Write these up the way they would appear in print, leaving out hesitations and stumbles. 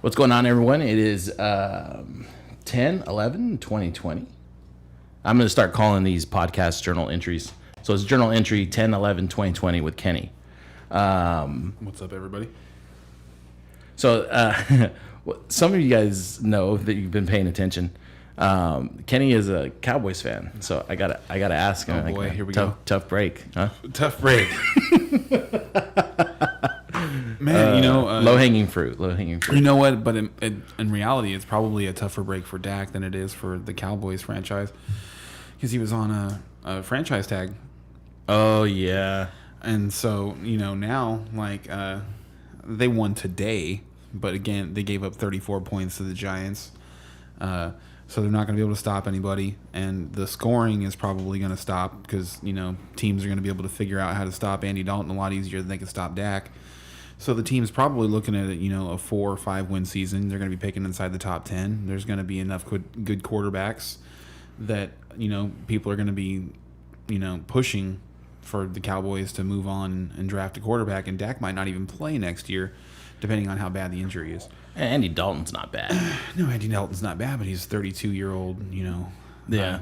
What's going on, everyone? It is 10/11/2020. I'm going to start calling these podcast journal entries. So it's journal entry 10/11/2020 with Kenny. What's up, everybody? So some of you guys know that you've been paying attention. Kenny is a Cowboys fan, so I gotta ask him. Oh boy, here we go. Tough break, huh? Tough break. Man, low hanging fruit. You know what? But in reality, it's probably a tougher break for Dak than it is for the Cowboys franchise, because he was on a franchise tag. Oh yeah. And so now they won today, but again they gave up 34 points to the Giants. So they're not going to be able to stop anybody, and the scoring is probably going to stop because teams are going to be able to figure out how to stop Andy Dalton a lot easier than they can stop Dak. So the team's probably looking at a 4 or 5 win season. They're going to be picking inside the top 10. There's going to be enough good quarterbacks that people are going to be pushing for the Cowboys to move on and draft a quarterback, and Dak might not even play next year, depending on how bad the injury is. Andy Dalton's not bad. No, Andy Dalton's not bad, but he's a 32-year-old, Yeah.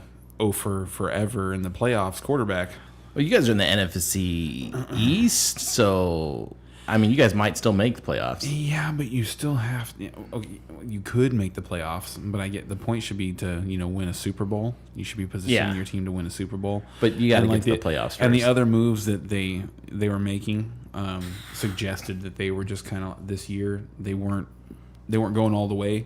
For forever in the playoffs quarterback. Well, you guys are in the NFC East, so I mean, you guys might still make the playoffs. Yeah, but you still have. You could make the playoffs, but I get the point should be to win a Super Bowl. You should be positioning your team to win a Super Bowl. But you got to get to the playoffs first. And the other moves that they were making suggested that they were just kind of this year they weren't going all the way.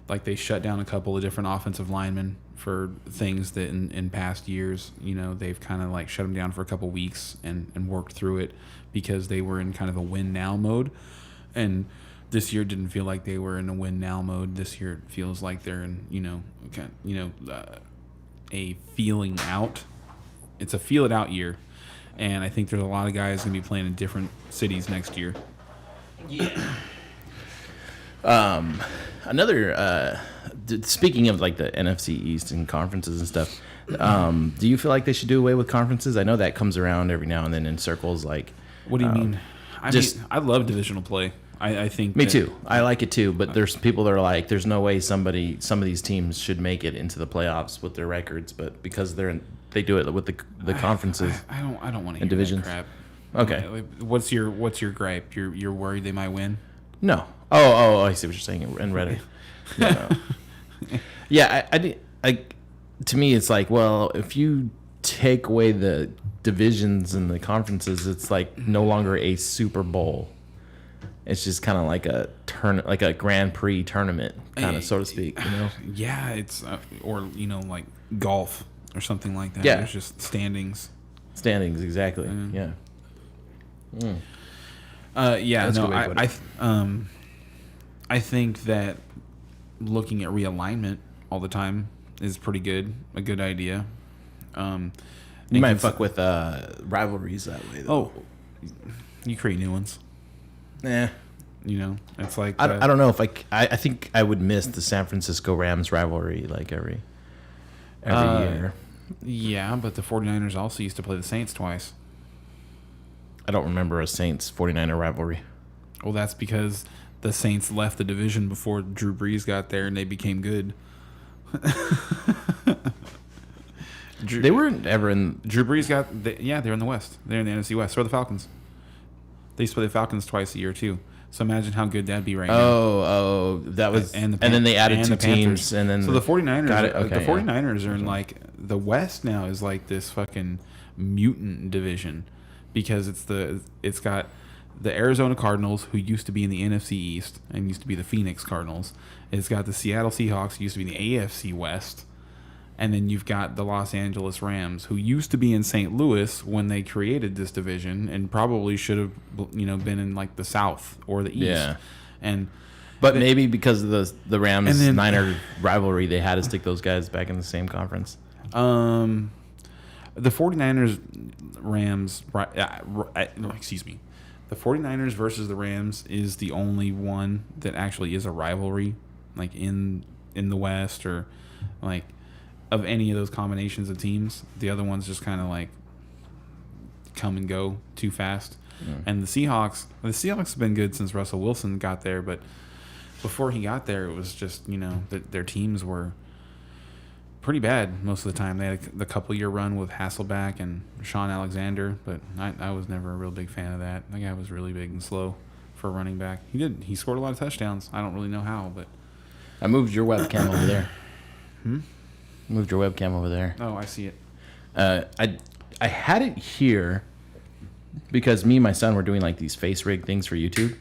Like they shut down a couple of different offensive linemen for things that in past years, they've kind of like shut them down for a couple weeks and worked through it because they were in kind of a win now mode. And this year didn't feel like they were in a win now mode. This year it feels like they're in, a feeling out. It's a feel it out year. And I think there's a lot of guys going to be playing in different cities next year. Yeah. Another speaking of like the NFC East and conferences and stuff, do you feel like they should do away with conferences? I know that comes around every now and then in circles. Like, what do you mean? I love divisional play. I think me too. I like it too. But there's people that are like, there's no way some of these teams should make it into the playoffs with their records, but because they do it with the conferences. I don't want to hear divisions. that Okay. crap. What's your gripe? You're worried they might win? No. Oh, I see what you're saying in Reddit. No. Yeah, I to me it's like, well, if you take away the divisions and the conferences, it's like no longer a Super Bowl. It's just kind of like a like a Grand Prix tournament, kind of, so to speak. Yeah, it's or like golf or something like that. Yeah, it's just standings. Standings, exactly. Yeah. Yeah. That's no, I think that looking at realignment all the time is pretty good. A good idea. You might fuck with rivalries that way, though. Oh, you create new ones. Yeah. It's like I don't know if I think I would miss the San Francisco Rams rivalry like every year. Yeah, but the 49ers also used to play the Saints twice. I don't remember a Saints-49er rivalry. Well, that's because the Saints left the division before Drew Brees got there, and they became good. They weren't ever in. Drew Brees they're in the West. They're in the NFC West. So are the Falcons. They used to play the Falcons twice a year too. So imagine how good that'd be right now. Oh, that was, and then they added two teams, and then so the 49ers. Okay, the 49ers are in like the West now is like this fucking mutant division because it's got the Arizona Cardinals, who used to be in the NFC East and used to be the Phoenix Cardinals. It's got the Seattle Seahawks, who used to be in the AFC West. And then you've got the Los Angeles Rams, who used to be in St. Louis when they created this division and probably should have been in like the South or the East. Yeah. But maybe because of the Rams-Niner rivalry, they had to stick those guys back in the same conference. The 49ers Rams excuse me. The 49ers versus the Rams is the only one that actually is a rivalry, like in the West or like of any of those combinations of teams. The other ones just kind of like come and go too fast. And the Seahawks have been good since Russell Wilson got there, but before he got there, it was just, their teams were pretty bad most of the time. They had the couple-year run with Hasselbeck and Sean Alexander, but I was never a real big fan of that. That guy was really big and slow for a running back. He scored a lot of touchdowns. I don't really know how, but... I moved your webcam over there. Moved your webcam over there. Oh, I see it. I had it here because me and my son were doing like these face rig things for YouTube.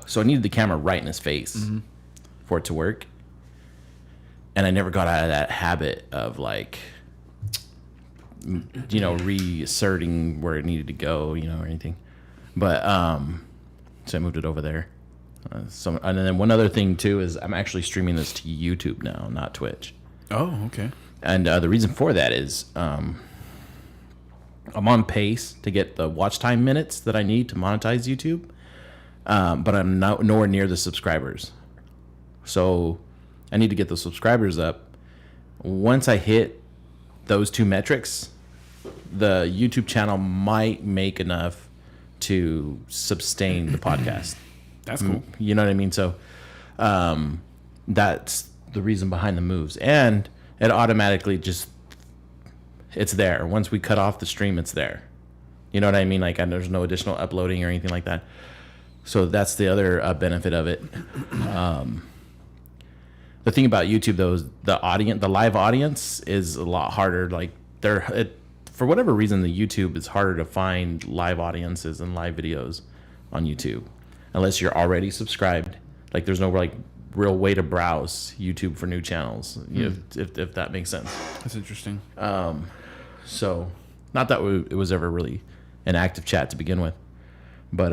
So I needed the camera right in his face for it to work. And I never got out of that habit of like, reasserting where it needed to go, or anything. But so I moved it over there. And then one other thing too is I'm actually streaming this to YouTube now, not Twitch. Oh, okay. And the reason for that is I'm on pace to get the watch time minutes that I need to monetize YouTube, but I'm nowhere near the subscribers. So I need to get the subscribers up. Once I hit those two metrics, the YouTube channel might make enough to sustain the podcast. That's cool. You know what I mean? So that's the reason behind the moves. And it automatically it's there. Once we cut off the stream, it's there. You know what I mean? Like, and there's no additional uploading or anything like that. So that's the other benefit of it. The thing about YouTube, though, is the live audience is a lot harder. Like, for whatever reason, the YouTube is harder to find live audiences and live videos on YouTube. Unless you're already subscribed. Like, there's no real way to browse YouTube for new channels, if that makes sense. That's interesting. So, not that it was ever really an active chat to begin with, but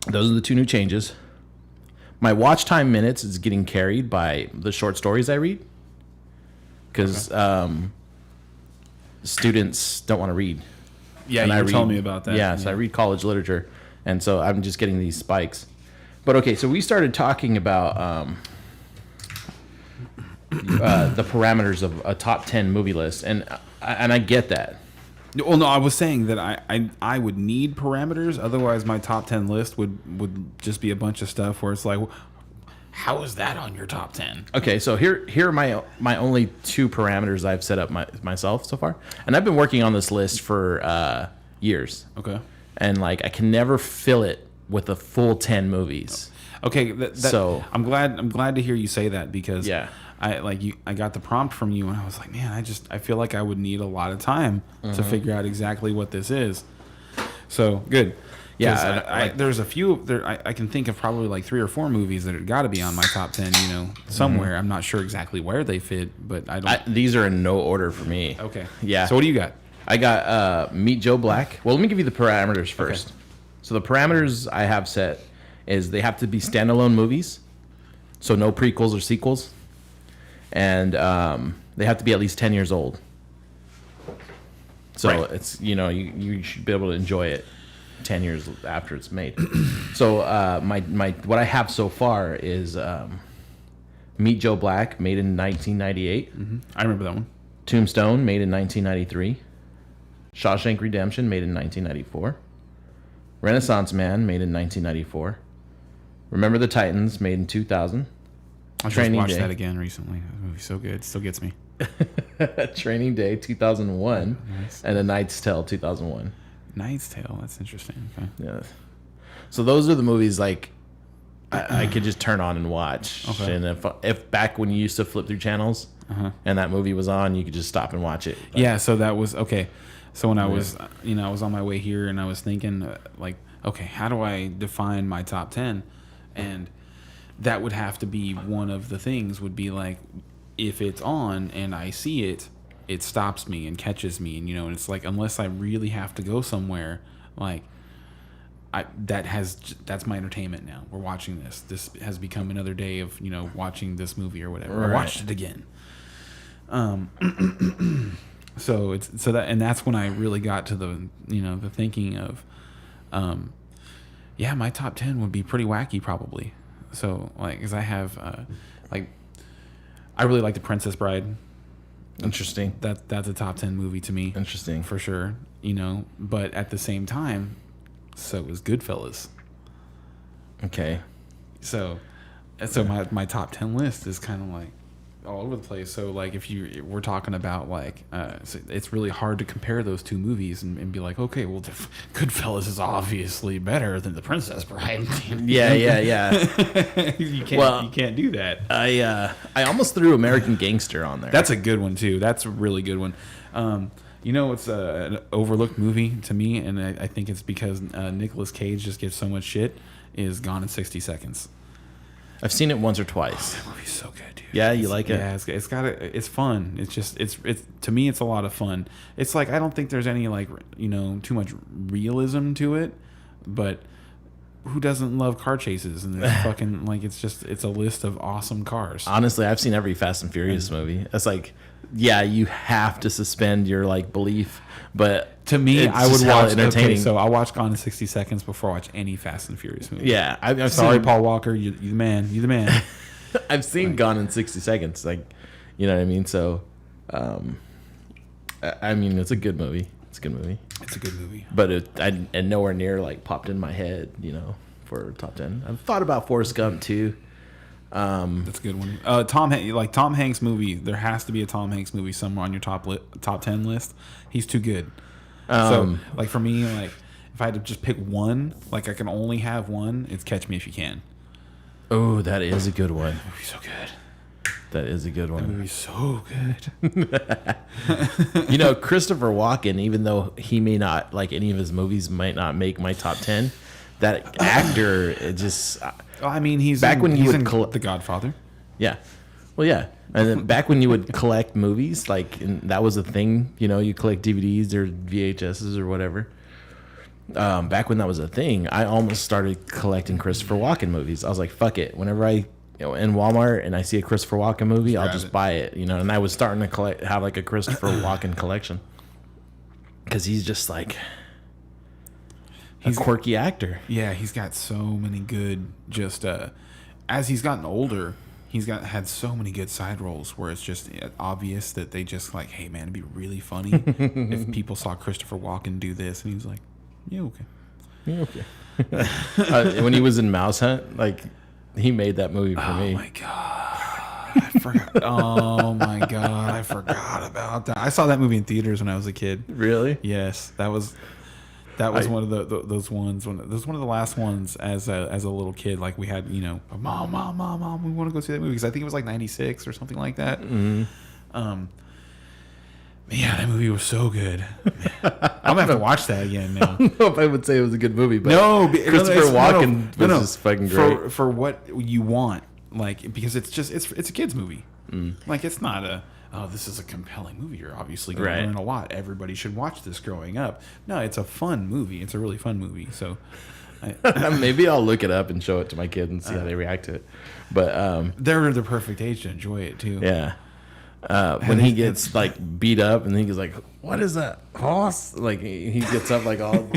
those are the two new changes. My watch time minutes is getting carried by the short stories I read, because students don't want to read. Yeah, you were telling me about that. Yeah, so I read college literature. And so I'm just getting these spikes. But okay, so we started talking about the parameters of a top 10 movie list, and I get that. Well, no, I was saying that I would need parameters. Otherwise, my top 10 list would just be a bunch of stuff where it's like, how is that on your top 10? Okay, so here are my only two parameters I've set up myself so far. And I've been working on this list for years. Okay. And like I can never fill it with a full 10 movies. Okay, so I'm glad to hear you say that, because I got the prompt from you and I was like, man, I feel like I would need a lot of time to figure out exactly what this is. So good. Yeah, there's a few there. I can think of probably like 3 or 4 movies that have got to be on my top 10. Somewhere. I'm not sure exactly where they fit, but I don't. These are in no order for me. Okay. Yeah. So what do you got? I got Meet Joe Black. Well, let me give you the parameters first. Okay. So the parameters I have set is they have to be standalone movies, so no prequels or sequels, and they have to be at least 10 years old. So it's you should be able to enjoy it 10 years after it's made. So my what I have so far is Meet Joe Black, made in 1998. I remember that one. Tombstone, made in 1993. Shawshank Redemption, made in 1994. Renaissance Man, made in 1994. Remember the Titans, made in 2000. I just watched that again recently. That movie's so good. It still gets me. Training Day, 2001. Nice. And A Knight's Tale, 2001. Knight's Tale, that's interesting. Okay. Yeah. So those are the movies like I could just turn on and watch. Okay. And if back when you used to flip through channels and that movie was on, you could just stop and watch it. But, yeah, so that was okay. So when I was, I was on my way here and I was thinking, okay, how do I define my top 10? And that would have to be one of the things would be like, if it's on and I see it, it stops me and catches me. And, and it's like, unless I really have to go somewhere, like, that's my entertainment now. We're watching this. This has become another day of, watching this movie or whatever. Right. I watched it again. So that's when I really got to the the thinking of, my top 10 would be pretty wacky probably. So because I have I really like The Princess Bride. Interesting. That's a top 10 movie to me. Interesting. For sure. You know, but at the same time, so is Goodfellas. Okay. So my top 10 list is kind of like all over the place. So like if we're talking about like so it's really hard to compare those two movies and be like, okay, well, Goodfellas is obviously better than The Princess Bride. Yeah. you can't do that. I almost threw American Gangster on there. That's a good one too. That's a really good one. You know, it's an overlooked movie to me, and I think it's because Nicolas Cage just gets so much shit. Is Gone in 60 Seconds. I've seen it once or twice. That movie's so good, dude. Yeah, you like it? Yeah, it's fun. It's to me, it's a lot of fun. It's like I don't think there's any like too much realism to it, but who doesn't love car chases? And there's fucking like it's a list of awesome cars. Honestly, I've seen every Fast and Furious movie. It's like, yeah, you have to suspend your like belief, but to me, I would watch watch entertaining. Okay, so I watch Gone in 60 Seconds before I watch any Fast and Furious movie. Yeah, I've sorry, seen, Paul Walker, you the man, you the man. I've seen Gone in 60 Seconds, like, you know what I mean. So, I mean, it's a good movie. It's a good movie. But and nowhere near like popped in my head, for top 10. I've thought about Forrest Gump too. That's a good one. Tom Hanks movie. There has to be a Tom Hanks movie somewhere on your top 10 list. He's too good. So like for me, like if I had to just pick one, like I can only have one, it's Catch Me If You Can. Oh, that is a good one. That movie's so good. That is a good one. That movie's so good. Christopher Walken, even though he may not, like any of his movies might not make my top 10, that actor, it just... I mean, he's back when he's would The Godfather. Yeah. Well, yeah. And then back when you would collect movies, like, and that was a thing, you collect DVDs or VHSs or whatever. Back when that was a thing, I almost started collecting Christopher Walken movies. I was like, fuck it. Whenever I, in Walmart and I see a Christopher Walken movie, I'll just buy it, and I was starting to have like a Christopher Walken collection. Because he's just like... He's a quirky actor. Yeah, he's got so many good. Just as he's gotten older, he's had so many good side roles where it's just obvious that they just like, hey man, it'd be really funny if people saw Christopher Walken do this, and he was like, yeah, okay. When he was in Mouse Hunt, like he made that movie for me. Oh my god, I forgot. Oh my god, I forgot about that. I saw that movie in theaters when I was a kid. Really? Yes, that was one of those ones. That was one of the last ones as a little kid. Like we had, mom, we want to go see that movie because I think it was like 96 or something like that. Mm-hmm. Yeah, that movie was so good. I'm gonna have to watch that again now. I don't know if I would say it was a good movie, but Christopher Walken was just fucking great for what you want, like because it's a kids movie. Like it's not this is a compelling movie. You're obviously going to learn a lot. Everybody should watch this growing up. No, it's a fun movie. It's a really fun movie. So maybe I'll look it up and show it to my kids and see how they react to it. But they're the perfect age to enjoy it too. Yeah. When he gets like beat up and he's like, "What is that horse?" Like he gets up like all.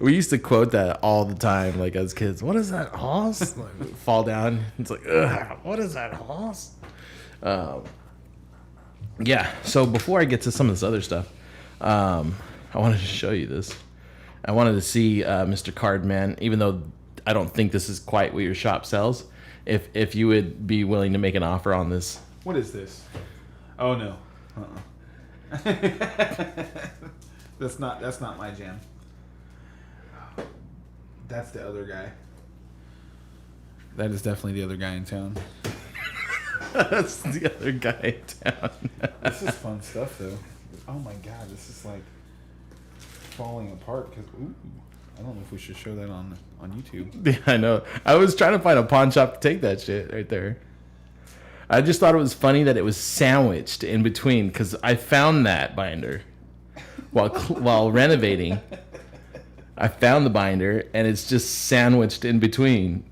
We used to quote that all the time, like as kids. What is that horse? Like, fall down. It's like, ugh, what is that horse? Yeah. So before I get to some of this other stuff, I wanted to show you this. I wanted to see Mr. Cardman, even though I don't think this is quite what your shop sells. If you would be willing to make an offer on this. What is this? Oh no. That's not my jam. That's the other guy. That is definitely the other guy in town. That's the other guy in town. This is fun stuff though. Oh my god, this is like falling apart because I don't know if we should show that on YouTube. Yeah, I know. I was trying to find a pawn shop to take that shit right there. I just thought it was funny that it was sandwiched in between because I found that binder while renovating. I found the binder and it's just sandwiched in between.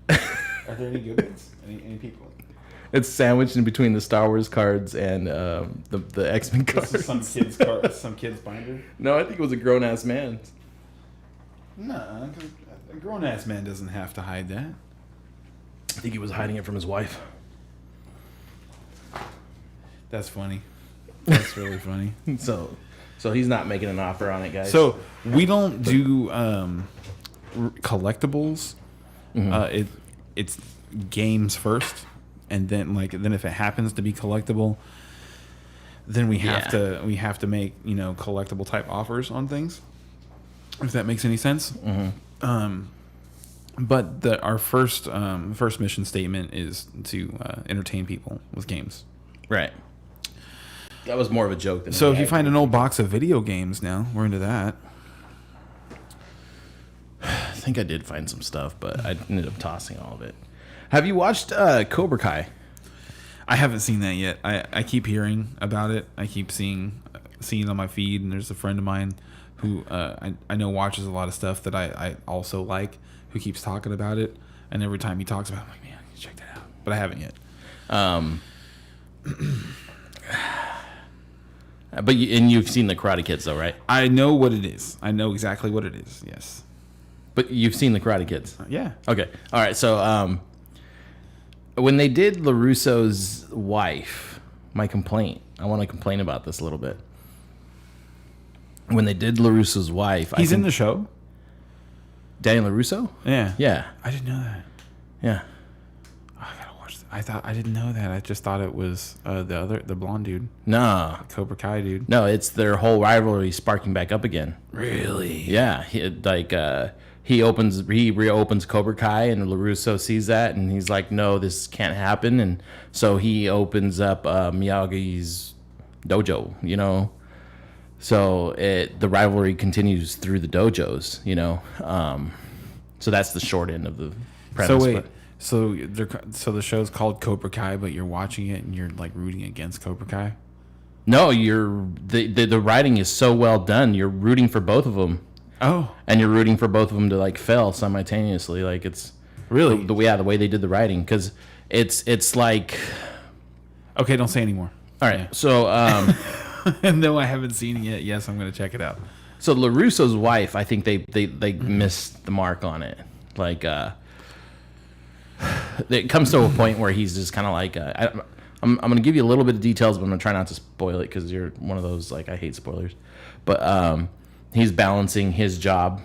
Are there any good ones? Any people? It's sandwiched in between the Star Wars cards and the X-Men cards. This is some kid's binder? No, I think it was a grown-ass man. No, a grown-ass man doesn't have to hide that. I think he was hiding it from his wife. That's funny. That's really funny. So he's not making an offer on it, guys. So we don't do collectibles. It's games first, and then if it happens to be collectible, then we have to make collectible type offers on things. If that makes any sense. But our first mission statement is to entertain people with games. Right. That was more of a joke than. So if you find an old box of video games now, we're into that. I think I did find some stuff, but I ended up tossing all of it. Have you watched Cobra Kai? I haven't seen that yet. I keep hearing about it. I keep seeing it on my feed, and there's a friend of mine who I know watches a lot of stuff that I also like, who keeps talking about it. And every time he talks about it, I'm like, man, I need to check that out. But I haven't yet. But you've seen the Karate Kids, though, right? I know what it is. I know exactly what it is, yes. But you've seen the Karate Kids? Yeah. Okay. All right. So when they did LaRusso's wife, my complaint, I want to complain about this a little bit. When they did LaRusso's wife... He's in the show? Daniel LaRusso? Yeah. Yeah. I didn't know that. Yeah. Oh, I gotta watch that. I didn't know that. I just thought it was the blonde dude. No. The Cobra Kai dude. No, it's their whole rivalry sparking back up again. Really? Yeah. He reopens Cobra Kai, and LaRusso sees that, and he's like, no, this can't happen. And so he opens up Miyagi's dojo, So the rivalry continues through the dojos, So that's the short end of the premise. So wait, so the show's called Cobra Kai, but you're watching it and you're like rooting against Cobra Kai? No, the writing is so well done. You're rooting for both of them. Oh, and you're rooting for both of them to like fail simultaneously. Like it's really the way they did the writing, because it's like. Okay, don't say anymore. All right, yeah. So. No, I haven't seen it yet. Yes, I'm going to check it out. So LaRusso's wife, I think they missed the mark on it. Like, it comes to a point where he's just kind of like, I'm going to give you a little bit of details, but I'm going to try not to spoil it because you're one of those, like, I hate spoilers. But he's balancing his job,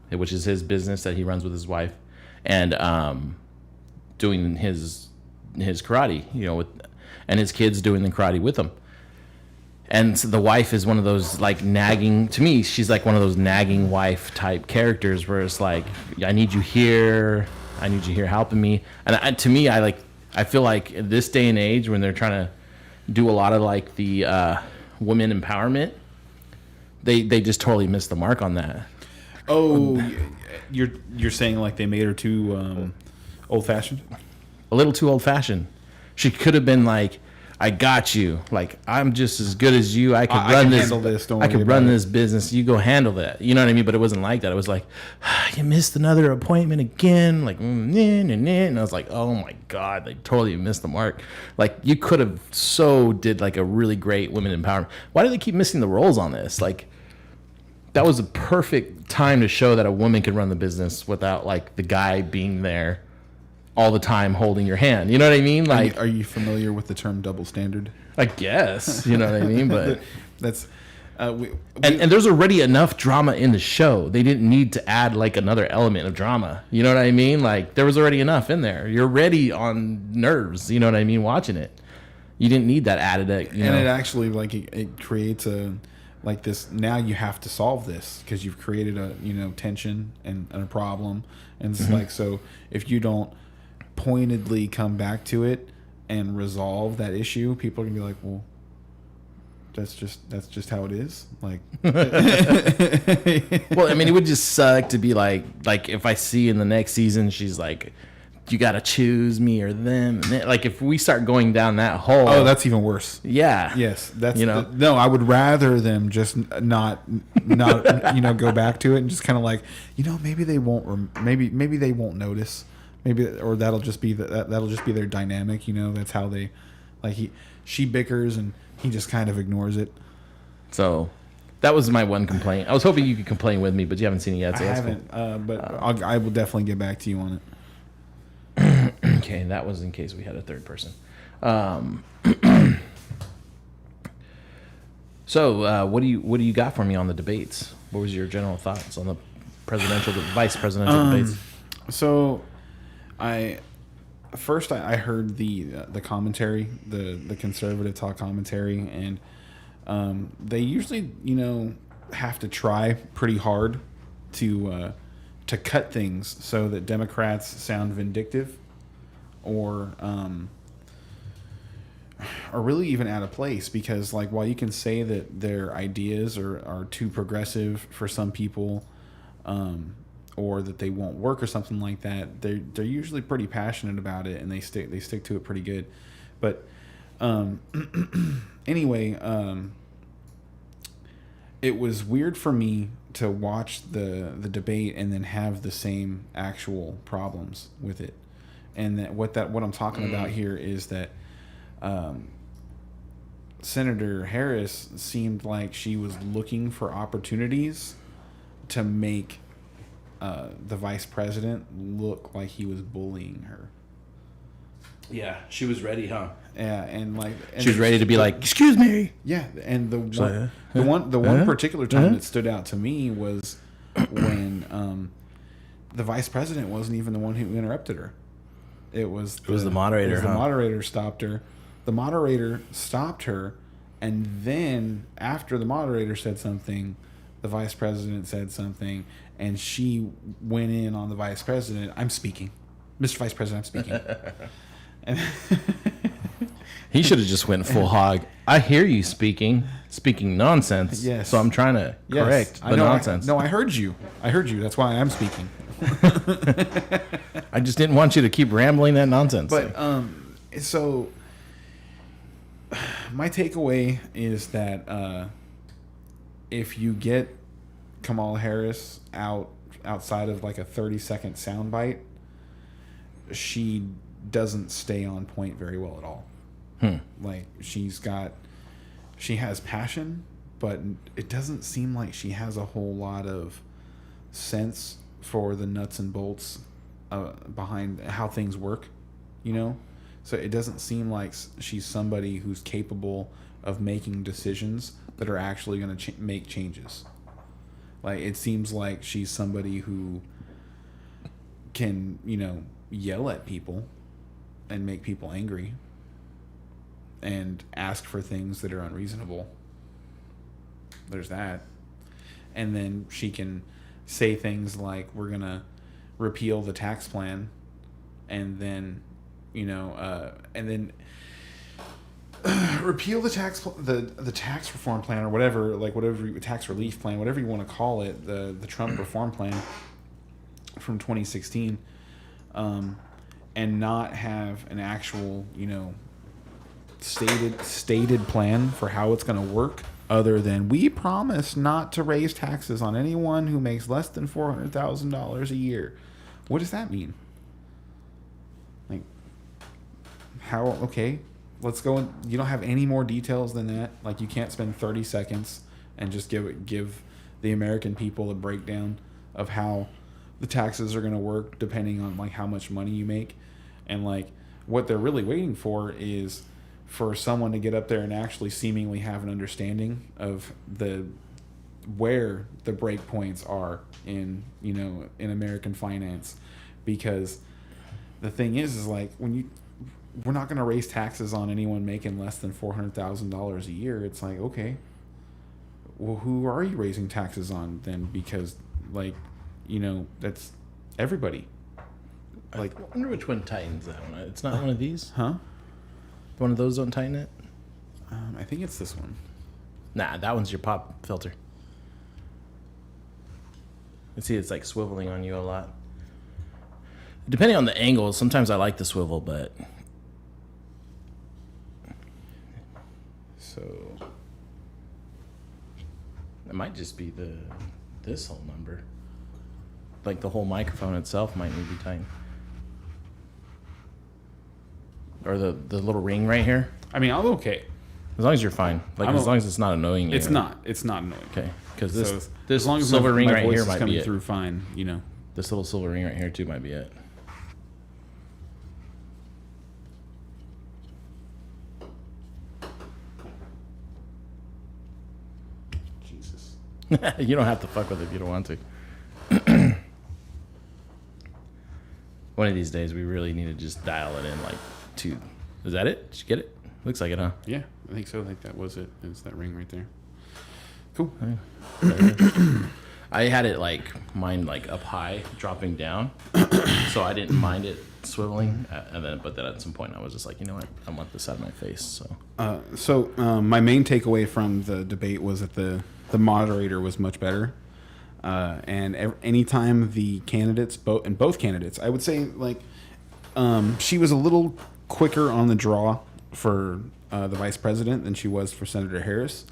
which is his business that he runs with his wife, and doing his karate, and his kids doing the karate with him. And so the wife is one of those like nagging, to me, she's like one of those nagging wife type characters where it's like, I need you here helping me. And to me, I feel like in this day and age when they're trying to do a lot of like the women empowerment, they just totally missed the mark on that. Oh, you're saying like they made her too old fashioned? A little too old fashioned. She could have been like, I got you. Like, I'm just as good as you. I can run this. I can run this business. You go handle that. You know what I mean? But it wasn't like that. It was like, you missed another appointment again. Like, and I was like, oh my God, they totally missed the mark. Like, you could have did like a really great women empowerment. Why do they keep missing the roles on this? Like, that was a perfect time to show that a woman could run the business without like the guy being there all the time holding your hand. You know what I mean? Like, are you familiar with the term double standard? I guess, you know what I mean? But that's and there's already enough drama in the show. They didn't need to add like another element of drama. You know what I mean? Like, there was already enough in there. You're already on nerves, you know what I mean, watching it. You didn't need that added. It actually like it creates a like this. Now you have to solve this because you've created a tension and a problem, and it's like, so if you don't pointedly come back to it and resolve that issue, people are gonna be like, well, that's just how it is. Like, well, I mean, it would just suck to be like if I see in the next season she's like, you gotta choose me or them, and like if we start going down that hole, oh, that's even worse. Yeah. Yes, that's no. I would rather them just not go back to it and just kind of like, maybe they won't maybe they won't notice. Maybe, or that'll just be their dynamic. That's how they, like, she bickers and he just kind of ignores it. So that was my one complaint. I was hoping you could complain with me, but you haven't seen it yet. So I haven't, cool. But I will definitely get back to you on it. Okay, that was in case we had a third person. So, what do you got for me on the debates? What was your general thoughts on the vice presidential debates? So, I heard the commentary, the conservative talk commentary, and they usually have to try pretty hard to cut things so that Democrats sound vindictive or really even out of place, because like while you can say that their ideas are too progressive for some people, or that they won't work or something like that, they're usually pretty passionate about it and they stick to it pretty good. But anyway, it was weird for me to watch the debate and then have the same actual problems with it. And what I'm talking about here is that Senator Harris seemed like she was looking for opportunities to make the vice president look like he was bullying her. Yeah, she was ready, huh? Yeah, and she was ready to be like, "Excuse me." Yeah, and the one particular time that stood out to me was when the vice president wasn't even the one who interrupted her. It was the moderator. The moderator stopped her. The moderator stopped her, and then after the moderator said something, the vice president said something, and she went in on the vice president. "I'm speaking, Mr. Vice President. I'm speaking." And he should have just went full hog. I hear you speaking nonsense. Yes. So I'm trying to correct the nonsense. I heard you. That's why I'm speaking. I just didn't want you to keep rambling that nonsense. But so my takeaway is that if you get Kamala Harris outside of like a 30-second soundbite, she doesn't stay on point very well at all. Like she has passion, but it doesn't seem like she has a whole lot of sense for the nuts and bolts behind how things work, So it doesn't seem like she's somebody who's capable of making decisions that are actually going to make changes. Like it seems like she's somebody who can, yell at people and make people angry and ask for things that are unreasonable. There's that. And then she can say things like, "We're going to repeal the tax plan," and then repeal the tax reform plan, or whatever tax relief plan, whatever you want to call it, the Trump reform plan from 2016, and not have an actual stated plan for how it's going to work, other than "we promise not to raise taxes on anyone who makes less than $400,000 a year." What does that mean? Like, how? Okay, let's go. You don't have any more details than that. Like, you can't spend 30 seconds and just give the American people a breakdown of how the taxes are going to work depending on like how much money you make. And like what they're really waiting for is for someone to get up there and actually seemingly have an understanding of where the break points are in in American finance. Because the thing is like we're not going to raise taxes on anyone making less than $400,000 a year. It's like, okay, well, who are you raising taxes on then? Because like that's everybody. Like, I wonder which one tightens that one. It's not one of these? Huh? One of those don't tighten it? I think it's this one. Nah, that one's your pop filter. You see, it's like swiveling on you a lot. Depending on the angle, sometimes I like the swivel, but... So... It might just be this whole number. Like the whole microphone itself might need to be tightened. Or the little ring right here. I mean, I'm okay. As long as you're fine. Like, as long as it's not annoying you. It's not annoying. Okay. Because this as long as silver ring my right voice here is might coming be it. through fine, This little silver ring right here, too, might be it. You don't have to fuck with it if you don't want to. One of these days, we really need to just dial it in, like, to... Is that it? Did you get it? Looks like it, huh? Yeah, I think so. I think that was it. It's that ring right there. Cool. I had it, like, mine, like, up high, dropping down. So I didn't mind it swiveling. But then at some point, I was just like, you know what? I want this out of my face, so... My main takeaway from the debate was that the moderator was much better. And anytime the candidates, both candidates, I would say, like, she was a little quicker on the draw for the vice president than she was for Senator Harris.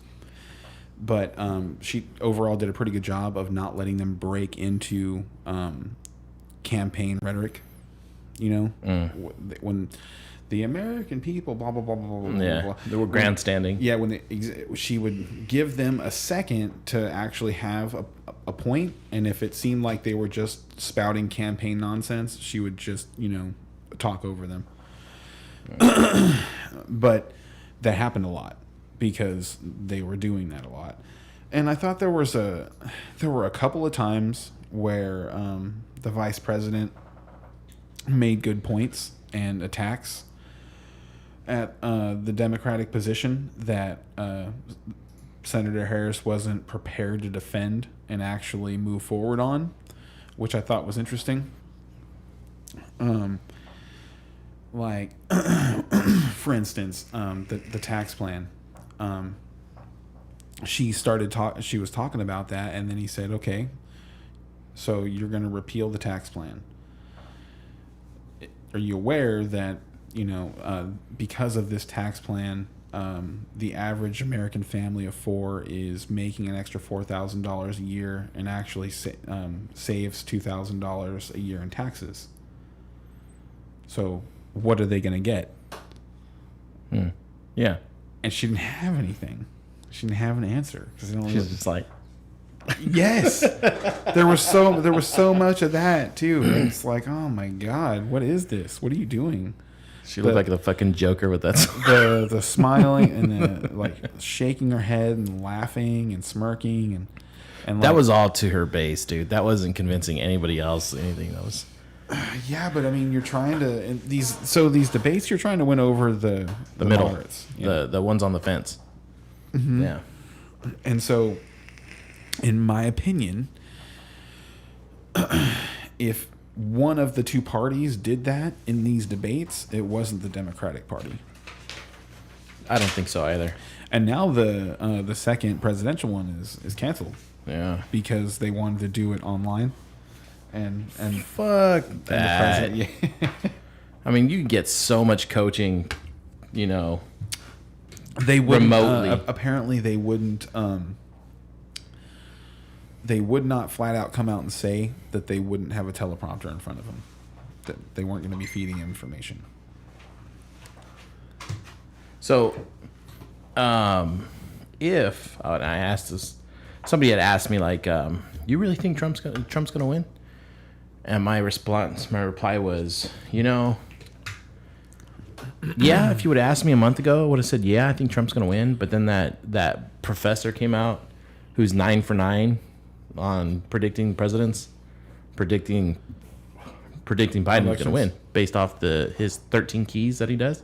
But she overall did a pretty good job of not letting them break into campaign rhetoric. You know, when the American people, blah, blah, blah, blah, blah, yeah, blah. They were grandstanding. Yeah, when she would give them a second to actually have a point, and if it seemed like they were just spouting campaign nonsense, she would just, talk over them. But that happened a lot because they were doing that a lot. And I thought there were a couple of times where the vice president made good points and attacks at the Democratic position that Senator Harris wasn't prepared to defend and actually move forward on, which I thought was interesting. Like, for instance, the tax plan. She was talking about that, and then he said, "Okay, so you're going to repeal the tax plan. Are you aware that because of this tax plan, the average American family of 4 is making an extra $4,000 a year and actually saves $2,000 a year in taxes? So what are they going to get?" Yeah. And she didn't have anything. She didn't have an answer. She was just like... Yes. There was so much of that, too. It's like, oh, my God, what is this? What are you doing? She looked like the fucking Joker with that. The smiling and the like shaking her head and laughing and smirking and that was all to her base, dude. That wasn't convincing anybody else anything. That was. Yeah, but I mean, you're trying to these debates. You're trying to win over the middle, moderates, yeah. the ones on the fence. Mm-hmm. Yeah, and so, in my opinion, if one of the two parties did that in these debates, it wasn't the Democratic Party. I don't think so either. And now the second presidential one is canceled. Yeah, because they wanted to do it online. And fuck that. Yeah. I mean, you can get so much coaching, They would remotely. Apparently, they wouldn't. They would not flat out come out and say that they wouldn't have a teleprompter in front of them. That they weren't going to be feeding information. So, if I asked this, somebody had asked me like, "You really think Trump's gonna win?" And my reply was, yeah. If you would have asked me a month ago, I would have said, yeah, I think Trump's gonna win. But then that professor came out, who's 9 for 9 on predicting Biden's going to win based off his 13 keys that he does.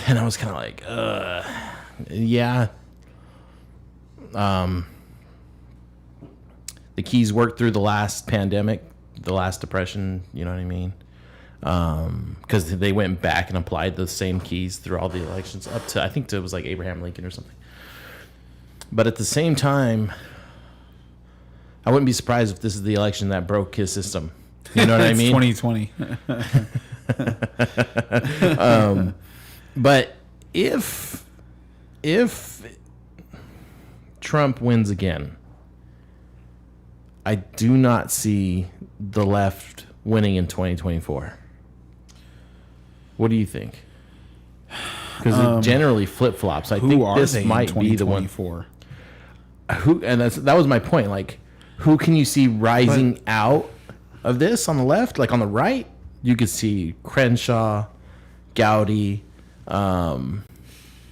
And I was kind of like, yeah. The keys worked through the last pandemic, the last depression, you know what I mean? Because they went back and applied the same keys through all the elections up to, I think it was like Abraham Lincoln or something. But at the same time, I wouldn't be surprised if this is the election that broke his system. You know what I mean? 2020. But if Trump wins again, I do not see the left winning in 2024. What do you think? Because it generally flip-flops. I think this might be the one. That was my point. Like, who can you see rising out of this on the left? Like on the right, you could see Crenshaw, Gowdy, and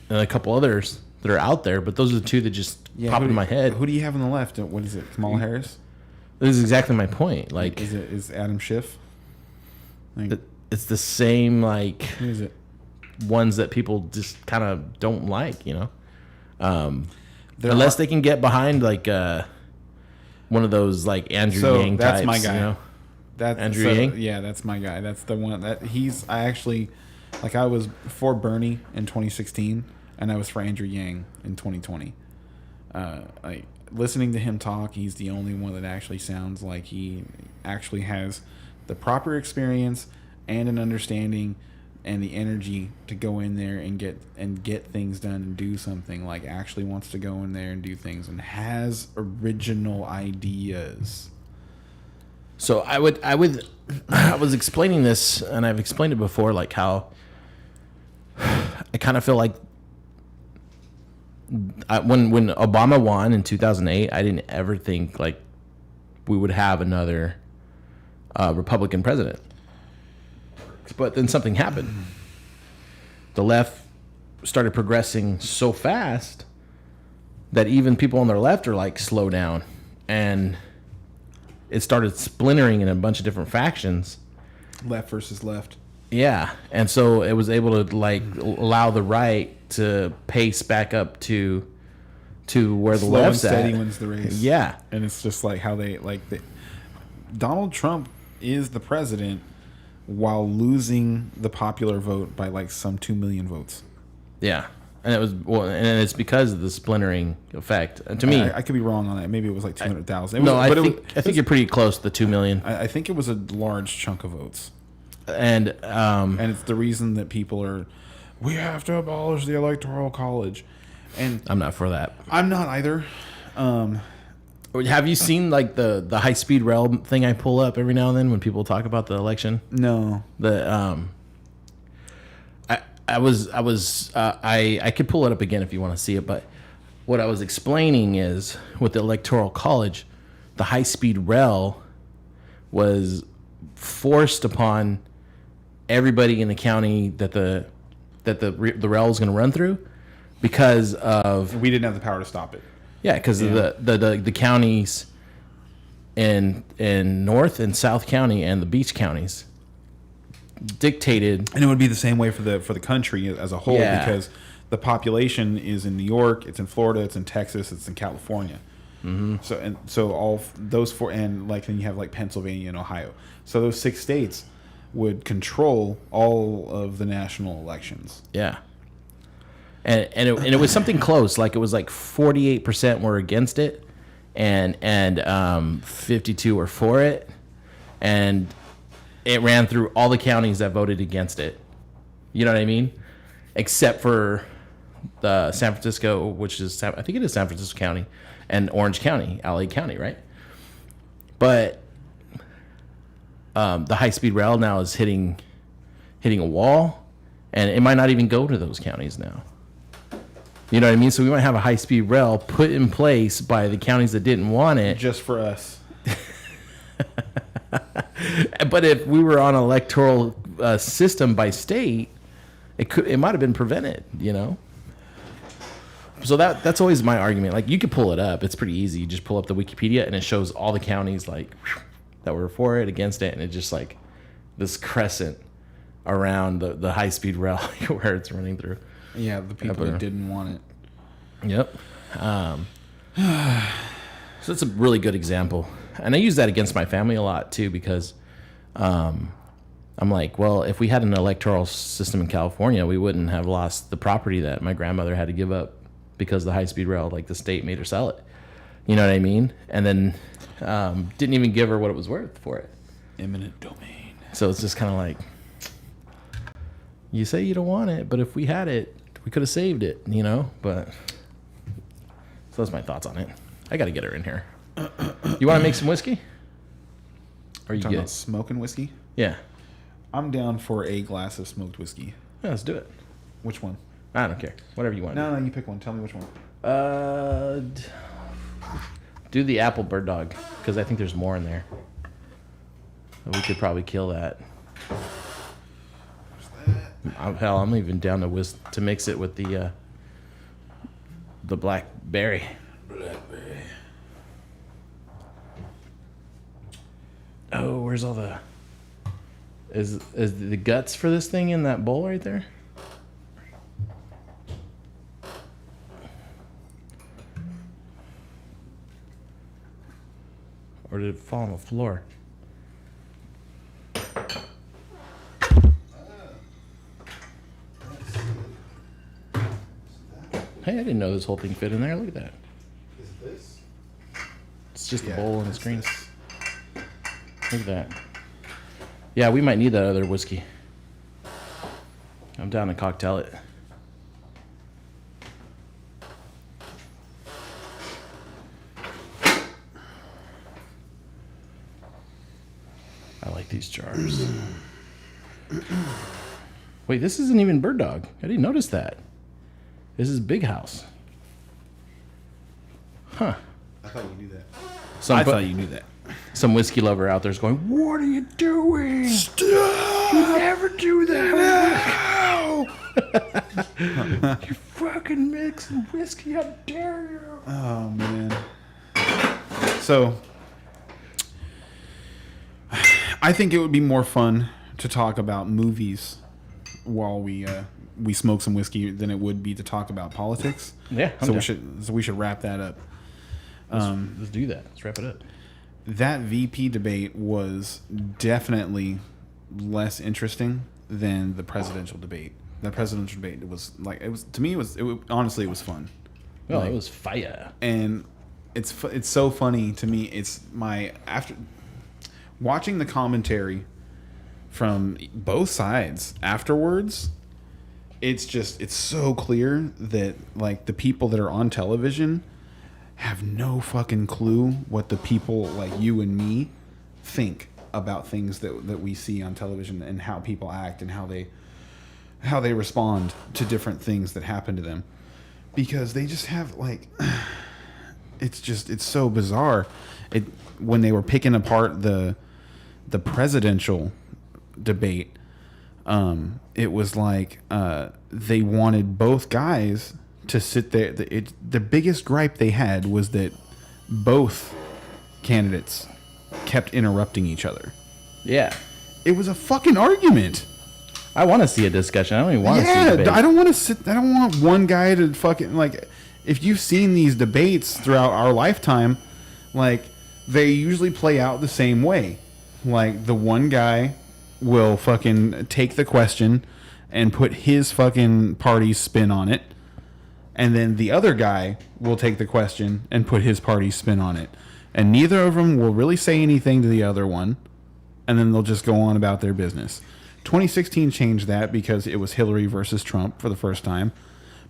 a couple others that are out there. But those are the two that just pop into my head. Who do you have on the left? What is it? Kamala Harris? This is exactly my point. Like, is Adam Schiff? Like, it's the same, like, who is it? Ones that people just kind of don't like, you know? Unless they can get behind, like, one of those, like, Andrew Yang that's types. my guy. You know? Andrew Yang? Yeah, that's my guy. That's the one that I was for Bernie in 2016, and I was for Andrew Yang in 2020. Like, listening to him talk, he's the only one that actually sounds like he actually has the proper experience and an understanding and the energy to go in there and get things done and do something. Like, actually wants to go in there and do things and has original ideas. So I was explaining this, and I've explained it before, like how I kind of feel like when Obama won in 2008, I didn't ever think like we would have another Republican president. But then something happened. The left started progressing so fast that even people on their left are like, slow down. And it started splintering in a bunch of different factions. Left versus left. Yeah. And so it was able to like allow the right to pace back up to where the Slow left's and steady at. wins the race. Yeah. And it's just like how Donald Trump is the president while losing the popular vote by like some 2 million votes. Yeah. And it's because of the splintering effect. And to me, I could be wrong on that. Maybe it was like 200,000. I think you're pretty close to the 2 million. I think it was a large chunk of votes. And it's the reason that people are, we have to abolish the Electoral College. And I'm not for that. I'm not either. Have you seen like the high speed rail thing I pull up every now and then when people talk about the election? No. I could pull it up again if you want to see it, but what I was explaining is with the Electoral College, the high speed rail was forced upon everybody in the county that the rail was going to run through because of we didn't have the power to stop it. Yeah, because of the counties in North and South County and the beach counties dictated, and it would be the same way for the country as a whole because the population is in New York, it's in Florida, it's in Texas, it's in California. Mm-hmm. So all those four, and like then you have like Pennsylvania and Ohio. So those 6 states would control all of the national elections. Yeah. And it was something close. Like it was like 48% were against it, and 52 were for it, and it ran through all the counties that voted against it. You know what I mean? Except for the San Francisco, which is I think it is San Francisco County, and Orange County, LA County, right? But the high speed rail now is hitting a wall, and it might not even go to those counties now. You know what I mean? So we might have a high-speed rail put in place by the counties that didn't want it. Just for us. But if we were on an electoral system by state, it might have been prevented, you know? So that's always my argument. Like, you could pull it up. It's pretty easy. You just pull up the Wikipedia, and it shows all the counties, like, that were for it, against it, and it's just, like, this crescent around the high-speed rail where it's running through. Yeah, the people that didn't want it. Yep. So that's a really good example. And I use that against my family a lot, too, because I'm like, well, if we had an electoral system in California, we wouldn't have lost the property that my grandmother had to give up because the high-speed rail, like the state made her sell it. You know what I mean? And then didn't even give her what it was worth for it. Eminent domain. So it's just kind of like, you say you don't want it, but if we had it, we could have saved it, you know? But so that's my thoughts on it. I got to get her in here. You want to make some whiskey? Or you talking good? About smoking whiskey? Yeah. I'm down for a glass of smoked whiskey. Yeah, let's do it. Which one? I don't care. Whatever you want. No, you pick one. Tell me which one. Do the apple bird dog, because I think there's more in there. We could probably kill that. Hell, I'm even down to mix it with the blackberry. Oh, where's all the... Is the guts for this thing in that bowl right there? Or did it fall on the floor? Hey, I didn't know this whole thing fit in there. Look at that. Is this? It's just a bowl and a screen. Look at that. Yeah, we might need that other whiskey. I'm down to cocktail it. I like these jars. Wait, this isn't even Bird Dog. I didn't notice that. This is Big House. Huh. I thought you knew that. I thought you knew that. Some whiskey lover out there is going, "What are you doing? Stop! You never do that! No! You're fucking mixing whiskey. How dare you?" Oh, man. So, I think it would be more fun to talk about movies while we smoke some whiskey than it would be to talk about politics. Yeah. So we should wrap that up. Let's do that. Let's wrap it up. That VP debate was definitely less interesting than the presidential debate. The presidential debate was like, it was, to me, honestly, it was fun. Well, Like, it was fire. and it's so funny to me. It's after watching the commentary from both sides afterwards. It's so clear that like the people that are on television have no fucking clue what the people like you and me think about things that we see on television and how people act and how they respond to different things that happen to them, because they just have like it's so bizarre. When they were picking apart the presidential debate, it was like they wanted both guys to sit there. The biggest gripe they had was that both candidates kept interrupting each other. Yeah. It was a fucking argument. I want to see a discussion. I don't even want to see a debate. I don't want one guy to fucking like. If you've seen these debates throughout our lifetime, like they usually play out the same way. Like the one guy will fucking take the question and put his fucking party's spin on it. And then the other guy will take the question and put his party's spin on it. And neither of them will really say anything to the other one. And then they'll just go on about their business. 2016 changed that because it was Hillary versus Trump for the first time.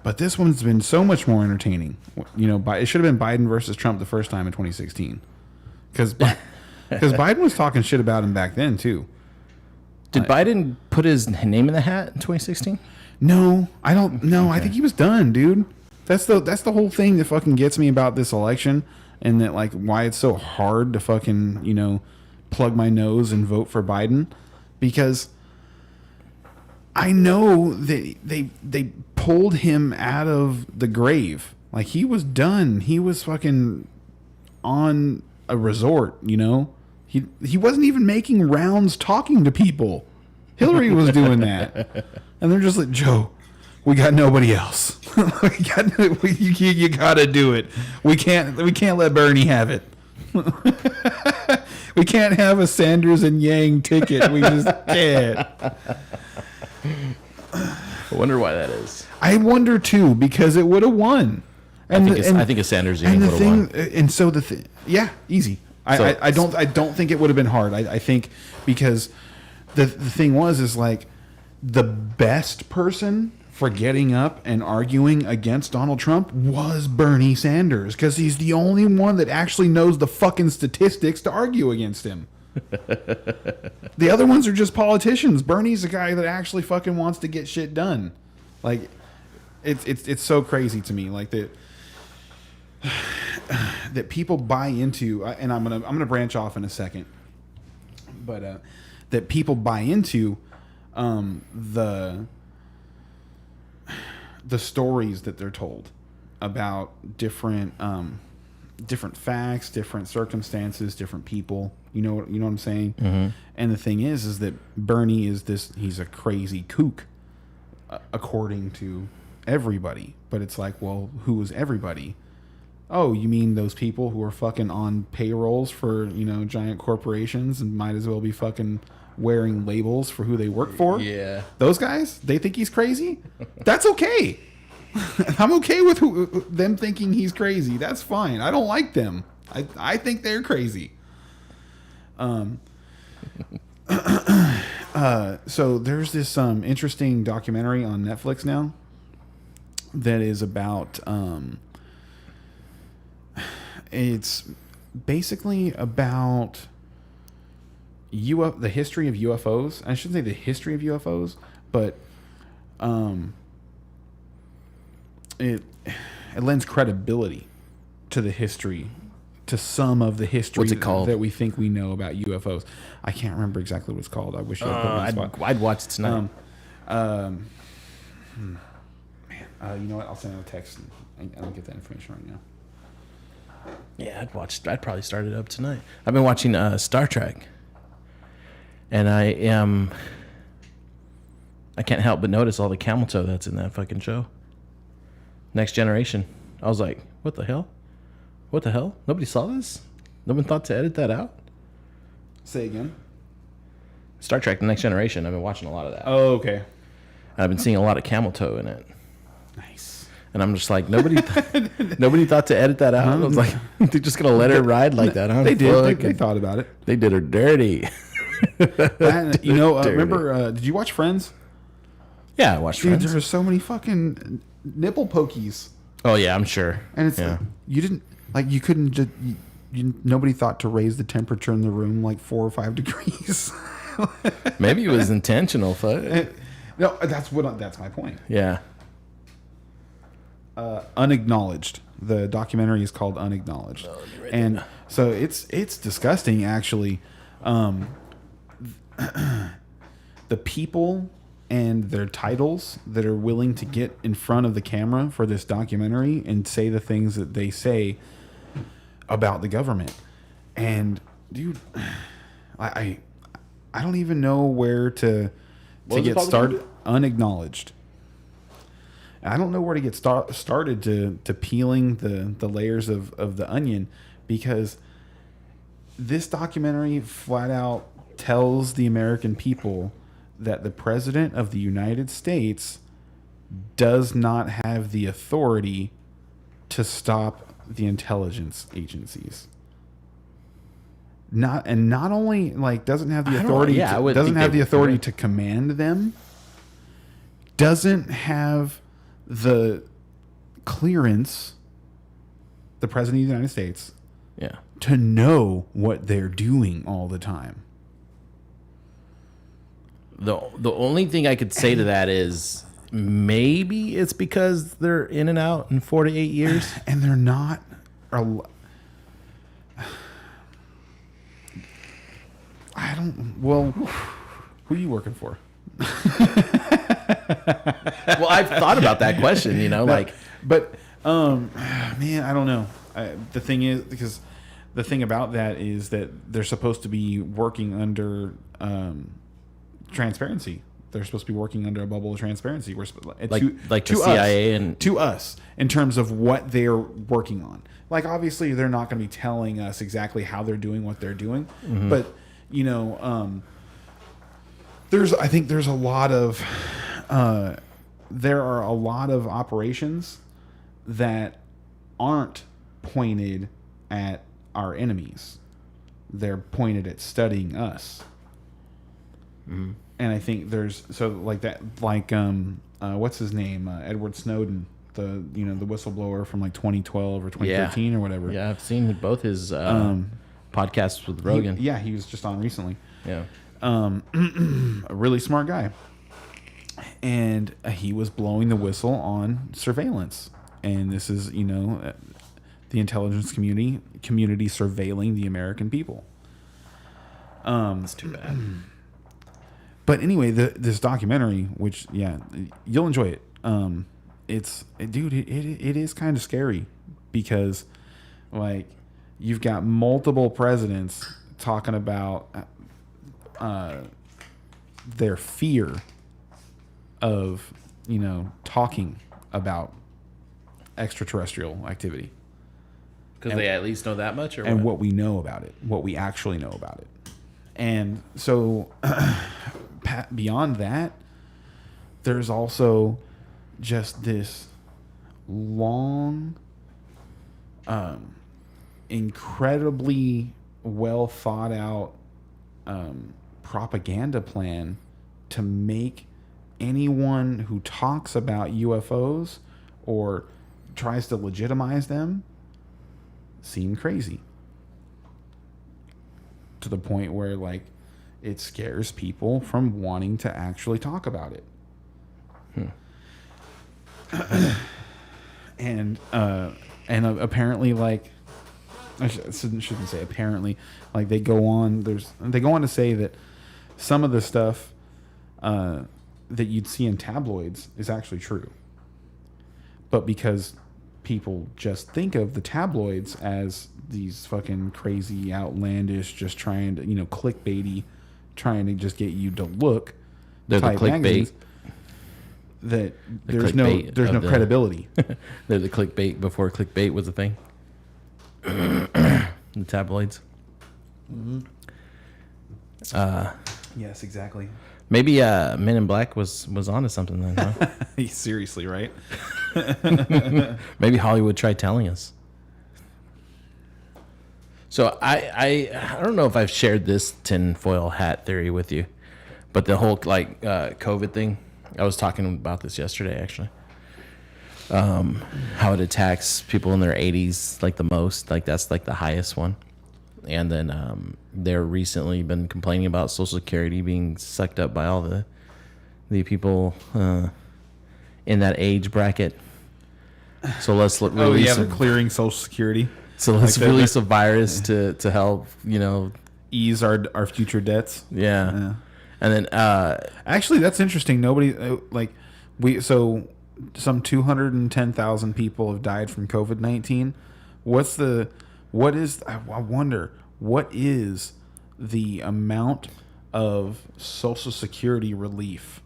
But this one's been so much more entertaining. You know, it should have been Biden versus Trump the first time in 2016. Because Biden was talking shit about him back then, too. Did Biden put his name in the hat in 2016? No, I don't. No, Okay. I think he was done, dude. That's the whole thing that fucking gets me about this election, and that like why it's so hard to fucking plug my nose and vote for Biden, because I know that they pulled him out of the grave. Like he was done. He was fucking on a resort. He wasn't even making rounds talking to people. Hillary was doing that. And they're just like, Joe, we got nobody else. You gotta do it. We can't let Bernie have it. We can't have a Sanders and Yang ticket. We just can't. I wonder why that is. I wonder too, because it would have won. I think a Sanders Yang would have won. And so yeah, easy. I don't think it would have been hard. I think because the thing is like the best person for getting up and arguing against Donald Trump was Bernie Sanders, because he's the only one that actually knows the fucking statistics to argue against him. The other ones are just politicians. Bernie's a guy that actually fucking wants to get shit done. Like it's so crazy to me, like that people buy into, and I'm gonna branch off in a second, but that people buy into the stories that they're told about different facts, different circumstances, different people, You know what I'm saying? Mm-hmm. And the thing is that Bernie he's a crazy kook, according to everybody. But it's like, well, who is everybody? Oh, you mean those people who are fucking on payrolls for, giant corporations and might as well be fucking wearing labels for who they work for? Yeah. Those guys, they think he's crazy? That's okay. I'm okay with them thinking he's crazy. That's fine. I don't like them. I think they're crazy. So there's this interesting documentary on Netflix now that is about it's basically about the history of UFOs. I shouldn't say the history of UFOs, but it lends credibility to the history, to some of the history. What's it called? That we think we know about UFOs. I can't remember exactly what it's called. I wish I put it on the spot. I'd watch it tonight. You know what? I'll send out a text. I don't get that information right now. Yeah, I'd probably start it up tonight. I've been watching Star Trek, and I can't help but notice all the camel toe that's in that fucking show. Next Generation. I was like, what the hell? What the hell? Nobody saw this? No one thought to edit that out? Say again. Star Trek: The Next Generation. I've been watching a lot of that. Oh, okay. And I've been seeing a lot of camel toe in it. Nice. And I'm just like, nobody thought to edit that out. I was like, they're just gonna let her ride like that, huh? They did. They thought about it. They did her dirty. Remember? Did you watch Friends? Yeah, I watched Dude, Friends. there were so many fucking nipple pokies, Oh yeah, I'm sure. and it's Yeah. you didn't you couldn't just nobody thought to raise the temperature in the room like 4 or 5 degrees. Maybe it was intentional, but No, that's my point. yeah. Unacknowledged. The documentary is called Unacknowledged, and so it's disgusting actually. The people and their titles that are willing to get in front of the camera for this documentary and say the things that they say about the government, and dude, I don't even know where to get started. Unacknowledged. I don't know where to get started to peeling the layers of the onion, because this documentary flat out tells the American people that the President of the United States does not have the authority to stop the intelligence agencies. Not only doesn't have the authority to command them, doesn't have the clearance, the President of the United States, to know what they're doing all the time. The only thing I could say to that is maybe it's because they're in and out in 4 to 8 years, and they're not. I don't. Well, who are you working for? Well, I've thought about that question, but man, I don't know. The thing is, because the thing about that is that they're supposed to be working under transparency. They're supposed to be working under a bubble of transparency. We're like the CIA and to us in terms of what they're working on. Like, obviously, they're not going to be telling us exactly how they're doing what they're doing, but I think there's a lot of there are a lot of operations that aren't pointed at our enemies. They're pointed at studying us. Mm-hmm. And I think there's what's his name? Edward Snowden, the whistleblower from 2012 or 2013 or whatever. Yeah, I've seen both his podcasts with Rogan. He was just on recently. Yeah. A really smart guy. And he was blowing the whistle on surveillance. And this is, the intelligence community surveilling the American people. That's too bad. But anyway, this documentary, which, you'll enjoy it. It is kind of scary because, you've got multiple presidents talking about their fear of, talking about extraterrestrial activity. Because they at least know that much? And what we know about it, what we actually know about it. And so beyond that, there's also just this long, incredibly well thought out propaganda plan to make anyone who talks about UFOs or tries to legitimize them seem crazy, to the point where like it scares people from wanting to actually talk about it. And apparently, like, I shouldn't say apparently, like they go on to say that some of the stuff that you'd see in tabloids is actually true, but because people just think of the tabloids as these fucking crazy, outlandish, just trying to, clickbaity, trying to just get you to look. They're the clickbait. That there's no credibility. They're the clickbait before clickbait was a thing. The tabloids. Mm-hmm. Yes, exactly. Maybe Men in Black was onto something then, huh? Seriously, right? Maybe Hollywood tried telling us. So I don't know if I've shared this tinfoil hat theory with you, but the whole COVID thing, I was talking about this yesterday actually. How it attacks people in their 80s like the most, like that's like the highest one. And then they're recently been complaining about Social Security being sucked up by all the people in that age bracket. So let's release they're clearing Social Security. So let's release a virus to help, ease our future debts. Yeah. And then actually that's interesting. Nobody some 210,000 people have died from COVID-19. I wonder what is the amount of Social Security relief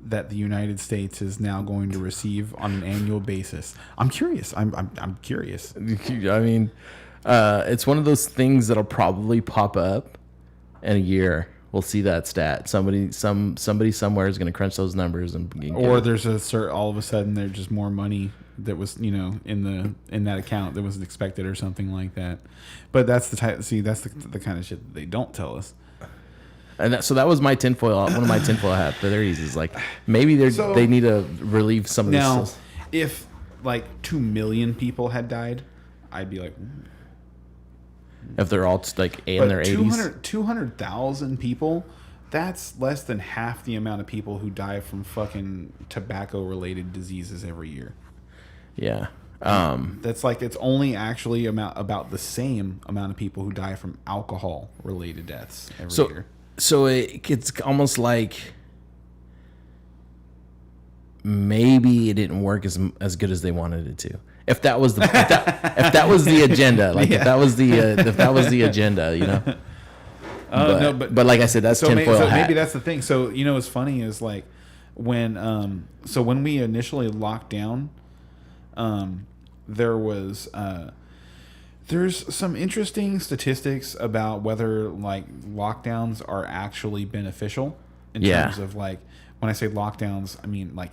that the United States is now going to receive on an annual basis? I'm curious. I'm curious. I mean, it's one of those things that'll probably pop up in a year. We'll see that stat. Somebody somewhere is going to crunch those numbers or there's all of a sudden there's just more money that was in that account that wasn't expected or something like that. But that's the kind of shit that they don't tell us. And so that was my tinfoil. One of my tinfoil hat theories is like maybe they need to relieve some of this. Now, if like 2 million people had died, I'd be like, if they're all like in their 80s, 200,000 people. That's less than half the amount of people who die from fucking tobacco-related diseases every year. Yeah. That's like it's only actually about the same amount of people who die from alcohol-related deaths every year. So it's almost like maybe it didn't work as good as they wanted it to. If that was the if that was the agenda, like if that was the agenda, but like I said, that's tinfoil hat. Maybe that's the thing. So what's funny is like when we initially locked down, there's some interesting statistics about whether like lockdowns are actually beneficial in terms of like, when I say lockdowns, I mean like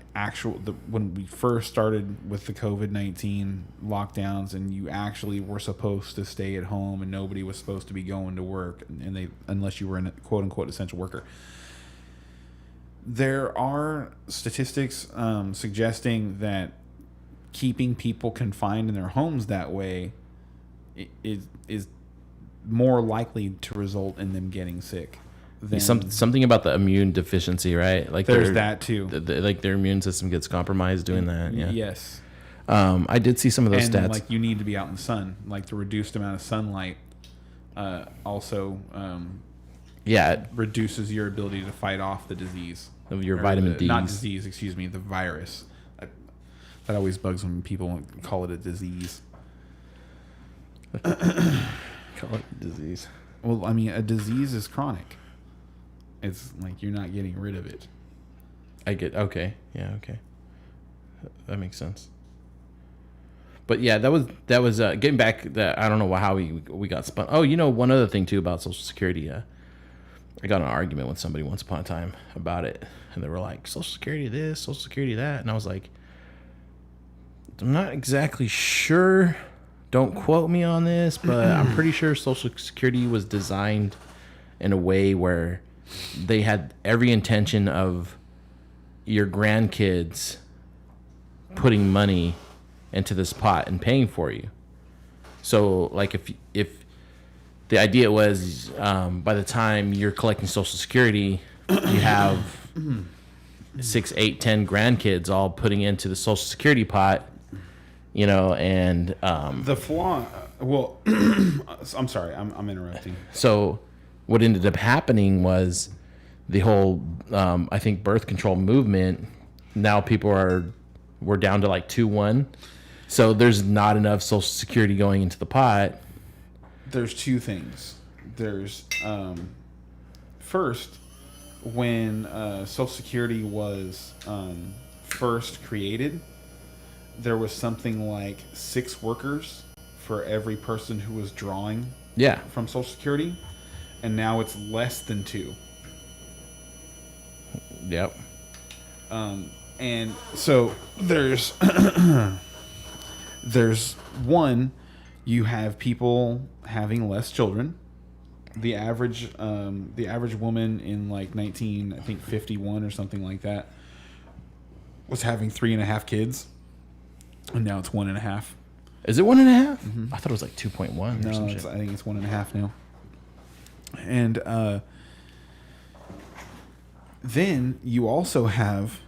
when we first started with the COVID-19 lockdowns and you actually were supposed to stay at home and nobody was supposed to be going to work unless you were a quote unquote essential worker. There are statistics suggesting that keeping people confined in their homes that way is more likely to result in them getting sick. Something about the immune deficiency, right? Like there's that too. Like their immune system gets compromised doing that. Yeah. Yes. I did see some of those stats. Like you need to be out in the sun. Like the reduced amount of sunlight also it reduces your ability to fight off the disease. Of your vitamin D. Not disease, excuse me, the virus. That always bugs when people call it a disease. Call it a disease. Well, I mean, a disease is chronic. It's like you're not getting rid of it. I get okay. Yeah, okay. That makes sense. But yeah, that was getting back. That I don't know how we got spun. Oh, one other thing too about Social Security. I got in an argument with somebody once upon a time about it, and they were like, "Social Security this, Social Security that," and I was like, "I'm not exactly sure. Don't quote me on this, but I'm pretty sure Social Security was designed in a way where they had every intention of your grandkids putting money into this pot and paying for you. So, like, if the idea was by the time you're collecting Social Security, you have 6, 8, 10 grandkids all putting into the Social Security pot, and the flaw. Well, I'm sorry, I'm interrupting. So, what ended up happening was the whole, I think, birth control movement. Now people we're down to like 2-1. So there's not enough Social Security going into the pot. There's two things. There's first, when Social Security was first created, there was something like 6 workers for every person who was drawing from Social Security, and now it's less than 2. Yep. And so there's one, you have people having less children. The average woman in like 1951 or something like that was having 3.5 kids, and now it's 1.5. Is it 1.5? Mm-hmm. I thought it was like 2.1. No, or some shit. I think it's 1.5 now. And then you also have,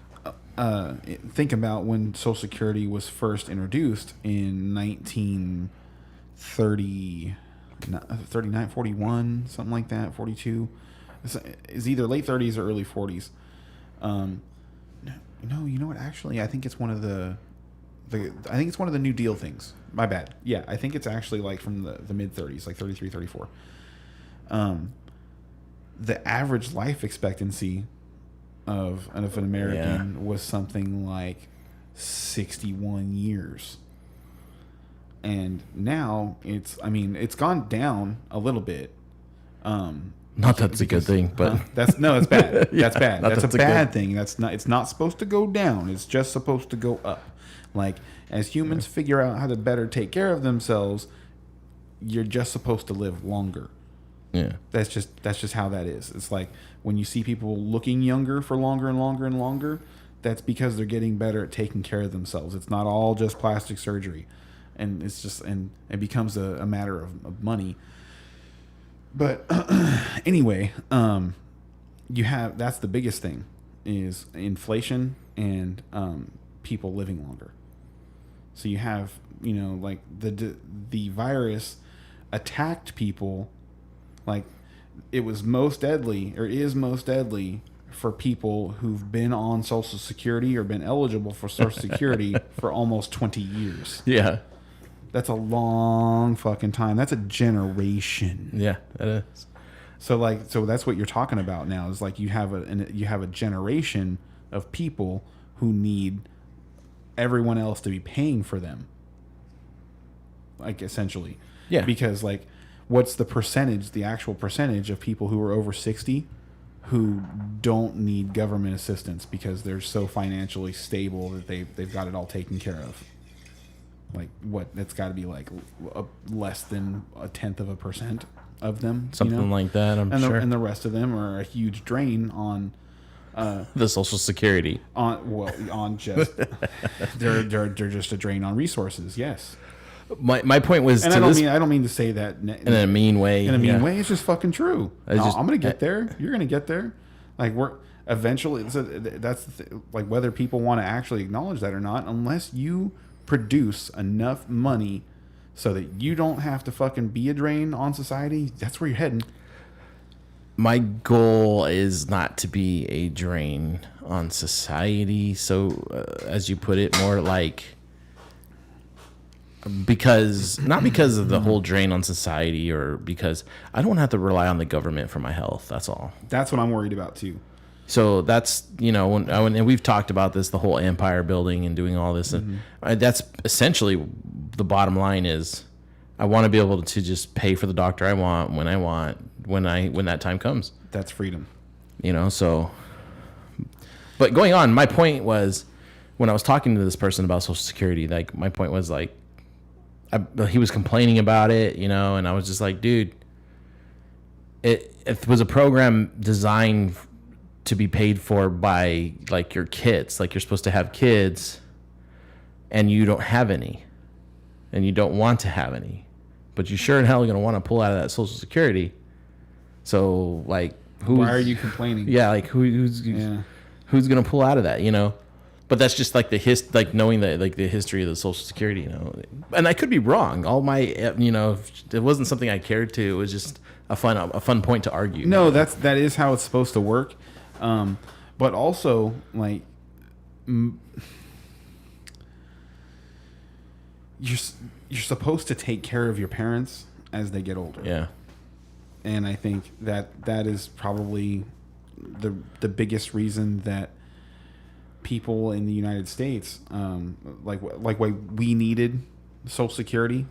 think about when Social Security was first introduced in 1939, 41, something like that, 42. It's either late 30s or early 40s. No, you know what? Actually, I think it's one of the New Deal things. My bad. Yeah, I think it's actually like from the mid 30s, like 33, 34. The average life expectancy of an American was something like 61 years. And now it's gone down a little bit. Not that's a good thing, but that's bad. Yeah, that's bad. That's a bad thing. It's not supposed to go down. It's just supposed to go up. Like, as humans figure out how to better take care of themselves, you're just supposed to live longer. Yeah. That's just how that is. It's like when you see people looking younger for longer and longer and longer, that's because they're getting better at taking care of themselves. It's not all just plastic surgery. And it's just, and it becomes a matter of money. But anyway, that's the biggest thing is inflation and people living longer. So you have, like the virus attacked people. Like, it was most deadly, or is most deadly, for people who've been on Social Security or been eligible for Social Security for almost 20 years. Yeah. That's a long fucking time. That's a generation. Yeah, that is. So that's what you're talking about now. Is like you have a generation of people who need everyone else to be paying for them. Like, essentially. Yeah. Because, like, what's the actual percentage of people who are over 60 who don't need government assistance because they're so financially stable that they've got it all taken care of? Like, what? It's got to be like less than 1/10% of them. Something like that, I'm sure. And the rest of them are a huge drain on the Social Security. On just they're just a drain on resources. Yes. My point was, and I don't mean to say that in a mean way. In a mean way, it's just fucking true. I'm gonna get there. You're gonna get there. Like, we're eventually. So that's like, whether people want to actually acknowledge that or not. Unless you produce enough money so that you don't have to fucking be a drain on society, that's where you're heading. My goal is not to be a drain on society. So, as you put it, more like, because not because of the whole drain on society, or because I don't have to rely on the government for my health. That's all. That's what I'm worried about too. So that's, when and we've talked about this, the whole empire building and doing all this, and that's essentially the bottom line is I want to be able to just pay for the doctor I want when I want, when that time comes. That's freedom. So, but going on, my point was when I was talking to this person about Social Security, like my point was like, he was complaining about it, and I was just like, dude, it was a program designed to be paid for by like your kids. Like you're supposed to have kids and you don't have any and you don't want to have any, but you sure in hell are going to want to pull out of that Social Security. So like, why are you complaining? Yeah. Like who's going to pull out of that, But that's just like knowing that like the history of the Social Security, and I could be wrong. All my, it wasn't something I cared to. It was just a fun point to argue. No, that is how it's supposed to work. But also like, you're supposed to take care of your parents as they get older. Yeah. And I think that is probably the biggest reason that people in the United States, like why we needed Social Security,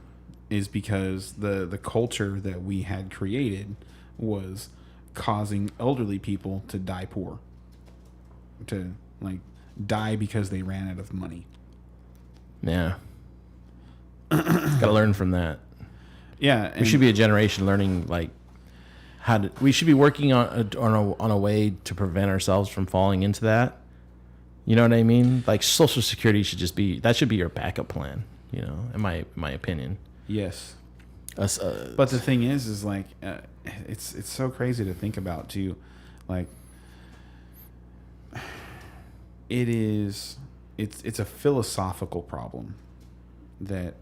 is because the culture that we had created was causing elderly people to die poor, to like die because they ran out of money. Yeah. Got to learn from that. Yeah. We should be a generation learning like we should be working on a way to prevent ourselves from falling into that. You know what I mean? Like Social Security should be your backup plan, in my opinion. Yes. But the thing is like, it's so crazy to think about too. Like it's a philosophical problem that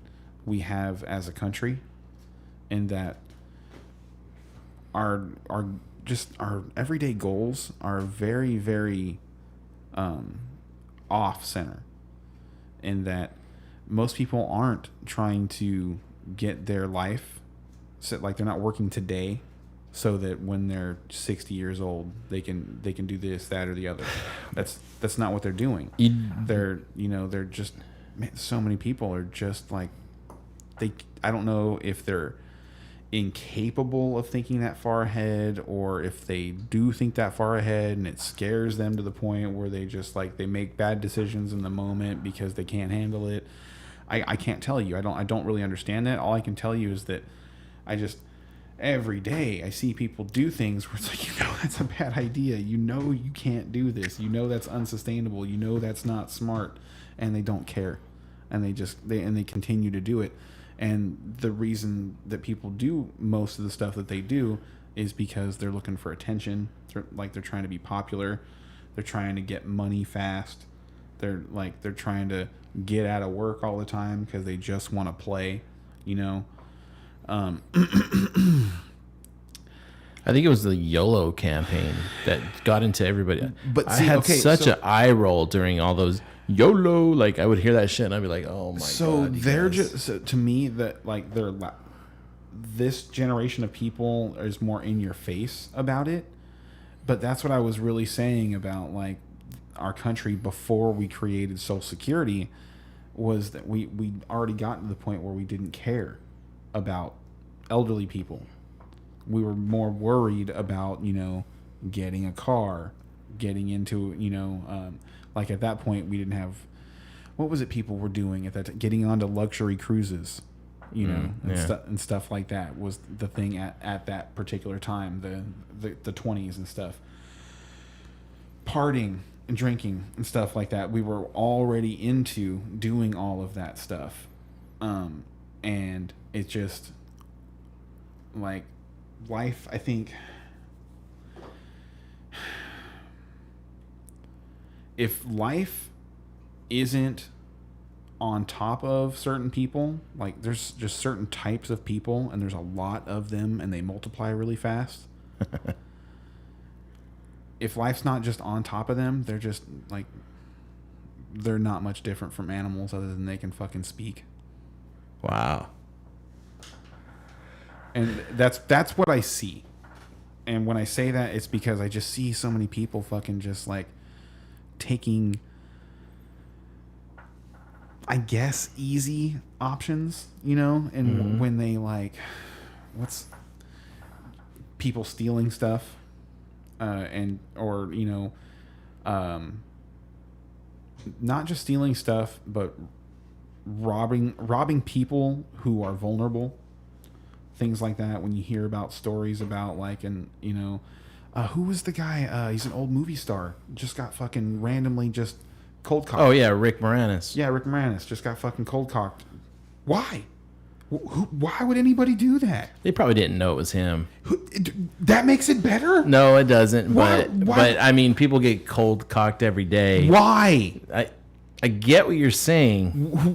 we have as a country, and that our everyday goals are very, very off center, in that most people aren't trying to get their life like they're not working today so that when they're 60 years old they can do this, that, or the other. That's not what they're doing. They're just, man, so many people are just like, I don't know if they're incapable of thinking that far ahead, or if they do think that far ahead and it scares them to the point where they just like they make bad decisions in the moment because they can't handle it. I can't tell you. I don't really understand that. All I can tell you is that every day I see people do things where it's like, that's a bad idea. You can't do this. That's unsustainable. That's not smart, and they don't care, and they continue to do it. And the reason that people do most of the stuff that they do is because they're looking for attention. They're trying to be popular. They're trying to get money fast. They're trying to get out of work all the time because they just want to play, I think it was the YOLO campaign that got into everybody. But I had such an eye roll during all those YOLO. Like I would hear that shit and I'd be like, "Oh my god!" So they're just to me that like this generation of people is more in your face about it. But that's what I was really saying about like our country before we created Social Security, was that we already gotten to the point where we didn't care about elderly people. We were more worried about, getting a car, getting into, like at that point we didn't have, what was it people were doing at that time? Getting onto luxury cruises, and stuff like that was the thing at that particular time, the 20s and stuff. Partying and drinking and stuff like that. We were already into doing all of that stuff. And it just, like, life, I think, if life isn't on top of certain people, like there's just certain types of people and there's a lot of them and they multiply really fast. If life's not just on top of them, they're just like, they're not much different from animals other than they can fucking speak. Wow. And that's what I see. And when I say that, it's because I just see so many people fucking just like taking, I guess, easy options, you know? And when they like, people stealing stuff, or, you know, not just stealing stuff, but robbing people who are vulnerable. Things like that. When you hear about stories about like, and you know, who was the guy? He's an old movie star. Just got fucking randomly just cold cocked. Oh yeah, Rick Moranis. Yeah, Rick Moranis just got fucking cold cocked. Why? Why would anybody do that? They probably didn't know it was him. That makes it better? No, it doesn't. Why? But I mean, people get cold cocked every day. Why? I get what you're saying.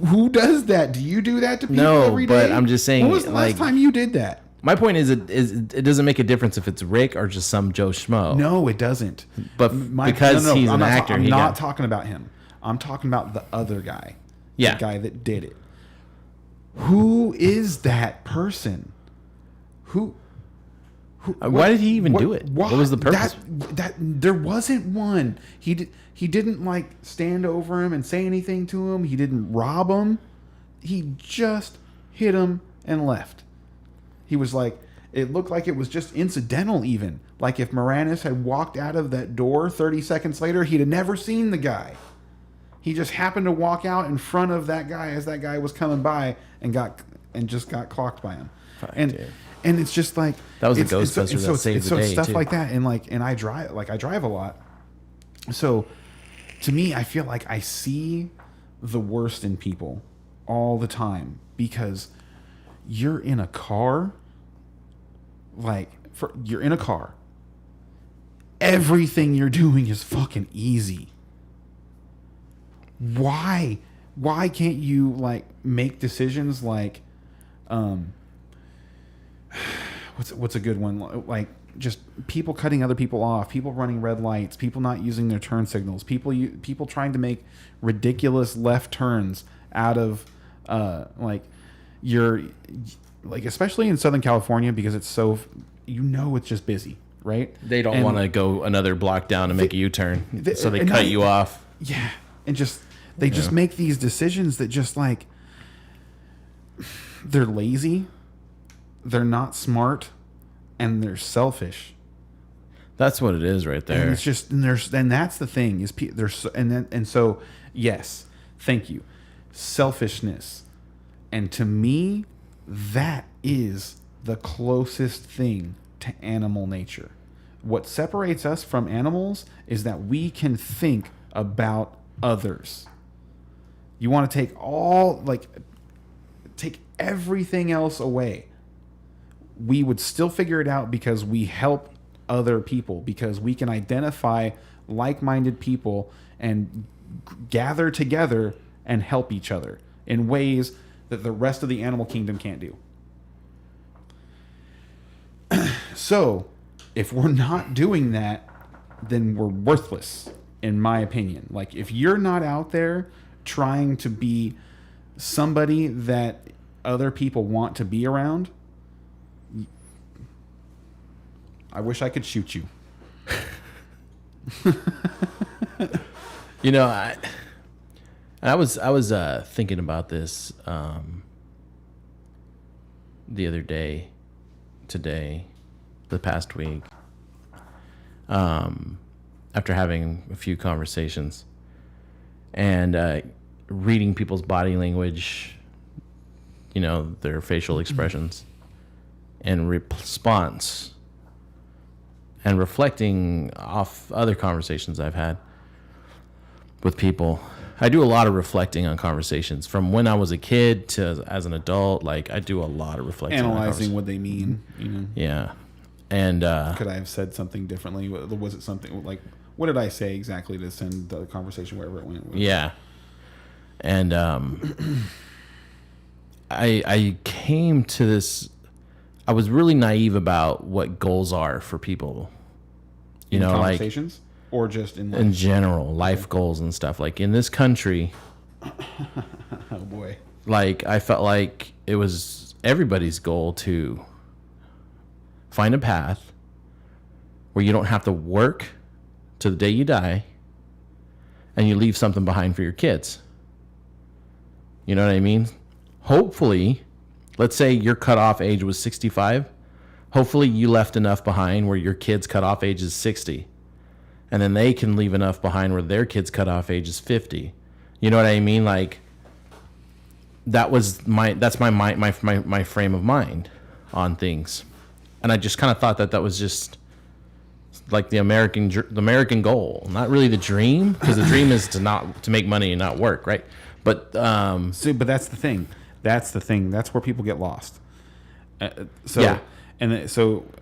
Who does that? Do you do that to people every day? No, but I'm just saying. When was the last time you did that? My point is, it doesn't make a difference if it's Rick or just some Joe Schmo. No, it doesn't. But because he's an actor, I'm not talking about him. I'm talking about the other guy. Yeah, the guy that did it. Who is that person? Why did he even do it? What was the purpose? That there wasn't one. He didn't like stand over him and say anything to him. He didn't rob him. He just hit him and left. He was like, it looked like it was just incidental even. Like if Moranis had walked out of that door 30 seconds later, he'd have never seen the guy. He just happened to walk out in front of that guy as that guy was coming by and just got clocked by him. Fuck, and dude. And it's just like that was a Ghostbuster that saved the day stuff too. like that, and I drive a lot. So to me, I feel like I see the worst in people all the time because you're in a car. You're in a car. Everything you're doing is fucking easy. Why can't you like make decisions like what's a good one, like just people cutting other people off, people running red lights, people not using their turn signals, people trying to make ridiculous left turns out of especially in Southern California because it's so, it's just busy, right? They don't want to go another block down to make a U-turn, so they cut you off. Yeah, and they just make these decisions that just like they're lazy, they're not smart, and they're selfish. That's what it is right there. And it's just and that's the thing is so yes, thank you, selfishness, and to me that is the closest thing to animal nature. What separates us from animals is that we can think about others. You want to take everything else away. We would still figure it out because we help other people, because we can identify like-minded people and gather together and help each other in ways that the rest of the animal kingdom can't do. So, if we're not doing that, then we're worthless, in my opinion. Like, if you're not out there trying to be somebody that other people want to be around, I wish I could shoot you. You know, I was thinking about this the other day, today, the past week, after having a few conversations and reading people's body language, you know, their facial expressions and response, and reflecting off other conversations I've had with people. I do a lot of reflecting on conversations from when I was a kid to as an adult. Like, I do a lot of reflecting, analyzing what they mean. You know? Yeah, and could I have said something differently? Was it something like, what did I say exactly to send the conversation wherever it went? Yeah, and I came to this. I was really naive about what goals are for people. You know, conversations, or just in life? In general, life goals and stuff. Like in this country, oh boy, like I felt like it was everybody's goal to find a path where you don't have to work to the day you die and you leave something behind for your kids. You know what I mean? Hopefully, let's say your cutoff age was 65. Hopefully you left enough behind where your kids' cutoff age is 60. And then they can leave enough behind where their kids' cutoff age is 50. You know what I mean? Like, that's my frame of mind on things. And I just kind of thought that was just like the American goal, not really the dream, because the dream is to make money and not work, right? But but that's the thing. That's where people get lost. So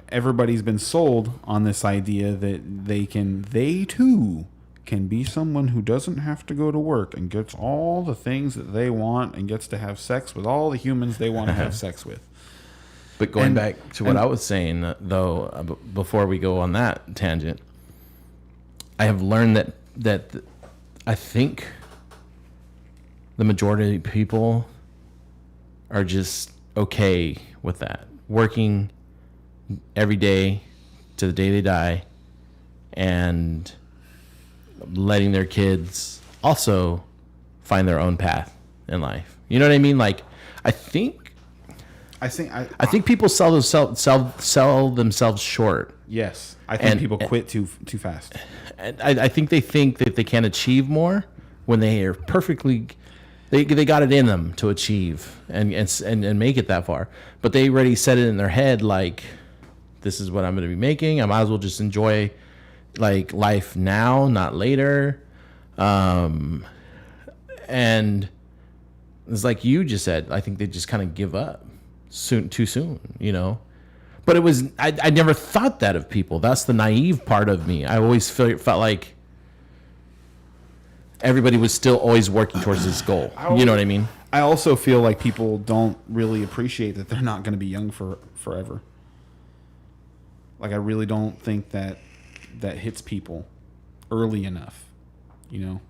everybody's been sold on this idea that they too can be someone who doesn't have to go to work and gets all the things that they want and gets to have sex with all the humans they want to have sex with. But going back to what I was saying, though, before we go on that tangent, I have learned that I think the majority of people are just okay with that. Working every day to the day they die and letting their kids also find their own path in life. You know what I mean? Like, I think people sell themselves short. Yes, I think people quit too fast. And I think they think that they can achieve more when they are perfectly. They got it in them to achieve and make it that far, but they already set it in their head like, this is what I'm going to be making. I might as well just enjoy like life now, not later. And it's like you just said. I think they just kind of give up too soon, you know. But it was I never thought that of people. That's the naive part of me. I always felt like everybody was still always working towards this goal. You know what I mean? I also feel like people don't really appreciate that they're not going to be young forever. Like, I really don't think that hits people early enough, you know?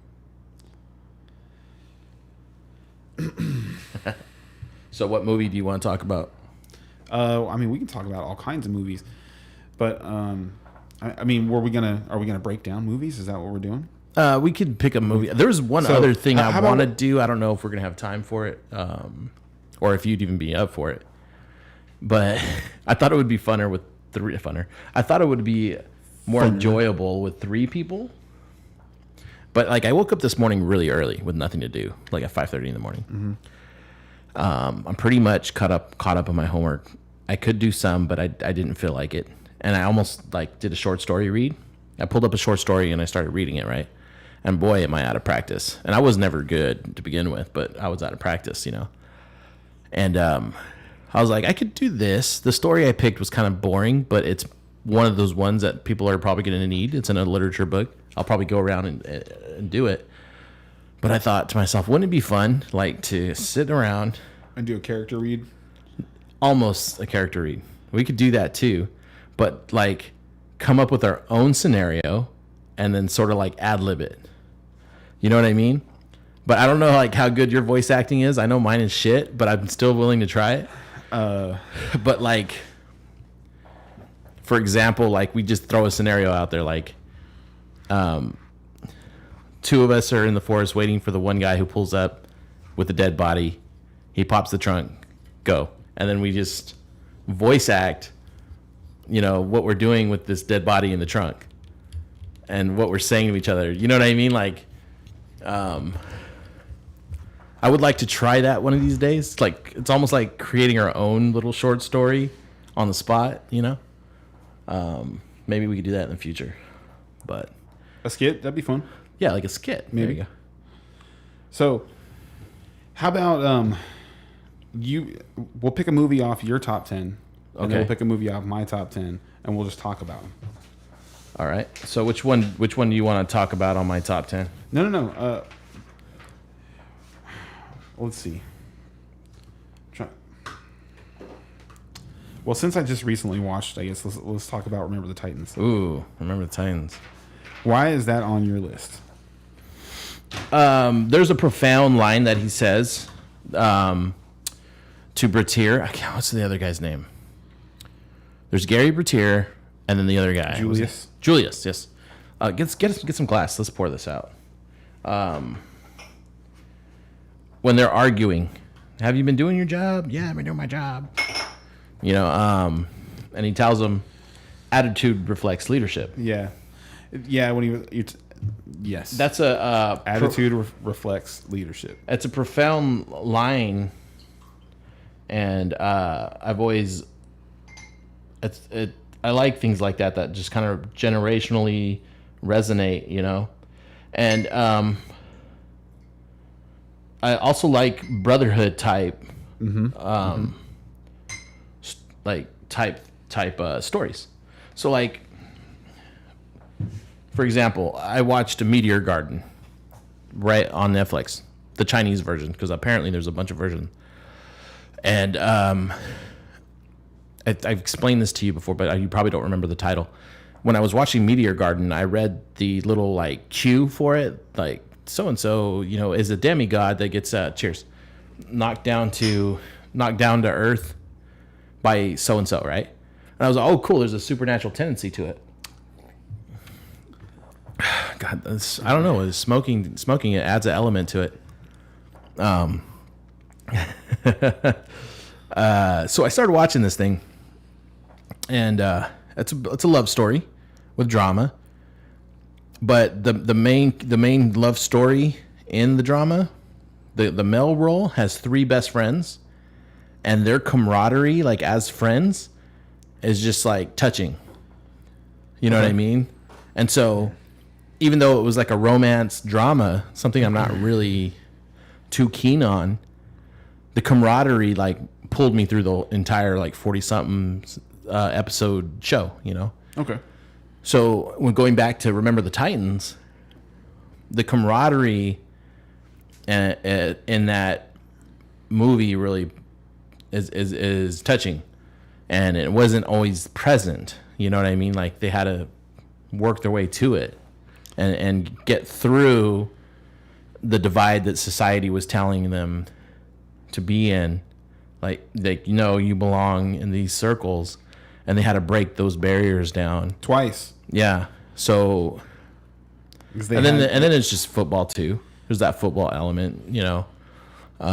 So what movie do you want to talk about? I mean, we can talk about all kinds of movies, but I mean, are we gonna break down movies? Is that what we're doing? We could pick a movie. There's one other thing I want to do. I don't know if we're gonna have time for it, or if you'd even be up for it. But I thought it would be funner with I thought it would be more enjoyable with 3 people. But like, I woke up this morning really early with nothing to do, like at 5:30 in the morning. Mm-hmm. I'm pretty much caught up on my homework. I could do some, but I didn't feel like it, and I almost like did a short story read. I pulled up a short story and I started reading it, right? And boy, am I out of practice. And I was never good to begin with, but I was out of practice, you know. And I was like, I could do this. The story I picked was kind of boring, but it's one of those ones that people are probably going to need. It's in a literature book. I'll probably go around and do it. But I thought to myself, wouldn't it be fun, like, to sit around and do a character read? Almost a character read. We could do that too, but like come up with our own scenario and then sort of like ad-lib it. You know what I mean? But I don't know like how good your voice acting is. I know mine is shit, but I'm still willing to try it. But like, for example, like we just throw a scenario out there, like 2 of us are in the forest waiting for the one guy who pulls up with a dead body. He pops the trunk, go. And then we just voice act, you know, what we're doing with this dead body in the trunk and what we're saying to each other. You know what I mean? Like, I would like to try that one of these days. Like, it's almost like creating our own little short story on the spot, you know? Maybe we could do that in the future. But a skit? That'd be fun. Yeah, like a skit. Maybe. There you go. So, how about we'll pick a movie off your top 10, and then we'll pick a movie off my top 10, and we'll just talk about them. All right. So which one do you want to talk about on my top 10? No. Let's see. Well, since I just recently watched, I guess let's talk about Remember the Titans. Ooh, Remember the Titans. Why is that on your list? There's a profound line that he says to Bertier. I can't. What's the other guy's name? There's Gary Bertier, and then the other guy. Julius. Julius, yes. Get some glass. Let's pour this out. When they're arguing, have you been doing your job? Yeah, I've been doing my job. You know, and he tells them, attitude reflects leadership. Yeah. Yes. That's a attitude reflects leadership. It's a profound line, and I've always I like things like that just kind of generationally resonate, you know, and I also like brotherhood type, like type stories. So like, for example, I watched Meteor Garden right on Netflix, the Chinese version, because apparently there's a bunch of versions. And I've explained this to you before, but you probably don't remember the title. When I was watching Meteor Garden, I read the little like cue for it, like so and so, you know, is a demigod that gets knocked down to earth by so and so, right? And I was like, oh, cool. There's a supernatural tendency to it. God, I don't know. Smoking it adds an element to it. So I started watching this thing, and it's a love story with drama. But the main love story in the drama, the male role has 3 best friends, and their camaraderie, like as friends, is just like touching. You know what I mean? And so, even though it was like a romance drama, something I'm not really too keen on, the camaraderie like pulled me through the entire like 40-something episode show, you know? Okay. So when going back to Remember the Titans, the camaraderie in that movie really is touching, and it wasn't always present. You know what I mean? Like they had to work their way to it and get through the divide that society was telling them to be in. Like you know, you belong in these circles, and they had to break those barriers down twice. Yeah. So, and then it's just football too. There's that football element, you know. So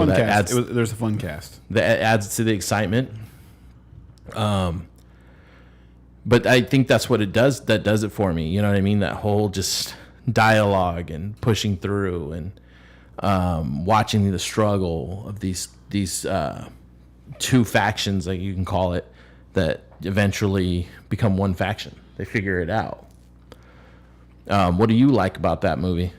fun that cast. adds. There's a fun cast. That adds to the excitement. But I think that's what it does. That does it for me. You know what I mean? That whole just dialogue and pushing through and watching the struggle of these 2 factions, like you can call it, that eventually become one faction. They figure it out. What do you like about that movie?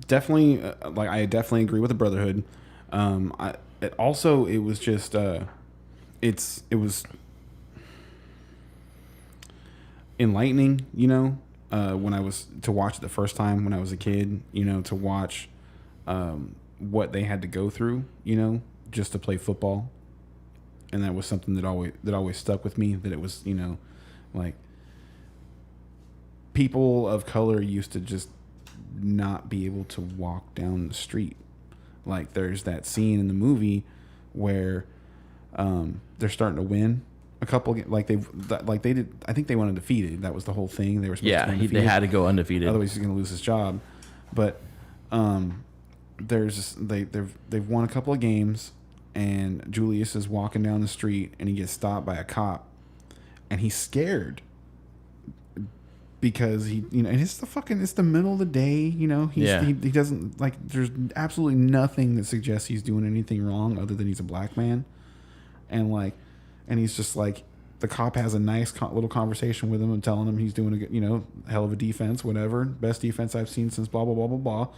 Definitely, like I definitely agree with the Brotherhood. It was just it was enlightening, you know, when I was to watch it the first time when I was a kid, you know, to watch what they had to go through, you know, just to play football. And that was something that always stuck with me, that it was, you know, like people of color used to just not be able to walk down the street. Like there's that scene in the movie where they're starting to win a couple, like they did. I think they went undefeated. That was the whole thing. They were supposed to go undefeated. They had to go undefeated. Otherwise, he's going to lose his job. But they've won a couple of games, and Julius is walking down the street, and he gets stopped by a cop, and he's scared because he, you know, and it's the middle of the day, you know. He doesn't, like, there's absolutely nothing that suggests he's doing anything wrong other than he's a black man, and he's just like, the cop has a nice little conversation with him and telling him he's doing a good, you know, hell of a defense, whatever, best defense I've seen since blah blah blah blah blah,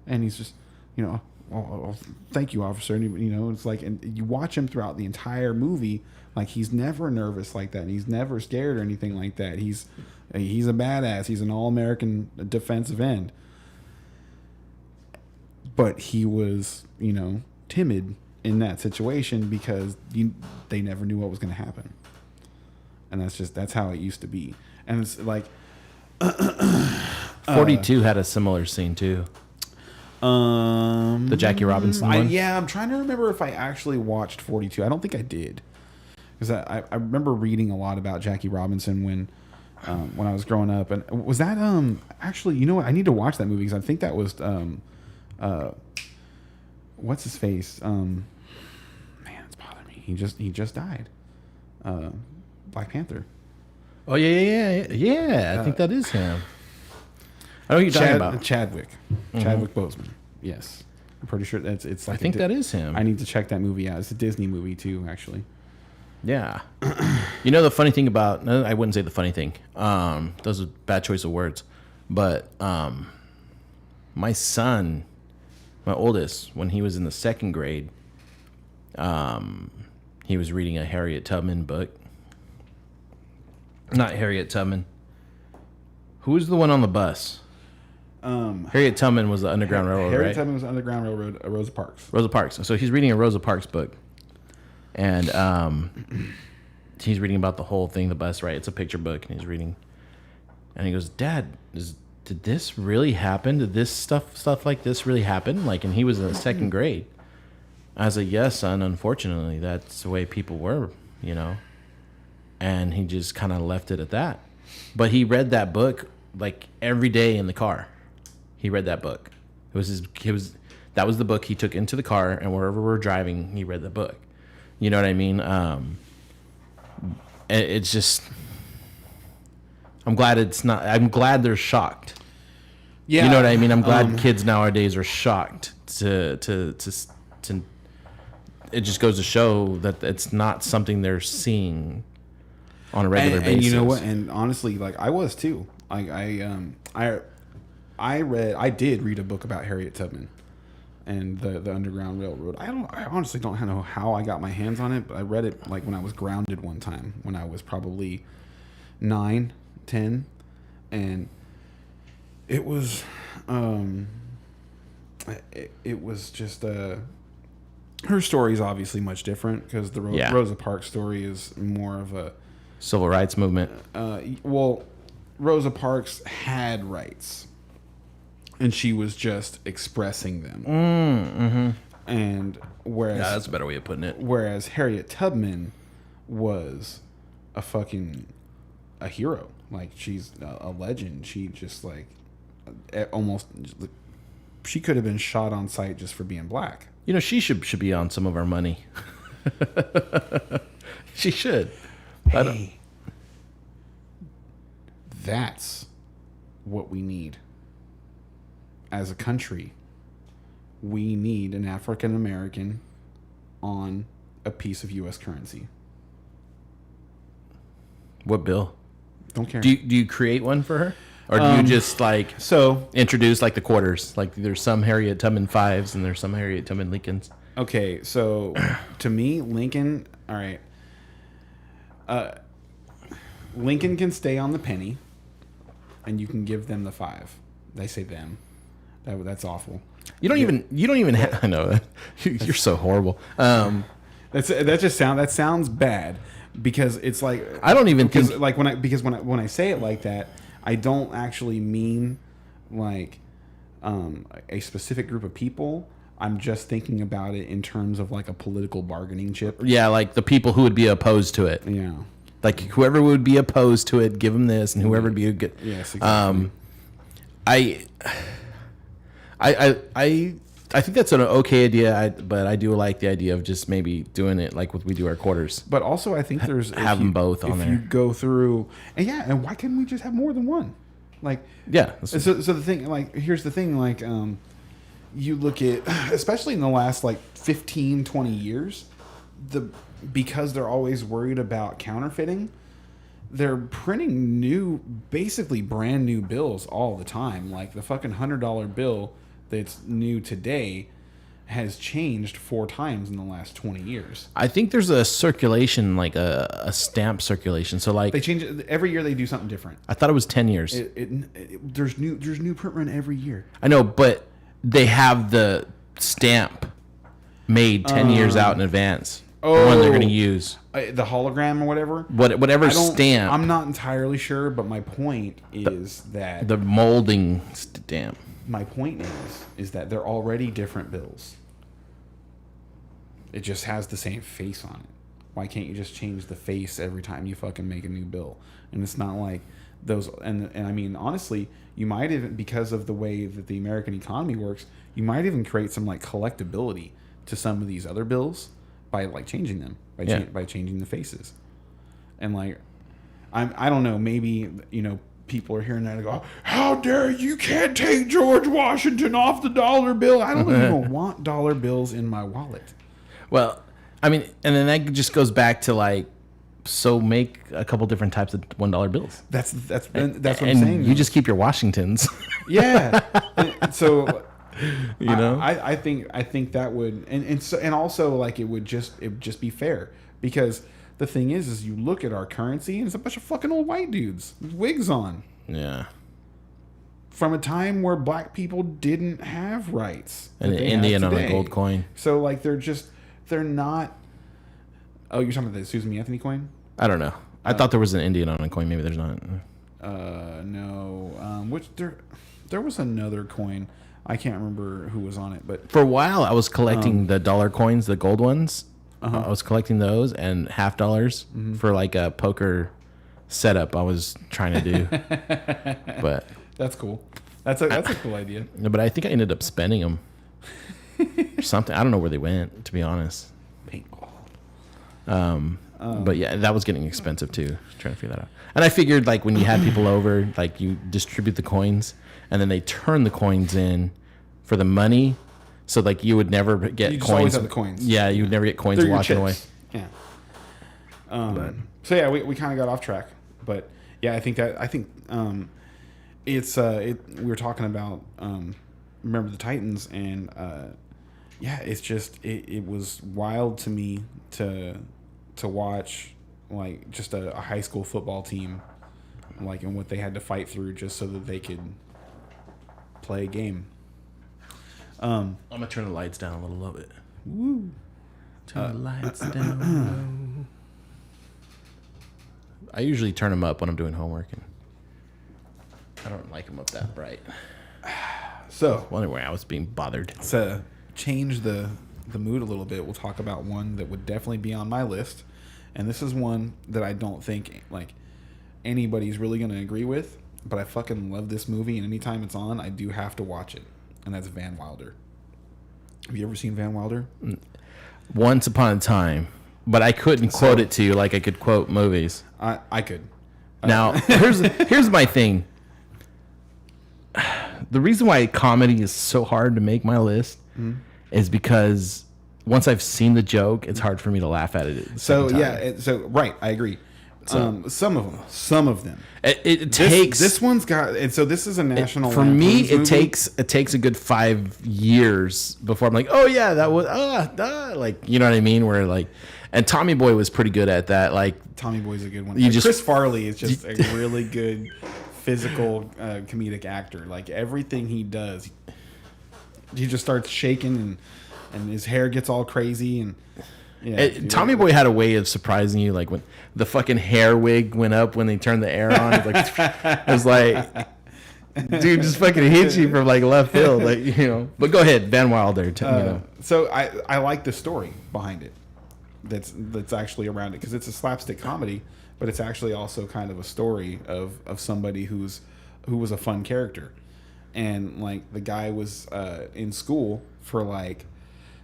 and he's just, you know, oh, thank you, officer. And you know, it's like, and you watch him throughout the entire movie, like he's never nervous like that, and he's never scared or anything like that. He's a badass. He's an all-American defensive end, but he was, you know, timid in that situation because they never knew what was going to happen. And that's how it used to be. And it's like 42 had a similar scene too. The Jackie Robinson one. I'm trying to remember if I actually watched 42. I don't think I did, because I remember reading a lot about Jackie Robinson when I was growing up. And was that actually, you know what? I need to watch that movie because I think that was what's his face? Man, it's bothering me. He just died. Black Panther. Oh yeah. I think that is him. I know who you're talking about. Chadwick Boseman. Yes, I'm pretty sure it's. Like I think that is him. I need to check that movie out. It's a Disney movie too, actually. Yeah. You know the funny thing about, no, I wouldn't say the funny thing. Those are bad choice of words. But my son, my oldest, when he was in the second grade, he was reading a Harriet Tubman book. Not Harriet Tubman. Who was the one on the bus? Harriet Tubman was the Underground Railroad, Harriet right? Tubman was the Underground Railroad, Rosa Parks. Rosa Parks. So he's reading a Rosa Parks book. And he's reading about the whole thing, the bus, right? It's a picture book, and he's reading. And he goes, Dad, did this really happen? Did this stuff like this really happen? Like, and he was in the second grade. I was like, yes, son, unfortunately, that's the way people were, you know. And he just kind of left it at that. But he read that book like every day in the car. He read that book. That was the book he took into the car, and wherever we're driving, he read the book. You know what I mean? It's just, I'm glad they're shocked. Yeah. You know what I mean? I'm glad kids nowadays are shocked to it just goes to show that it's not something they're seeing on a regular basis. And you know what? And honestly, like I was too. Like I did read a book about Harriet Tubman and the Underground Railroad. I honestly don't know how I got my hands on it, but I read it like when I was grounded one time when I was probably 9, 10, and it was it was just her story is obviously much different because the Rosa Parks story is more of a civil rights movement. Well, Rosa Parks had rights, and she was just expressing them. Mm-hmm. And whereas that's a better way of putting it. Whereas Harriet Tubman was a hero. Like she's a legend. She just like almost she could have been shot on sight just for being black. You know, she should be on some of our money. She should. Hey, that's what we need as a country. We need an African American on a piece of U.S. currency. What bill? Don't care. Do you create one for her? Or do you just like introduce like the quarters? Like there's some Harriet Tubman 5s and there's some Harriet Tubman Lincolns. Okay, so to me, Lincoln, all right. Lincoln can stay on the penny, and you can give them the 5. They say them. That's awful. You don't even have, I know. You're so horrible. That sounds bad because it's like I don't even think like when I say it like that, I don't actually mean like a specific group of people. I'm just thinking about it in terms of like a political bargaining chip. Yeah, like the people who would be opposed to it. Yeah. Like whoever would be opposed to it, give them this, and whoever would be a good. Yes, exactly. I think that's an okay idea, but I do like the idea of just maybe doing it like we do our quarters. But also, I think there's have them both on there. If you go through, and why can't we just have more than one? Like, yeah. So the thing, like, here's the thing, like, you look at, especially in the last like 15, 20 years, because they're always worried about counterfeiting, they're printing basically brand new bills all the time. Like the fucking $100 bill that's new today has changed 4 times in the last 20 years. I think there's a circulation, like a stamp circulation. So like they change it every year. They do something different. I thought it was 10 years. There's new print run every year. I know, but they have the stamp made 10 years out in advance. The one they're going to use. The hologram or whatever. Whatever stamp. I'm not entirely sure, but my point is that... The molding stamp. My point is that they're already different bills. It just has the same face on it. Why can't you just change the face every time you fucking make a new bill? And it's not like those... And I mean, honestly, you might even... Because of the way that the American economy works, you might even create some, like, collectability to some of these other bills by, like, changing them. By changing the faces. And, like... I don't know, maybe, you know, people are hearing that and go, how dare you can't take George Washington off the dollar bill. I don't even want dollar bills in my wallet. Well, I mean, and then that just goes back to like, so make a couple different types of $1 bills. That's what I'm saying. You just keep your Washingtons. Yeah. So, you know, I think that would, and also like it would just be fair, because the thing is you look at our currency and it's a bunch of fucking old white dudes with wigs on. Yeah. From a time where black people didn't have rights. And an Indian on a gold coin. So like they're not. Oh, you're talking about the Susan B. Anthony coin? I don't know. I thought there was an Indian on a coin. Maybe there's not. No. Which there was another coin. I can't remember who was on it, but for a while I was collecting the dollar coins, the gold ones. I was collecting those and $50 for like a poker setup I was trying to do. But that's cool. That's a cool idea. But I think I ended up spending them or something. I don't know where they went, to be honest. Paintball. But yeah, that was getting expensive too. Trying to figure that out. And I figured like when you had people over, like you distribute the coins and then they turn the coins in for the money. So like you would never get you just coins. Always have the coins. Yeah, you would never get coins walking away. Yeah. So yeah, we kind of got off track, but yeah, I think it's we were talking about Remember the Titans, and yeah, it's just it was wild to me to watch like just a high school football team, like, and what they had to fight through just so that they could play a game. I'm gonna turn the lights down a little bit. Woo! Turn the lights down. I usually turn them up when I'm doing homework, and I don't like them up that bright. So, well, anyway, I was being bothered. To change the mood a little bit, we'll talk about one that would definitely be on my list, and this is one that I don't think like anybody's really gonna agree with, but I fucking love this movie, and anytime it's on, I do have to watch it. And that's Van Wilder. Have you ever seen Van Wilder? Once upon a time, but I couldn't quote it to you like I could quote movies. I could. Now, here's my thing. The reason why comedy is so hard to make my list is because once I've seen the joke, it's hard for me to laugh at it. So yeah, right, I agree. So, some of them. It takes this one's got, and so this is a national. For me, it takes a good 5 years before I'm like, oh yeah, that was like, you know what I mean? Where like, and Tommy Boy was pretty good at that. Like Tommy Boy's a good one. Chris Farley is just a really good physical comedic actor. Like everything he does, he just starts shaking and his hair gets all crazy and. Yeah, Tommy Boy had a way of surprising you, like when the fucking hair wig went up when they turned the air on. It was like, dude, just fucking hits you from like left field, like, you know. But go ahead, Van Wilder. You know. So I like the story behind it. That's actually around it, because it's a slapstick comedy, but it's actually also kind of a story of somebody who was a fun character, and like the guy was in school for like.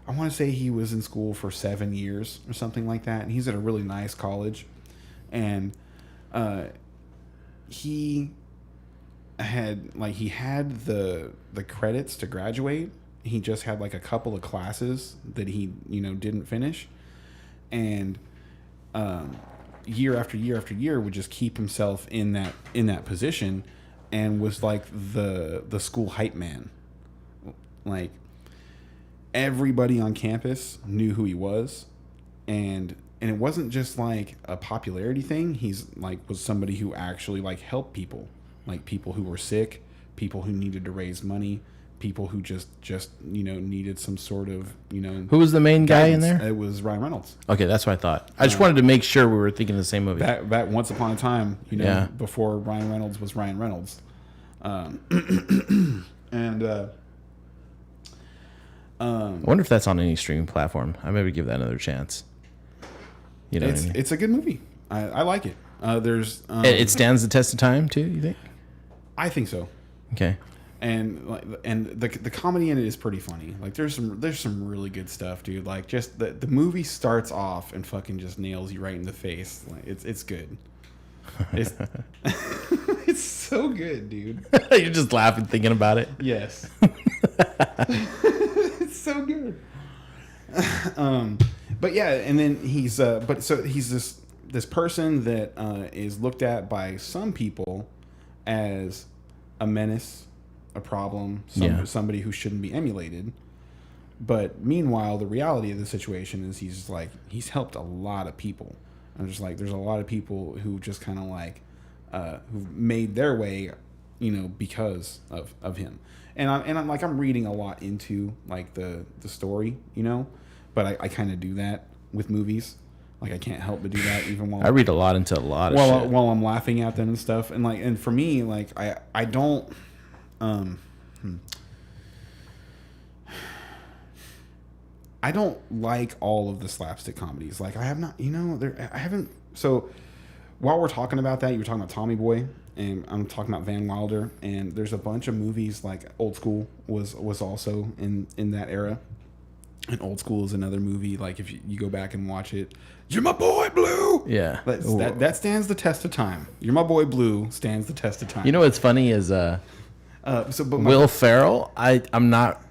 I want to say he was in school for 7 years or something like that. And he's at a really nice college. And he had the credits to graduate. He just had like a couple of classes that he, didn't finish. And year after year after year would just keep himself in that position, and was like the school hype man. Like, everybody on campus knew who he was, and it wasn't just like a popularity thing. He's like was somebody who actually like helped people, like people who were sick, people who needed to raise money, people who just needed some sort of Who was the main guy in there? It was Ryan Reynolds. Okay, that's what I thought. I just wanted to make sure we were thinking the same movie. Back once upon a time, before Ryan Reynolds was Ryan Reynolds, and I wonder if that's on any streaming platform. I maybe give that another chance. You know, it's a good movie. I like it. It stands the test of time too. You think? I think so. Okay. And the comedy in it is pretty funny. Like there's some really good stuff, dude. Like just the movie starts off and fucking just nails you right in the face. Like it's good. It's it's so good, dude. You're just laughing thinking about it. Yes. It's so good. But yeah, and then he's this person that is looked at by some people as a menace, a problem, somebody who shouldn't be emulated. But meanwhile, the reality of the situation is he's helped a lot of people. I'm just like, there's a lot of people who just kind of like who've made their way, because of him. And I'm reading a lot into like the story, but I kind of do that with movies. Like I can't help but do that even while I read a lot into a lot of shit while I'm laughing at them and stuff. And for me, like I don't I don't like all of the slapstick comedies. Like I have not, I haven't. So while we're talking about that, you were talking about Tommy Boy, and I'm talking about Van Wilder, and there's a bunch of movies like Old School was also in that era. And Old School is another movie. Like if you go back and watch it, You're My Boy Blue. Yeah, that stands the test of time. You're My Boy Blue stands the test of time. You know what's funny is Will Ferrell. I'm not.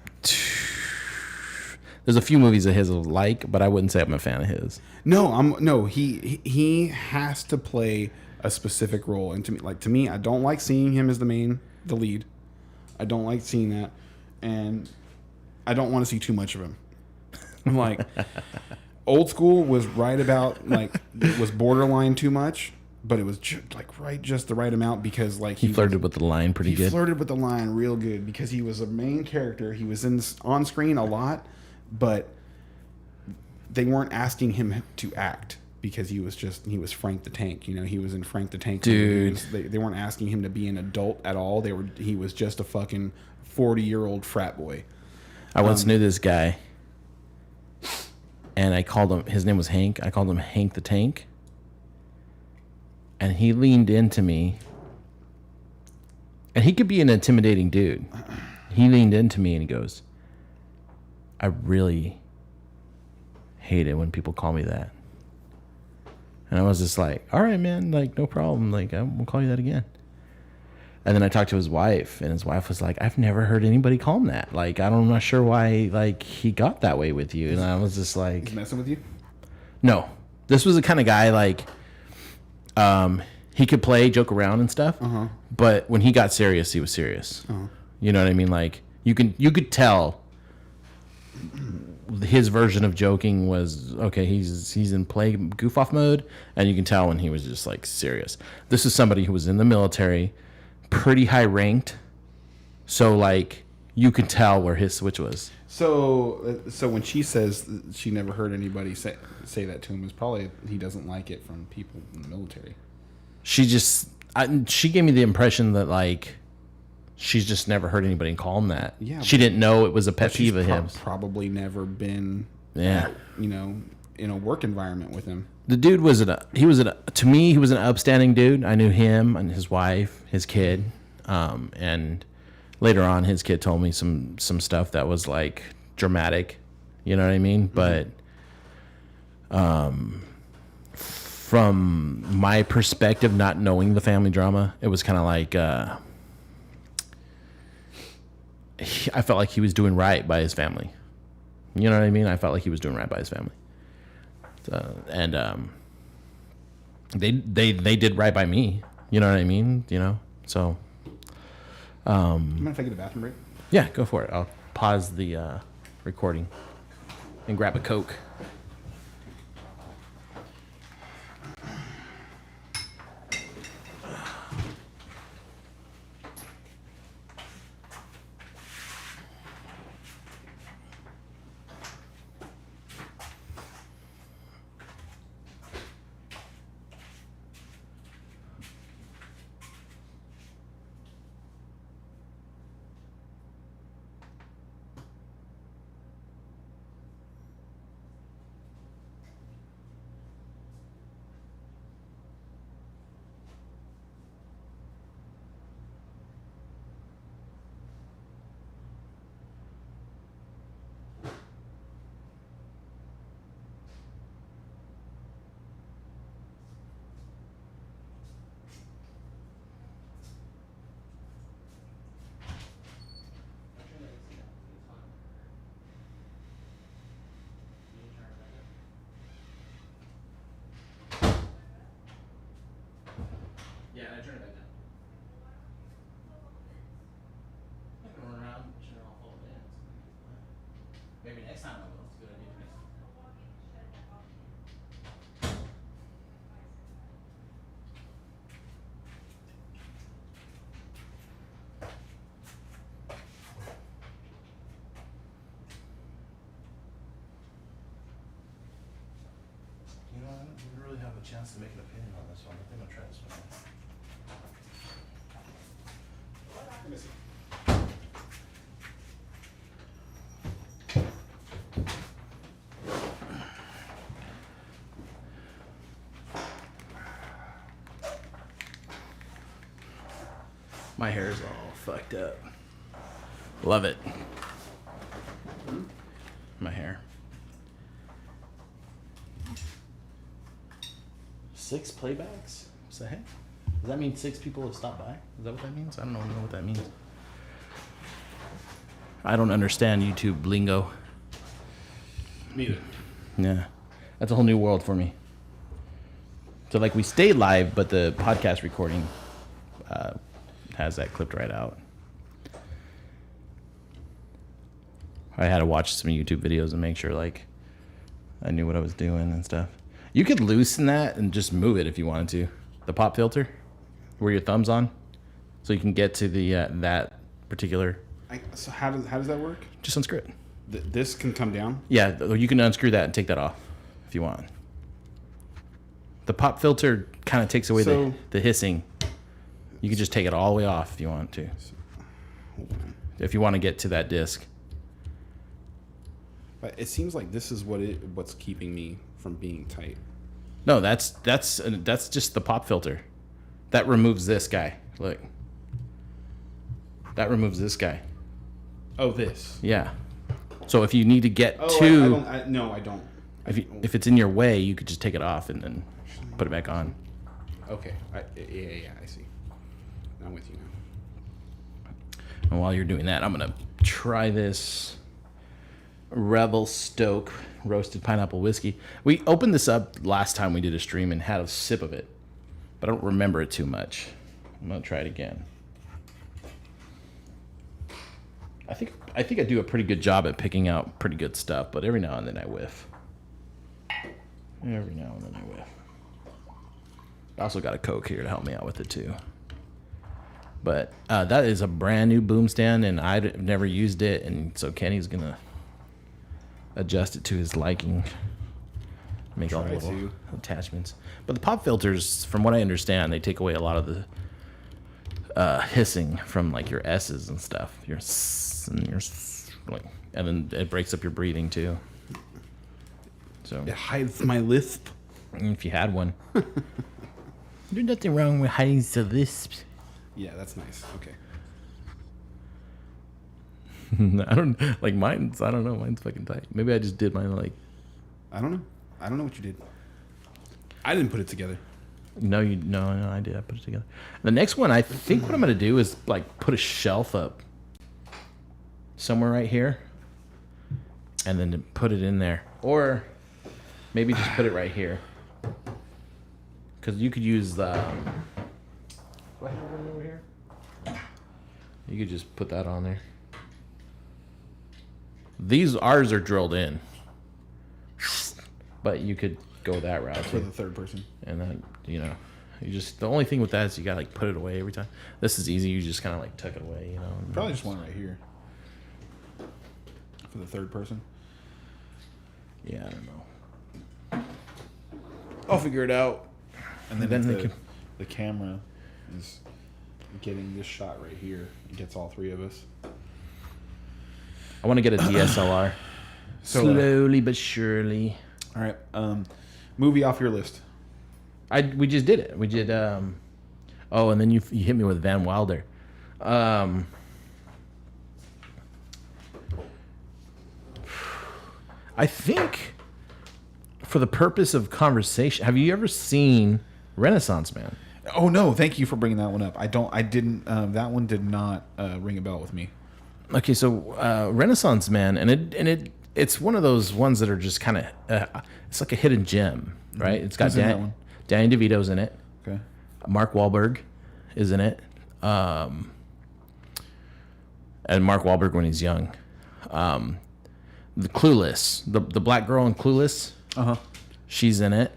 There's a few movies of his I like, but I wouldn't say I'm a fan of his. No, he has to play a specific role, and to me, I don't like seeing him as the lead. I don't like seeing that, and I don't want to see too much of him. I'm like, Old School was right about like it was borderline too much, but it was just the right amount because like he flirted with the line pretty good. He flirted with the line real good because he was a main character. He was on screen a lot, but they weren't asking him to act because he was Frank the Tank. He was in Frank the Tank. Dude, they weren't asking him to be an adult at all. He was just a fucking 40-year-old frat boy. I once knew this guy. And I called him, his name was Hank. I called him Hank the Tank. And he leaned into me. And he could be an intimidating dude. He leaned into me and he goes, I really hate it when people call me that. And I was just like, all right, man, like, no problem. Like, I won't call you that again. And then I talked to his wife, and his wife was like, I've never heard anybody call him that. Like, I'm not sure why, like, he got that way with you. And I was just like... He's messing with you? No. This was the kind of guy, like, he could play, joke around and stuff. Uh-huh. But when he got serious, he was serious. Uh-huh. You know what I mean? Like, you could tell his version of joking was, okay, he's in play goof off mode, and you can tell when he was just, like, serious. This is somebody who was in the military... pretty high ranked, so like you could tell where his switch was. So when she says she never heard anybody say that to him, is probably he doesn't like it from people in the military. She gave me the impression that like she's just never heard anybody call him that. Yeah, she didn't know it was a pet peeve of him. Probably never been, in a work environment with him. The dude was to me, he was an upstanding dude. I knew him and his wife, his kid, and later on, his kid told me some stuff that was like dramatic. You know what I mean? Mm-hmm. But from my perspective, not knowing the family drama, it was kind of like I felt like he was doing right by his family. You know what I mean? I felt like he was doing right by his family. And they did right by me. You know what I mean? So. You mind if I get a bathroom break? Yeah, go for it. I'll pause the recording and grab a Coke. don't really have a chance to make an opinion on this one. I think I'll try this one. Let me see. My hair is all fucked up. Love it. My hair. 6 playbacks? What's the heck? Does that mean 6 people have stopped by? Is that what that means? I don't know what that means. I don't understand YouTube lingo. Neither. Yeah. That's a whole new world for me. So, like, we stayed live, but the podcast recording has that clipped right out. I had to watch some YouTube videos and make sure, like, I knew what I was doing and stuff. You could loosen that and just move it if you wanted to. The pop filter, where your thumb's on, so you can get to the that particular. So how does that work? Just unscrew it. This can come down? Yeah, you can unscrew that and take that off if you want. The pop filter kind of takes away the hissing. You can just take it all the way off if you want to. If you want to get to that disc. But it seems like this is what's keeping me from being tight. No, that's just the pop filter. That removes this guy. Look. That removes this guy. Oh, this. Yeah. So if you need to get I don't. If it's in your way, you could just take it off and then put it back on. Okay. Yeah, I see. I'm with you now. And while you're doing that, I'm going to try this Rebel Stoke roasted pineapple whiskey. We opened this up last time we did a stream and had a sip of it, but I don't remember it too much. I'm going to try it again. I think I do a pretty good job at picking out pretty good stuff, but every now and then I whiff. Every now and then I whiff. I also got a Coke here to help me out with it too. But that is a brand new boom stand, and I've never used it, and so Kenny's gonna adjust it to his liking. Make all the little attachments. But the pop filters, from what I understand, they take away a lot of the hissing from like your S's and stuff. Your S and your S, like, and then it breaks up your breathing too. So it hides my lisp. If you had one. There's nothing wrong with hiding the lisp. Yeah, that's nice. Okay. I don't like mine's. I don't know. Mine's fucking tight. Maybe I just did mine like. I don't know. I don't know what you did. I didn't put it together. No, I did. I put it together. The next one, I think what I'm gonna do is like put a shelf up somewhere right here, and then put it in there, or maybe just put it right here, because you could use the. Do I have one over here? You could just put that on there. Ours are drilled in, but you could go that route for the third person. And then you just the only thing with that is you gotta like put it away every time. This is easy. You just kind of like tuck it away, Probably just one right here for the third person. Yeah, I don't know. I'll figure it out. And then the camera is getting this shot right here. It gets all three of us. I want to get a DSLR. Slowly but surely. All right. Movie off your list. We just did it. We did. And then you hit me with Van Wilder. I think, for the purpose of conversation, have you ever seen Renaissance Man? Oh no! Thank you for bringing that one up. I didn't. That one did not ring a bell with me. Okay, so Renaissance Man, and it's one of those ones that are just kind of it's like a hidden gem, right? It's got Danny DeVito's in it. Okay. Mark Wahlberg is in it, and Mark Wahlberg when he's young. The Clueless, the black girl in Clueless. She's in it.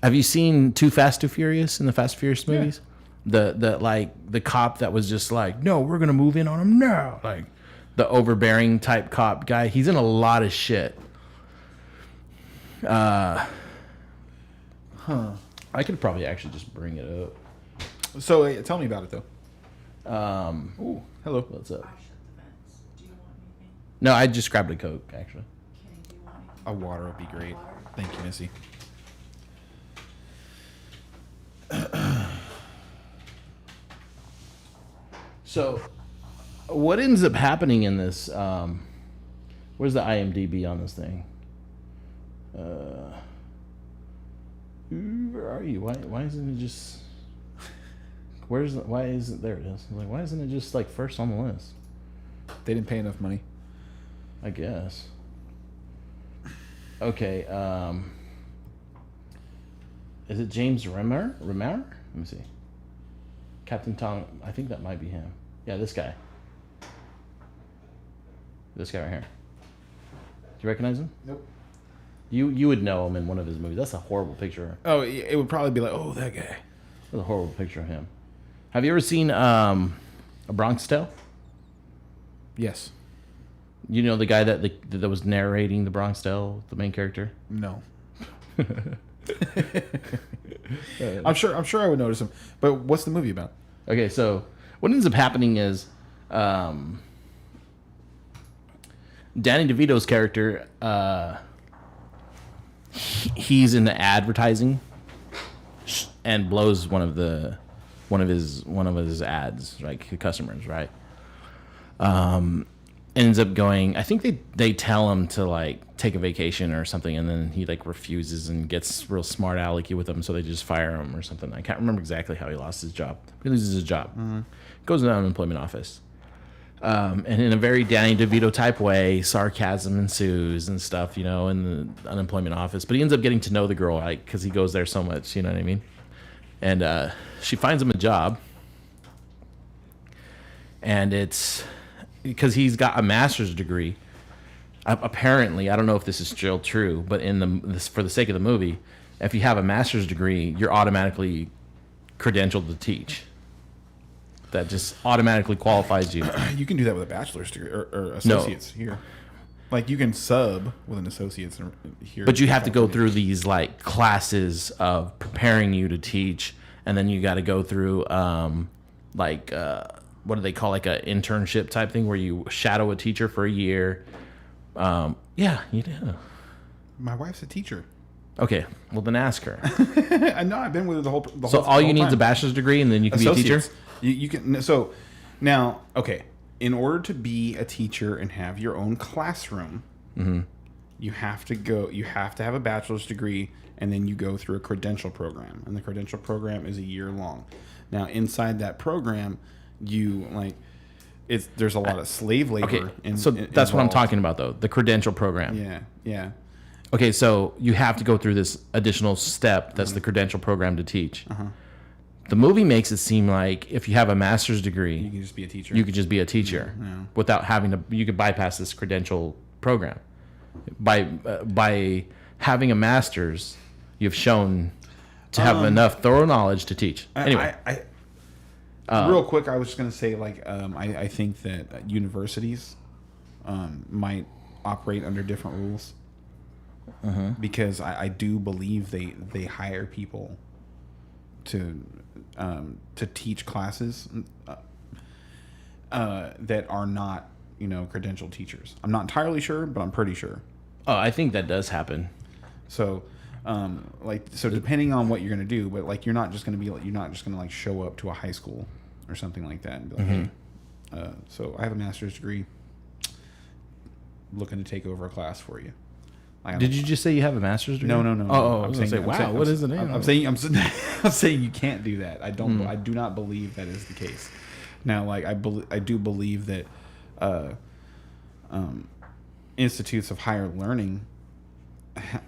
Have you seen Too Fast, Too Furious in the Fast and Furious movies? Yeah. The cop that was just like, no, we're gonna move in on him now. Like, the overbearing type cop guy. He's in a lot of shit. I could probably actually just bring it up. So tell me about it though. Ooh, hello. What's up? I shut the vents. Do you want anything? No, I just grabbed a Coke actually. Kenny, do you want anything? A water would be great. Water? Thank you, Missy. So, what ends up happening in this? Where's the IMDb on this thing? Where are you? Why isn't it just? Why isn't there? It is. Like, why isn't it just like first on the list? They didn't pay enough money. I guess. Okay. Is it James Remar? Let me see. Captain Tom. I think that might be him. Yeah, this guy. This guy right here. Do you recognize him? Nope. You would know him in one of his movies. That's a horrible picture. Oh, it would probably be like, oh, that guy. That's a horrible picture of him. Have you ever seen A Bronx Tale? Yes. You know the guy that was narrating The Bronx Tale, the main character? No. I'm sure I would notice him. But what's the movie about? Okay, so what ends up happening is Danny DeVito's character, he's in the advertising and blows one of his ads, like customers, right? Ends up going. I think they tell him to like take a vacation or something, and then he like refuses and gets real smart alecky with them, so they just fire him or something. I can't remember exactly how he lost his job. He loses his job, goes to the unemployment office, and in a very Danny DeVito type way, sarcasm ensues and stuff, in the unemployment office. But he ends up getting to know the girl, like, because he goes there so much, you know what I mean? And she finds him a job, and it's because he's got a master's degree. Apparently, I don't know if this is still true, but for the sake of the movie, if you have a master's degree, you're automatically credentialed to teach. That just automatically qualifies you. You can do that with a bachelor's degree or associates here. Like you can sub with an associate's here. But you have to go through these like classes of preparing you to teach, and then you got to go through what do they call, like an internship type thing where you shadow a teacher for a year. Yeah, you do. My wife's a teacher. Okay, well then ask her. I know. I've been with her the whole. So all you need is a bachelor's degree, and then you can be a teacher. You can. So now, okay. In order to be a teacher and have your own classroom, you have to go. You have to have a bachelor's degree, and then you go through a credential program, and the credential program is a year long. Now, inside that program, there's a lot of slave labor. Okay, so that's what I'm talking about, though. The credential program. Yeah, yeah. Okay, so you have to go through this additional step. That's the credential program to teach. The movie makes it seem like if you have a master's degree, You can just be a teacher. you could just be a teacher without having to. You could bypass this credential program by having a master's. You've shown to have enough thorough knowledge to teach. Anyway, real quick, I was just gonna say, I think that universities might operate under different rules because I do believe they hire people to teach classes that are not credentialed teachers. I'm not entirely sure, but I'm pretty sure. oh, I think that does happen. So. Depending on what you're gonna do, but you're not just gonna show up to a high school or something like that and be like, hey, so I have a master's degree, looking to take over a class for you. Did you just say you have a master's degree? No. Oh, I was gonna say, wow, what is the name? I'm saying you can't do that. I do not believe that is the case. Now, I do believe that institutes of higher learning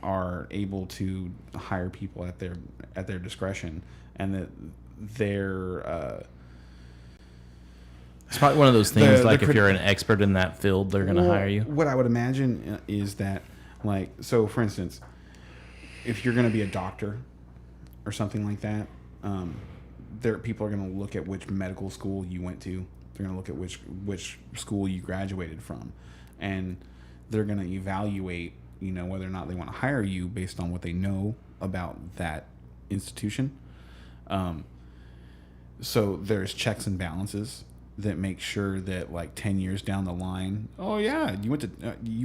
are able to hire people at their discretion, and that they're it's probably one of those things if you're an expert in that field, they're going to hire you. What I would imagine is that, so for instance, if you're going to be a doctor or something like that, people are going to look at which medical school you went to They're going to look at which school you graduated from, and they're going to evaluate, whether or not they want to hire you based on what they know about that institution. So there's checks and balances that make sure that, like, 10 years down the line, oh yeah, you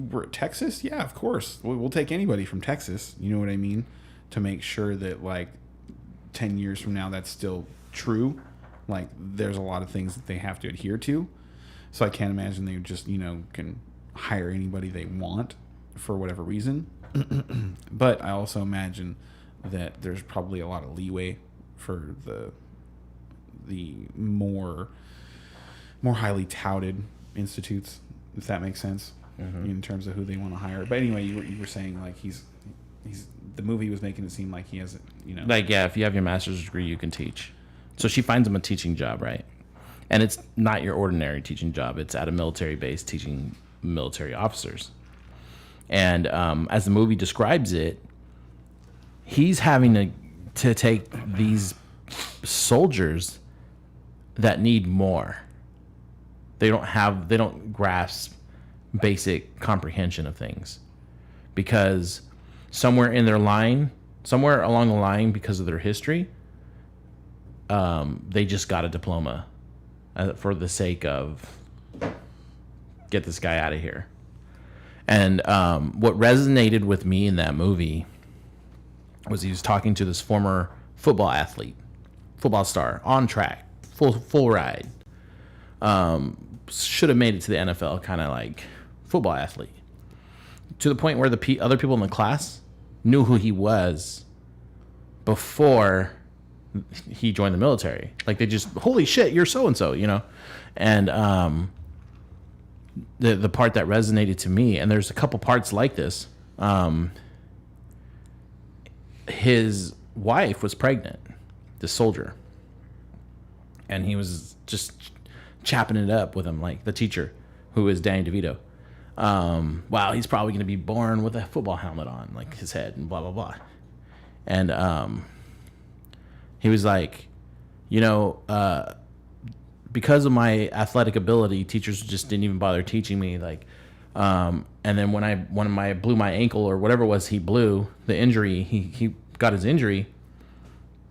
were at Texas, yeah, of course, we'll take anybody from Texas. You know what I mean? To make sure that, like, 10 years from now that's still true. Like, there's a lot of things that they have to adhere to. So I can't imagine they just, can hire anybody they want for whatever reason. But I also imagine that there's probably a lot of leeway for the more highly touted institutes, if that makes sense, in terms of who they want to hire. But anyway, you were saying, like, he's the movie was making it seem like he has, Like, yeah, if you have your master's degree, you can teach. So she finds him a teaching job, right? And it's not your ordinary teaching job. It's at a military base teaching military officers. And as the movie describes it, he's having to take these soldiers that need more. They don't grasp basic comprehension of things, because somewhere along the line, because of their history, they just got a diploma for the sake of get this guy out of here. And what resonated with me in that movie was he was talking to this former football star, on track, full ride. Should have made it to the NFL, kind of like football athlete, to the point where the other people in the class knew who he was before he joined the military. Like, they just, holy shit, you're so and so, And the part that resonated to me, and there's a couple parts like this. His wife was pregnant, this soldier, and he was just chapping it up with him, like the teacher, who is Danny DeVito. Wow, he's probably going to be born with a football helmet on, like, his head, and blah blah blah. And he was like, because of my athletic ability, teachers just didn't even bother teaching me. Like, and then when I blew my ankle, or whatever it was he blew, the injury, he got his injury,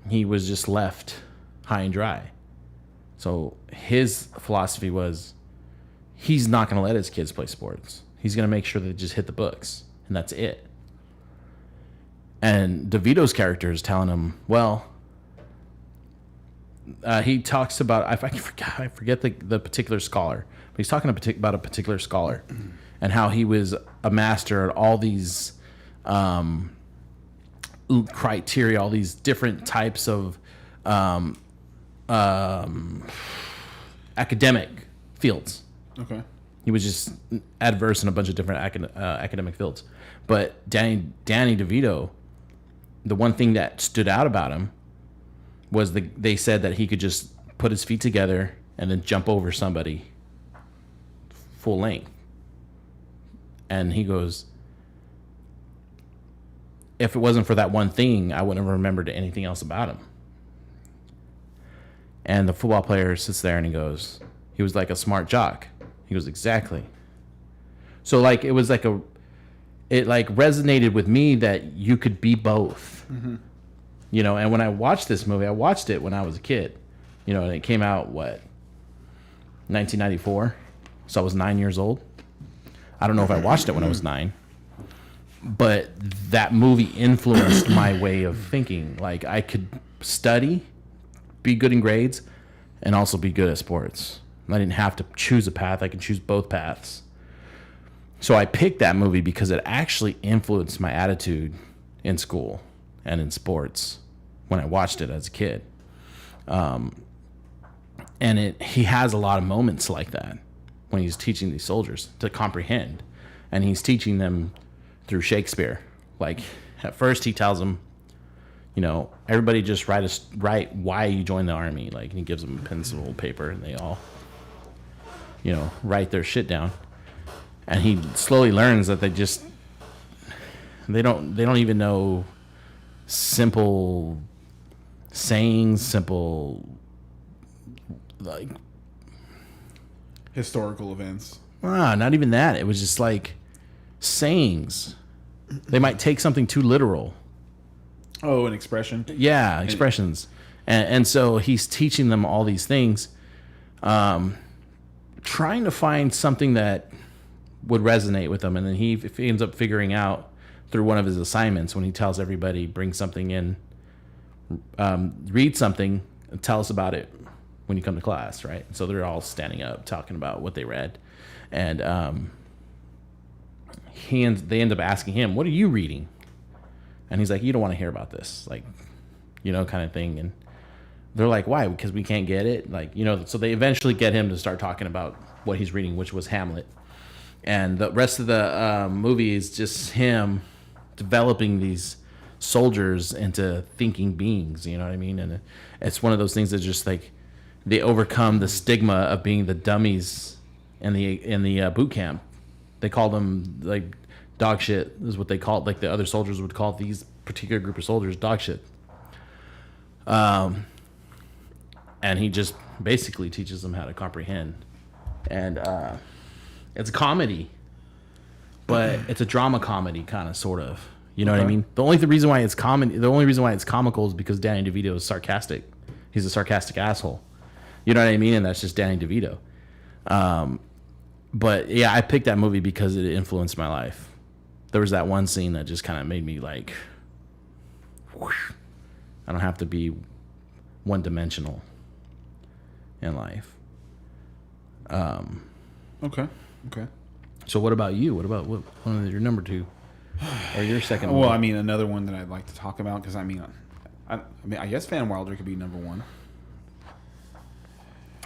he was just left high and dry. So his philosophy was, he's not going to let his kids play sports. He's going to make sure they just hit the books, and that's it. And DeVito's character is telling him, well, he talks about, I forget the particular scholar, but he's talking about a particular scholar and how he was a master at all these criteria, all these different types of academic fields. Okay. He was just adverse in a bunch of different academic fields. But Danny DeVito, the one thing that stood out about him was they said that he could just put his feet together and then jump over somebody full length. And he goes, if it wasn't for that one thing, I wouldn't have remembered anything else about him. And the football player sits there and he goes, he was like a smart jock. He goes, exactly. So, like, it was like it resonated with me that you could be both. Mm-hmm. And when I watched this movie, I watched it when I was a kid. And it came out, 1994? So I was 9 years old. I don't know if I watched it when I was 9. But that movie influenced my way of thinking. Like, I could study, be good in grades, and also be good at sports. I didn't have to choose a path. I could choose both paths. So I picked that movie because it actually influenced my attitude in school and in sports when I watched it as a kid. And he has a lot of moments like that when he's teaching these soldiers to comprehend. And he's teaching them through Shakespeare. Like, at first he tells them, everybody just write why you joined the army. Like, and he gives them a pencil and paper, and they all, write their shit down. And he slowly learns that they don't even know simple sayings, simple, like, historical events. Not even that. It was just like sayings. They might take something too literal. Oh, an expression. Yeah, expressions. And so he's teaching them all these things, trying to find something that would resonate with them. And then he ends up figuring out through one of his assignments when he tells everybody, bring something in, read something, and tell us about it when you come to class, right? So they're all standing up talking about what they read. And they end up asking him, what are you reading? And he's like, you don't want to hear about this, like, kind of thing. And they're like, why? Because we can't get it? Like, so they eventually get him to start talking about what he's reading, which was Hamlet. And the rest of the movie is just him developing these soldiers into thinking beings, you know what I mean? And it's one of those things that just like they overcome the stigma of being the dummies in the boot camp. They call them like dog shit is what they call it. Like the other soldiers would call these particular group of soldiers dog shit. And he just basically teaches them how to comprehend. And it's a comedy, but it's a drama comedy kind of sort of. You know what I mean? The only reason why it's comical is because Danny DeVito is sarcastic. He's a sarcastic asshole. You know what I mean? And that's just Danny DeVito. But yeah, I picked that movie because it influenced my life. There was that one scene that just kind of made me like, whoosh, I don't have to be one-dimensional in life. Okay. So what about you? What about one of your number two or your second? Well, one? I mean, another one that I'd like to talk about because I guess Van Wilder could be number one.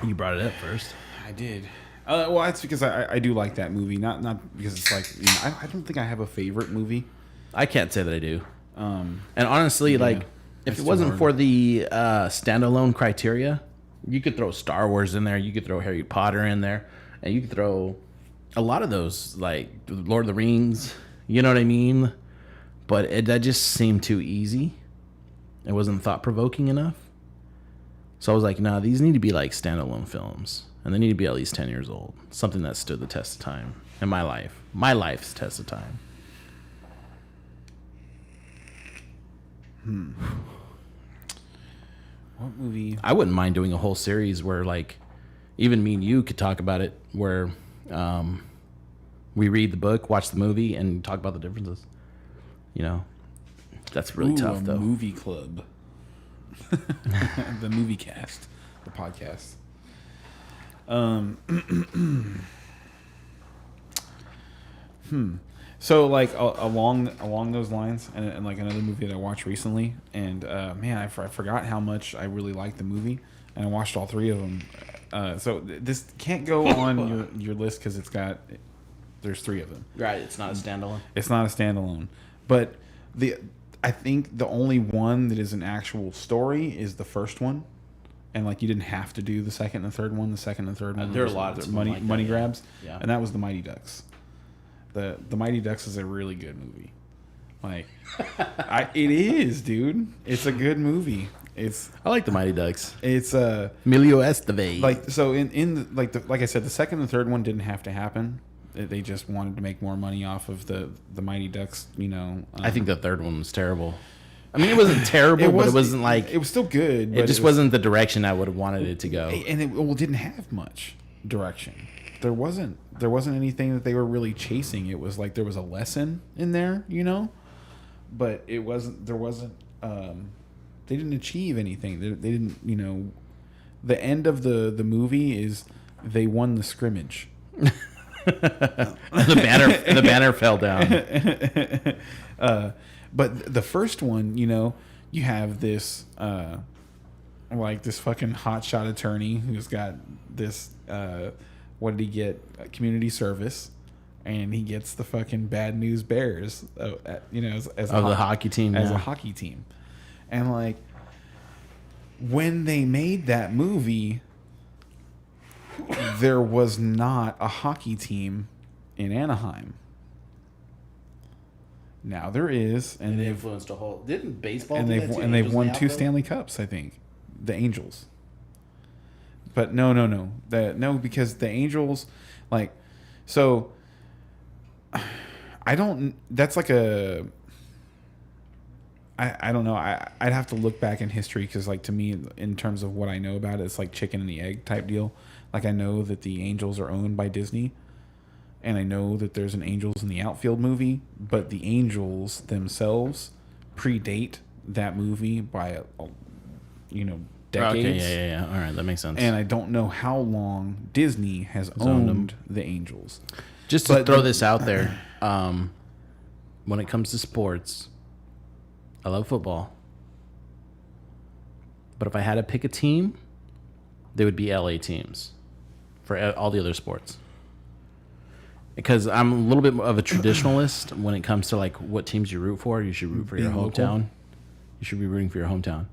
You brought it up first. I did. Well, that's because I do like that movie. Not because it's like I don't think I have a favorite movie. I can't say that I do. And honestly, like if it wasn't hard. for the standalone criteria, you could throw Star Wars in there. You could throw Harry Potter in there, and you could throw a lot of those, like Lord of the Rings. You know what I mean? But that just seemed too easy. It wasn't thought provoking enough. So I was like, nah, these need to be like standalone films. And they need to be at least 10 years old. Something that stood the test of time in my life. My life's test of time. What movie? I wouldn't mind doing a whole series where, like, even me and you could talk about it, where we read the book, watch the movie, and talk about the differences. That's really tough, though. Movie club. The movie cast. The podcast. So like along those lines, and like another movie that I watched recently, and man, I forgot how much I really liked the movie, and I watched all three of them. So this can't go on your list because there's three of them. Right, it's not a standalone. It's not a standalone, but I think the only one that is an actual story is the first one. And like you didn't have to do the second and third one. The second and third one, there are a lot of money grabs, yeah. And that was the Mighty Ducks. The Mighty Ducks is a really good movie. Like, it is, dude. It's a good movie. I like the Mighty Ducks. It's Emilio Estevez. like so like I said, the second and third one didn't have to happen. They just wanted to make more money off of the Mighty Ducks. I think the third one was terrible. I mean, it wasn't terrible, but it wasn't like... It was still good. But it just wasn't the direction I would have wanted it to go. And it didn't have much direction. There wasn't anything that they were really chasing. It was like there was a lesson in there, but it wasn't... There wasn't... they didn't achieve anything. They didn't, The end of the movie is they won the scrimmage. the banner fell down. But the first one, you have this this fucking hotshot attorney who's got this what did he get? Community service, and he gets the fucking Bad News Bears, as the hockey team, a hockey team, and like when they made that movie, there was not a hockey team in Anaheim. Now there is, and they influenced a whole. Didn't baseball? And they've won 2 Stanley Cups, I think. The Angels. But no. Because the Angels, like, so I don't. That's like a. I don't know. I'd have to look back in history because, like, to me, in terms of what I know about it, it's like chicken and the egg type deal. Like, I know that the Angels are owned by Disney, and I know that there's an Angels in the Outfield movie, but the Angels themselves predate that movie by, decades. Okay, yeah. All right, that makes sense. And I don't know how long Disney has owned the Angels. Just to throw this out there, when it comes to sports, I love football. But if I had to pick a team, they would be LA teams for all the other sports. Because I'm a little bit of a traditionalist when it comes to like what teams you root for. You should root for your hometown. You should be rooting for your hometown.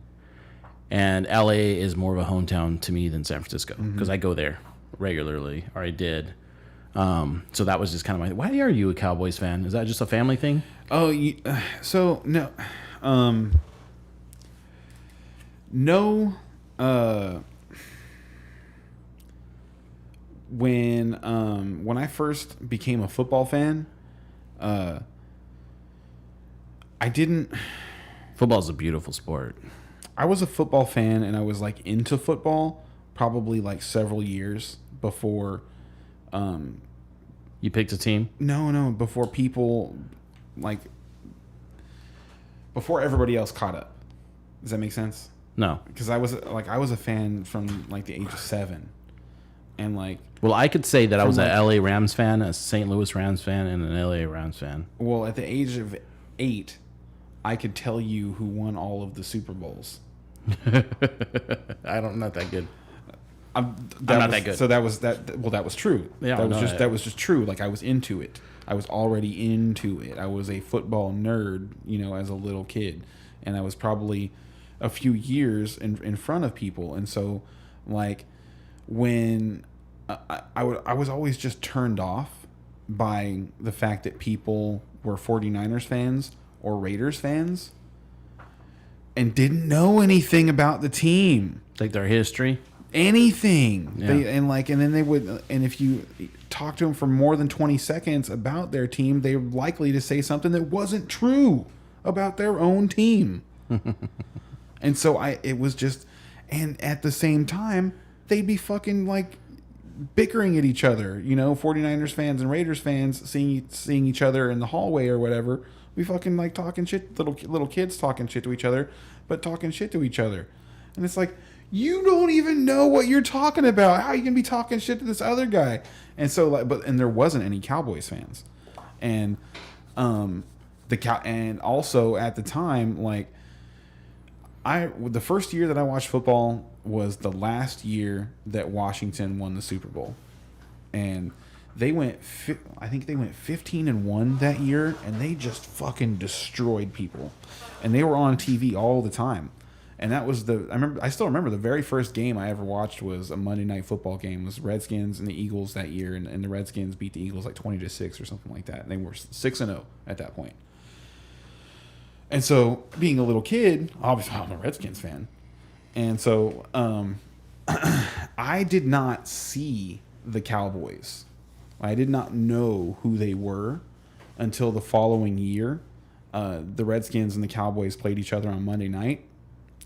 And LA is more of a hometown to me than San Francisco because I go there regularly, or I did. So that was just kind of my. Why are you a Cowboys fan? Is that just a family thing? Oh, so no, no. When I first became a football fan, I didn't. Football's a beautiful sport. I was a football fan, and I was like into football probably like several years before. You picked a team? No, before people like before everybody else caught up. Does that make sense? No. Because I was a fan from like the age of 7, and like. Well, I could say that I was like, a LA Rams fan, a St. Louis Rams fan, and an LA Rams fan. Well, at the age of 8, I could tell you who won all of the Super Bowls. I'm not that good. I'm not that good. So that was that. Well, that was true. Yeah, that was just true. Like I was into it. I was already into it. I was a football nerd, as a little kid, and I was probably a few years in front of people. And so, like, when I was always just turned off by the fact that people were 49ers fans or Raiders fans and didn't know anything about the team. Like their history? Anything. Yeah. And if you talk to them for more than 20 seconds about their team, they're likely to say something that wasn't true about their own team. And so it was just, and at the same time, they'd be fucking like bickering at each other, 49ers fans and Raiders fans seeing each other in the hallway or whatever. We fucking like talking shit, little kids talking shit to each other, but talking shit to each other. And it's like, you don't even know what you're talking about. How are you gonna be talking shit to this other guy? And so like, and there wasn't any Cowboys fans, and and also at the time, like the first year that I watched football was the last year that Washington won the Super Bowl, and I think they went 15-1 that year, and they just fucking destroyed people, and they were on TV all the time. And that was I still remember the very first game I ever watched was a Monday Night Football game. It was Redskins and the Eagles that year, and the Redskins beat the Eagles like 20-6 or something like that. And they were 6-0 at that point. And so, being a little kid, obviously I'm a Redskins fan. And so, I did not see the Cowboys. I did not know who they were until the following year. The Redskins and the Cowboys played each other on Monday night.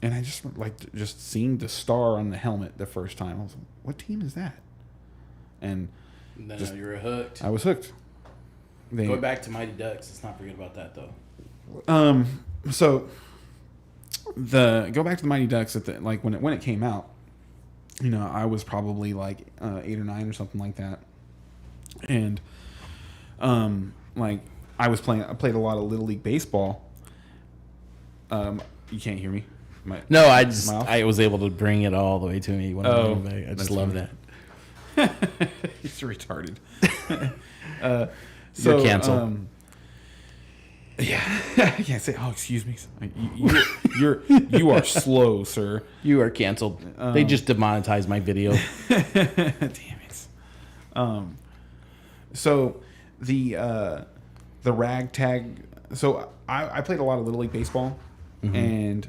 And I just seeing the star on the helmet the first time. I was like, what team is that? And No, you were hooked. I was hooked. Go back to Mighty Ducks. Let's not forget about that, though. So go back to the Mighty Ducks when it came out. I was probably like 8 or 9 or something like that. And I played a lot of Little League baseball. You can't hear me. No, I was able to bring it all the way to me. When I just love funny. that. He's retarded. You're canceled. Yeah, I can't say. Oh, excuse me. You are slow, sir. You are canceled. They just demonetized my video. Damn it. So the ragtag. So I played a lot of Little League baseball. Mm-hmm. And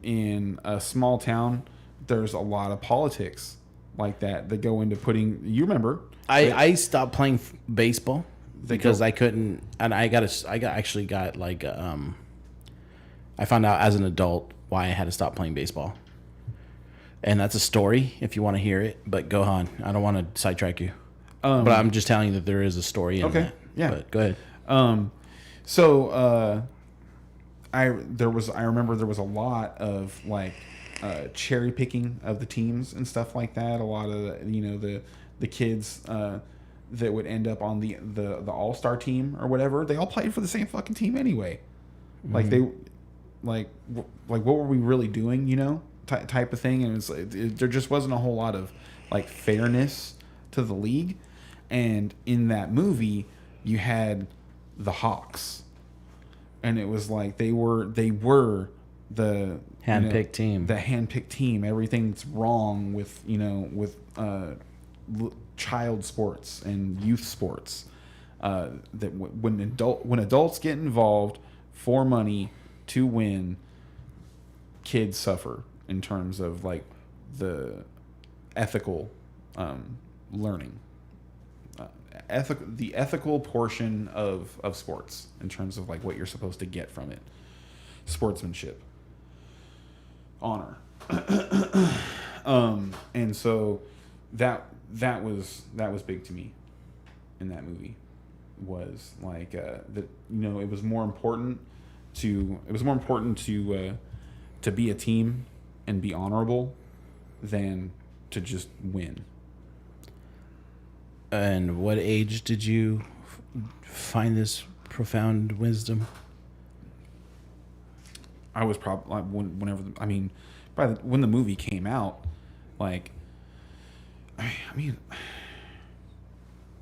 in a small town, there's a lot of politics like that go into putting. You remember? I stopped playing baseball because I couldn't, and actually got like I found out as an adult why I had to stop playing baseball, and that's a story if you want to hear it. But go on, I don't want to sidetrack you, but I'm just telling you that there is a story in that. Yeah. But go ahead. So I remember there was a lot of like cherry picking of the teams and stuff like that. A lot of the kids that would end up on the all-star team or whatever, they all played for the same fucking team anyway. Mm-hmm. Like they like what were we really doing, type of thing. And there just wasn't a whole lot of like fairness to the league. And in that movie you had the Hawks, and it was like they were the handpicked team. The handpicked team. Everything's wrong with child sports and youth sports. That when adults get involved for money to win, kids suffer in terms of like the ethical learning. The ethical portion of sports in terms of like what you're supposed to get from it, sportsmanship, honor, and so that was big to me in that movie. Was like that it was more important to be a team and be honorable than to just win. And what age did you find this profound wisdom? I was probably when the movie came out, like, I mean,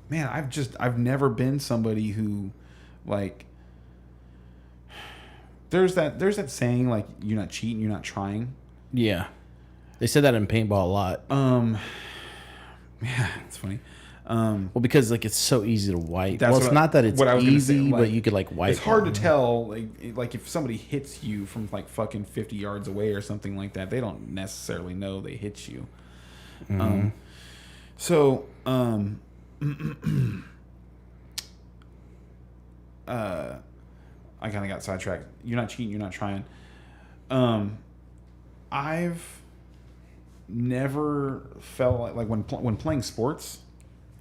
man, I've never been somebody who, like, there's that saying, like, you're not cheating, you're not trying. Yeah, they said that in paintball a lot. Yeah, it's funny. Well, because like it's so easy to wipe. Well, it's not that it's easy, say, like, but you could like wipe. It's hard to tell, like if somebody hits you from like fucking 50 yards away or something like that, they don't necessarily know they hit you. Mm-hmm. I kind of got sidetracked. You're not cheating, you're not trying. I've never felt like when playing sports,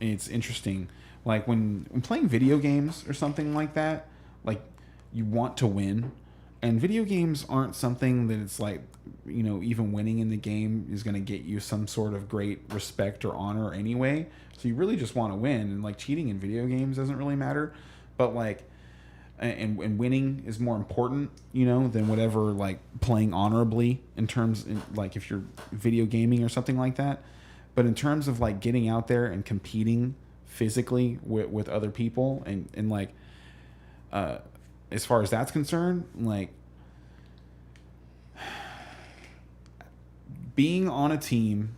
it's interesting. Like when playing video games or something like that, like you want to win, and video games aren't something that it's like, even winning in the game is going to get you some sort of great respect or honor anyway. So you really just want to win, and like cheating in video games doesn't really matter, but like, and winning is more important, than whatever, like playing honorably in terms, like if you're video gaming or something like that. But in terms of like getting out there and competing physically with other people and like, as far as that's concerned, like being on a team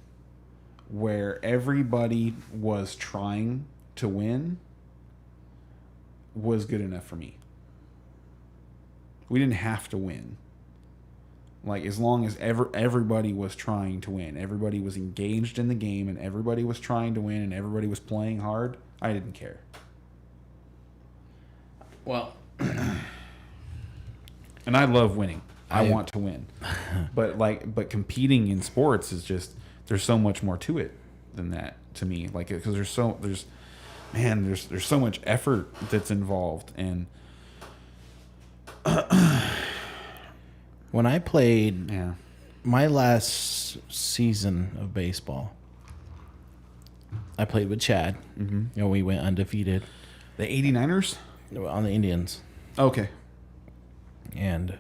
where everybody was trying to win was good enough for me. We didn't have to win. Like, as long as everybody was trying to win, everybody was engaged in the game, and everybody was trying to win, and everybody was playing hard, I didn't care. Well, and I love winning. I want to win. But competing in sports is just, there's so much more to it than that to me. Like, because there's so much effort that's involved. And when I played my last season of baseball, I played with Chad. Mm-hmm. We went undefeated. The 89ers? On the Indians. Okay. And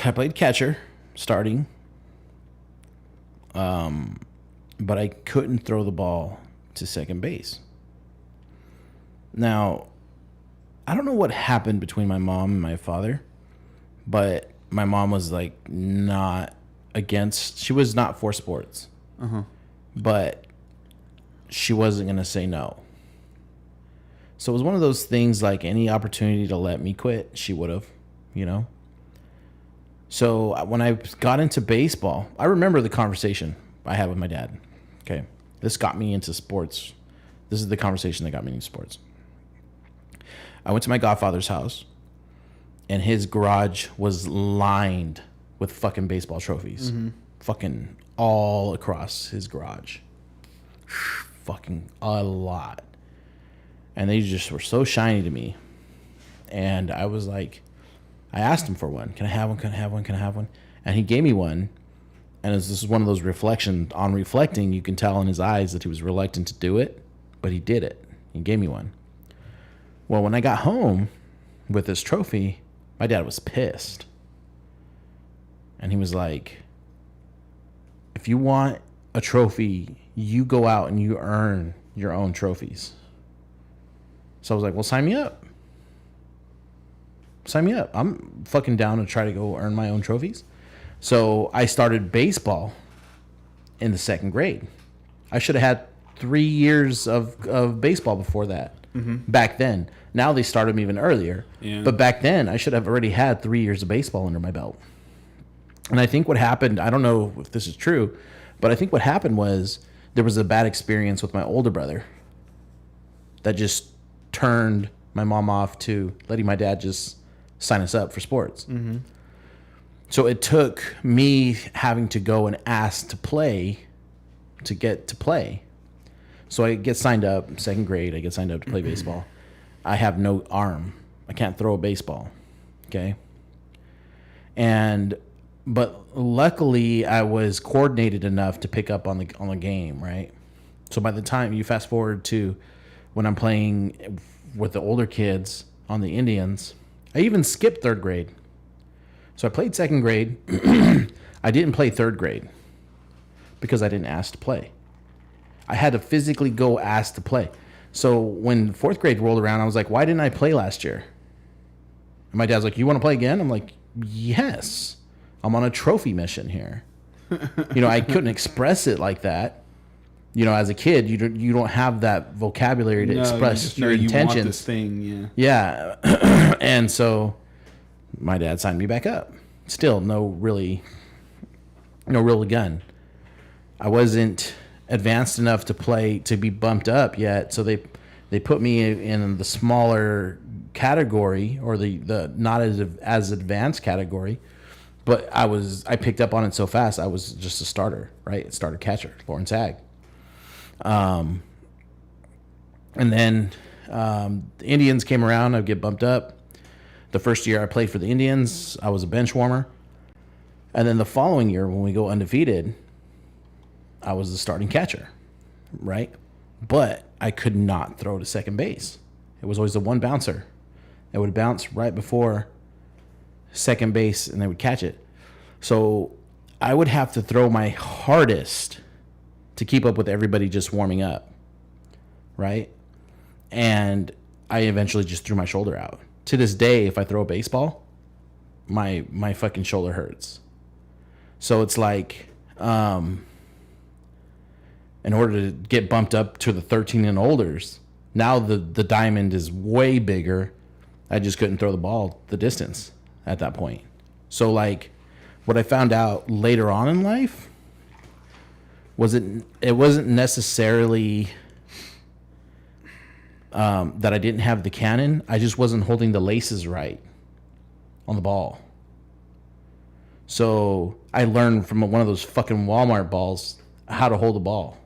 I played catcher, starting. But I couldn't throw the ball to second base. Now, I don't know what happened between my mom and my father, but my mom was like she was not for sports. Uh-huh. But she wasn't going to say no. So it was one of those things, like any opportunity to let me quit, she would have, So when I got into baseball, I remember the conversation, I had with my dad. Okay. This got me into sports. This is the conversation that got me into sports. I went to my godfather's house, and his garage was lined with fucking baseball trophies. Fucking all across his garage. Fucking a lot. And they just were so shiny to me. And I was like, I asked him for one. Can I have one? Can I have one? Can I have one? And he gave me one. And this is one of those reflections. On reflecting, you can tell in his eyes that he was reluctant to do it, but he did it. He gave me one. Well, when I got home with this trophy, my dad was pissed. And he was like, if you want a trophy, you go out and you earn your own trophies. So I was like, well, sign me up. Sign me up. I'm fucking down to try to go earn my own trophies. So I started baseball in the 2nd grade. I should have had 3 years of baseball before that. Back then. Now they started me even earlier. Yeah. But back then, I should have already had 3 years of baseball under my belt. And I think what happened, I don't know if this is true, but I think what happened was there was a bad experience with my older brother that just turned my mom off to letting my dad just sign us up for sports. So it took me having to go and ask to play to get to play. So I get signed up, 2nd grade, I get signed up to play baseball. I have no arm. I can't throw a baseball. Okay? But luckily I was coordinated enough to pick up on the game, right? So by the time you fast forward to when I'm playing with the older kids on the Indians, I even skipped 3rd grade. So I played 2nd grade. I didn't play 3rd grade because I didn't ask to play. I had to physically go ask to play. So when 4th grade rolled around, I was like, why didn't I play last year? And my dad's like, you want to play again? I'm like, yes. I'm on a trophy mission here. I couldn't express it like that. As a kid, you don't have that vocabulary to express your intentions. You want this thing, yeah. And so my dad signed me back up. Still no real gun. I wasn't advanced enough to be bumped up yet, so they put me in the smaller category, or the not as advanced category. But I picked up on it so fast. I was just a starter, right? Starter catcher, Lawrence Ag. And then the Indians came around. I'd get bumped up. The first year I played for the Indians, I was a bench warmer. And then the following year, when we go undefeated, I was the starting catcher, right? But I could not throw to second base. It was always the one bouncer. It would bounce right before second base, and they would catch it. So I would have to throw my hardest to keep up with everybody just warming up, right? And I eventually just threw my shoulder out. To this day, if I throw a baseball, my fucking shoulder hurts. So it's like, in order to get bumped up to the 13 and olders, now the diamond is way bigger. I just couldn't throw the ball the distance at that point. So like, what I found out later on in life was it wasn't necessarily that I didn't have the cannon. I just wasn't holding the laces right on the ball. So I learned from one of those fucking Walmart balls how to hold the ball,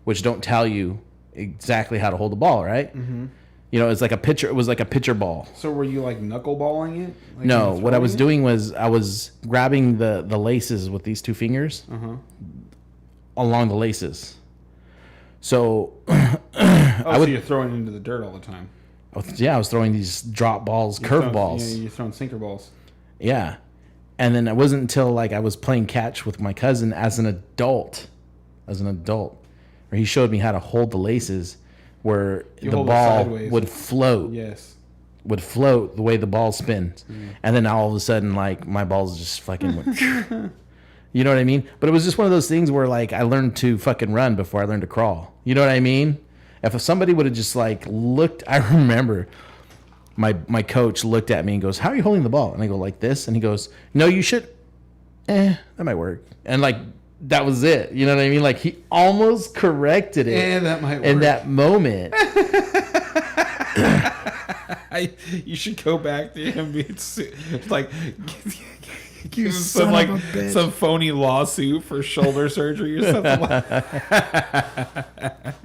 which don't tell you exactly how to hold the ball, right? Mm-hmm. You know, it's like a pitcher. It was like a pitcher ball. So were you like knuckleballing it? Like no, what I was doing was I was grabbing the laces with these two fingers along the laces. So so you're throwing into the dirt all the time. Yeah, I was throwing these drop balls, curve balls. Yeah, you're throwing sinker balls. Yeah. And then it wasn't until like I was playing catch with my cousin as an adult, where he showed me how to hold the laces where the ball would float. Yes. Would float the way the ball spins. And then all of a sudden, like, my balls just fucking went. You know what I mean? But it was just one of those things where, like, I learned to fucking run before I learned to crawl. You know what I mean? If somebody would have just, like, looked, I remember my coach looked at me and goes, "How are you holding the ball?" And I go, "Like this." And he goes, "No, you should. That might work." And, like, that was it. You know what I mean? Like he almost corrected it. And that might work. In that moment. You should go back to him. It's like give him son of a bitch. some phony lawsuit for shoulder surgery or something like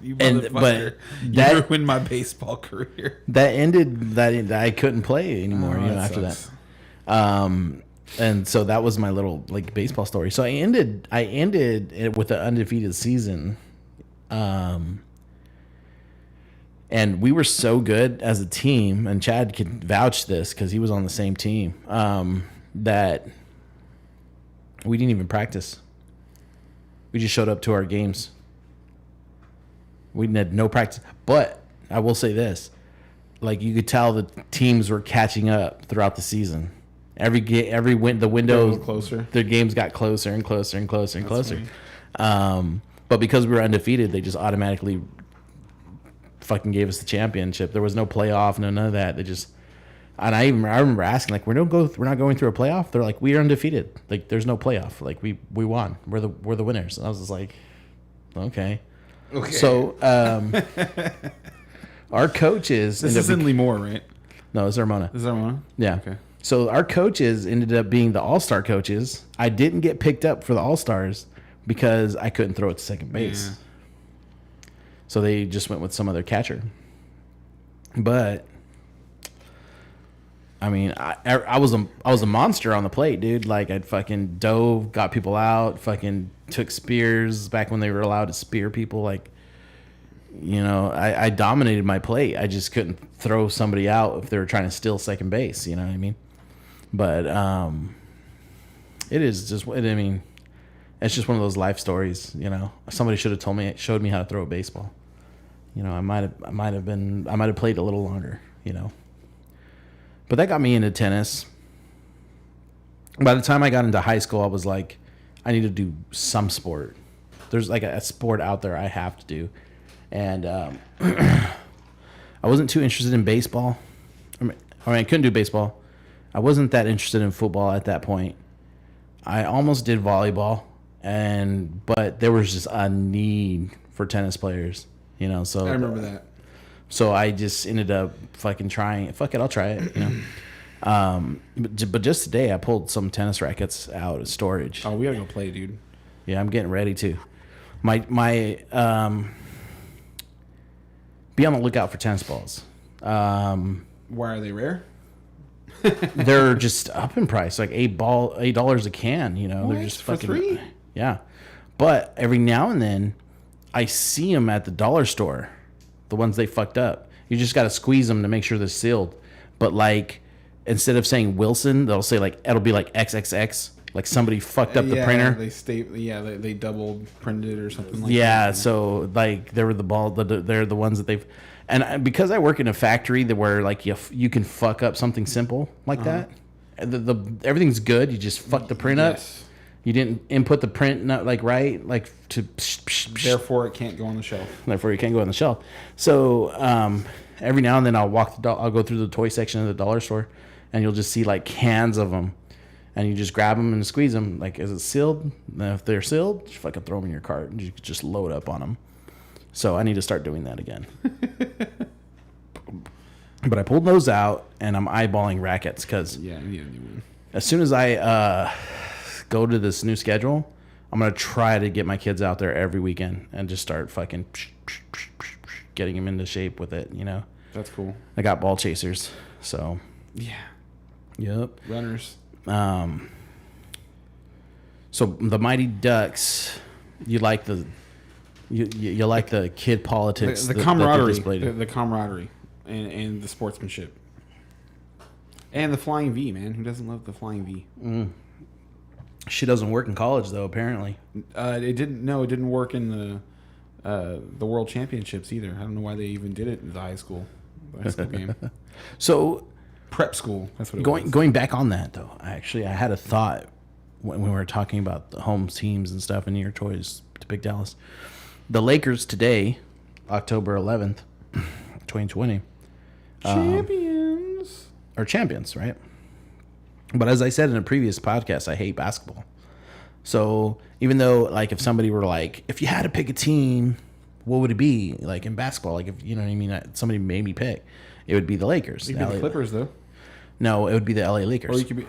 you motherfucker. You ruined my baseball career. That ended I couldn't play anymore, after sucks. that. And so that was my little like baseball story. So I ended it with an undefeated season. And we were so good as a team, and Chad can vouch this because he was on the same team, that we didn't even practice. We just showed up to our games. We had no practice. But I will say this. Like, you could tell the teams were catching up throughout the season. The window closer. The games got closer and closer and closer and That's closer. But because we were undefeated, they just automatically fucking gave us the championship. There was no playoff, none of that. They just, and I remember asking, like, we're not going through a playoff. They're like, we are undefeated. Like, there's no playoff. Like, we won. We're the winners. And I was just like, okay. So our coaches. This is in Lemoore, right? No, it's Ramona. This is Ramona. Yeah. Okay. So our coaches ended up being the All-Star coaches. I didn't get picked up for the All-Stars because I couldn't throw it to second base. Yeah. So they just went with some other catcher. But I mean, I was a monster on the plate, dude. Like, I'd fucking dove, got people out, fucking took spears back when they were allowed to spear people. Like, I dominated my plate. I just couldn't throw somebody out if they were trying to steal second base. You know what I mean? But it is just. I mean, it's just one of those life stories. Somebody should have showed me how to throw a baseball. I might have played a little longer. But that got me into tennis. By the time I got into high school, I was like, I need to do some sport. There's like a sport out there I have to do. And I wasn't too interested in baseball. I couldn't do baseball. I wasn't that interested in football at that point. I almost did volleyball, but there was just a need for tennis players, So I remember that. So I just ended up fucking trying. Fuck it, I'll try it. But just today, I pulled some tennis rackets out of storage. Oh, we gotta go play, dude. Yeah, I'm getting ready to. My be on the lookout for tennis balls. Why are they rare? They're just up in price, like $8 a can. They're just for fucking $3? Yeah, but every now and then, I see them at the dollar store. The ones they fucked up. You just got to squeeze them to make sure they're sealed. But like, instead of saying Wilson, they'll say like, it'll be like XXX. Like somebody fucked up the printer. They double printed or something like that. Yeah, so like they were they're the ones that they've, and because I work in a factory where like you can fuck up something simple like that. Everything's good. You just fuck the print up. You didn't input the print right, like to. Therefore, it can't go on the shelf. Therefore, you can't go on the shelf. So every now and then, I'll go through the toy section of the dollar store, and you'll just see like cans of them, and you just grab them and squeeze them. Like, is it sealed? And if they're sealed, just fucking throw them in your cart, and you can just load up on them. So I need to start doing that again. But I pulled those out, and I'm eyeballing rackets because I need a new one. As soon as I go to this new schedule, I'm going to try to get my kids out there every weekend and just start fucking getting them into shape with it, That's cool. I got ball chasers, so. Yeah. Yep. Runners. So the Mighty Ducks, you like the kid politics. The camaraderie. The camaraderie and the sportsmanship. And the Flying V, man. Who doesn't love the Flying V? She doesn't work in college though, apparently. It didn't work in the World Championships either. I don't know why they even did it in the high school game. So prep school. That's what it was. Going back on that though, I had a thought when we were talking about the home teams and stuff and your choice to pick Dallas. The Lakers today, October 11th, 2020, are champions, right? But as I said in a previous podcast, I hate basketball. So even though, like, if somebody were like, if you had to pick a team, what would it be? Like in basketball, like, if you know what I mean, somebody made me pick, it would be the Lakers. You could be the Clippers, though. No, it would be the LA Lakers. Or you could be.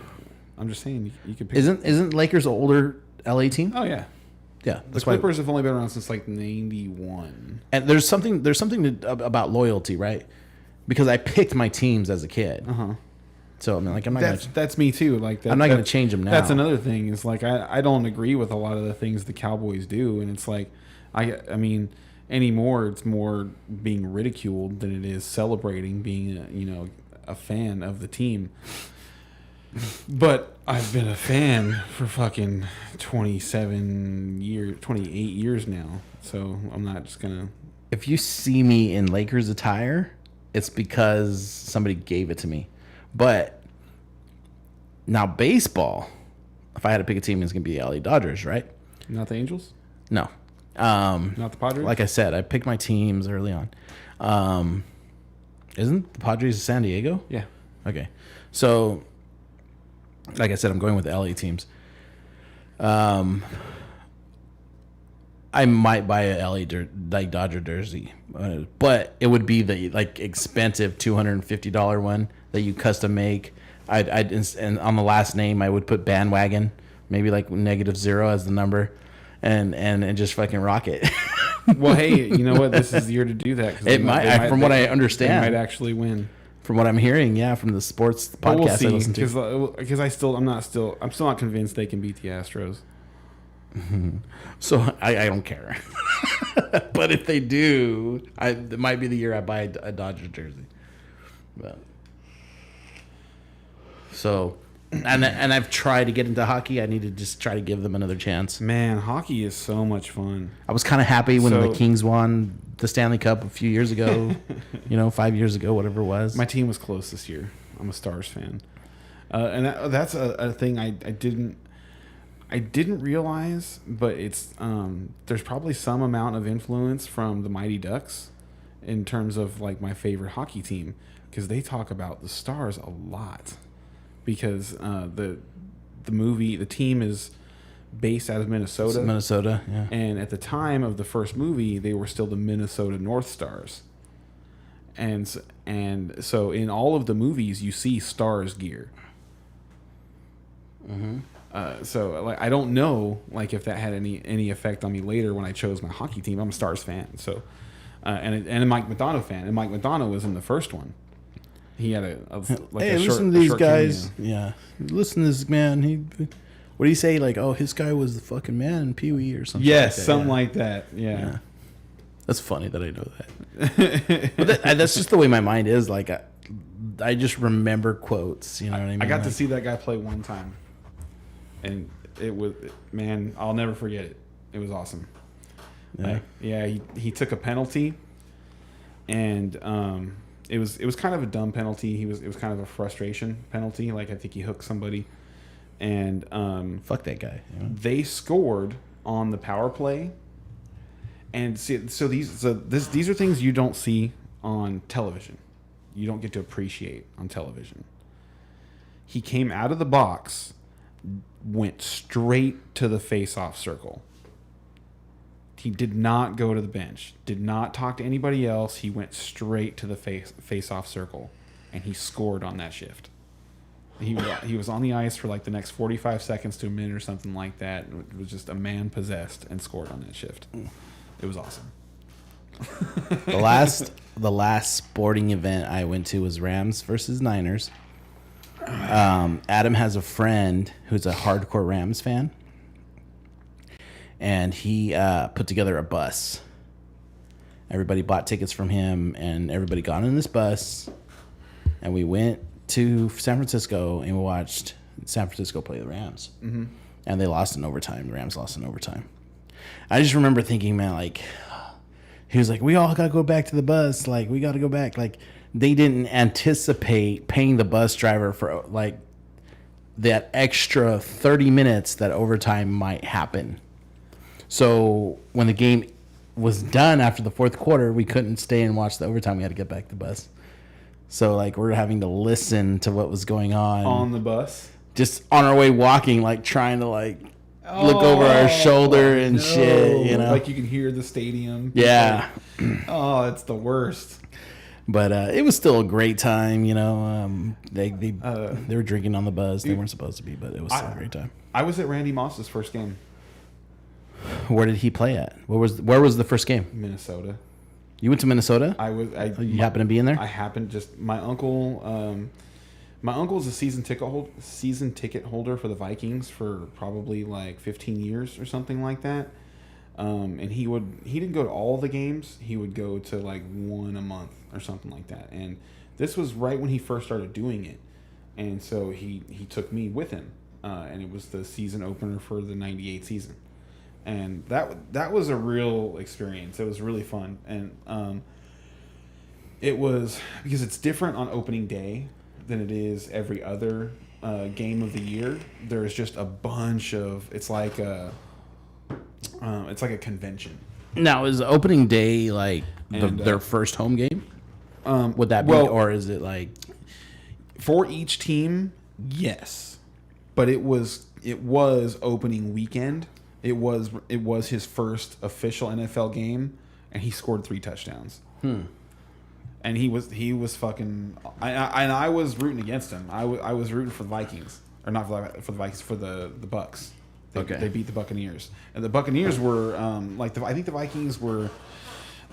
I'm just saying, you could pick. Isn't Lakers an older LA team? Oh yeah. Yeah, The Clippers have only been around since like '91. And there's something about loyalty, right? Because I picked my teams as a kid. So I mean, like, I'm not. That's me too. Like I'm not going to change them now. That's another thing. Is like I don't agree with a lot of the things the Cowboys do, and it's like I mean anymore it's more being ridiculed than it is celebrating being a fan of the team. But I've been a fan for fucking 28 years now. So I'm not just gonna. If you see me in Lakers attire, it's because somebody gave it to me. But now baseball, if I had to pick a team, it's gonna be the LA Dodgers, right? Not the Angels. No. Not the Padres. Like I said, I picked my teams early on. Isn't the Padres San Diego? Yeah. Okay. So, like I said, I'm going with the LA teams. I might buy a LA Dodger jersey, but it would be the like expensive $250 one that you custom make. And on the last name I would put bandwagon, maybe like -0 as the number, and just fucking rock it. Well, hey, you know what? This is the year to do that. It might, from what I understand, they might actually win. From what I'm hearing, yeah, from the sports podcast I listen to. Because I'm still not convinced they can beat the Astros. So I don't care. But if they do, it might be the year I buy a Dodgers jersey. But, so, and I've tried to get into hockey. I need to just try to give them another chance. Man, hockey is so much fun. I was kind of happy when the Kings won the Stanley Cup a few years ago. 5 years ago, whatever it was. My team was close this year. I'm a Stars fan, and that's a thing I didn't realize, but it's there's probably some amount of influence from the Mighty Ducks in terms of like my favorite hockey team, because they talk about the Stars a lot, because the team is based out of Minnesota. Minnesota, yeah. And at the time of the first movie, they were still the Minnesota North Stars. And so in all of the movies, you see Stars gear. So like I don't know like if that had any effect on me later when I chose my hockey team. I'm a Stars fan, so and a Mike Madonna fan, and Mike Madonna was in the first one. He had listen to these guys. Cameo. Yeah, listen to this man. What do you say? Like, oh, his guy was the fucking man in Pee Wee or something. Yes, like that. Something like that. Yeah. That's funny that I know that. But that's just the way my mind is. Like, I just remember quotes. You know what I mean? I got to see that guy play one time, and it was, man, I'll never forget it. It was awesome. Yeah. He took a penalty, and it was kind of a dumb penalty. It was kind of a frustration penalty. Like I think he hooked somebody, and fuck that guy. You know? They scored on the power play. And these are things you don't see on television. You don't get to appreciate on television. He came out of the box, went straight to the face-off circle. He did not go to the bench, did not talk to anybody else. He went straight to the face-off circle, and he scored on that shift. He was on the ice for like the next 45 seconds to a minute or something like that. It was just a man possessed and scored on that shift. It was awesome. The last sporting event I went to was Rams versus Niners. Adam has a friend who's a hardcore Rams fan, and he put together a bus. Everybody bought tickets from him, and everybody got in this bus, and we went to San Francisco and we watched San Francisco play the Rams. Mm-hmm. And they lost in overtime. The Rams lost in overtime. I just remember thinking, man, like, he was like, we all got to go back to the bus. Like, we got to go back. Like, they didn't anticipate paying the bus driver for, like, that extra 30 minutes that overtime might happen. So when the game was done after the fourth quarter, we couldn't stay and watch the overtime. We had to get back to the bus. So, like, we're having to listen to what was going on. On the bus? Just on our way walking, like, trying to, like, look over our shoulder and shit, you know. Like you can hear the stadium. Yeah. Oh, it's the worst. But it was still a great time, you know. They were drinking on the bus. They weren't supposed to be, but it was still a great time. I was at Randy Moss's first game. Where did he play at? Where was the first game? Minnesota. You went to Minnesota? You happened to be in there? I happened my uncle. My uncle's a season ticket holder for the Vikings for probably like 15 years or something like that. And he didn't go to all the games. He would go to like one a month or something like that. And this was right when he first started doing it. And so he took me with him. And it was the season opener for the 98 season. And that was a real experience. It was really fun. And it was because it's different on opening day than it is every other game of the year. There's just a bunch of it's like a convention. Now, is opening day like their first home game? Would that be, or is it like for each team? Yes, but it was opening weekend. It was his first official NFL game, and he scored 3 touchdowns. And he was fucking. I was rooting against him. I was rooting for the Vikings, or not for the Vikings, for the Bucks. They beat the Buccaneers, and the Buccaneers were I think the Vikings were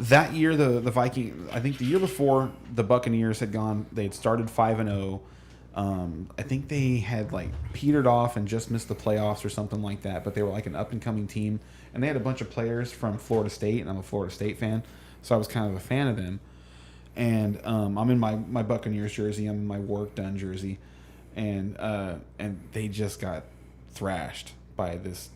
that year. The Vikings, I think the year before, the Buccaneers had gone. They had started 5-0. I think they had like petered off and just missed the playoffs or something like that. But they were like an up and coming team, and they had a bunch of players from Florida State, and I'm a Florida State fan, so I was kind of a fan of them. And I'm in my Buccaneers jersey. I'm in my work done jersey, and they just got thrashed by this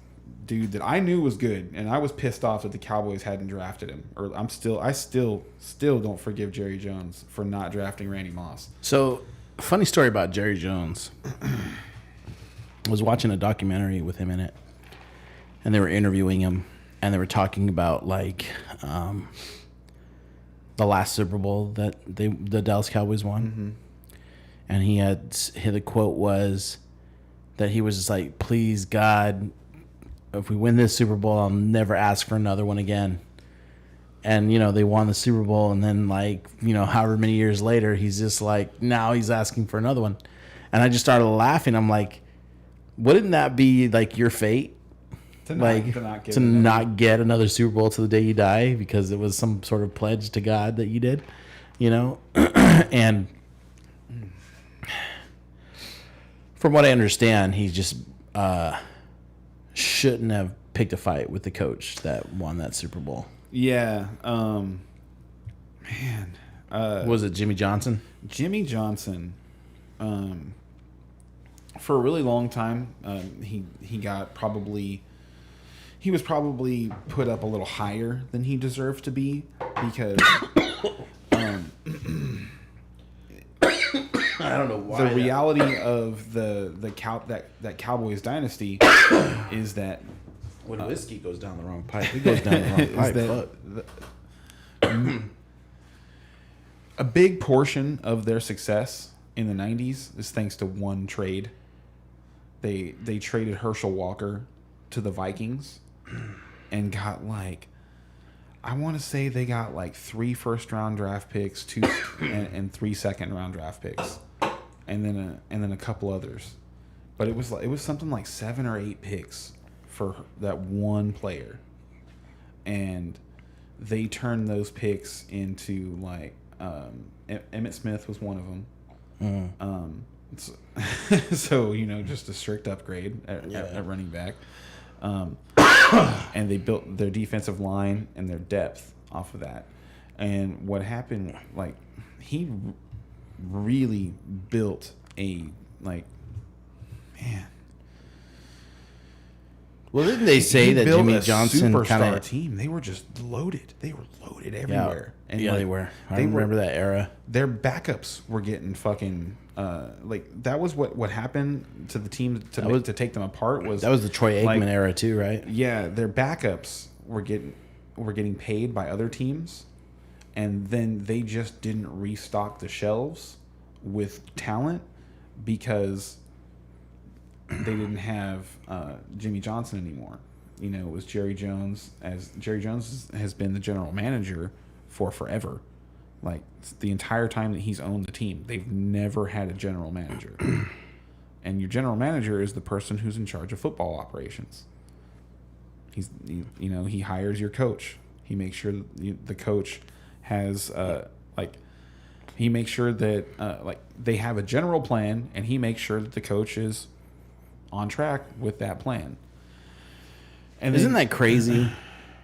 dude that I knew was good, and I was pissed off that the Cowboys hadn't drafted him. Or I still don't forgive Jerry Jones for not drafting Randy Moss. So, funny story about Jerry Jones. I was watching a documentary with him in it, and they were interviewing him, and they were talking about like the last Super Bowl that the Dallas Cowboys won, and the quote was that he was just like, "Please God, if we win this Super Bowl, I'll never ask for another one again." And, you know, they won the Super Bowl, and then, like, you know, however many years later, he's just like, now he's asking for another one. And I just started laughing. I'm like, wouldn't that be, like, your fate? To not get another Super Bowl to the day you die because it was some sort of pledge to God that you did, you know? And from what I understand, he just shouldn't have picked a fight with the coach that won that Super Bowl. Yeah. Was it Jimmy Johnson? Jimmy Johnson. For a really long time, he was probably put up a little higher than he deserved to be because I don't know why. The reality of that Cowboys dynasty is that when whiskey goes down the wrong pipe, it goes down the wrong pipe. A big portion of their success in the 90s is thanks to one trade. They traded Herschel Walker to the Vikings and got like, I want to say they got like 3 first-round draft picks, 2 and 3 second-round draft picks, and then a couple others. But it was something like 7 or 8 picks for that one player, and they turned those picks into like Emmitt Smith was one of them. So you know, just a strict upgrade at running back. And they built their defensive line and their depth off of that. And what happened, like, he really built a, like, man. Well, didn't they say that Jimmy Johnson kind of team? They were just loaded. They were loaded everywhere. Yeah, and they were. I remember that era. Their backups were getting fucking like that was what happened to the team to take them apart was that was the Troy Aikman era too, right? Yeah, their backups were getting paid by other teams, and then they just didn't restock the shelves with talent because they didn't have Jimmy Johnson anymore. You know, it was Jerry Jones. As Jerry Jones has been the general manager for forever. Like, the entire time that he's owned the team, they've never had a general manager. And your general manager is the person who's in charge of football operations. He hires your coach. He makes sure the coach has he makes sure that they have a general plan, and he makes sure that the coach is on track with that plan. And Isn't that crazy?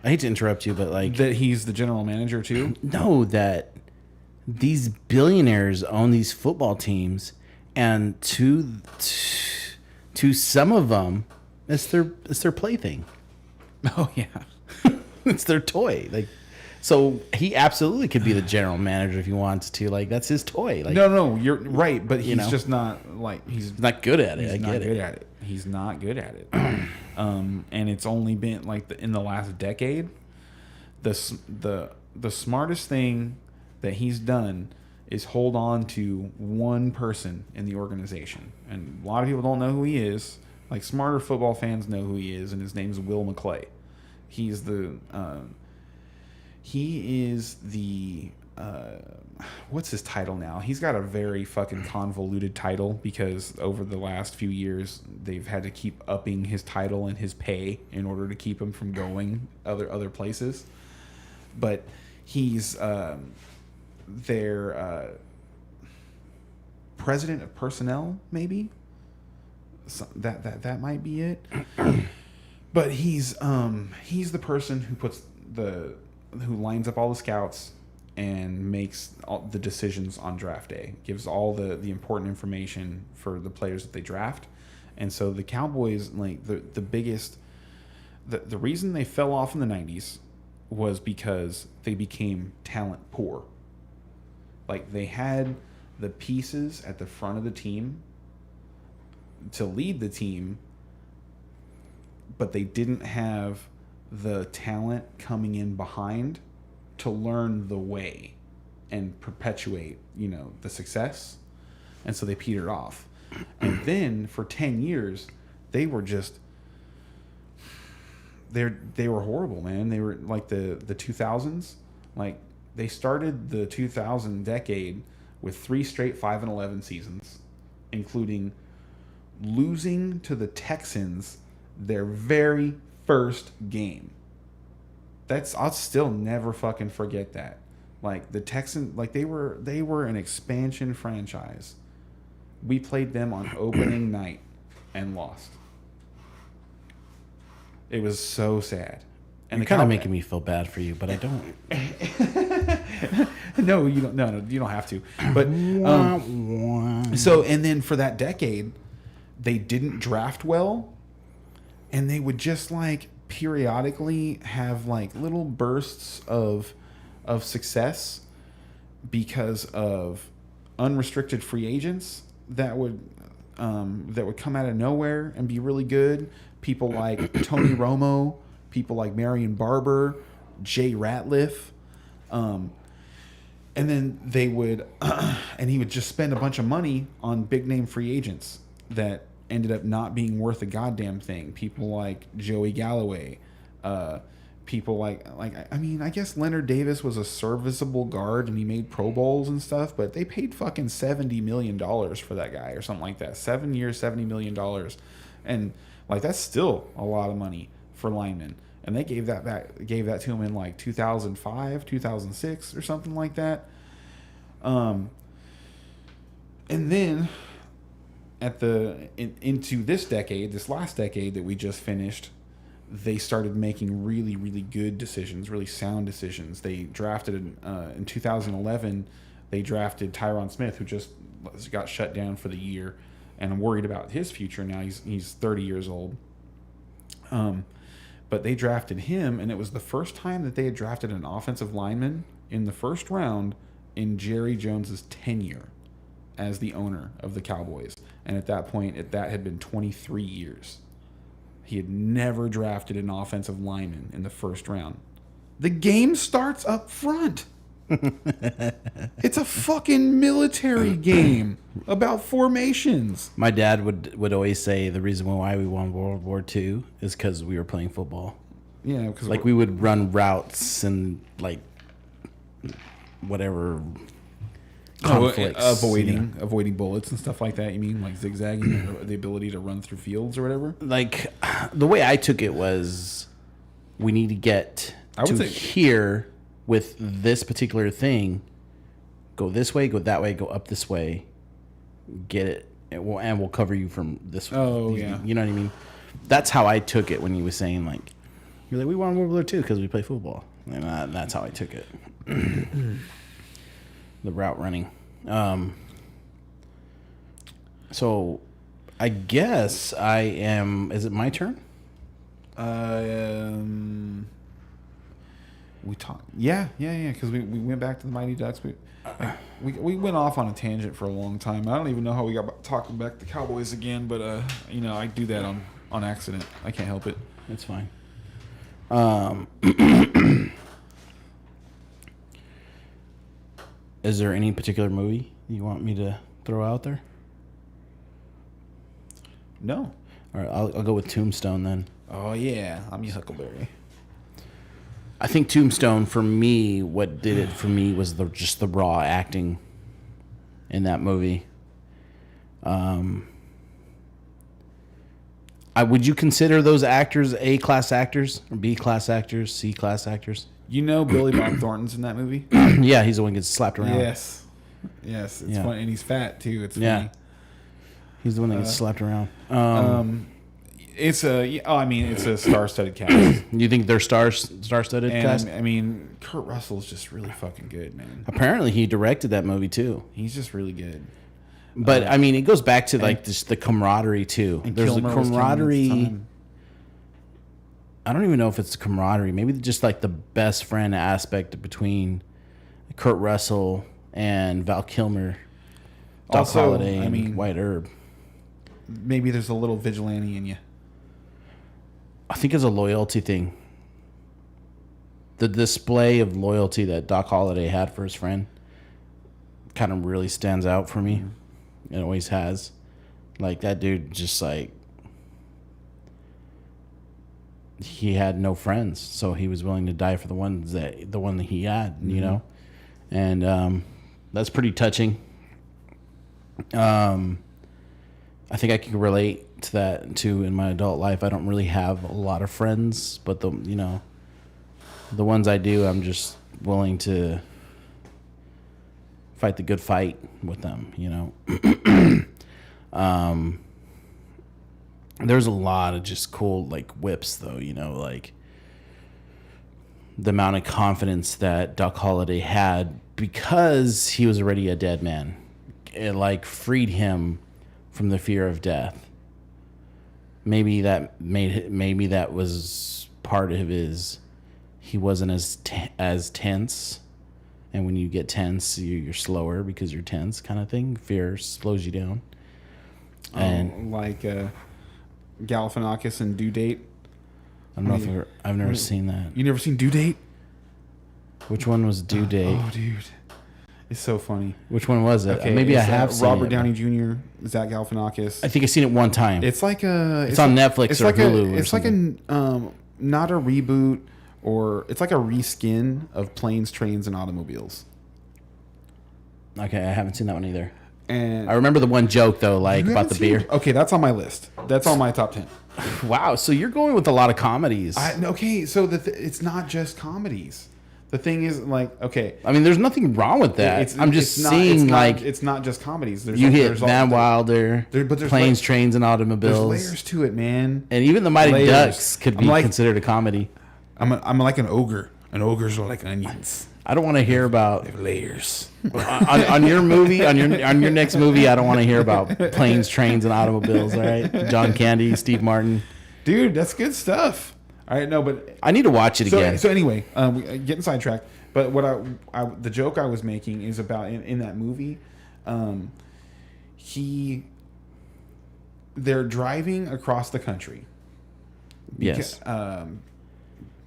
I hate to interrupt you, but like that he's the general manager too? No, that these billionaires own these football teams, and to some of them, it's their plaything. Oh yeah. It's their toy. Like, so he absolutely could be the general manager if he wants to. Like, that's his toy. Like, No, you're right, but he's just not like he's not good at it. He's not good at it. He's not good at it. And it's only been like in the last decade, the smartest thing that he's done is hold on to one person in the organization. And a lot of people don't know who he is. Like, smarter football fans know who he is, and his name's Will McClay. He's he is the what's his title now? He's got a very fucking convoluted title because over the last few years they've had to keep upping his title and his pay in order to keep him from going other places. But he's their president of personnel, maybe. So that might be it. But he's the person who lines up all the scouts and makes all the decisions on draft day, gives all the important information for the players that they draft. And so the Cowboys, like the biggest, the reason they fell off in the 90s was because they became talent poor. Like, they had the pieces at the front of the team to lead the team, but they didn't have the talent coming in behind to learn the way and perpetuate, the success. And so they petered off. And then for 10 years, they were just they were horrible, man. They were like the 2000s. Like, they started the 2000 decade with 3 straight 5-11 seasons, including losing to the Texans their very first game. I'll still never fucking forget that. Like, the Texans, like, they were an expansion franchise. We played them on opening night and lost. It was so sad. And you're kind of making me feel bad for you, but I don't. No, you don't. No, you don't have to. But so, and then for that decade, they didn't draft well, and they would just like periodically have like little bursts of success because of unrestricted free agents that would come out of nowhere and be really good. People like Tony Romo, people like Marion Barber, Jay Ratliff, and then they would, and he would just spend a bunch of money on big name free agents that ended up not being worth a goddamn thing. People like Joey Galloway, people like I mean, I guess Leonard Davis was a serviceable guard and he made Pro Bowls and stuff, but they paid fucking $70 million for that guy or something like that. 7 years, $70 million, and like that's still a lot of money for linemen. And they gave that to him in like 2005, 2006 or something like that. And then into this last decade that we just finished, they started making really, really good decisions, really sound decisions. They drafted in 2011, they drafted Tyron Smith, who just got shut down for the year, and I'm worried about his future now. He's 30 years old. But they drafted him, and it was the first time that they had drafted an offensive lineman in the first round in Jerry Jones's tenure as the owner of the Cowboys. And at that point, that had been 23 years. He had never drafted an offensive lineman in the first round. The game starts up front. It's a fucking military game about formations. My dad would always say the reason why we won World War II is because we were playing football. Yeah, because Like we would run routes and like whatever conflicts, avoiding bullets and stuff like that. You mean like zigzagging, or the ability to run through fields or whatever? Like the way I took it was, we need to get to here with this particular thing. Go this way, go that way, go up this way. Get it, and we'll cover you from this. Oh yeah, you know what I mean. That's how I took it when he was saying like, you're like, we won World War II because we play football, and that's how I took it. The route running. So I guess I am. Is it my turn? We talked. Yeah. Because we went back to the Mighty Ducks. We went off on a tangent for a long time. I don't even know how we got talking back to Cowboys again, but I do that on accident. I can't help it. It's fine. Is there any particular movie you want me to throw out there? No. All right, I'll go with Tombstone then. Oh yeah, I'm your Huckleberry. I think Tombstone, for me, what did it for me was just the raw acting in that movie. Would you consider those actors A-class actors or B-class actors, C-class actors? You know Billy Bob Thornton's in that movie? Yeah, he's the one who gets slapped around. Yes. It's funny, and he's fat too. It's funny. Yeah. He's the one that gets slapped around. It's a star-studded cast. You think they're star-studded cast? I mean, Kurt Russell's just really fucking good, man. Apparently, he directed that movie too. He's just really good. But I mean, it goes back to like just the camaraderie too. There's the camaraderie. I don't even know if it's the camaraderie. Maybe just like the best friend aspect between Kurt Russell and Val Kilmer, Doc Holliday, and White Herb. Maybe there's a little vigilante in you. I think it's a loyalty thing. The display of loyalty that Doc Holliday had for his friend kind of really stands out for me. It always has. Like, that dude just like, he had no friends, so he was willing to die for the one that he had, you know? And that's pretty touching. I think I can relate to that too in my adult life. I don't really have a lot of friends, but the ones I do, I'm just willing to fight the good fight with them, you know. There's a lot of just cool like whips though, you know, like the amount of confidence that Doc Holliday had because he was already a dead man. It like freed him from the fear of death. Maybe that was part of his. He wasn't as tense, and when you get tense, you're slower because you're tense, kind of thing. Fear slows you down. And like Galifianakis and Due Date. I don't know if I've never seen that. You never seen Due Date? Which one was Due Date? Oh, dude. It's so funny. Which one was it? Okay, Maybe I have seen Robert it, Downey Jr., Zach Galifianakis. I think I've seen it one time. It's like it's on Netflix or Hulu. It's like a not a reboot, or it's like a reskin of Planes, Trains, and Automobiles. Okay, I haven't seen that one either. And I remember the one joke though, like about the beer. Okay, that's on my list. That's on my top 10. Wow, so you're going with a lot of comedies. Okay, so it's not just comedies. The thing is, like, okay. I mean, there's nothing wrong with that. I'm just seeing, like... It's not just comedies. You hit Van Wilder, but there's Planes, Trains, and Automobiles. There's layers to it, man. And even the Mighty Ducks could be considered a comedy. I'm like an ogre. And ogres are like onions. I don't want to hear about... They have layers. on your movie, on your next movie, I don't want to hear about Planes, Trains, and Automobiles, all right? John Candy, Steve Martin. Dude, that's good stuff. All right, no, but I need to watch it again. So anyway, getting sidetracked. But what the joke I was making is about in that movie, they're driving across the country. Yes.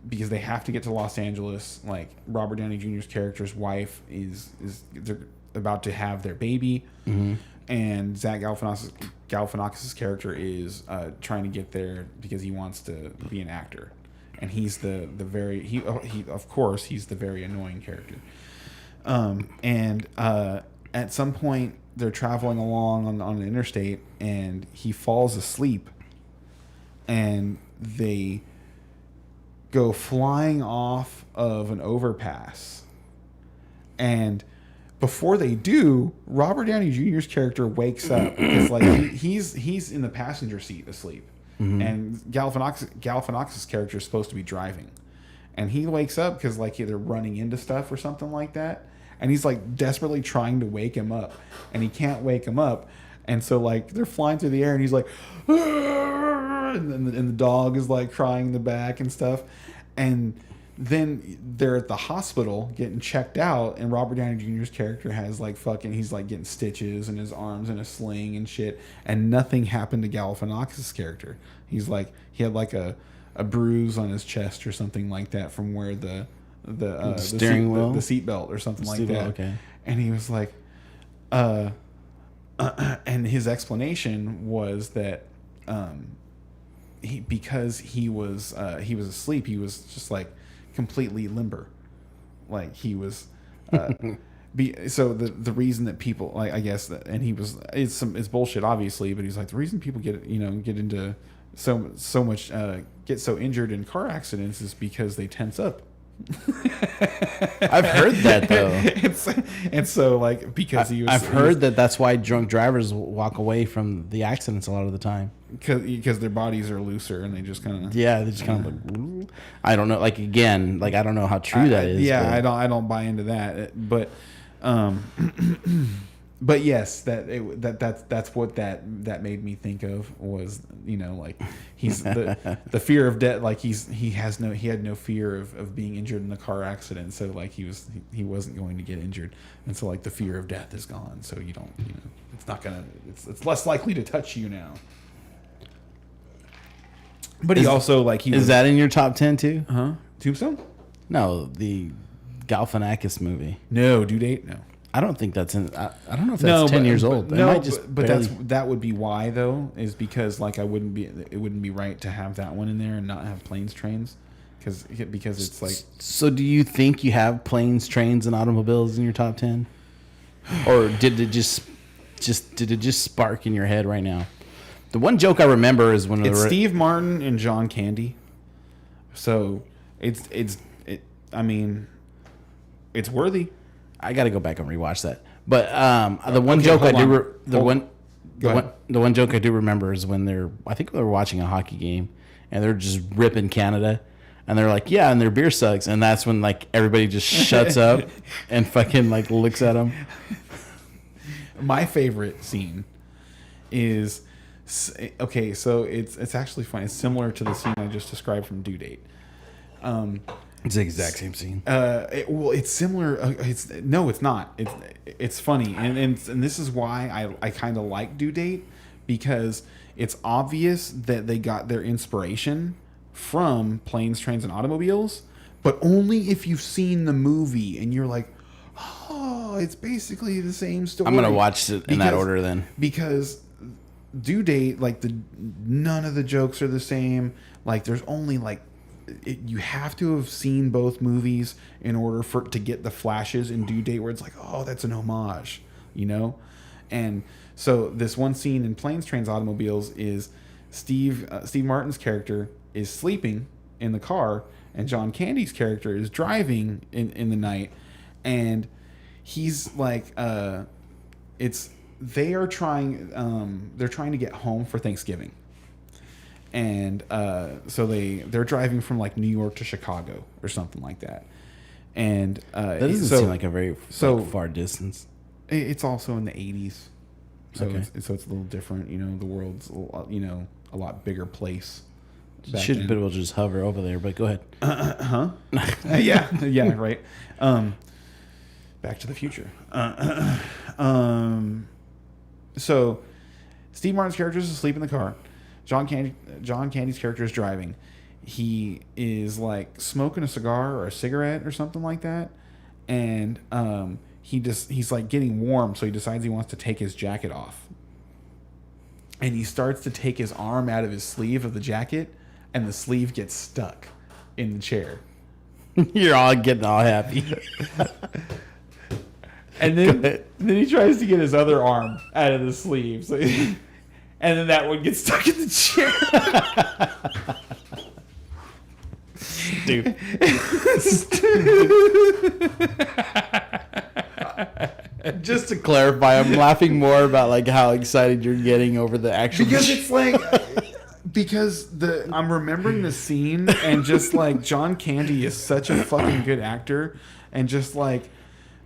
because they have to get to Los Angeles. Like Robert Downey Jr.'s character's wife is they're about to have their baby, and Zach Galifianakis' character is trying to get there because he wants to be an actor, and he's the very he of course he's the very annoying character. And at some point they're traveling along on an interstate, and he falls asleep, and they go flying off of an overpass. And before they do, Robert Downey Jr.'s character wakes up because like he's in the passenger seat asleep, and Galifianakis' character is supposed to be driving, and he wakes up because like they're running into stuff or something like that, and he's like desperately trying to wake him up, and he can't wake him up, and so like they're flying through the air, and he's like, and the dog is like crying in the back and stuff, and then they're at the hospital getting checked out, and Robert Downey Jr.'s character has like he's like getting stitches in his arms in a sling and shit, and nothing happened to Galifianakis' character. He's like, he had like a bruise on his chest or something like that from where the steering wheel, the seat belt or something like that. Okay. And he was like, and his explanation was that because he was asleep, he was just like completely limber, like he was. So the reason that people like, I guess that, and he was, it's bullshit obviously, but he's like, the reason people get into so much get so injured in car accidents is because they tense up. I've heard that though. and so like because I've heard that's why drunk drivers walk away from the accidents a lot of the time, because their bodies are looser and they just kind of they just kind of like, I don't know, like again, like I don't know how true that is. Yeah, I don't buy into that, but but yes, that's what that made me think of was, like he's the fear of death, like he had no fear of being injured in a car accident, so like he wasn't going to get injured, and so like the fear of death is gone, so you don't, it's less likely to touch you now. But he also like is that in your top 10 too? Tombstone? No, the Galifianakis movie. No, Due Date. No. I don't think that's in. I don't know if that's 10 years old. No, but that would be why though, is because like it wouldn't be right to have that one in there and not have Planes, Trains, because it's like. So do you think you have Planes, Trains, and Automobiles in your top 10, or did it just spark in your head right now? The one joke I remember is when it's Steve Martin and John Candy. So I mean, it's worthy. I got to go back and rewatch that. But the one joke I do the one joke I do remember is when I think they're watching a hockey game and they're just ripping Canada, and they're like, yeah, and their beer sucks, and that's when like everybody just shuts up and fucking like looks at them. My favorite scene is, okay, so it's actually funny. It's similar to the scene I just described from Due Date. It's the exact same scene. It's similar. It's not. It's funny, and this is why I kind of like Due Date, because it's obvious that they got their inspiration from Planes, Trains, and Automobiles, but only if you've seen the movie and you're like, oh, it's basically the same story. I'm gonna watch it in that order then, because Due Date, like none of the jokes are the same. Like there's only like. You have to have seen both movies in order to get the flashes in Due Date where it's like, oh, that's an homage, And so this one scene in Planes, Trains, Automobiles is Steve Martin's character is sleeping in the car, and John Candy's character is driving in the night, and he's like, they're trying to get home for Thanksgiving. And so they're driving from like New York to Chicago or something like that, and that doesn't seem like a very far distance. It's also in the 80s, so okay. It's a little different. The world's a lot bigger place. Should be able to just hover over there, but go ahead. Yeah, right. Back to the Future. So Steve Martin's character is asleep in the car. John Candy's character is driving, he is like smoking a cigar or a cigarette or something like that, and he's like getting warm, so he decides he wants to take his jacket off, and he starts to take his arm out of his sleeve of the jacket, and the sleeve gets stuck in the chair. You're all getting all happy. And then he tries to get his other arm out of the sleeve, so and then that one gets stuck in the chair. Dude. Just to clarify, I'm laughing more about like how excited you're getting over the actual. Because it's like, I'm remembering the scene, and just like John Candy is such a fucking good actor, and just like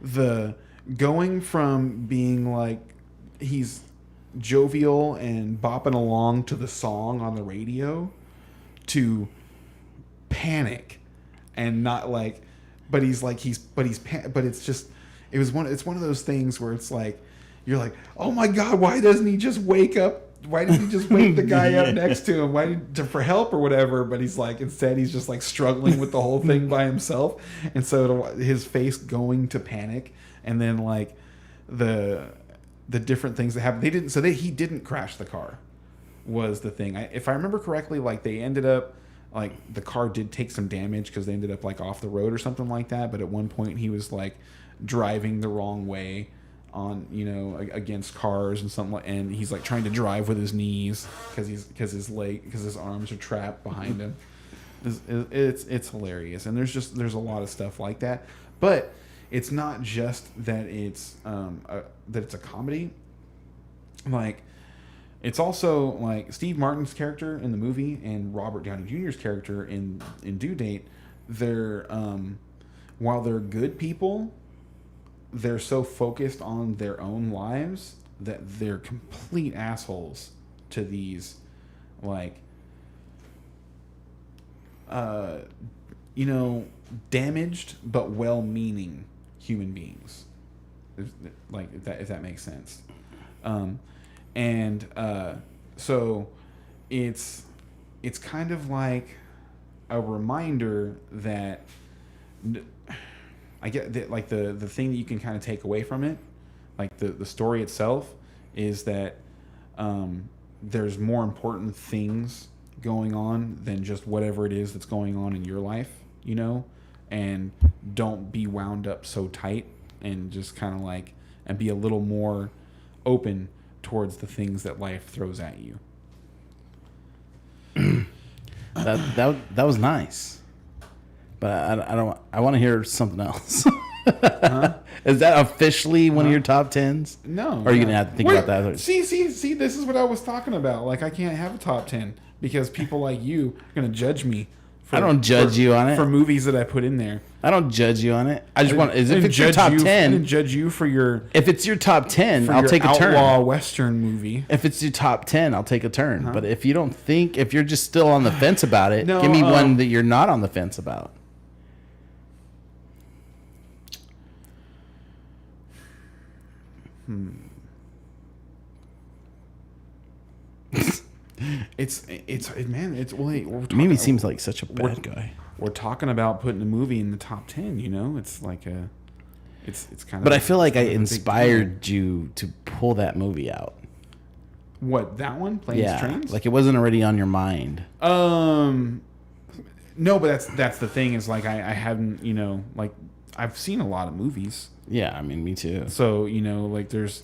the going from being like he's jovial and bopping along to the song on the radio to panic and not like, but it's just it's one of those things where it's like you're like, oh my god, why doesn't he just wake up? Why didn't he just wake the guy up next to him? For help or whatever? But he's like, instead he's just like struggling with the whole thing by himself, and so his face going to panic, and then like the different things that happened. He didn't crash the car, was the thing. If I remember correctly, like they ended up like the car did take some damage because they ended up like off the road or something like that. But at one point he was like driving the wrong way on, against cars and something like, and he's like trying to drive with his knees because his arms are trapped behind him. It's hilarious, and there's a lot of stuff like that, but it's not just that it's a comedy. Like, it's also like Steve Martin's character in the movie and Robert Downey Jr.'s character in Due Date. They're while they're good people, they're so focused on their own lives that they're complete assholes to these, like, damaged but well-meaning human beings. If that makes sense. So it's kind of like a reminder that I get that, like, the thing that you can kind of take away from it, like the story itself, is that there's more important things going on than just whatever it is that's going on in your life, and don't be wound up so tight, and just kind of like, and be a little more open towards the things that life throws at you. That was nice, but I want to hear something else. Huh? Is that officially one of your top 10s? No. Or are you gonna have to think about that? See, this is what I was talking about. Like, I can't have a top 10 because people like you are gonna judge me. I don't judge you on it for movies that I put in there. I don't judge you on it. I just want, if it's your top 10, I didn't judge you for your. If it's your top 10, I'll take a turn. Outlaw Western movie. If it's your top 10, I'll take a turn. But if you don't think, if you're just still on the fence about it, No, give me one that you're not on the fence about. It's Mimi seems like such a bad guy. We're talking about putting a movie in the top 10. It's like it's kind of. But I feel like I inspired you to pull that movie out. What, that one? Planes, Trains? Like it wasn't already on your mind. No, but that's the thing, is like I hadn't, like, I've seen a lot of movies. Yeah, I mean, me too. So, like, there's,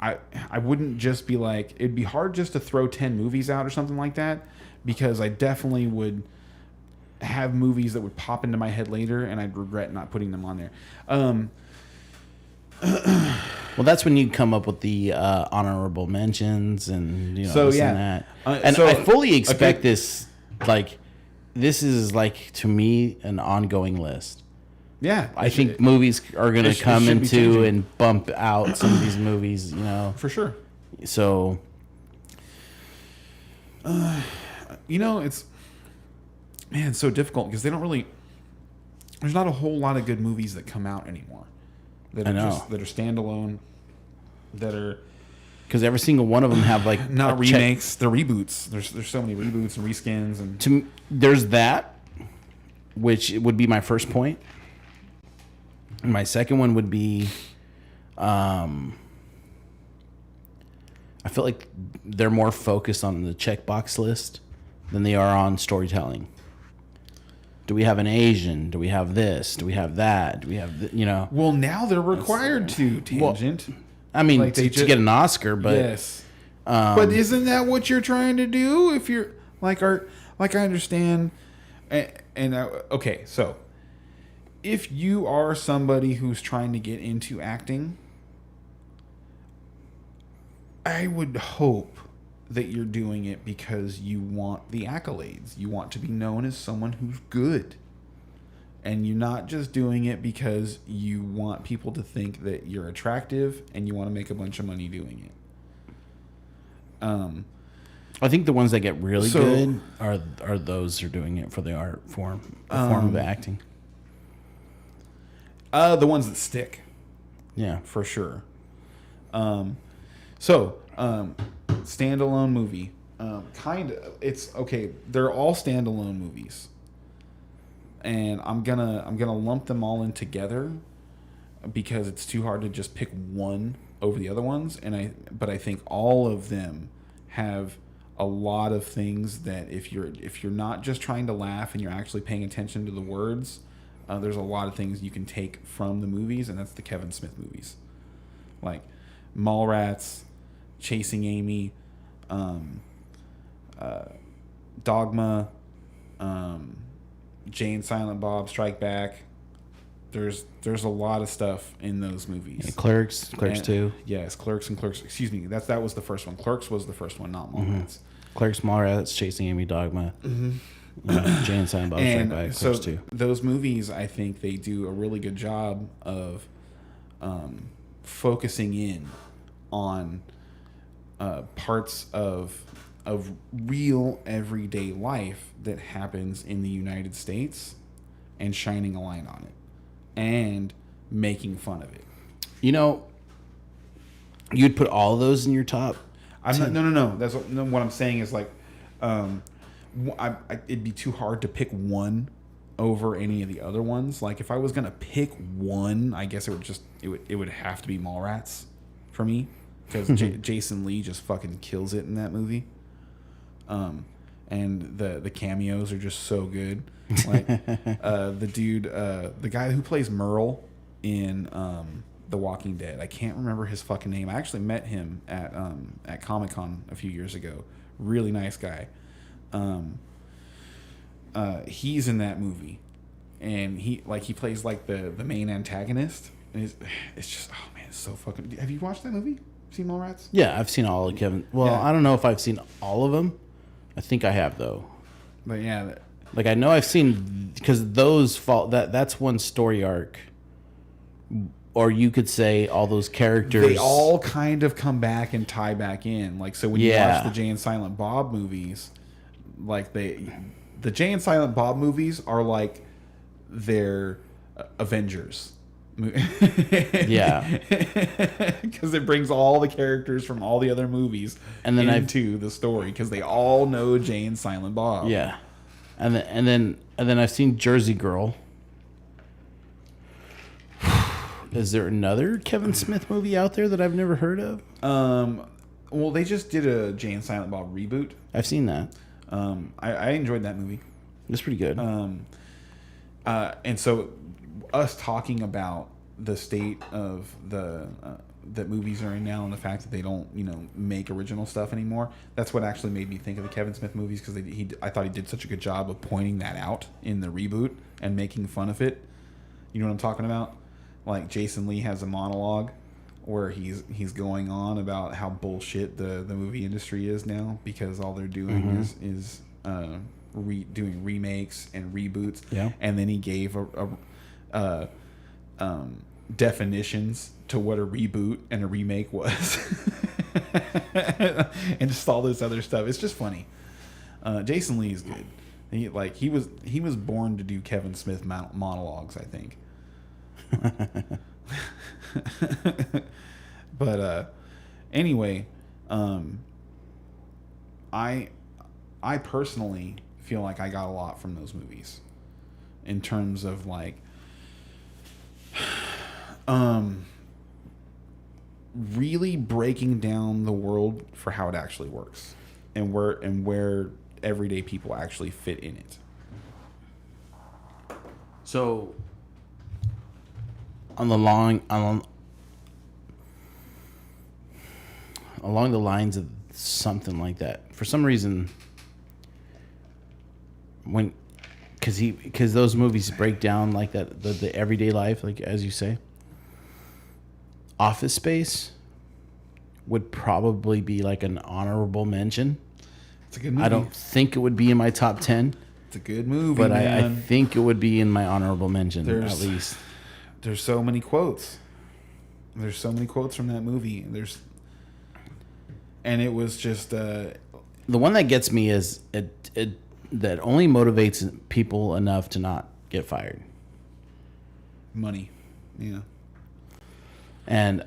I wouldn't just be like, it'd be hard just to throw 10 movies out or something like that, because I definitely would have movies that would pop into my head later and I'd regret not putting them on there. Well, that's when you come up with the honorable mentions and and that. And so, I fully expect this. Like, this is like, to me, an ongoing list. Yeah, I think movies are going to come into and bump out some of these movies. For sure. So, it's so difficult because they don't really. There's not a whole lot of good movies that come out anymore. That are standalone, that are Because every single one of them have like Not a check- remakes, they're reboots. There's so many reboots and reskins and There's that, which would be my first point. And my second one would be, I feel like they're more focused on the checkbox list than they are on storytelling. Do we have an Asian? Do we have this? Do we have that? Do we have, Well, now they're required to tangent. I mean, Like to get an Oscar, but yes. But isn't that what you're trying to do? If you're like, I understand, okay, so if you are somebody who's trying to get into acting, I would hope that you're doing it because you want the accolades. You want to be known as someone who's good. And you're not just doing it because you want people to think that you're attractive and you want to make a bunch of money doing it. I think the ones that get really good are those who are doing it for the art form, the form of acting. The ones that stick. Yeah. For sure. Standalone movie. It's okay. They're all standalone movies. And I'm gonna lump them all in together because it's too hard to just pick one over the other ones. But I think all of them have a lot of things that if you're not just trying to laugh and you're actually paying attention to the words, there's a lot of things you can take from the movies, and that's the Kevin Smith movies, like Mallrats, Chasing Amy, Dogma, Jay and Silent Bob Strike Back. There's a lot of stuff in those movies. Yeah, Clerks 2. Yes, Clerks. Excuse me, that was the first one. Clerks was the first one, not Mallrats. Clerks, Mallrats, Chasing Amy, Dogma, Jay and Silent Bob Strike Back, so Clerks 2. Those movies, I think they do a really good job of focusing in on parts of real everyday life that happens in the United States and shining a light on it and making fun of it. You'd put all of those in your top. No. That's what I'm saying is like, it'd be too hard to pick one over any of the other ones. Like if I was gonna pick one, I guess it would have to be Mallrats for me because Jason Lee just fucking kills it in that movie. And the cameos are just so good. Like the dude, the guy who plays Merle in The Walking Dead. I can't remember his fucking name. I actually met him at Comic-Con a few years ago. Really nice guy. He's in that movie, and he plays like the main antagonist. And it's just, oh man, it's so fucking. Have you watched that movie? Seen Mallrats? Yeah, I've seen all of Kevin. Well, Yeah. I don't know if I've seen all of them. I think I have though. But yeah, Like I know I've seen because those fall. That's one story arc. Or you could say all those characters. they all kind of come back and tie back in. Like so, when you watch the Jay and Silent Bob movies, like the Jay and Silent Bob movies are like their Avengers. Yeah, Because it brings all the characters from all the other movies and then into the story because they all know Jay and Silent Bob. Yeah, and then I've seen Jersey Girl. Is there another Kevin Smith movie out there that I've never heard of? Well, they just did a Jay and Silent Bob reboot. I've seen that. I enjoyed that movie. It's pretty good. And so, us talking about the state of that movies are in now, and the fact that they don't, make original stuff anymore. That's what actually made me think of the Kevin Smith movies because I thought he did such a good job of pointing that out in the reboot and making fun of it. You know what I'm talking about? Like Jason Lee has a monologue where he's going on about how bullshit the movie industry is now because all they're doing is doing remakes and reboots. Yeah. And then he gave definitions to what a reboot and a remake was, and just all this other stuff. It's just funny. Jason Lee is good. He was born to do Kevin Smith monologues, I think. But anyway, I personally feel like I got a lot from those movies in terms of like really breaking down the world for how it actually works and where everyday people actually fit in it. So along the lines of something like that, for some reason, because those movies break down like that, the everyday life, like as you say, Office Space would probably be like an honorable mention. It's a good movie. I don't think it would be in my top 10, It's a good movie, but I man. think it would be in my honorable mention at least. There's so many quotes. There's so many quotes from that movie. And it was just The one that gets me is it that only motivates people enough to not get fired. money. Yeah. And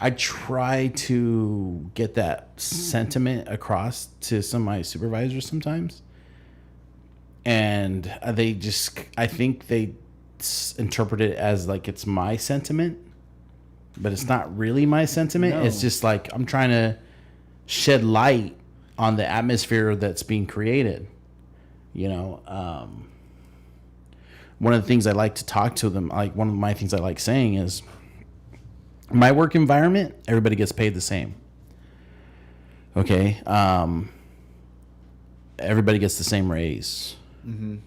I try to get that sentiment across to some of my supervisors sometimes. And I think they interpret it as like it's my sentiment, but it's not really my sentiment. No. It's just like I'm trying to shed light on the atmosphere that's being created. You know, one of the things I like to talk to them, like one of my things I like saying is, my work environment, everybody gets paid the same. Okay. Everybody gets the same raise. Mm-hmm.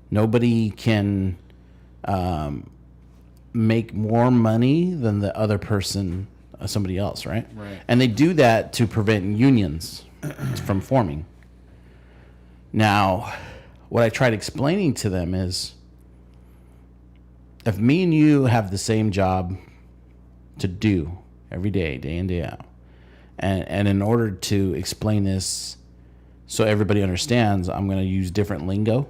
Nobody can make more money than the other person, somebody else, right? Right. And they do that to prevent unions from forming. Now, what I tried explaining to them is, if me and you have the same job to do every day, day in, day out, and in order to explain this so everybody understands, I'm going to use different lingo.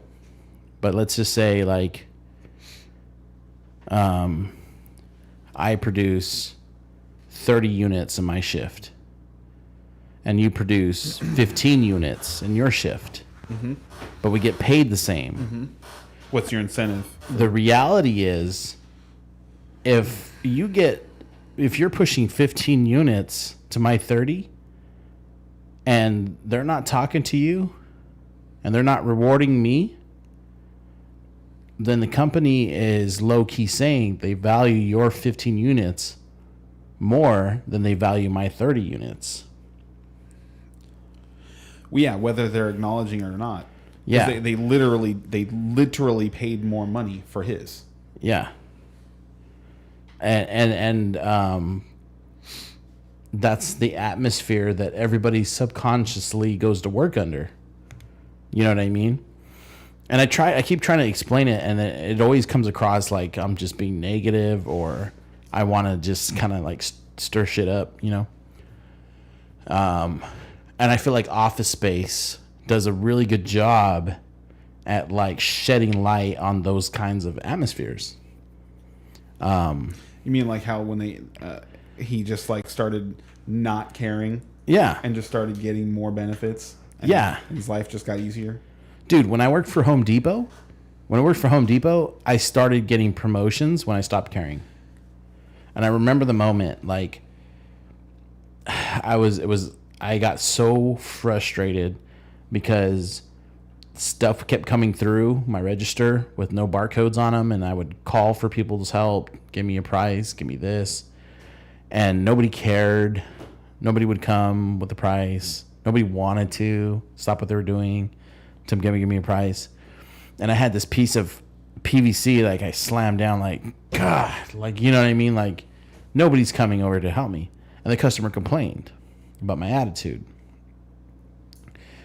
But let's just say, like, I produce 30 units in my shift, and you produce 15 units in your shift, but we get paid the same. What's your incentive? The reality is, if you're pushing 15 units to my 30, and they're not talking to you, and they're not rewarding me, then the company is low-key saying they value your 15 units more than they value my 30 units. Well, yeah, whether they're acknowledging it or not. 'Cause Yeah. They literally paid more money for his. Yeah. And that's the atmosphere that everybody subconsciously goes to work under. You know what I mean? And I keep trying to explain it, and it always comes across like I'm just being negative, or I want to just kind of like stir shit up, you know? And I feel like Office Space does a really good job at like shedding light on those kinds of atmospheres. You mean like how when he just like started not caring Yeah. and just started getting more benefits? And Yeah. his life just got easier? Dude, when I worked for Home Depot, I started getting promotions when I stopped caring. And I remember the moment, like, I got so frustrated because stuff kept coming through my register with no barcodes on them, and I would call for people's help, give me a price, give me this, and nobody cared. Nobody would come with the price. Nobody wanted to stop what they were doing to give me a price. And I had this piece of PVC, like, I slammed down, like, God, like, you know what I mean? Like, nobody's coming over to help me. And the customer complained about my attitude.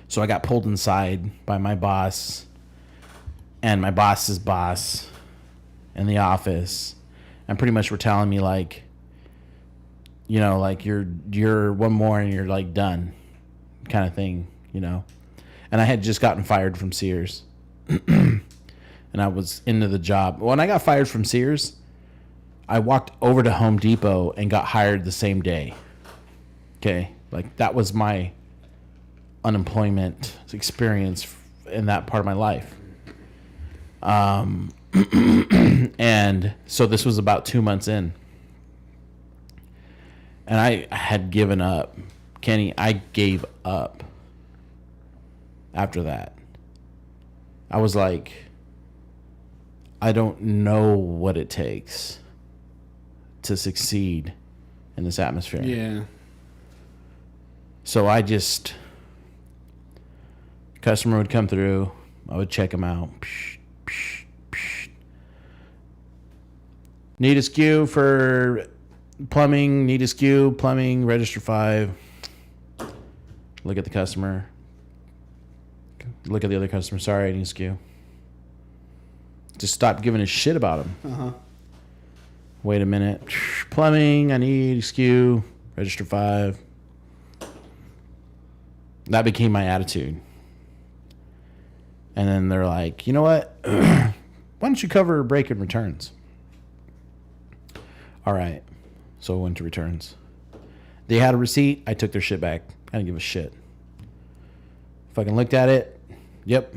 So I got pulled inside by my boss and my boss's boss in the office, and pretty much were telling me, like, you know, like, you're one more and you're like done, kind of thing, you know. And I had just gotten fired from Sears, and I was into the job. When I got fired from Sears, I walked over to Home Depot and got hired the same day. Okay, like that was my unemployment experience in that part of my life. And so this was about 2 months in, and I had given up. Kenny, I gave up after that. I was like, I don't know what it takes to succeed in this atmosphere. Yeah. So I just, customer would come through, I would check them out. Psh, psh, psh. Need a SKU for plumbing, need a SKU, plumbing, register 5. Look at the customer. Look at the other customer. Sorry, I need a SKU. Just stop giving a shit about them. Uh-huh. Wait a minute. Plumbing, I need a SKU, register 5. That became my attitude. And then they're like, you know what? Why don't you cover break and returns? All right. So I went to returns. They had a receipt. I took their shit back. I didn't give a shit. Fucking looked at it. Yep.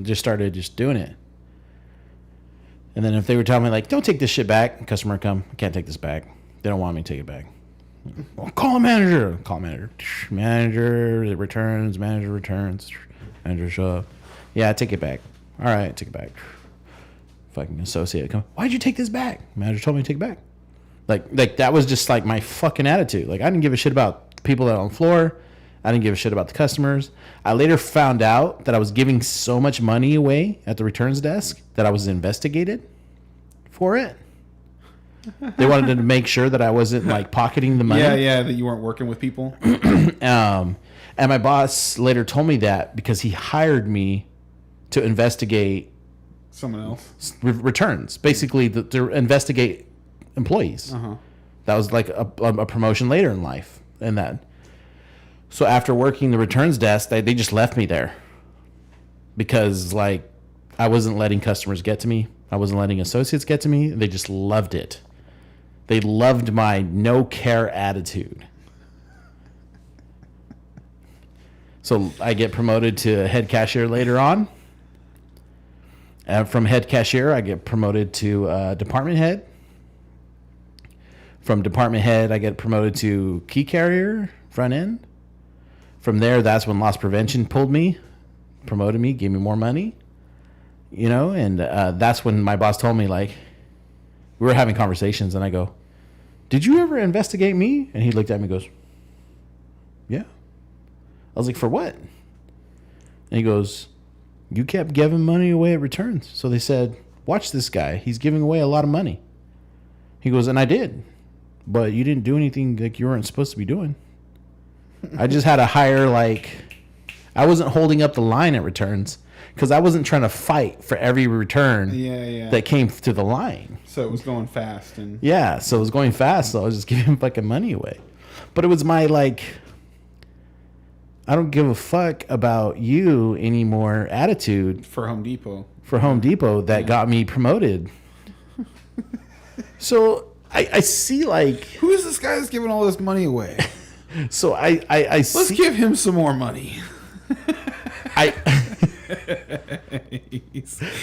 Just started just doing it. And then if they were telling me like, don't take this shit back, customer come, I can't take this back. They don't want me to take it back. Well, call a manager. Call manager. Manager returns. Manager returns. Manager show up. Yeah, take it back. All right, take it back. Fucking associate come. Why'd you take this back? Manager told me to take it back. Like that was just like my fucking attitude. Like I didn't give a shit about the people that are on the floor. I didn't give a shit about the customers. I later found out that I was giving so much money away at the returns desk that I was investigated for it. They wanted to make sure that I wasn't like pocketing the money. Yeah, that you weren't working with people. And my boss later told me that because he hired me to investigate Someone else. returns, basically to investigate employees. Uh-huh. That was like a promotion later in life, and that. So after working the returns desk, they just left me there because like I wasn't letting customers get to me. I wasn't letting associates get to me. They just loved it. They loved my no care attitude. So I get promoted to head cashier later on. From head cashier, I get promoted to department head. From department head, I get promoted to key carrier, front end. From there, that's when loss prevention pulled me, promoted me, gave me more money. You know, and that's when my boss told me, like, we were having conversations, and I go, did you ever investigate me? And he looked at me and goes, yeah. I was like, for what? And he goes, you kept giving money away at returns. So they said, watch this guy. He's giving away a lot of money. He goes, and I did. But you didn't do anything like you weren't supposed to be doing. I just had a higher, like, I wasn't holding up the line at returns because I wasn't trying to fight for every return that came to the line. So it was going fast. Yeah, so it was going fast. So I was just giving fucking money away. But it was my, like, I don't give a fuck about you anymore attitude. For Home Depot. That got me promoted. So I see, like, who is this guy that's giving all this money away? So I let's give him some more money.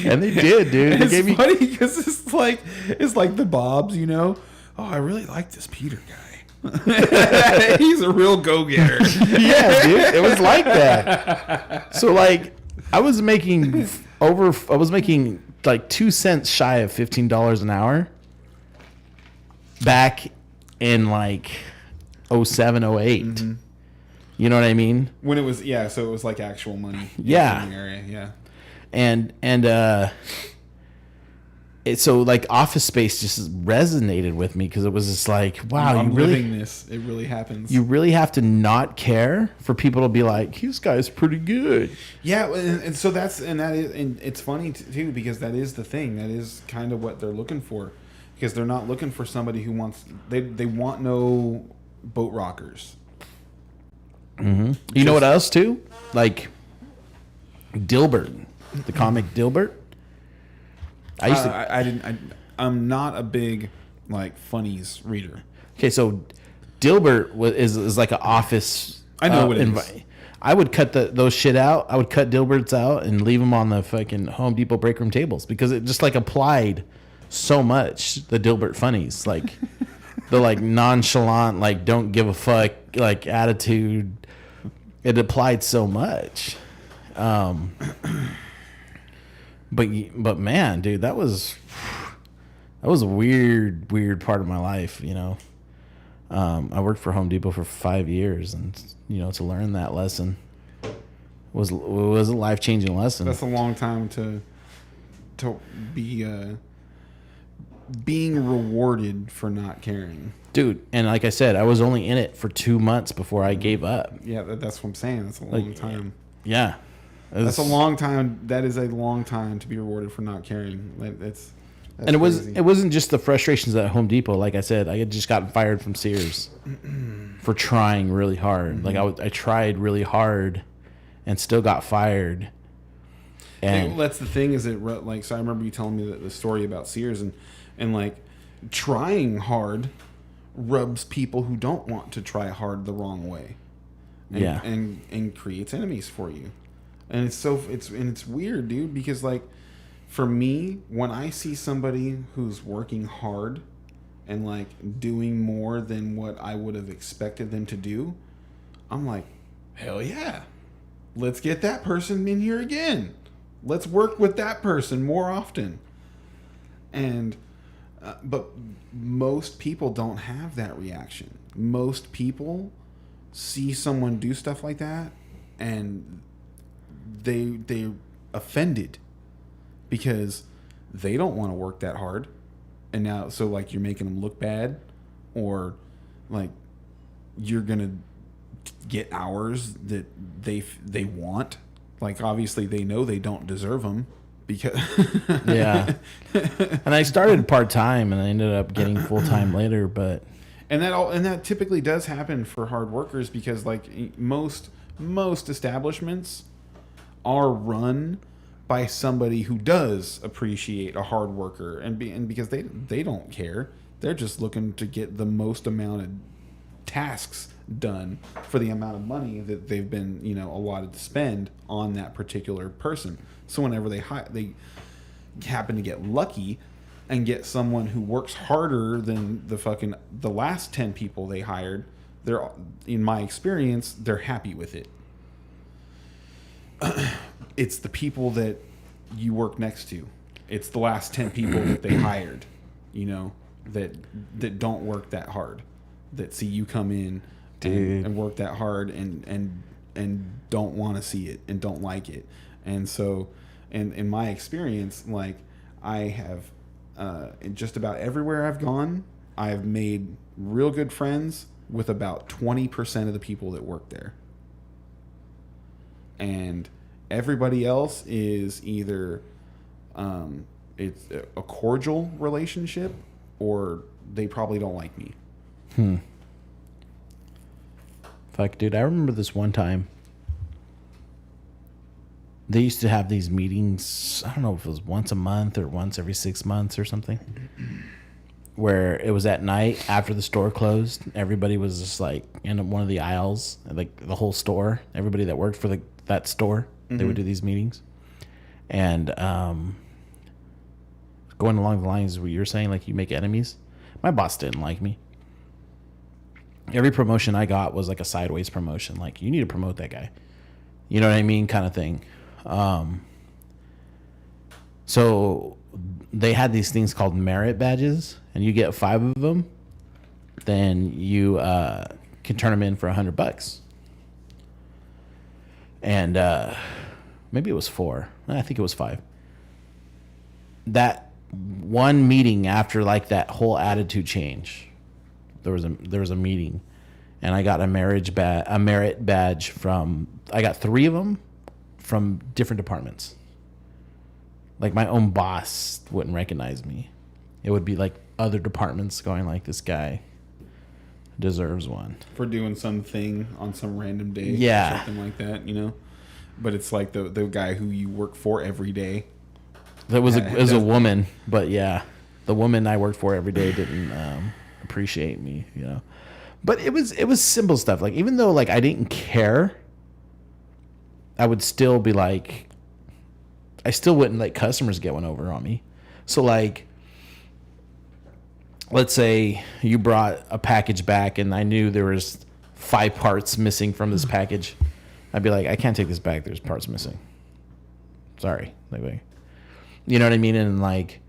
And they did, dude. They gave me funny because it's like the Bobs, you know. Oh, I really like this Peter guy. He's a real go-getter. Yeah, dude. It was like that. So like I was making like 2 cents shy of $15 an hour back in like 07, 08. Mm-hmm. You know what I mean? When it was, so it was like actual money. Yeah. In the area, yeah. And so like Office Space just resonated with me because it was just like, wow, I'm living this. It really happens. You really have to not care for people to be like, this guy's pretty good. Yeah, and so it's funny too because that is the thing. That is kind of what they're looking for, because they're not looking for somebody who wants. They want no boat rockers. Mm-hmm. You know what else too? Like Dilbert, the comic Dilbert. I'm not a big like funnies reader. Okay, so Dilbert is like an office. I know what it is. I would cut those shit out. I would cut Dilberts out and leave them on the fucking Home Depot break room tables because it just like applied so much. The Dilbert funnies, like the like nonchalant, like don't give a fuck, like attitude. It applied so much. But man, dude, that was a weird part of my life, you know. I worked for Home Depot for 5 years, and you know, to learn that lesson was a life-changing lesson. That's a long time to be being rewarded for not caring, dude. And like I said, I was only in it for 2 months before I gave up. Yeah, that's what I'm saying. That's a long time. Yeah, that's a long time. That is a long time to be rewarded for not caring. That's and it crazy. wasn't just the frustrations at Home Depot. Like I said, I had just gotten fired from Sears for trying really hard. Like I tried really hard, and still got fired. And that's the thing is so I remember you telling me the story about Sears and like trying hard rubs people who don't want to try hard the wrong way. And creates enemies for you. And it's weird, dude, because like for me, when I see somebody who's working hard and like doing more than what I would have expected them to do, I'm like, hell yeah. Let's get that person in here again. Let's work with that person more often. And but most people don't have that reaction. Most people see someone do stuff like that and they're offended because they don't want to work that hard. And now, so like you're making them look bad, or like you're going to get hours that they want. Like obviously they know they don't deserve them because yeah. And I started part-time and I ended up getting full-time later, but and that typically does happen for hard workers because like most establishments are run by somebody who does appreciate a hard worker and because they don't care. They're just looking to get the most amount of tasks done for the amount of money that they've been, you know, allotted to spend on that particular person. So whenever they happen to get lucky and get someone who works harder than the last 10 people they hired, they're, in my experience, they're happy with it. It's the people that you work next to. It's the last 10 people that they hired, you know, that don't work that hard, that see you come in and work that hard and don't want to see it and don't like it. And so, in my experience, like I have, just about everywhere I've gone, I've made real good friends with about 20% of the people that work there. And everybody else is either it's a cordial relationship or they probably don't like me. Fuck, dude, I remember this one time. They used to have these meetings, I don't know if it was once a month or once every 6 months or something, where it was at night after the store closed. Everybody was just like in one of the aisles, like the whole store. Everybody that worked for that store, they would do these meetings. And going along the lines of what you're saying, like you make enemies. My boss didn't like me. Every promotion I got was like a sideways promotion. Like, you need to promote that guy. You know what I mean? Kind of thing. So they had these things called merit badges, and you get 5 of them, then you can turn them in for $100. And maybe it was 4. I think it was 5. That one meeting after like that whole attitude change, there was a meeting, and I got a merit badge from. I got 3 of them from different departments. Like my own boss wouldn't recognize me. It would be like other departments going like, this guy deserves one for doing something on some random day, yeah, or something like that, you know. But it's like the guy who you work for every day. That was a woman, but yeah. The woman I worked for every day didn't appreciate me, you know. But it was simple stuff. Like, even though like I didn't care, I would still be like, I still wouldn't let customers get one over on me. So like, let's say you brought a package back and I knew there was 5 parts missing from this package. I'd be like, I can't take this back. There's parts missing. Sorry. Like, you know what I mean? And like,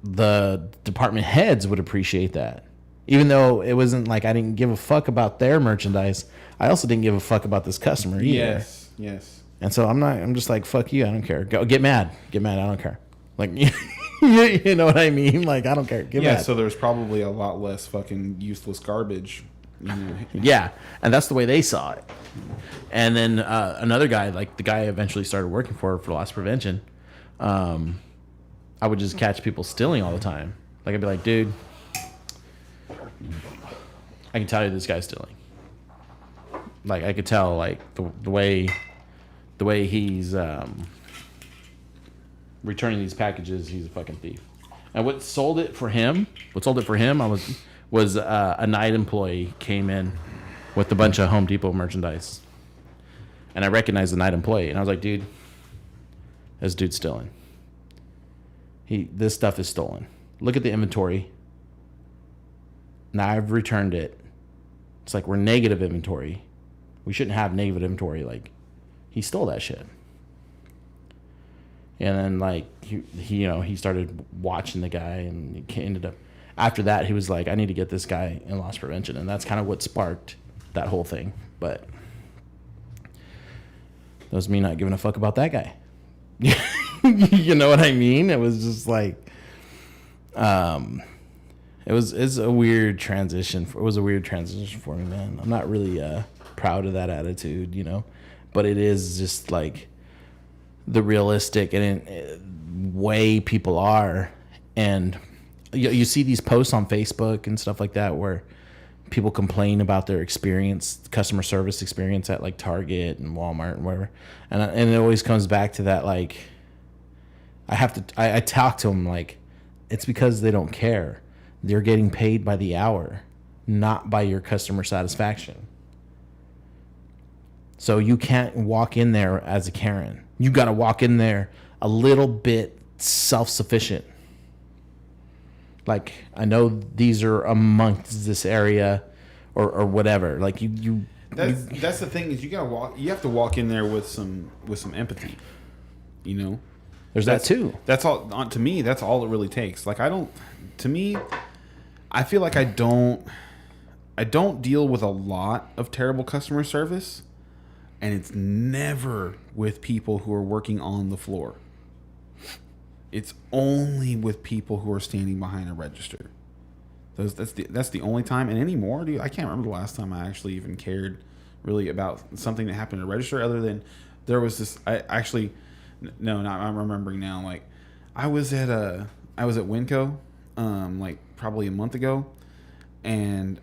the department heads would appreciate that. Even though it wasn't like I didn't give a fuck about their merchandise, I also didn't give a fuck about this customer either. Yes. And so I'm just like, fuck you, I don't care. Go get mad, I don't care. Like, you know what I mean? Like, I don't care. Get mad. So there's probably a lot less fucking useless garbage. You know? Yeah, and that's the way they saw it. And then another guy, like the guy I eventually started working for loss prevention, I would just catch people stealing all the time. Like, I'd be like, dude, I can tell you this guy's stealing. Like, I could tell, like, the way he's returning these packages, he's a fucking thief. And what sold it for him was a night employee came in with a bunch of Home Depot merchandise. And I recognized the night employee. And I was like, dude, this dude's stealing. This stuff is stolen. Look at the inventory. Now I've returned it. It's like we're negative inventory. We shouldn't have negative inventory. Like, he stole that shit. And then like he started watching the guy, and he ended up, after that he was like, I need to get this guy in loss prevention, and that's kind of what sparked that whole thing. But that was me not giving a fuck about that guy. You know what I mean? It was just like, it's a weird transition. It was a weird transition for me, man. I'm not really proud of that attitude, you know, but it is just like the realistic and way people are. And you see these posts on Facebook and stuff like that where people complain about their customer service experience at like Target and Walmart and wherever. And it always comes back to that, like, I talk to them like, it's because they don't care. They're getting paid by the hour, not by your customer satisfaction. So you can't walk in there as a Karen. You got to walk in there a little bit self-sufficient. Like, I know these are amongst this area or whatever. Like that's the thing, is you have to walk in there with some empathy. You know? There's that too. That's all, to me, that's all it really takes. Like, I feel like I don't deal with a lot of terrible customer service, and it's never with people who are working on the floor. It's only with people who are standing behind a register. That's the only time. And anymore, dude, I can't remember the last time I actually even cared really about something that happened at a register, other than there was this. I'm remembering now. Like, I was at Winco, like probably a month ago, and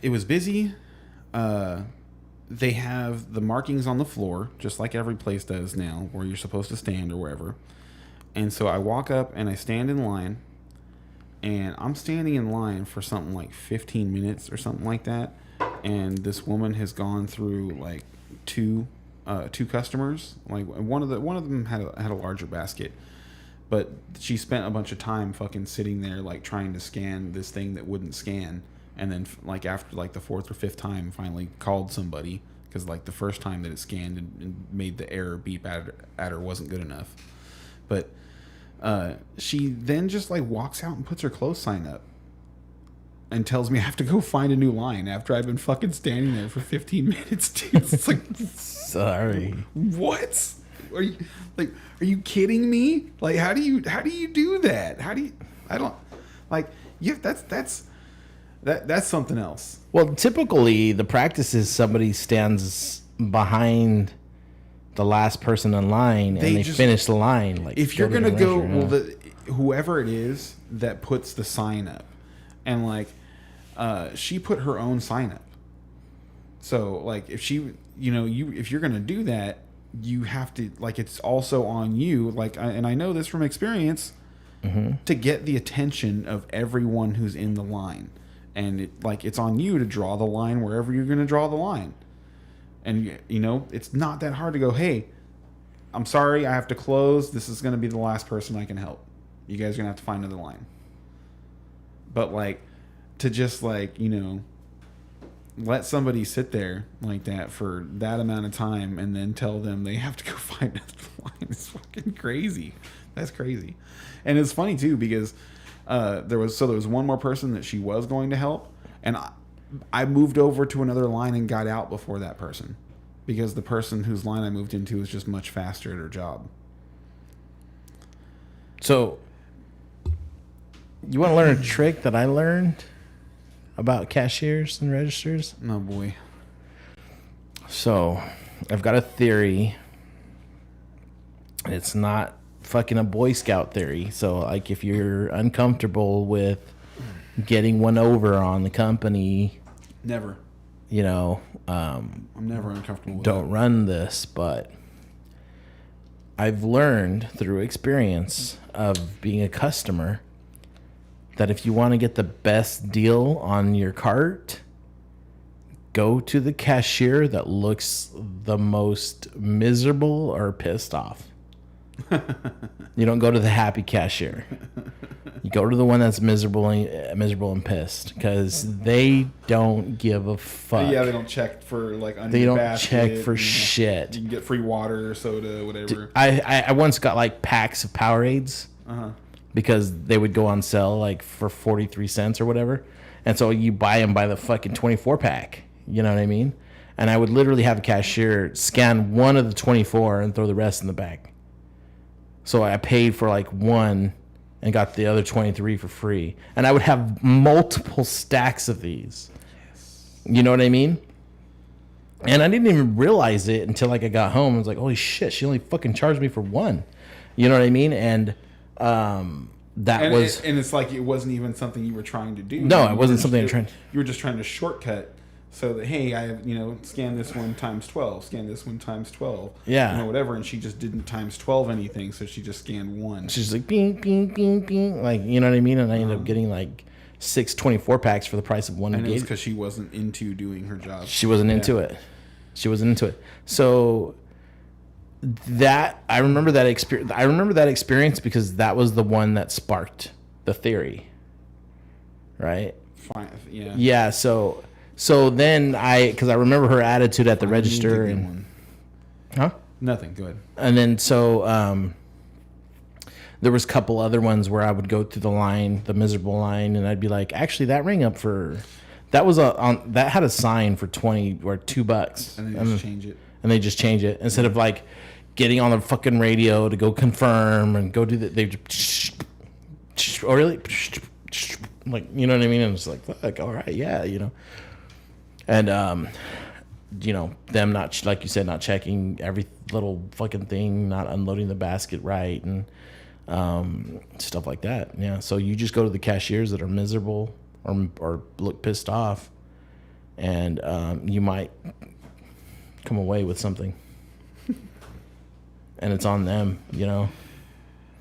it was busy. They have the markings on the floor, just like every place does now, where you're supposed to stand or wherever. And so I walk up and I stand in line, and I'm standing in line for something like 15 minutes or something like that. And this woman has gone through like two customers. Like, one of them had a larger basket, but she spent a bunch of time fucking sitting there, like, trying to scan this thing that wouldn't scan. And then, like, after like the 4th or 5th time, finally called somebody, because like the first time that it scanned and made the error beep at her wasn't good enough. But she then just like walks out and puts her close sign up and tells me I have to go find a new line after I've been fucking standing there for 15 minutes, dude. It's like, sorry. What? Are you kidding me? Like, how do you do that? That's something else. Well, typically the practice is somebody stands behind the last person in line and they finish the line. Like, if you're gonna go, whoever it is that puts the sign up, and like, she put her own sign up. So like, if she, if you're gonna do that, you have to, like, it's also on you, like, and I know this from experience, to get the attention of everyone who's in the line. And it's on you to draw the line wherever you're going to draw the line. And, you know, it's not that hard to go, hey, I'm sorry, I have to close. This is going to be the last person I can help. You guys are going to have to find another line. But, like, to just, like, you know, let somebody sit there like that for that amount of time and then tell them they have to go find another line is fucking crazy. That's crazy. And it's funny, too, because there was one more person that she was going to help, and I moved over to another line and got out before that person because the person whose line I moved into was just much faster at her job. So, you want to learn a trick that I learned about cashiers and registers? Oh, boy. So, I've got a theory. It's not fucking a Boy Scout theory. So, like, if you're uncomfortable with getting one over on the company, Never. you know, I'm never uncomfortable with don't run this. But I've learned through experience of being a customer that if you want to get the best deal on your cart, go to the cashier that looks the most miserable or pissed off. You don't go to the happy cashier. You go to the one that's miserable and pissed because they don't give a fuck. Yeah, they don't check for like under They your don't basket, check for you know, shit. You can get free water, soda, whatever. I once got like packs of Powerades because they would go on sale like for 43 cents or whatever. And so you buy them by the fucking 24 pack. You know what I mean? And I would literally have a cashier scan one of the 24 and throw the rest in the bag. So I paid for like one and got the other 23 for free. And I would have multiple stacks of these. Yes. You know what I mean? And I didn't even realize it until like I got home. I was like, holy shit, she only fucking charged me for one. You know what I mean? And it's like it wasn't even something you were trying to do. No, it wasn't something I'm trying. You were just trying to shortcut so that, hey, I have, you know, scan this one times 12, scan this one times 12. Yeah. You know, whatever. And she just didn't times 12 anything, so she just scanned one. She's like, bing, bing, bing, bing. Like, you know what I mean? And I ended up getting like 6 24 packs for the price of one. And it was because she wasn't into doing her job. She wasn't into it. She wasn't into it. So I remember that experience because that was the one that sparked the theory. Right? Fine. Yeah. Yeah. So then because I remember her attitude at the register and huh? Nothing. Go ahead. And then there was a couple other ones where I would go through the line, the miserable line, and I'd be like, actually, that rang up for that had a sign for $20 or $2, and they just change it. And they just change it instead of like getting on the fucking radio to go confirm and go do that. They just oh really like, you know what I mean? And it's like, fuck, all right, yeah, you know. And you know, them not, like you said, not checking every little fucking thing, not unloading the basket right, and stuff like that. Yeah. So you just go to the cashiers that are miserable or look pissed off, and you might come away with something. And it's on them, you know.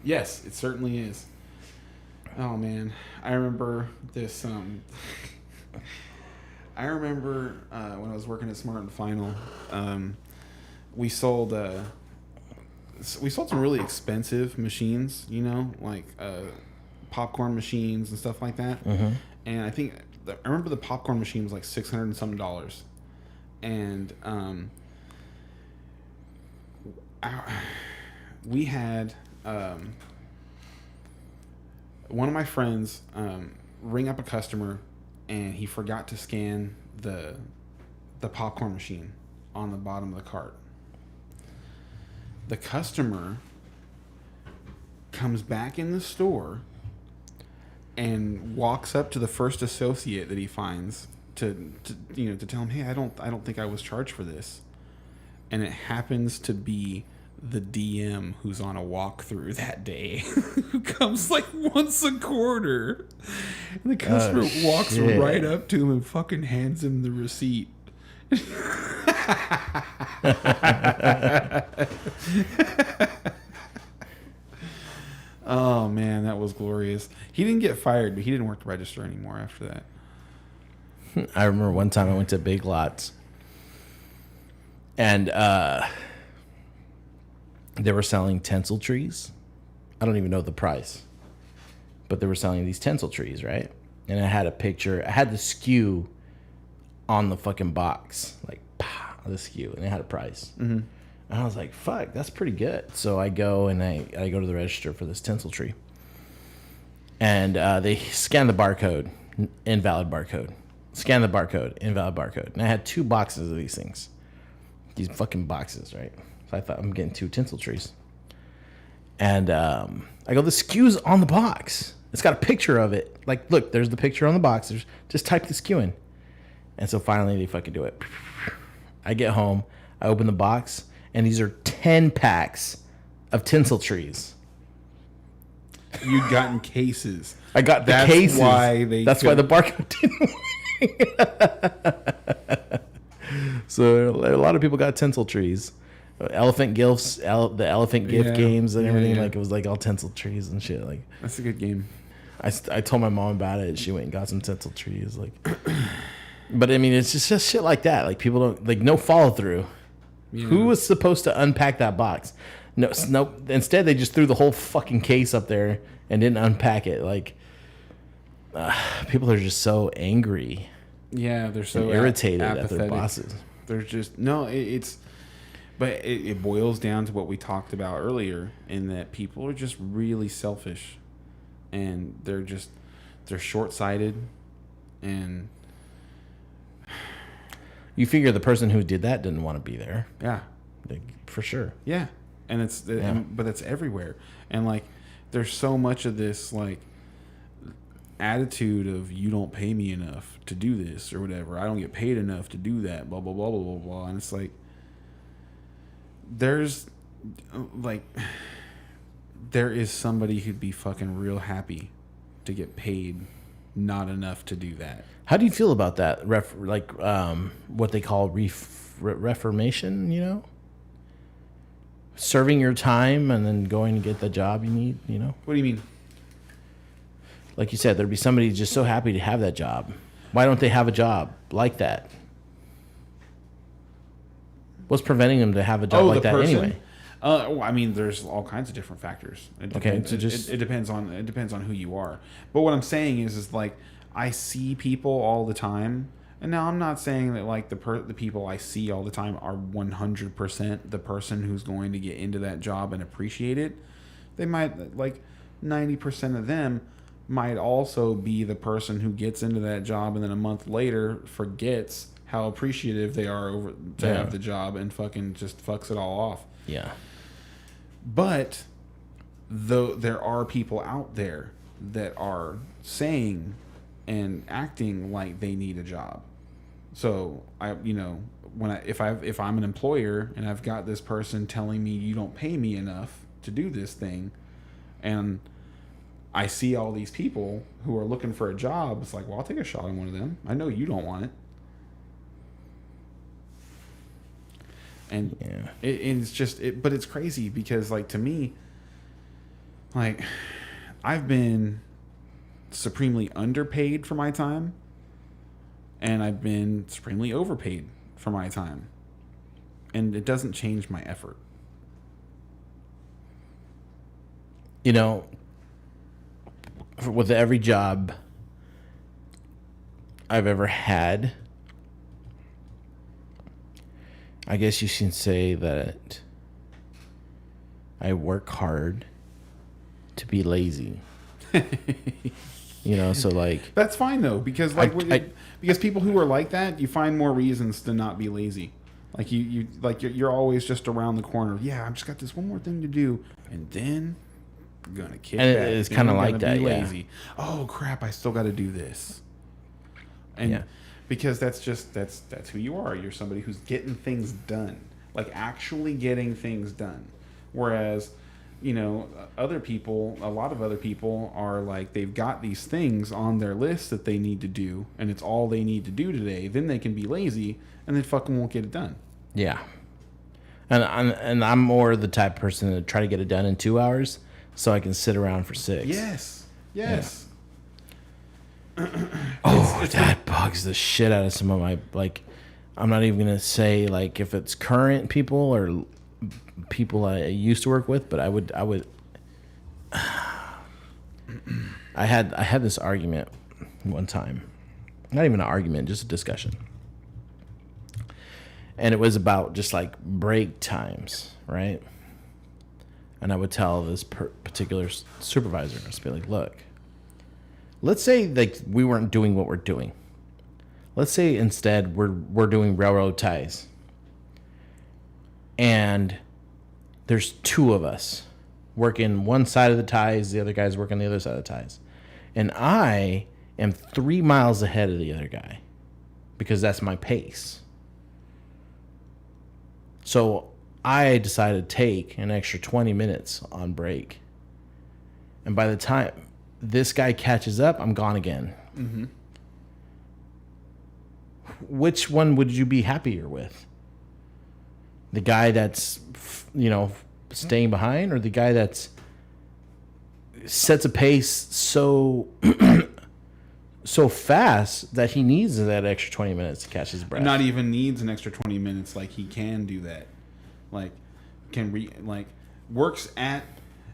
Yes, it certainly is. Oh man, I remember this. I remember when I was working at Smart and Final, we sold some really expensive machines, you know, like popcorn machines and stuff like that. Mm-hmm. And I remember the popcorn machine was like $600 and some dollars, and we had one of my friends ring up a customer, and he forgot to scan the popcorn machine on the bottom of the cart. The customer comes back in the store and walks up to the first associate that he finds to tell him, hey, I don't think I was charged for this. And it happens to be the DM who's on a walkthrough that day, who comes like once a quarter. And the customer walks right up to him and fucking hands him the receipt. Oh man, that was glorious. He didn't get fired, but he didn't work the register anymore after that. I remember one time I went to Big Lots, and they were selling tinsel trees. I don't even know the price, but they were selling these tinsel trees, right? And I had a picture. I had the SKU on the fucking box, like the SKU, and it had a price. Mm-hmm. And I was like, "Fuck, that's pretty good." So I go and I go to the register for this tinsel tree, and they scan the barcode, invalid barcode. Scan the barcode, invalid barcode. And I had 2 boxes of these things, these fucking boxes, right? So I thought I'm getting 2 tinsel trees, and I go, the SKU's on the box. It's got a picture of it. Like, look, there's the picture on the box. Just type the SKU in. And so finally they fucking do it. I get home, I open the box, and these are 10 packs of tinsel trees. You'd gotten cases. I got the That's cases. That's why the barcode didn't work. So a lot of people got tinsel trees. Elephant gifts, the elephant gift games and everything. Like, it was like all tinsel trees and shit. Like, that's a good game. I told my mom about it. She went and got some tinsel trees. Like, but I mean, it's just shit like that. Like, people don't, like, no follow through. Yeah. Who was supposed to unpack that box? No. Instead, they just threw the whole fucking case up there and didn't unpack it. Like, people are just so angry. Yeah, they're so irritated at their bosses. They're just but it boils down to what we talked about earlier, in that people are just really selfish, and they're short-sighted, and you figure the person who did that didn't want to be there. Yeah, like, for sure. Yeah, and but it's everywhere, and like there's so much of this like attitude of, you don't pay me enough to do this or whatever, I don't get paid enough to do that, blah blah blah blah blah blah, and it's like there is somebody who'd be fucking real happy to get paid not enough to do that. How do you feel about that? What they call reformation, you know? Serving your time and then going to get the job you need, you know? What do you mean? Like you said, there'd be somebody just so happy to have that job. Why don't they have a job like that? What's preventing them to have a job like that anyway? Well, I mean, there's all kinds of different factors. It depends, it depends on who you are. But what I'm saying is like, I see people all the time, and now I'm not saying that like the people I see all the time are 100% the person who's going to get into that job and appreciate it. They might, like 90% of them might also be the person who gets into that job and then a month later forgets how appreciative they are to have the job and fucking just fucks it all off. Yeah. But there are people out there that are saying and acting like they need a job. So if I'm an employer and I've got this person telling me, you don't pay me enough to do this thing, and I see all these people who are looking for a job, it's like, well, I'll take a shot on one of them. I know you don't want it. And it's just, but it's crazy because, like, to me, like, I've been supremely underpaid for my time, and I've been supremely overpaid for my time, and it doesn't change my effort. You know, with every job I've ever had, I guess you can say that I work hard to be lazy. You know, so like, that's fine though, because like because people who are like that, you find more reasons to not be lazy. Like you're always just around the corner. Yeah, I've just got this one more thing to do, and then I'm gonna kick back. And it's kind of like that. Lazy. Yeah. Oh crap! I still got to do this. And because that's who you are. You're somebody who's getting things done, like actually getting things done. Whereas, you know, a lot of other people are like, they've got these things on their list that they need to do, and it's all they need to do today. Then they can be lazy, and they fucking won't get it done. Yeah. And I'm more the type of person to try to get it done in 2 hours so I can sit around for 6. Yes. Yes. Oh, that bugs the shit out of some of my, like, I'm not even going to say, like, if it's current people or people I used to work with, but I would I had this argument one time. Not even an argument, just a discussion. And it was about just like break times, right? And I would tell this particular supervisor, I'd be like, look, let's say like we weren't doing what we're doing. Let's say instead we're doing railroad ties. And there's 2 of us working one side of the ties, the other guy's working the other side of the ties. And I am 3 miles ahead of the other guy because that's my pace. So I decided to take an extra 20 minutes on break. And by the time this guy catches up, I'm gone again. Mm-hmm. Which one would you be happier with? The guy that's, staying behind, or the guy that's sets a pace so so fast that he needs that extra 20 minutes to catch his breath? Not even needs an extra 20 minutes. Like, he can do that. Like, works at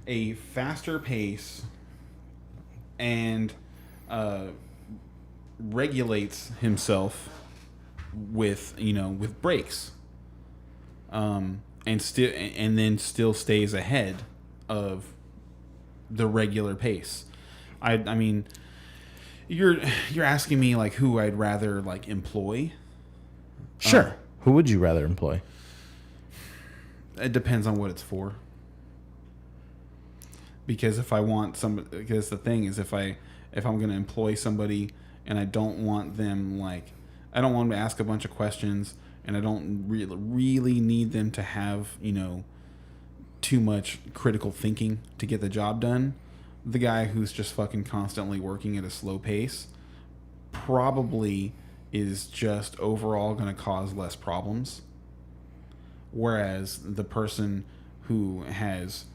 a faster pace and regulates himself with breaks. And then still stays ahead of the regular pace. I mean, you're asking me like who I'd rather like employ. Sure. Who would you rather employ? It depends on what it's for. Because if I want somebody, because the thing is, if I'm going to employ somebody and I don't want them I don't want them to ask a bunch of questions, and I don't really need them to have, too much critical thinking to get the job done. The guy who's just fucking constantly working at a slow pace probably is just overall going to cause less problems. Whereas the person who has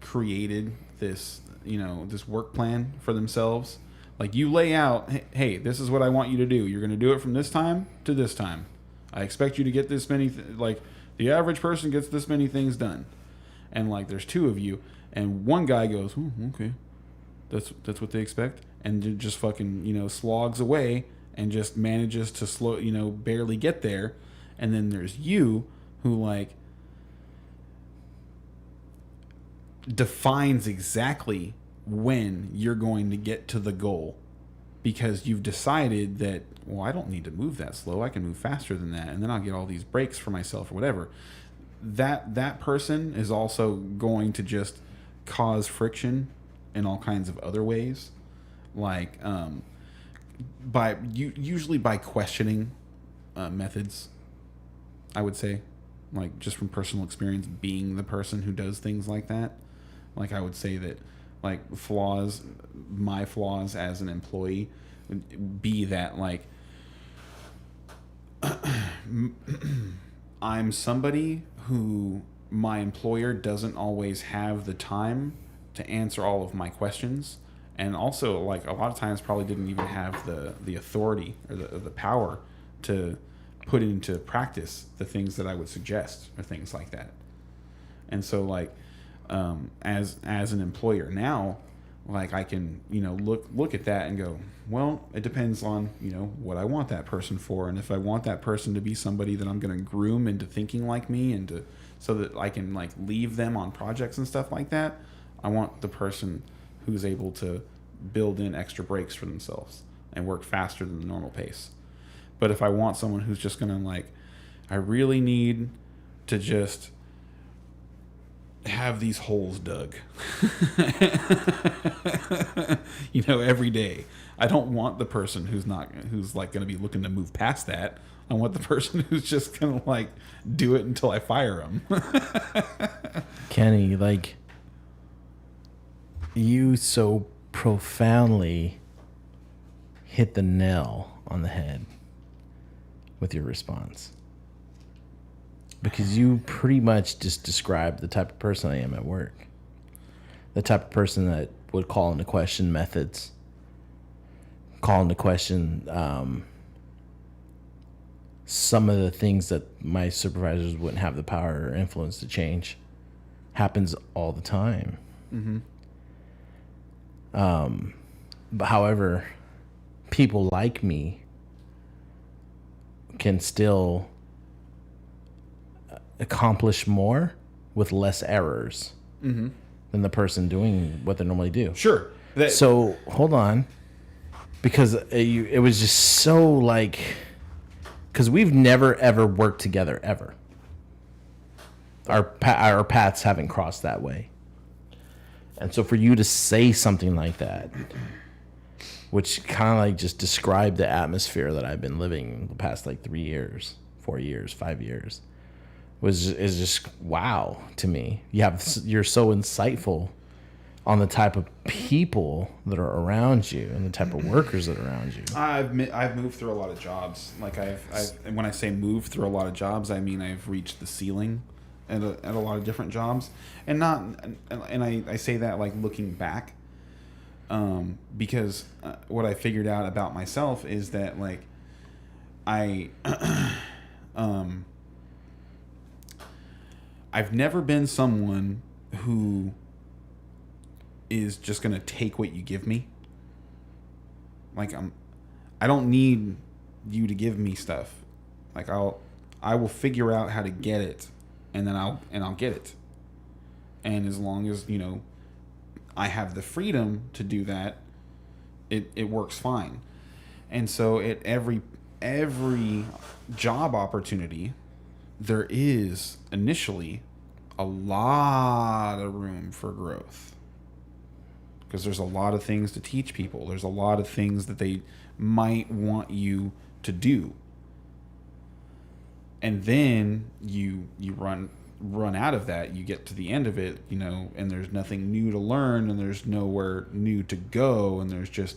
created this, this work plan for themselves, like you lay out, hey, this is what I want you to do. You're going to do it from this time to this time. I expect you to get this many, the average person gets this many things done. And there's 2 of you, and one guy goes, okay, that's what they expect. And just fucking, slogs away and just manages to slow, barely get there. And then there's you who defines exactly when you're going to get to the goal, because you've decided that, well, I don't need to move that slow. I can move faster than that, and then I'll get all these breaks for myself or whatever. That person is also going to just cause friction in all kinds of other ways, usually by questioning methods. I would say, just from personal experience, being the person who does things like that. I would say that my flaws as an employee would be that I'm somebody who my employer doesn't always have the time to answer all of my questions, and also a lot of times probably didn't even have the authority or the power to put into practice the things that I would suggest or things like that. And so as an employer now, I can look at that and go, well, it depends on what I want that person for, and if I want that person to be somebody that I'm going to groom into thinking like me, and so that I can leave them on projects and stuff like that, I want the person who's able to build in extra breaks for themselves and work faster than the normal pace. But if I want someone who's just going to I really need to just have these holes dug every day. I don't want the person who's going to be looking to move past that. I want the person who's just going to do it until I fire them. Kenny, you so profoundly hit the nail on the head with your response. because you pretty much just described the type of person I am at work. The type of person that would call into question methods, call into question some of the things that my supervisors wouldn't have the power or influence to change. Happens all the time. But however, people like me can still accomplish more with less errors than the person doing what they normally do. Sure. So hold on, because it was just so like, because we've never ever worked together ever. Our paths haven't crossed that way, and so for you to say something like that, which kind of like just described the atmosphere that I've been living the past like 3 years, 4 years, 5 years, is just wow to me. You're so insightful on the type of people that are around you and the type of workers that are around you. I've moved through a lot of jobs. Like and when I say move through a lot of jobs, I mean I've reached the ceiling at a lot of different jobs, and I say that like looking back, because what I figured out about myself is that like I've never been someone who is just gonna take what you give me. Like I don't need you to give me stuff. Like I will figure out how to get it, and then I'll get it. And as long as, you know, I have the freedom to do that, it works fine. And so at every job opportunity, there is initially a lot of room for growth, because there's a lot of things to teach people. There's a lot of things that they might want you to do, and then you run out of that. You get to the end of it, you know, and there's nothing new to learn, and there's nowhere new to go, and there's just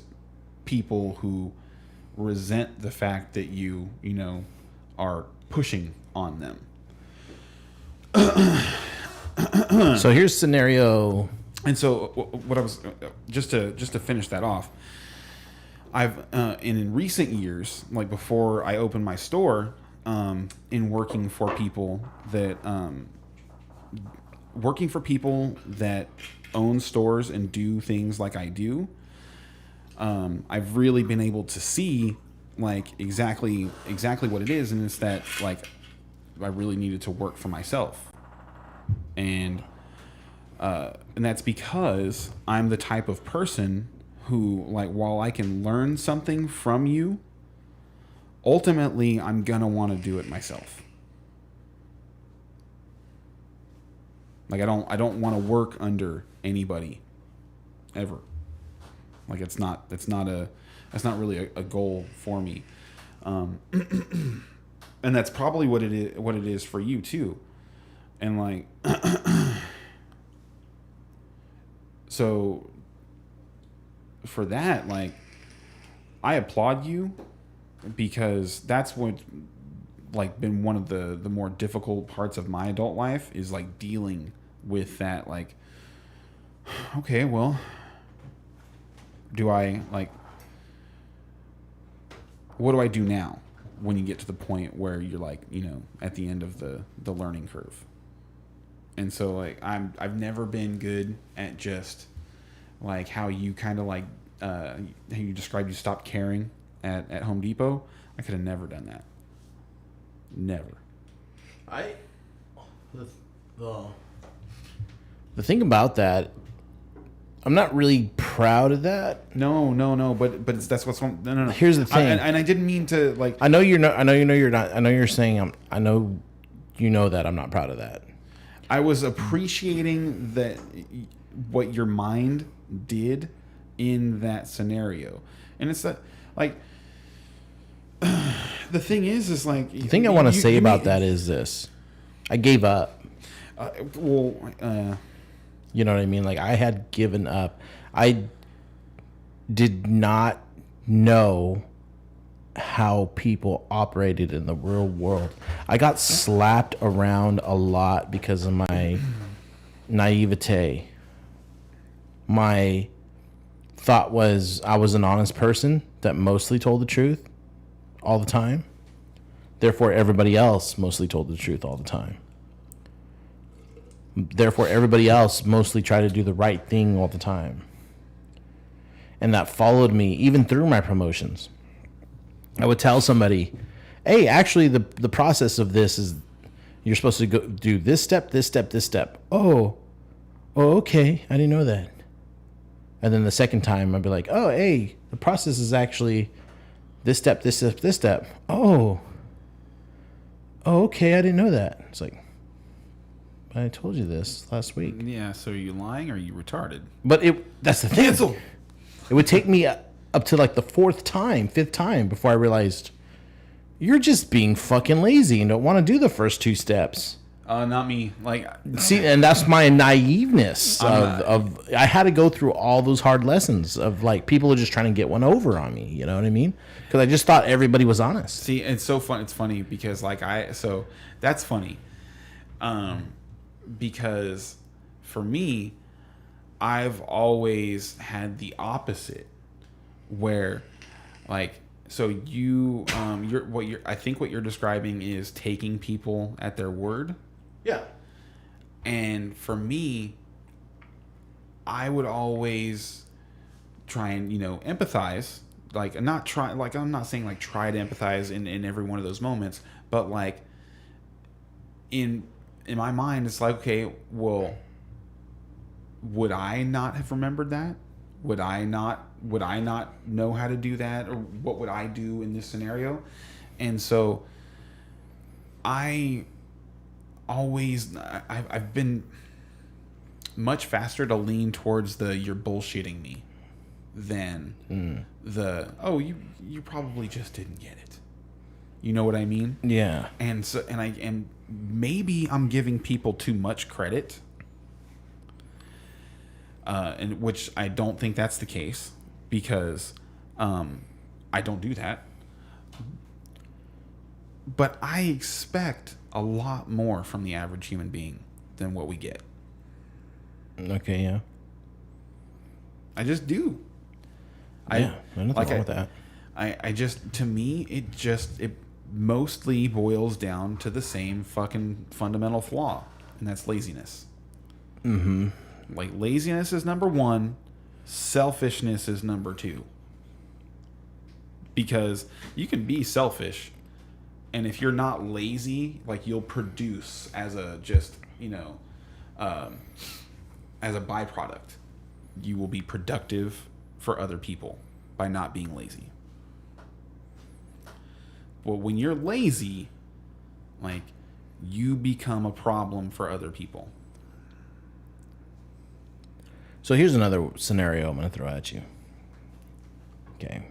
people who resent the fact that you know, are pushing on them. So here's scenario. And so what I was just to finish that off, I've in recent years, like before I opened my store, in working for people that own stores and do things like I do, I've really been able to see like exactly what it is, and it's that like I really needed to work for myself, and that's because I'm the type of person who, like, while I can learn something from you, ultimately I'm gonna want to do it myself. Like I don't want to work under anybody ever. Like that's not really a goal for me. And that's probably what it is for you too. And like so for that, like, I applaud you, because that's what like been one of the more difficult parts of my adult life, is like dealing with that. Like, okay, well, do I like, what do I do now when you get to the point where you're like, you know, at the end of the learning curve? And so like I've never been good at just like how you kind of like how you described you stopped caring at Home Depot. I could have never done that. Never. The thing about that, I'm not really proud of that. No. But that's what's wrong. No. Here's the thing, and I didn't mean to like. I know you're not. I know you're not. I know you're saying. I know you know that I'm not proud of that. I was appreciating that what your mind did in that scenario, and it's that like the thing is like the thing I want to say about that is this: I gave up. You know what I mean? Like, I had given up. I did not know how people operated in the real world. I got slapped around a lot because of my naivete. My thought was I was an honest person that mostly told the truth all the time. Therefore, everybody else mostly told the truth all the time. Therefore, everybody else mostly tried to do the right thing all the time. And that followed me even through my promotions. I would tell somebody, hey, actually, the process of this is you're supposed to go do this step, this step, this step. Oh, okay. I didn't know that. And then the second time, I'd be like, oh, hey, the process is actually this step, this step, this step. Oh, okay. I didn't know that. It's like, I told you this last week. Yeah, so are you lying or are you retarded? But that's the thing. Cancel. It would take me up to like the fifth time before I realized you're just being fucking lazy and don't want to do the first two steps. Not me. Like, see, and that's my naiveness of I had to go through all those hard lessons of like people are just trying to get one over on me. You know what I mean? Because I just thought everybody was honest. See, it's so fun. It's funny because so that's funny. Because for me, I've always had the opposite, where, like, so I think what you're describing is taking people at their word. Yeah. And for me, I would always try and, empathize. Like, I'm not saying like try to empathize in every one of those moments, but like in my mind, it's like, okay, well, would I not have remembered that? Would I not know how to do that? Or what would I do in this scenario? And so I've been much faster to lean towards the you're bullshitting me than you probably just didn't get it. You know what I mean? Yeah. And maybe I'm giving people too much credit. And which I don't think that's the case, because I don't do that. But I expect a lot more from the average human being than what we get. Okay, yeah. I just do. Nothing wrong with that. I just, to me, it mostly boils down to the same fucking fundamental flaw, and that's laziness. Mm-hmm. Like, laziness is number one, selfishness is number two. Because you can be selfish, and if you're not lazy, like, you'll produce as a as a byproduct. You will be productive for other people by not being lazy. Well, when you're lazy, like, you become a problem for other people. So here's another scenario I'm going to throw at you. Okay.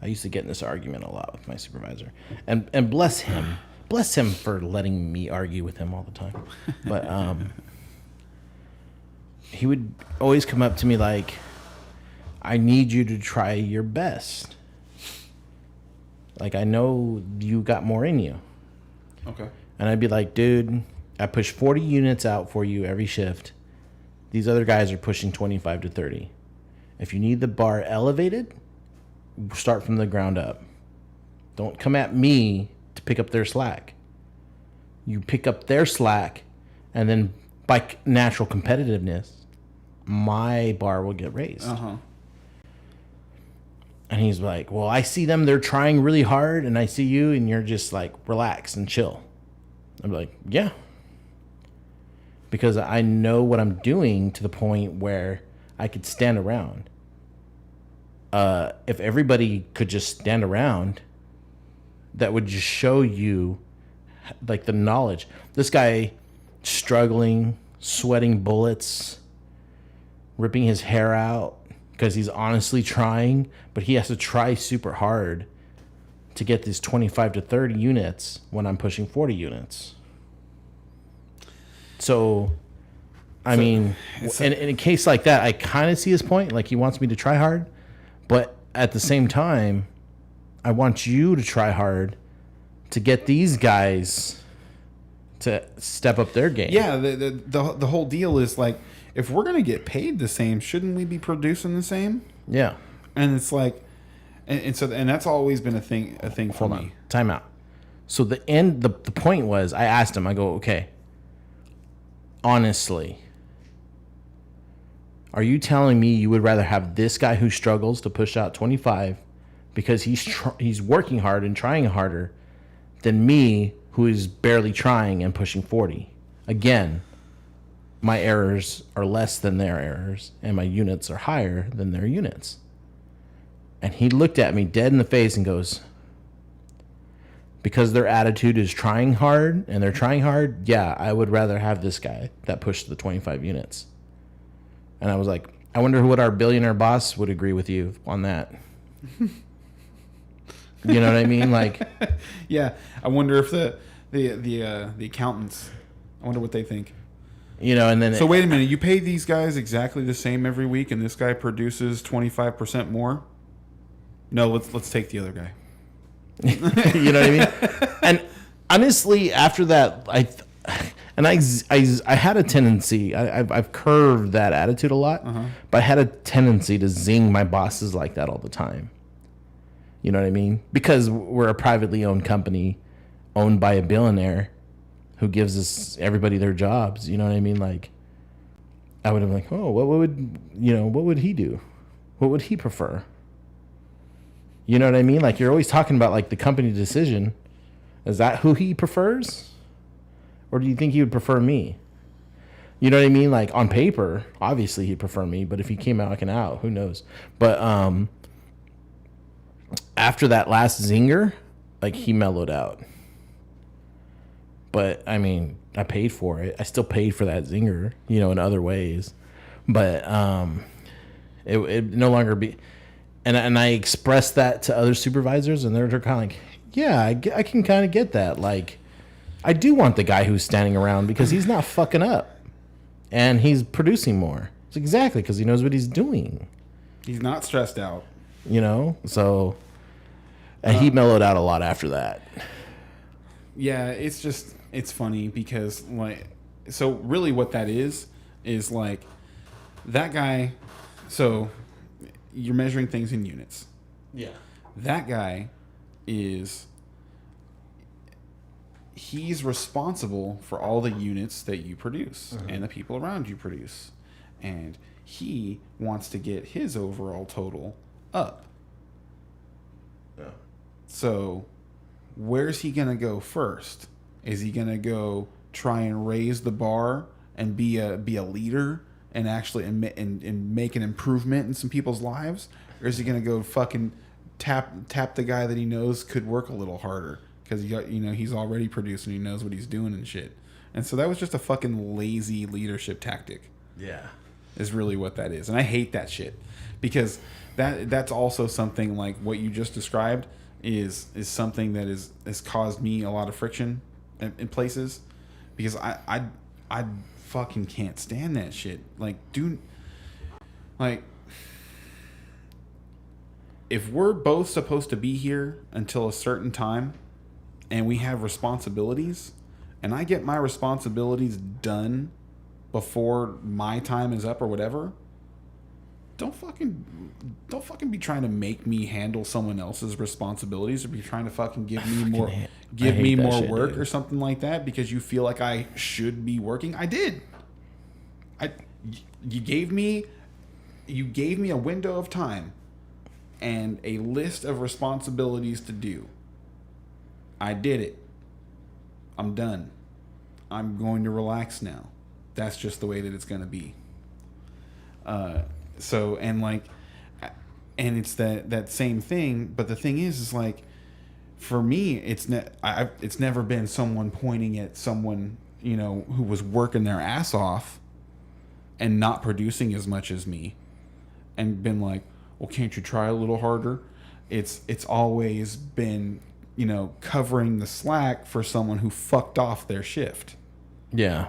I used to get in this argument a lot with my supervisor. And bless him. Bless him for letting me argue with him all the time. But he would always come up to me like, I need you to try your best. Like, I know you got more in you. Okay. And I'd be like, dude, I push 40 units out for you every shift. These other guys are pushing 25 to 30. If you need the bar elevated, start from the ground up. Don't come at me to pick up their slack. You pick up their slack, and then by natural competitiveness, my bar will get raised. Uh-huh. And he's like, well, I see them. They're trying really hard, and I see you, and you're just like, relax and chill. I'm like, yeah. Because I know what I'm doing to the point where I could stand around. If everybody could just stand around, that would just show you, like, the knowledge. This guy struggling, sweating bullets, ripping his hair out because he's honestly trying, but he has to try super hard to get these 25 to 30 units when I'm pushing 40 units. So, I mean, in a case like that, I kind of see his point. Like, he wants me to try hard, but at the same time, I want you to try hard to get these guys to step up their game. Yeah, the whole deal is like, if we're gonna get paid the same, shouldn't we be producing the same? Yeah. And it's like, and that's always been a thing for Hold me. on. Time out. So the point was, I asked him, I go, okay, honestly, are you telling me you would rather have this guy who struggles to push out 25 because he's working hard and trying harder than me who is barely trying and pushing 40? Again, my errors are less than their errors and my units are higher than their units. And he looked at me dead in the face and goes, because their attitude is trying hard and they're trying hard, yeah, I would rather have this guy that pushed the 25 units. And I was like, I wonder what our billionaire boss would agree with you on that. You know what I mean? Like, yeah, I wonder if the accountants, I wonder what they think. You know, and then so wait a minute, you pay these guys exactly the same every week, and this guy produces 25% more? No, let's take the other guy. You know what I mean? And honestly, after that, I had a tendency. I've curved that attitude a lot, but I had a tendency to zing my bosses like that all the time. You know what I mean? Because we're a privately owned company, owned by a billionaire, who gives us everybody their jobs. You know what I mean? Like, I would have been like, oh, what would he do? What would he prefer? You know what I mean? Like, you're always talking about like the company decision. Is that who he prefers? Or do you think he would prefer me? You know what I mean? Like, on paper, obviously he'd prefer me, but if he came out who knows? But after that last zinger, like, he mellowed out. But I mean, I paid for it. I still paid for that zinger, you know, in other ways. But it no longer be. And I expressed that to other supervisors, and they're kind of like, yeah, I can kind of get that. Like, I do want the guy who's standing around because he's not fucking up, and he's producing more. It's exactly because he knows what he's doing. He's not stressed out. You know? So, and he mellowed out a lot after that. Yeah, it's funny because, like, so really what that is like, that guy, so you're measuring things in units. Yeah. That guy he's responsible for all the units that you produce and the people around you produce. And he wants to get his overall total up. Yeah. So where's he going to go first? Is he going to go try and raise the bar and be a leader and actually and make an improvement in some people's lives? Or is he going to go fucking tap the guy that he knows could work a little harder because he's already producing, he knows what he's doing and shit. And so that was just a fucking lazy leadership tactic. Yeah. Is really what that is. And I hate that shit because that's also something like what you just described is something that has caused me a lot of friction in places because I fucking can't stand that shit. Like, dude, like, if we're both supposed to be here until a certain time and we have responsibilities and I get my responsibilities done before my time is up or whatever, don't fucking be trying to make me handle someone else's responsibilities or be trying to fucking give me more work, dude, or something like that because you feel like I should be working. I did. You gave me a window of time and a list of responsibilities to do. I did it. I'm done. I'm going to relax now. That's just the way that it's going to be. So, and it's that same thing, but the thing is like, for me, it's never been someone pointing at someone, who was working their ass off and not producing as much as me and been like, well, can't you try a little harder? It's always been, covering the slack for someone who fucked off their shift. Yeah.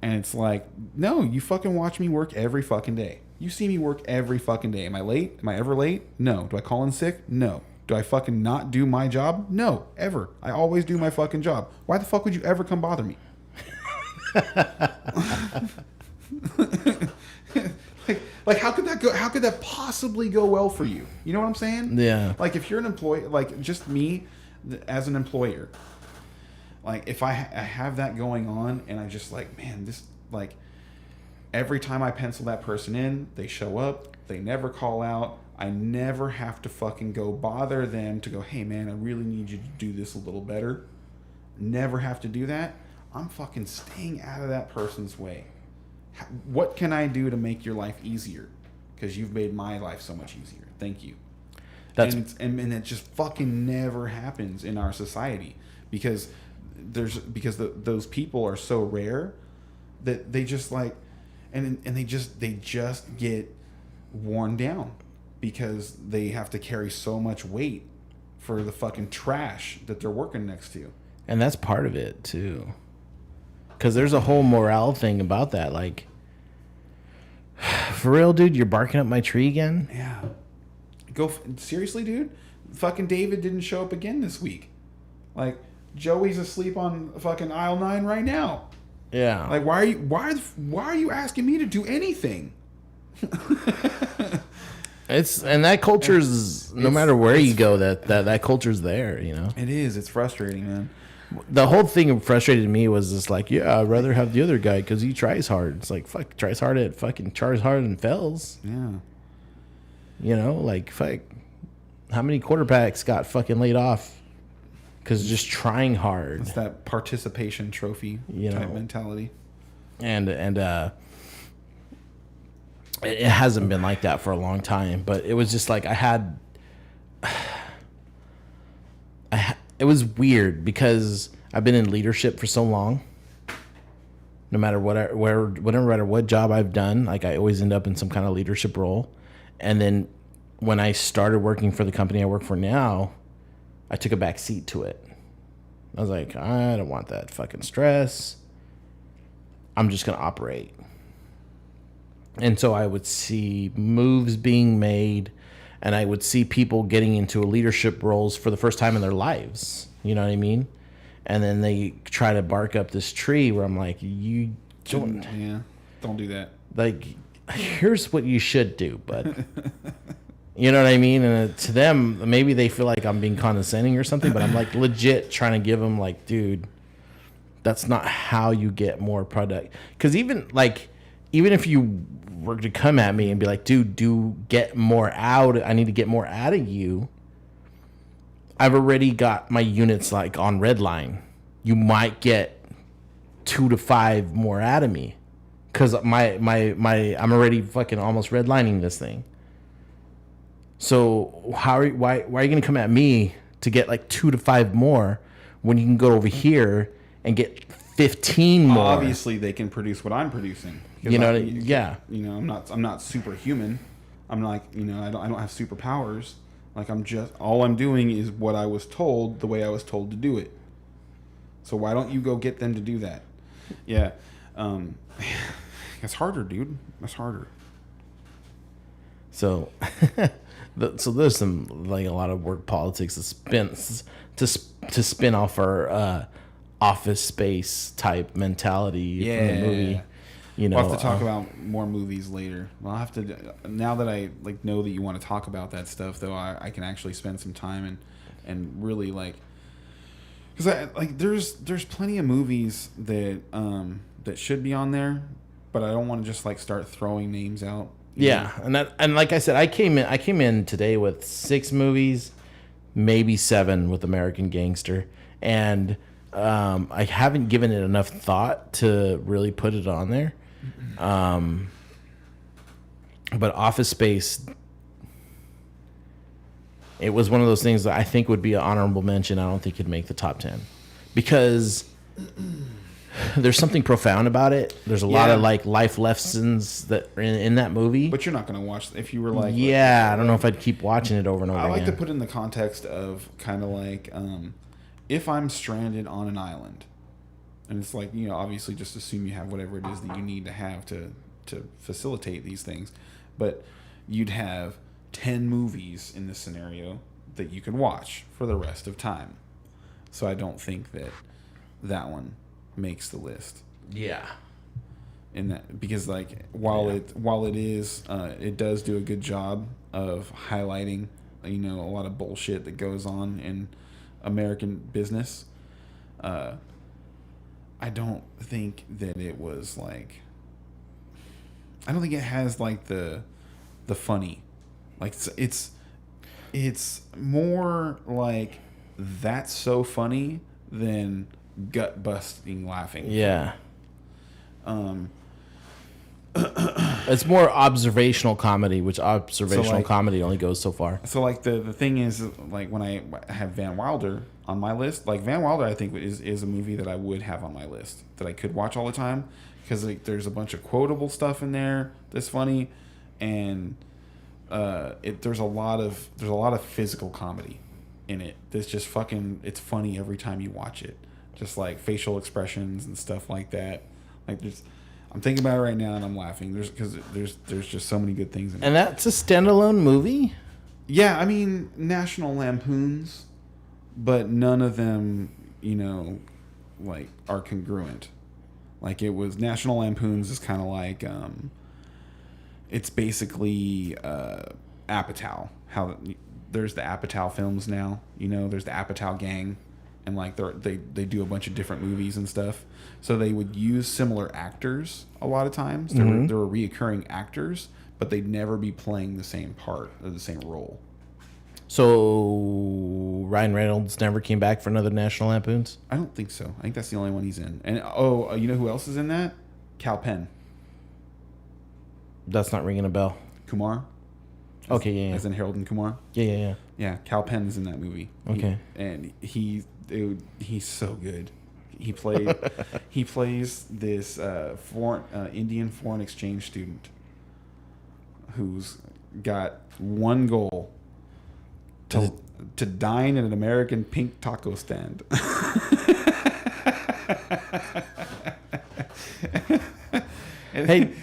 And it's like, no, you fucking watch me work every fucking day. You see me work every fucking day. Am I late? Am I ever late? No. Do I call in sick? No. Do I fucking not do my job? No, ever. I always do my fucking job. Why the fuck would you ever come bother me? like how could that go? How could that possibly go well for you? You know what I'm saying? Yeah. Like if you're an employee, like just me as an employer, like if I have that going on and I just like, man, this like every time I pencil that person in, they show up, they never call out. I never have to fucking go bother them to go, hey man, I really need you to do this a little better. Never have to do that. I'm fucking staying out of that person's way. What can I do to make your life easier? Because you've made my life so much easier. Thank you. And it just fucking never happens in our society because those people are so rare that they just like and they just get worn down because they have to carry so much weight for the fucking trash that they're working next to. And that's part of it too. Because there's a whole morale thing about that. Like, for real, dude, you're barking up my tree again? Yeah. Seriously, dude? Fucking David didn't show up again this week. Like, Joey's asleep on fucking aisle 9 right now. Yeah. Like, why are you asking me to do anything? And that culture's no matter where you go, that culture's there, you know. It is. It's frustrating, man. The whole thing that frustrated me was just like, yeah, I'd rather have the other guy because he tries hard. It's like, fuck, tries hard and fails. Yeah. You know, like, fuck, how many quarterbacks got fucking laid off because just trying hard? It's that participation trophy type mentality. And it hasn't been like that for a long time, but it was just like it was weird because I've been in leadership for so long. No matter what job I've done, like I always end up in some kind of leadership role. And then when I started working for the company I work for now, I took a back seat to it. I was like, I don't want that fucking stress. I'm just going to operate. And so I would see moves being made, and I would see people getting into leadership roles for the first time in their lives. You know what I mean? And then they try to bark up this tree where I'm like, you don't. Yeah, don't do that. Like, here's what you should do, bud. You know what I mean? And to them, maybe they feel like I'm being condescending or something, but I'm like legit trying to give them like, dude, that's not how you get more product. Because even if you were to come at me and be like, dude, get more out. I need to get more out of you. I've already got my units like on red line. You might get 2 to 5 more out of me. Cause I'm already fucking almost redlining this thing. So why are you gonna come at me to get like 2 to 5 more when you can go over here and get 15 more? Obviously, they can produce what I'm producing. You know, yeah. You know, I'm not superhuman. I'm like, you know, I don't have superpowers. Like all I'm doing is what I was told, the way I was told to do it. So why don't you go get them to do that? Yeah, it's harder, dude. It's harder. So, so there's some like a lot of work politics to spin off our Office Space type mentality from the movie. You know, we'll have to talk about more movies later. Well, I'll have to. Now that I like know that you want to talk about that stuff, though, I can actually spend some time and really like, because there's plenty of movies that that should be on there, but I don't want to just like start throwing names out. Yeah, and like I said, I came in today with 6 movies, maybe 7 with American Gangster, and I haven't given it enough thought to really put it on there. But Office Space, it was one of those things that I think would be an honorable mention. I don't think it'd make the top 10 because there's something profound about it. There's a lot of like life lessons that are in that movie. But you're not going to watch if you were like, yeah, I don't know if I'd keep watching it over and over I like again. to put it in the context of kind of like if I'm stranded on an island, and it's like, you know, obviously just assume you have whatever it is that you need to have to facilitate these things, but you'd have 10 movies in this scenario that you can watch for the rest of time. So I don't think that one makes the list. Yeah. In that, because like while it is it does do a good job of highlighting a lot of bullshit that goes on in American business, I don't think that it was like, I don't think it has like the funny, like it's more like that's so funny than gut busting laughing. Yeah. It's more observational comedy, which observational comedy only goes so far. So like the thing is, like when I have Van Wilder on my list, like Van Wilder I think is a movie that I would have on my list that I could watch all the time, because like there's a bunch of quotable stuff in there that's funny, and there's a lot of physical comedy in it that's just fucking, it's funny every time you watch it, just like facial expressions and stuff like that. Like I'm thinking about it right now and I'm laughing. There's just so many good things in it. And that's a standalone movie? Yeah, I mean National Lampoons, but none of them, like are congruent. Like it was National Lampoons is kind of like it's basically Apatow. How there's the Apatow films now, there's the Apatow gang, and like they do a bunch of different movies and stuff. So they would use similar actors a lot of times. There were reoccurring actors, but they'd never be playing the same part or the same role. So Ryan Reynolds never came back for another National Lampoons? I don't think so. I think that's the only one he's in. And you know who else is in that? Cal Penn. That's not ringing a bell. Kumar. Okay, yeah. As in Harold and Kumar. Yeah. Yeah, Cal Penn is in that movie. Okay. He's so good. He plays this Indian foreign exchange student who's got one goal: to dine at an American pink taco stand. Hey,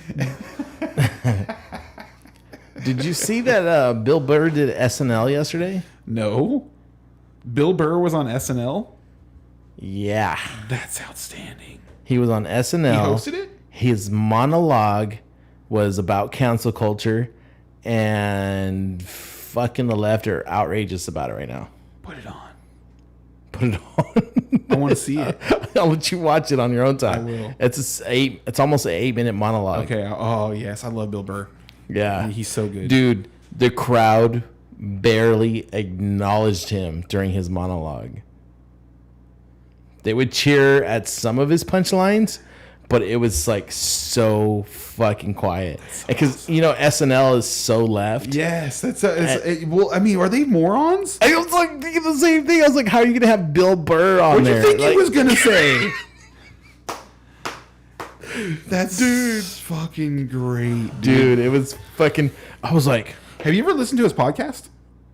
did you see that Bill Burr did SNL yesterday? No. Bill Burr was on SNL? Yeah. That's outstanding. He was on SNL. He hosted it? His monologue was about cancel culture, and fucking the left are outrageous about it right now. Put it on. Put it on. I want to see it. I'll let you watch it on your own time. I will. It's almost an 8-minute monologue. Okay. Oh, yes. I love Bill Burr. Yeah. He's so good. Dude, the crowd barely acknowledged him during his monologue. They would cheer at some of his punchlines, but it was like so fucking quiet. Because, SNL is so left. Yes. Well, I mean, are they morons? I was like thinking the same thing. I was like, how are you going to have Bill Burr on there? What do you think he was going to say? That's fucking great. Dude, it was fucking... I was like... Have you ever listened to his podcast?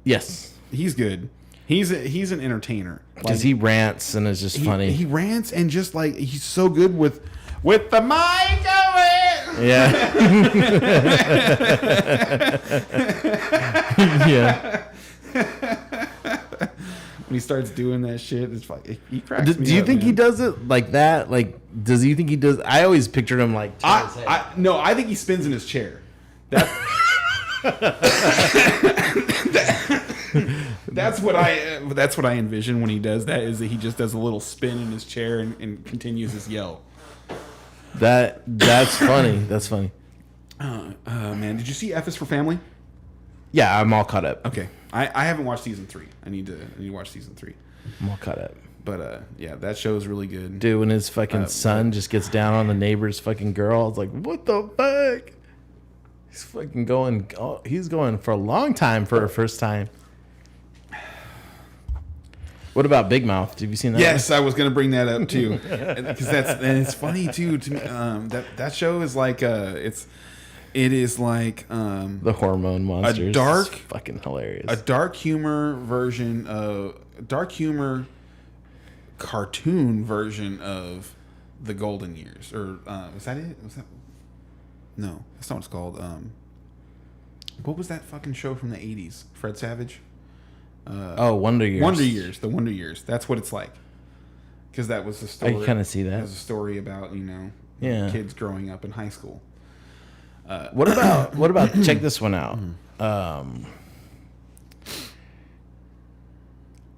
Yes. He's good. He's an entertainer. Because he rants and it's just funny. He rants and just like he's so good with the mic going. Yeah. Yeah. When he starts doing that shit, it's like he cracks me up. Do you think he does it like that? Like, does he think he does? I always pictured him like. No, I think he spins in his chair. That's what I envision when he does that, is that he just does a little spin in his chair and continues his yell. That's funny. That's funny. Man, did you see F is for Family? Yeah, I'm all caught up. Okay, I haven't watched season 3. I need to watch season 3. I'm all caught up. But yeah, that show is really good. Dude, when his fucking son just gets down on the neighbor's fucking girl, I was like, what the fuck? He's fucking going. Oh, he's going for a long time for a first time. What about Big Mouth? Have you seen that? Yes, I was gonna bring that up too, because it's funny too to me. That show is like it is like the hormone monsters. It's fucking hilarious. A dark humor cartoon version of the Golden Years, or was that it? No, that's not what it's called. What was that fucking show from the 80s? Fred Savage? Wonder Years. Wonder Years, the Wonder Years. That's what it's like. Because that was the story. I can kind of see that. It was a story about kids growing up in high school. What about check this one out?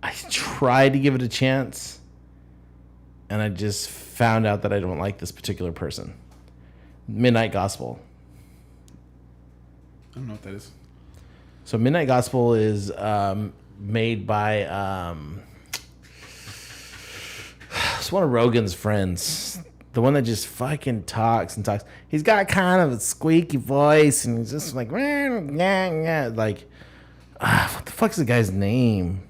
I tried to give it a chance, and I just found out that I don't like this particular person. Midnight Gospel. I don't know what that is. So Midnight Gospel is made by it's one of Rogan's friends. The one that just fucking talks and talks. He's got kind of a squeaky voice, and he's just like, what the fuck's the guy's name?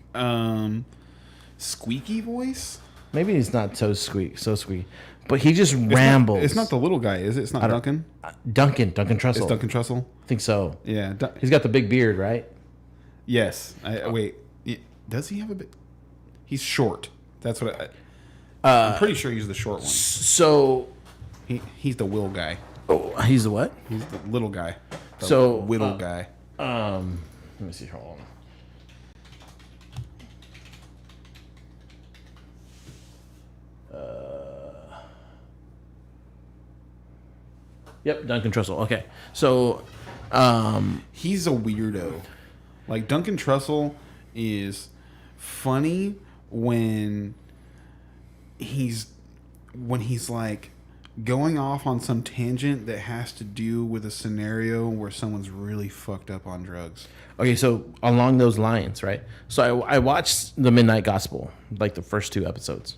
Squeaky voice? Maybe he's not so squeaky. But he just rambles. It's not the little guy, is it? It's not Duncan? Duncan Trussell. It's Duncan Trussell? I think so. Yeah. He's got the big beard, right? Yes. Wait. Does he have a bit? He's short. That's what I'm pretty sure he's the short one. So he's the Will guy. Oh, he's the what? He's the little guy. Whittle guy. Let me see. Hold on. Yep, Duncan Trussell. Okay, so he's a weirdo. Like Duncan Trussell is funny when he's like going off on some tangent that has to do with a scenario where someone's really fucked up on drugs. Okay, so along those lines, right? So I watched the Midnight Gospel, like the first 2 episodes.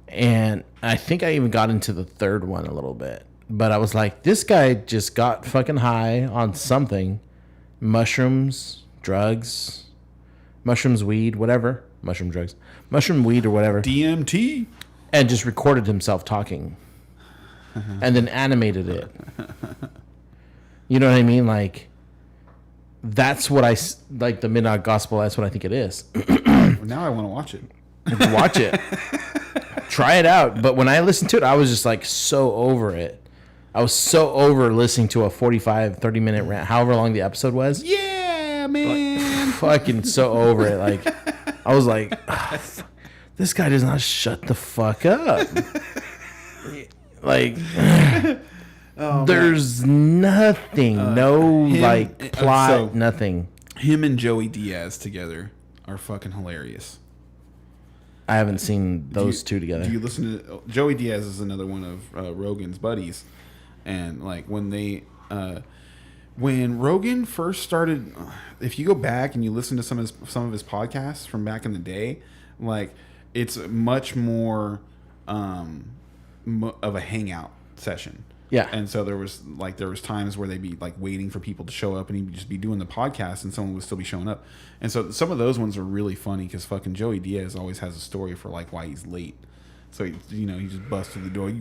And I think I even got into the third one a little bit. But I was like, this guy just got fucking high on something. Mushrooms, drugs, mushrooms, weed, whatever. Mushroom drugs. Mushroom weed or whatever. DMT. And just recorded himself talking. And then animated it. You know what I mean? Like, that's what like the Midnight Gospel, that's what I think it is. Now I want to watch it. Watch it. Try it out. But when I listened to it, I was just like so over it. I was so over listening to a 45, 30-minute rant, however long the episode was. Yeah, man. Like, fucking so over it. Like, I was like, this guy does not shut the fuck up. Like, there's nothing. Plot, nothing. Him and Joey Diaz together are fucking hilarious. I haven't seen those two together. Do you listen to Joey Diaz is another one of Rogan's buddies, and like when Rogan first started, if you go back and you listen to some of his podcasts from back in the day, like it's much more of a hangout session. Yeah. And so there was times where they'd be like waiting for people to show up, and he'd just be doing the podcast, and someone would still be showing up. And so some of those ones are really funny because fucking Joey Diaz always has a story for like why he's late. So he just busts through the door. You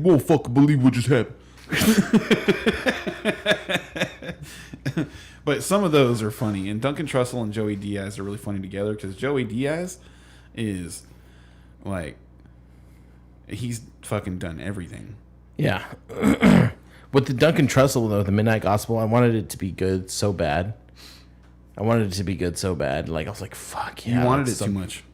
won't fucking believe what just happened. But some of those are funny, and Duncan Trussell and Joey Diaz are really funny together because Joey Diaz is like, he's fucking done everything. Yeah. With the Duncan Trussell, though, the Midnight Gospel, I wanted it to be good so bad. Like, I was like, fuck yeah. You wanted it too much.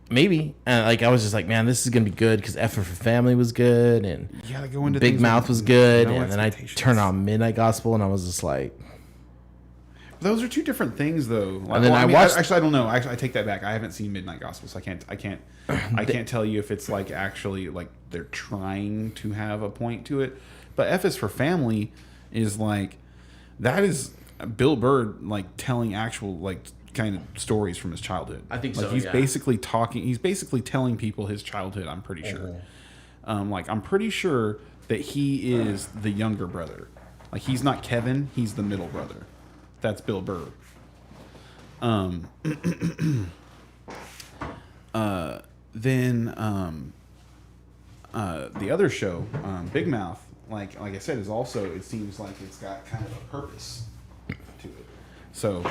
Maybe. And, like, I was just like, man, this is going to be good because F for Family was good, and you gotta go into Big Mouth was good, no and then I turned on Midnight Gospel, and I was just like... Those are two different things, though. And then I watched... Actually, I don't know. I take that back. I haven't seen Midnight Gospel, so I can't tell you if it's like actually like they're trying to have a point to it. But F is for Family is like, that is Bill Burr like telling actual like kind of stories from his childhood. I think like, so. He's basically talking. He's basically telling people his childhood. I'm pretty sure. Like I'm pretty sure that he is the younger brother. Like he's not Kevin. He's the middle brother. That's Bill Burr. The other show, Big Mouth, like I said, is also, it seems like it's got kind of a purpose to it. So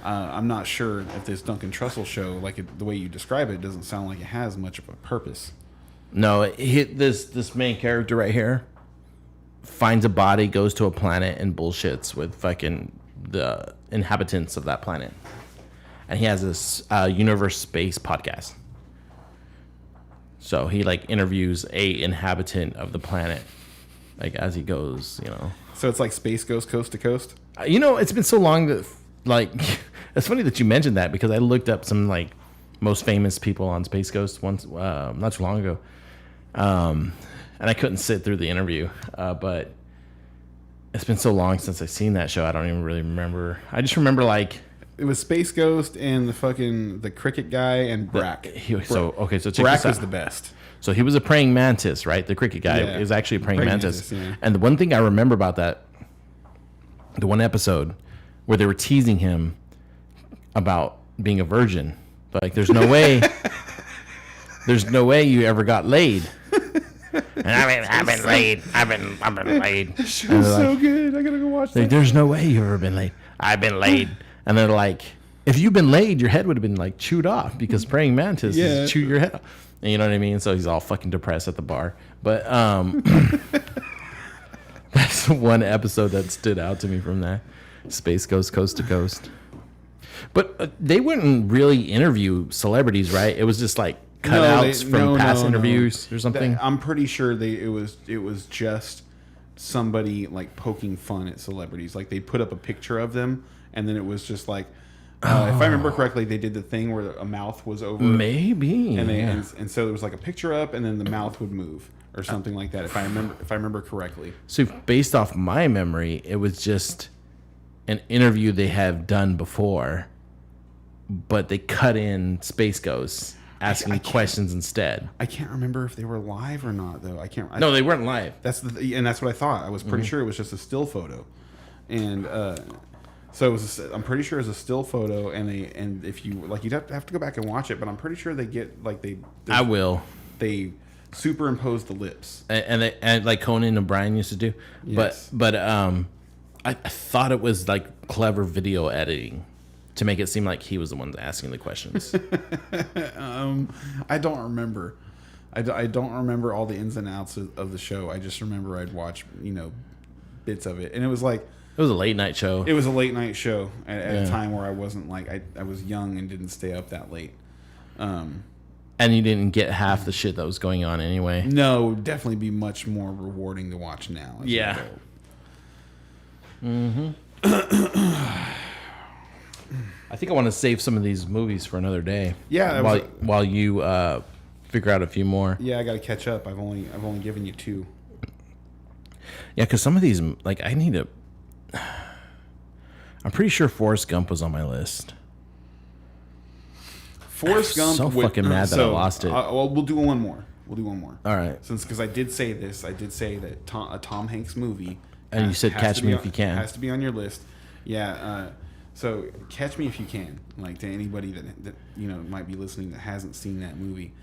I'm not sure if this Duncan Trussell show, like the way you describe it, doesn't sound like it has much of a purpose. No, this main character right here finds a body, goes to a planet, and bullshits with fucking the inhabitants of that planet. and he has this universe space podcast. So he like interviews a inhabitant of the planet, like as he goes, you know. So it's like Space Ghost Coast to Coast. You know, it's been so long that like it's funny that you mentioned that because I looked up some like most famous people on Space Ghost once not too long ago, and I couldn't sit through the interview, but it's been so long since I've seen that show. I don't even really remember. I just remember like It was Space Ghost and the cricket guy and Brack. So check Brack this was out. the best. So he was a praying mantis, right? The cricket guy Yeah. is actually a praying mantis. Yeah. And the one thing I remember about that, the one episode where they were teasing him about being a virgin, but like, there's no way you ever got laid. And I've been laid. I've been laid. It was so good. I gotta go watch Like, that. there's no way you've ever been laid. I've been laid. And they're like, if you've been laid, your head would have been like chewed off because praying mantis Yeah. chew your head off. And you know what I mean? So he's all fucking depressed at the bar. But that's one episode that stood out to me from that. Space Ghost Coast to Coast. But they wouldn't really interview celebrities, right? It was just like cutouts from past interviews or something. I'm pretty sure it was just somebody like poking fun at celebrities. Like they put up a picture of them, and then it was just like, if I remember correctly, they did the thing where a mouth was over, Maybe. and yeah. and so there was like a picture up, and then the mouth would move or something like that. If I remember correctly. So based off my memory, it was just an interview they have done before, but they cut in Space Ghost asking questions instead. I can't remember if they were live or not, though. I can't. No, they weren't live. That's and that's what I thought. I was pretty sure it was just a still photo, and so it was. I'm pretty sure it was a still photo, and if you like, you'd have to go back and watch it. But I'm pretty sure they get like I will. They superimpose the lips. And like Conan O'Brien used to do. Yes. But I thought it was like clever video editing to make it seem like he was the one asking the questions. I don't remember. I don't remember all the ins and outs of the show. I just remember I'd watch bits of it, and it was like. It was a late night show. It was a late night show at a time where I wasn't like I was young and didn't stay up that late. And you didn't get half the shit that was going on anyway. No, it would definitely be much more rewarding to watch now. As Yeah. an adult. I think I want to save some of these movies for another day. Yeah, While you figure out a few more. Yeah, I got to catch up. I've only given you 2. Yeah, because some of these, like, I need to. I'm pretty sure Forrest Gump was on my list. Forrest Gump. So fucking mad that I lost it. Well, we'll do one more. All right. Because I did say this. I did say that a Tom Hanks movie. And you said has Catch to Me be If You Can. Has to be on your list. Yeah. So Catch Me If You Can. Like to anybody that might be listening that hasn't seen that movie.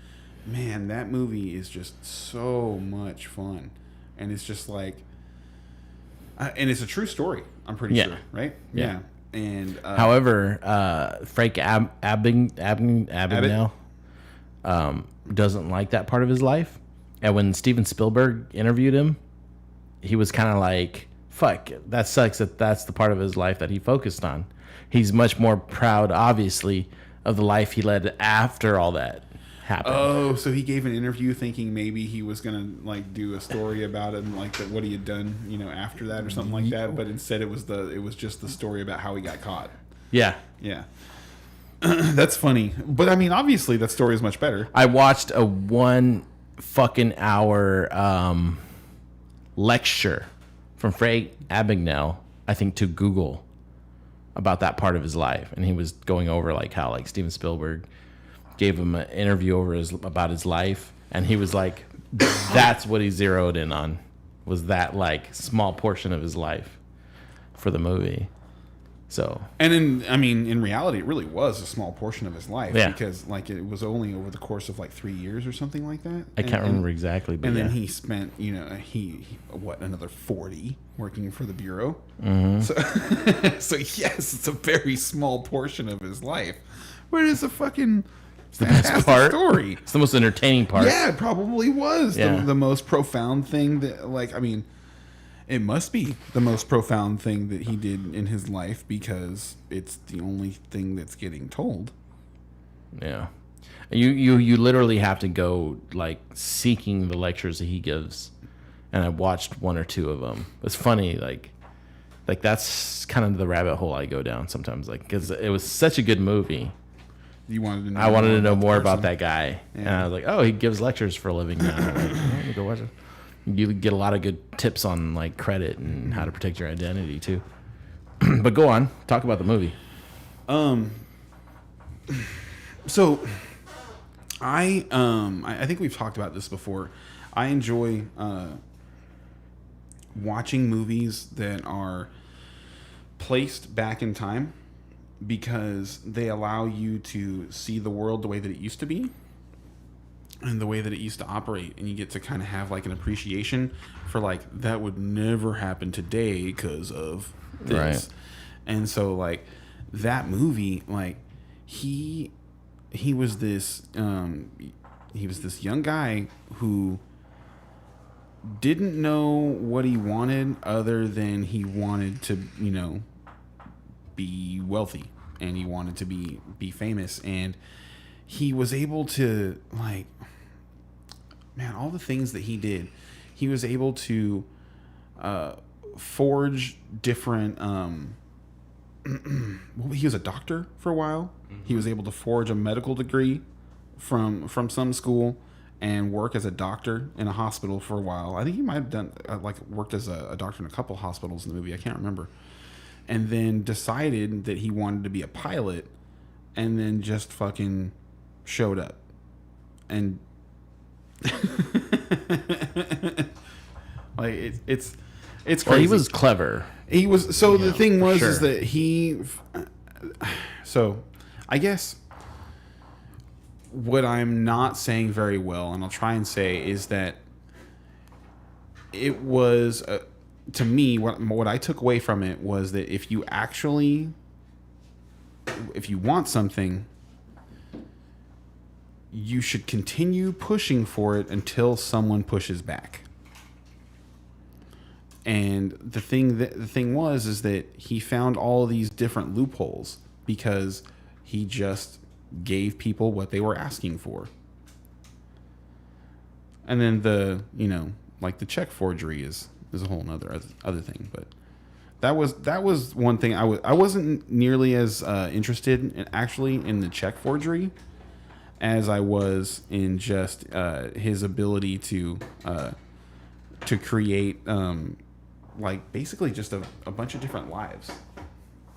Man, that movie is just so much fun, and it's just like, and it's a true story. I'm pretty sure, right? Yeah. And However, Frank Abagnale doesn't like that part of his life. And when Steven Spielberg interviewed him, he was kind of like, fuck, that sucks that that's the part of his life that he focused on. He's much more proud, obviously, of the life he led after all that happened. Oh, so he gave an interview thinking maybe he was gonna like do a story about it and like what he had done, after that or something like that. But instead, it was just the story about how he got caught. Yeah. Yeah, that's funny. But I mean, obviously, that story is much better. I watched a 1 fucking hour lecture from Frank Abagnale, I think, to Google about that part of his life, and he was going over like how like Steven Spielberg gave him an interview about his life, and he was like, that's what he zeroed in on, was that like small portion of his life for the movie. So, And in reality, it really was a small portion of his life, Yeah. because like it was only over the course of like 3 years or something like that. I can't remember exactly, but And yeah. then he spent, he another 40 working for the bureau. Mm-hmm. So yes, it's a very small portion of his life, but it's a fucking the best fantastic part. story. It's the most entertaining part. Yeah, it probably was Yeah. the most profound thing that, like, I mean, It must be the most profound thing that he did in his life because it's the only thing that's getting told. Yeah. You literally have to go like seeking the lectures that he gives, and I watched one or two of them. It's funny, like that's kind of the rabbit hole I go down sometimes, like because it was such a good movie. You wanted to know I wanted to know more the about person. that guy, Yeah. and I was like, oh, he gives lectures for a living now. I'm like, oh, let me go watch it. You get a lot of good tips on like credit and how to protect your identity too. But go on, talk about the movie. So, I think we've talked about this before. I enjoy watching movies that are placed back in time because they allow you to see the world the way that it used to be and the way that it used to operate, and you get to kind of have like an appreciation for like that would never happen today because of this. Right. And so like that movie, like he was this young guy who didn't know what he wanted other than he wanted to, be wealthy and he wanted to be famous, and he was able to like, man, all the things that he did, he was able to forge different he was a doctor for a while. He was able to forge a medical degree from some school and work as a doctor in a hospital for a while. I think he might have done worked as a doctor in a couple hospitals in the movie. I can't remember. And then decided that he wanted to be a pilot, and then just fucking showed up. And like it's crazy. Well, he was clever. He was. So the thing was sure. is that he. So, I guess what I'm not saying very well, and I'll try and say, is that it was to me what I took away from it was that if you want something, you should continue pushing for it until someone pushes back. And the thing was is that he found all these different loopholes because he just gave people what they were asking for. And then the check forgery is a whole other thing. But that was one thing I wasn't nearly as interested in the check forgery as I was in just his ability to create like basically just a bunch of different lives.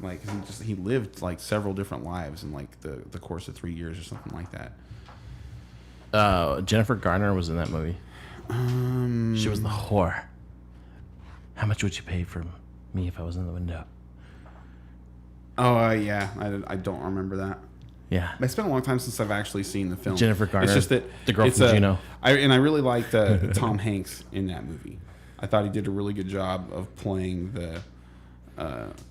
Like he lived like several different lives in like the course of 3 years or something like that. Jennifer Garner was in that movie. She was the whore. How much would you pay for me if I was in the window? Oh yeah, I don't remember that. Yeah. It's been a long time since I've actually seen the film. Jennifer Garner. It's just that the girl it's from Juno. I really liked Tom Hanks in that movie. I thought he did a really good job of playing the.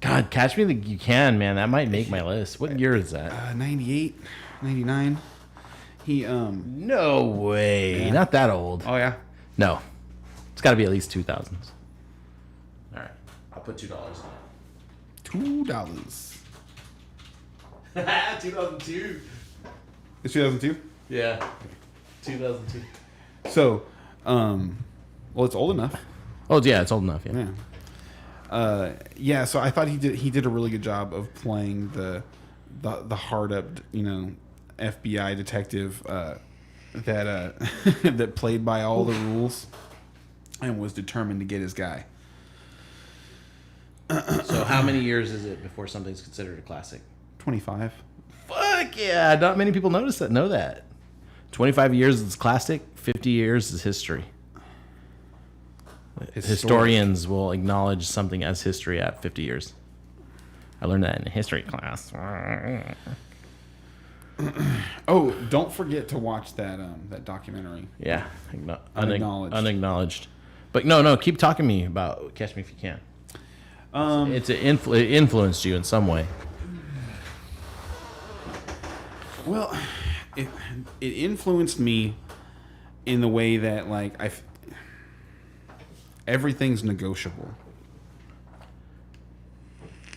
God, Catch Me If You Can, man. That might make my list. What year is that? 98, 99. He No way. Yeah. Not that old. Oh yeah. No. It's got to be at least 2000s. All right. I'll put $2 on $2. it. 2002. It's 2002. Yeah. 2002. So, well, it's old enough. Oh, yeah. It's old enough. Yeah. Yeah. Yeah. So I thought he did a really good job of playing the hard up, FBI detective that that played by all the rules and was determined to get his guy. So how many years is it before something's considered a classic? 25. Fuck yeah. Not many people know that. 25 years is classic. 50 years is history. Historians will acknowledge something as history at 50 years. I learned that in a history class. Oh, don't forget to watch that documentary. Yeah. Unacknowledged. Unacknowledged. But no, keep talking to me about Catch Me If You Can. It influenced you in some way. Well, it influenced me in the way that like everything's negotiable.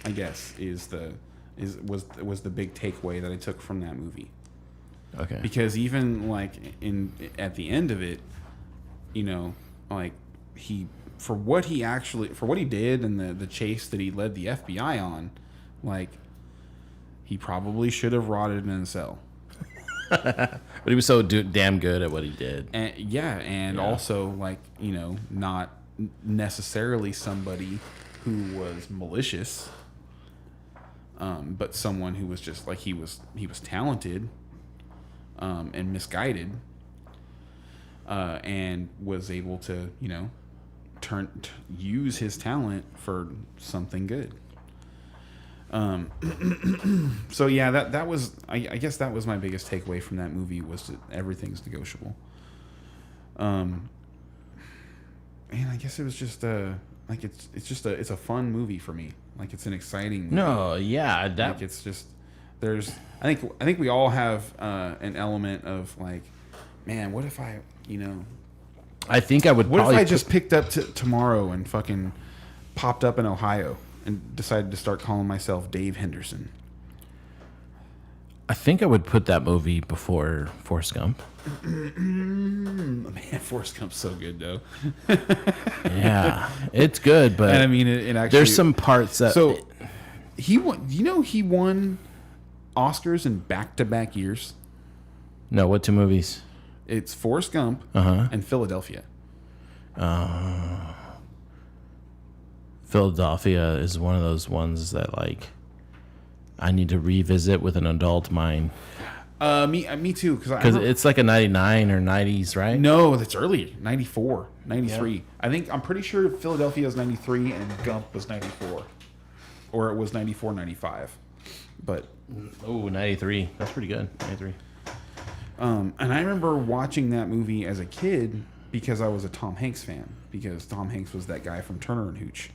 I guess was the big takeaway that I took from that movie. Okay. Because even like at the end of it, like for what he did and the chase that he led the FBI on, like he probably should have rotted in a cell. But he was so damn good at what he did. And also like not necessarily somebody who was malicious, but someone who was just like he was talented, and misguided, and was able to use his talent for something good. So yeah, that was I guess that was my biggest takeaway from that movie, was that everything's negotiable. And I guess it was just like it's a fun movie for me. Like it's an exciting movie. No, yeah, that Like it's just I think we all have an element of like, man, what if I I think I would. what if probably I just picked up tomorrow and fucking popped up in Ohio and decided to start calling myself Dave Henderson? I think I would put that movie before Forrest Gump. Man, Forrest Gump's so good though. Yeah, it's good, but And I mean, it actually there's some parts that. So he won. He won Oscars in back-to-back years. No, what two movies? It's Forrest Gump and Philadelphia. Philadelphia is one of those ones that like I need to revisit with an adult mind, Me too. because it's like a 99 or 90s, right? No, that's early. 94, 93. Yeah. I'm pretty sure Philadelphia was 93 and Gump was 94. Or it was 94, 95. But Oh, 93. That's pretty good. 93. and I remember watching that movie as a kid because I was a Tom Hanks fan, because Tom Hanks was that guy from Turner and Hooch.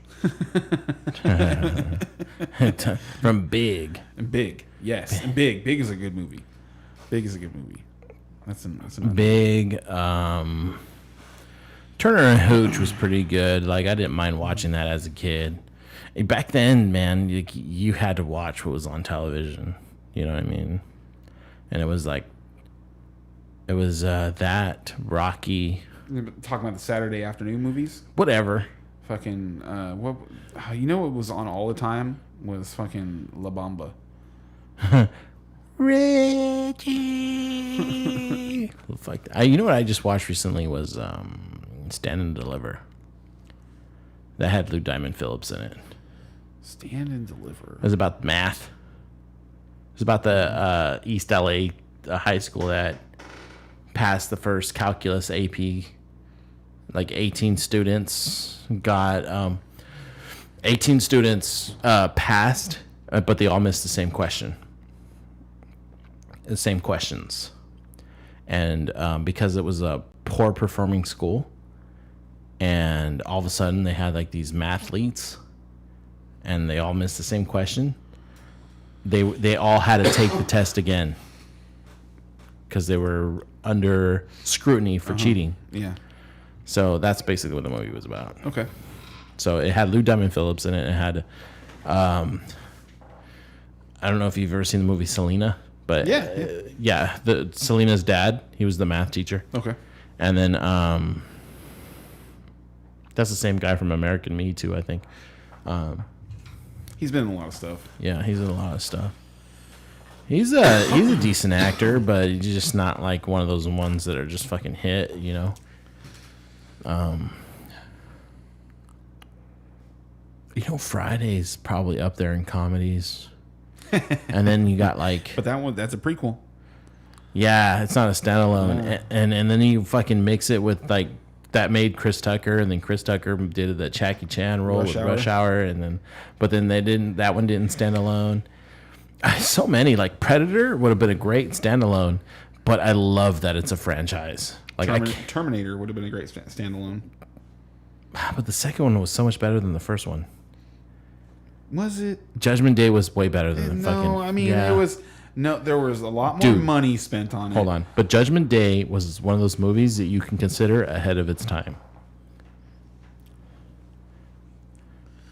From Big. And Big. Yes. And Big. Big is a good movie. Big is a good movie. That's another Big. Turner and Hooch was pretty good. Like I didn't mind watching that as a kid. Back then, man, you had to watch what was on television. You know what I mean? And it was like, it was that Rocky, Talking about the Saturday afternoon movies. whatever. Fucking what was on all the time was fucking La Bamba. Reggie. Fuck. You know what I just watched recently was Stand and Deliver. That had Lou Diamond Phillips in it. Stand and Deliver. It was about math. It was about the East LA high school that passed the first calculus AP. Like 18 students got 18 students passed, but they all missed the same question. The same questions. And because it was a poor performing school, and all of a sudden they had like these mathletes, and they all missed the same question. They all had to take the test again because they were under scrutiny for cheating. Yeah. So that's basically what the movie was about. Okay. So it had Lou Diamond Phillips in it. It had, I don't know if you've ever seen the movie Selena, but yeah. The Selena's dad, he was the math teacher. Okay. And then that's the same guy from American Me too, I think. He's been in a lot of stuff. Yeah, he's in a lot of stuff. He's a decent actor, but he's just not like one of those ones that are just fucking hit, you know. Friday's probably up there in comedies. And then you got like, But that's a prequel. yeah, it's not a standalone. And then you fucking mix it with like that made Chris Tucker, and then Chris Tucker did the Jackie Chan role with Rush Hour, and then that one didn't stand alone. So many, like Predator would have been a great standalone, but I love that it's a franchise. Like Terminator would have been a great standalone. But the second one was so much better than the first one. Was it? Judgment Day was way better than the fucking. No, I mean yeah. it was. No, there was a lot more money spent on it. Hold on, but Judgment Day was one of those movies that you can consider ahead of its time.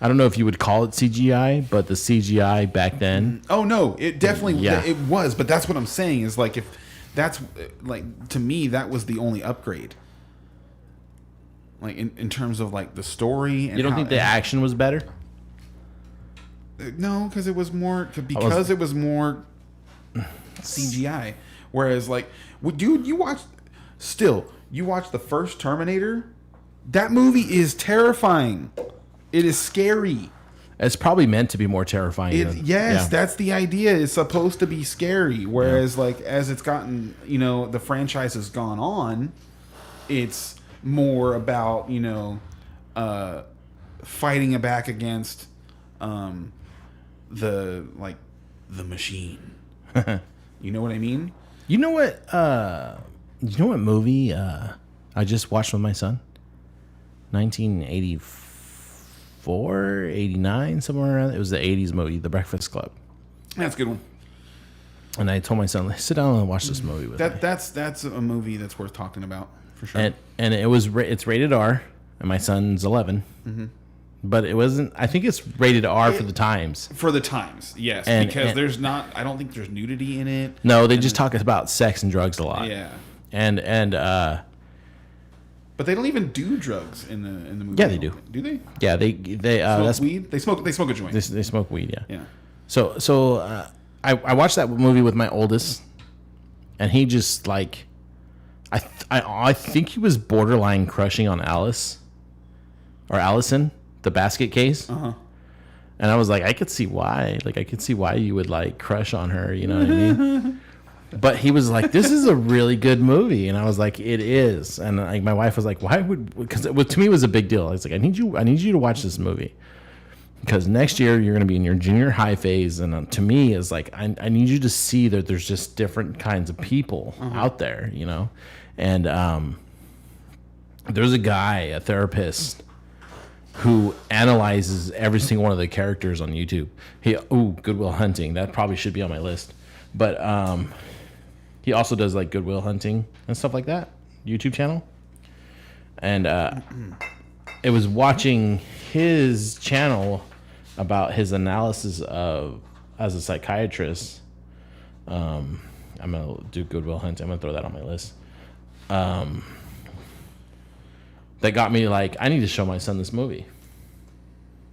I don't know if you would call it CGI, but the CGI back then. Oh no, it definitely Yeah. it was, but that's what I'm saying is like if that's like to me that was the only upgrade. Like in terms of like the story and You don't think the action was better? No, because it was more it was more CGI. Whereas like dude, you watch the first Terminator, that movie is terrifying. It is scary. It's probably meant to be more terrifying. Yes, that's the idea. It's supposed to be scary. Whereas, like, as it's gotten, the franchise has gone on, it's more about, fighting back against the machine. You know what I mean? You know what movie I just watched with my son? 1984, 89, somewhere around. It was the 80s movie, The Breakfast Club. That's a good one. And I told my son, sit down and watch this movie with me. That's a movie that's worth talking about for sure. And it's rated R, and my son's 11. Mm-hmm. But it wasn't. I think it's rated R for the times. For the times, yes, because there's not. I don't think there's nudity in it. No, they just talk about sex and drugs a lot. Yeah, but they don't even do drugs in the movie. Yeah, they do. Do they? Yeah, they smoke weed. They smoke a joint. They smoke weed. Yeah. Yeah. So I watched that movie with my oldest, and he just like, I think he was borderline crushing on Alice, or Allison, the basket case. Uh-huh. And I was like, I could see why. Like, I could see why you would like crush on her. You know what I mean? But he was like, this is a really good movie. And I was like, it is. And like my wife was like, why would, because to me it was a big deal. I was like, I need you to watch this movie. Because next year you're going to be in your junior high phase. And to me is like, I need you to see that there's just different kinds of people out there, And there's a guy, a therapist, who analyzes every single one of the characters on YouTube. Good Will Hunting. That probably should be on my list. But he also does like Good Will Hunting and stuff like that, YouTube channel. And it was watching his channel about his analysis as a psychiatrist. I'm going to do Good Will Hunting. I'm going to throw that on my list. That got me like, I need to show my son this movie.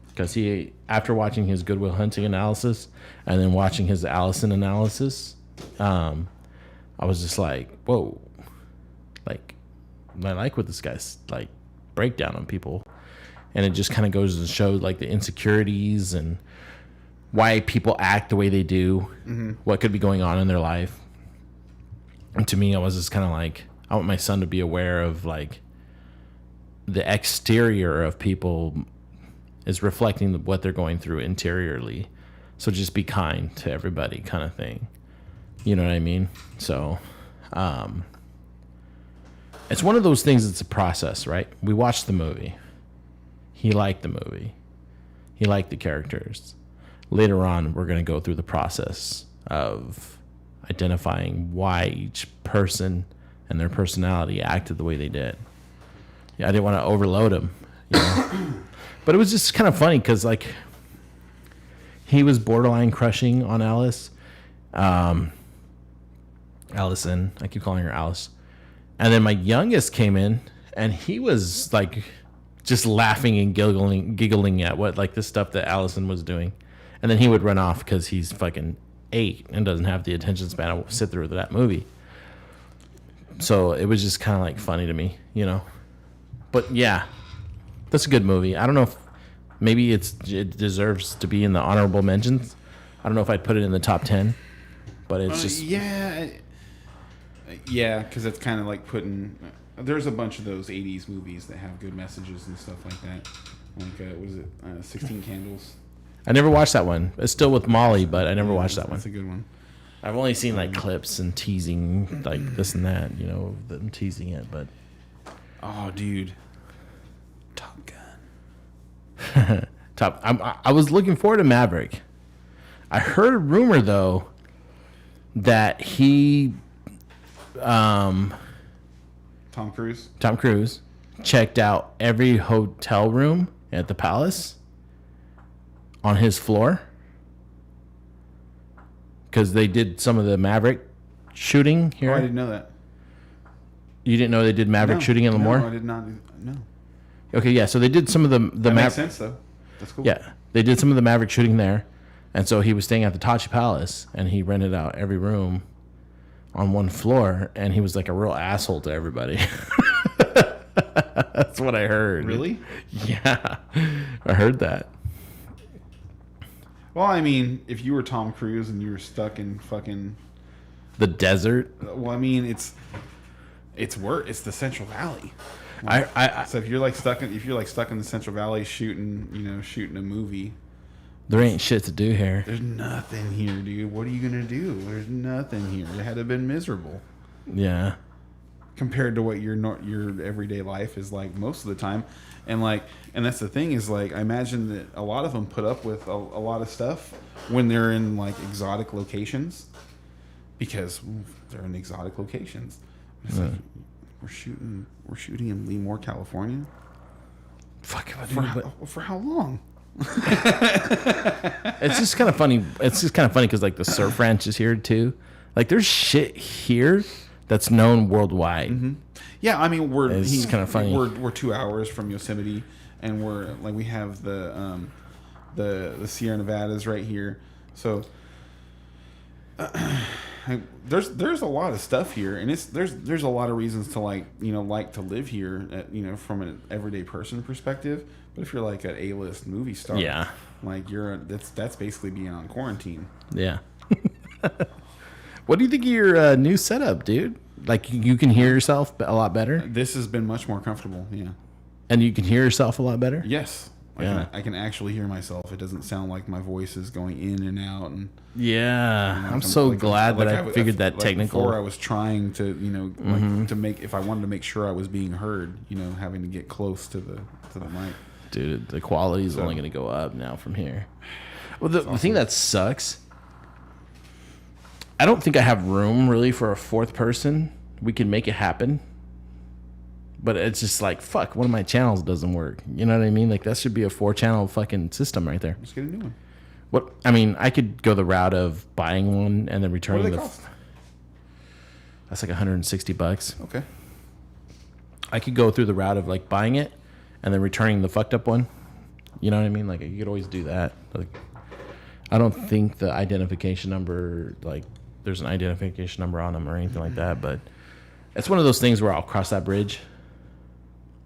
Because he, after watching his Good Will Hunting analysis and then watching his Allison analysis, I was just like, whoa. Like, I like what this guy's like breakdown on people. And it just kind of goes to show like the insecurities and why people act the way they do, what could be going on in their life. And to me, I was just kind of like, I want my son to be aware of like the exterior of people is reflecting what they're going through interiorly. So just be kind to everybody kind of thing. You know what I mean? So it's one of those things, it's a process, right? We watched the movie. He liked the movie. He liked the characters. Later on, we're going to go through the process of identifying why each person and their personality acted the way they did. Yeah, I didn't want to overload him, But it was just kind of funny because, like, he was borderline crushing on Alice. Allison. I keep calling her Alice. And then my youngest came in, and he was, like, just laughing and giggling at what, like, the stuff that Allison was doing. And then he would run off because he's fucking 8 and doesn't have the attention span to sit through that movie. So it was just kind of, like, funny to me, But, yeah, that's a good movie. I don't know if maybe it deserves to be in the honorable mentions. I don't know if I'd put it in the top 10, but it's just... Yeah, because it's kind of like putting... there's a bunch of those 80s movies that have good messages and stuff like that. Like, what is it? 16 Candles. I never watched that one. It's still with Molly, but I never watched that one. That's a good one. I've only seen, like, clips and teasing, like, this and that, them teasing it, but... Oh, dude. Top Gun. I was looking forward to Maverick. I heard a rumor, though, that he... Tom Cruise checked out every hotel room at the Palace on his floor because they did some of the Maverick shooting here. Oh, I didn't know that. You didn't know they did Maverick shooting in Lemoore? No, I did not. No. Okay, yeah. So they did some of the That makes sense, though. That's cool. Yeah, they did some of the Maverick shooting there, and so he was staying at the Tachi Palace, and he rented out every room on one floor, and he was like a real asshole to everybody. That's what I heard. Really? Yeah, I heard that. Well, I mean, if you were Tom Cruise and you were stuck in fucking The desert. well, I mean, it's the Central Valley. I So if you're like stuck in the Central Valley shooting a movie, there ain't shit to do here. there's nothing here, dude. What are you gonna do? There's nothing here. It had to have been miserable Yeah. compared to what your everyday life is like most of the time. And that's the thing is like I imagine that a lot of them put up with a lot of stuff when they're in like exotic locations because they're in exotic locations. It's like, we're shooting in Lemoore, California. Fuck. For how long? It's just kind of funny. It's just kind of funny because like the surf ranch is here too. Like there's shit here that's known worldwide. Mm-hmm. Yeah, I mean It's kind of funny. We're 2 hours from Yosemite, and we're like we have the Sierra Nevadas right here. So there's a lot of stuff here, and there's a lot of reasons to like to live here from an everyday person perspective. But if you're like an A-list movie star, Yeah. like that's basically being on quarantine. Yeah. What do you think of your new setup, dude? Like you can hear yourself a lot better, This has been much more comfortable. Yeah. and you can hear yourself a lot better. Yes. Yeah. I can actually hear myself. It doesn't sound like my voice is going in and out. And Yeah, I'm so glad that I figured that technical. Before I was trying to, to make if I wanted to make sure I was being heard, having to get close to the mic. Dude, the quality is only going to go up now from here. Well, the thing that sucks, I don't think I have room really for a fourth person. We can make it happen. But it's just like, fuck, one of my channels doesn't work. You know what I mean? Like, that should be a 4-channel fucking system right there. Let's get a new one. What? I mean, I could go the route of buying one and then returning What do they cost? That's like $160. Okay. I could go through the route of like buying it and then returning the fucked up one. You know what I mean? Like, you could always do that. Like, I don't think the identification number, like, there's an identification number on them or anything like that, but it's one of those things where I'll cross that bridge.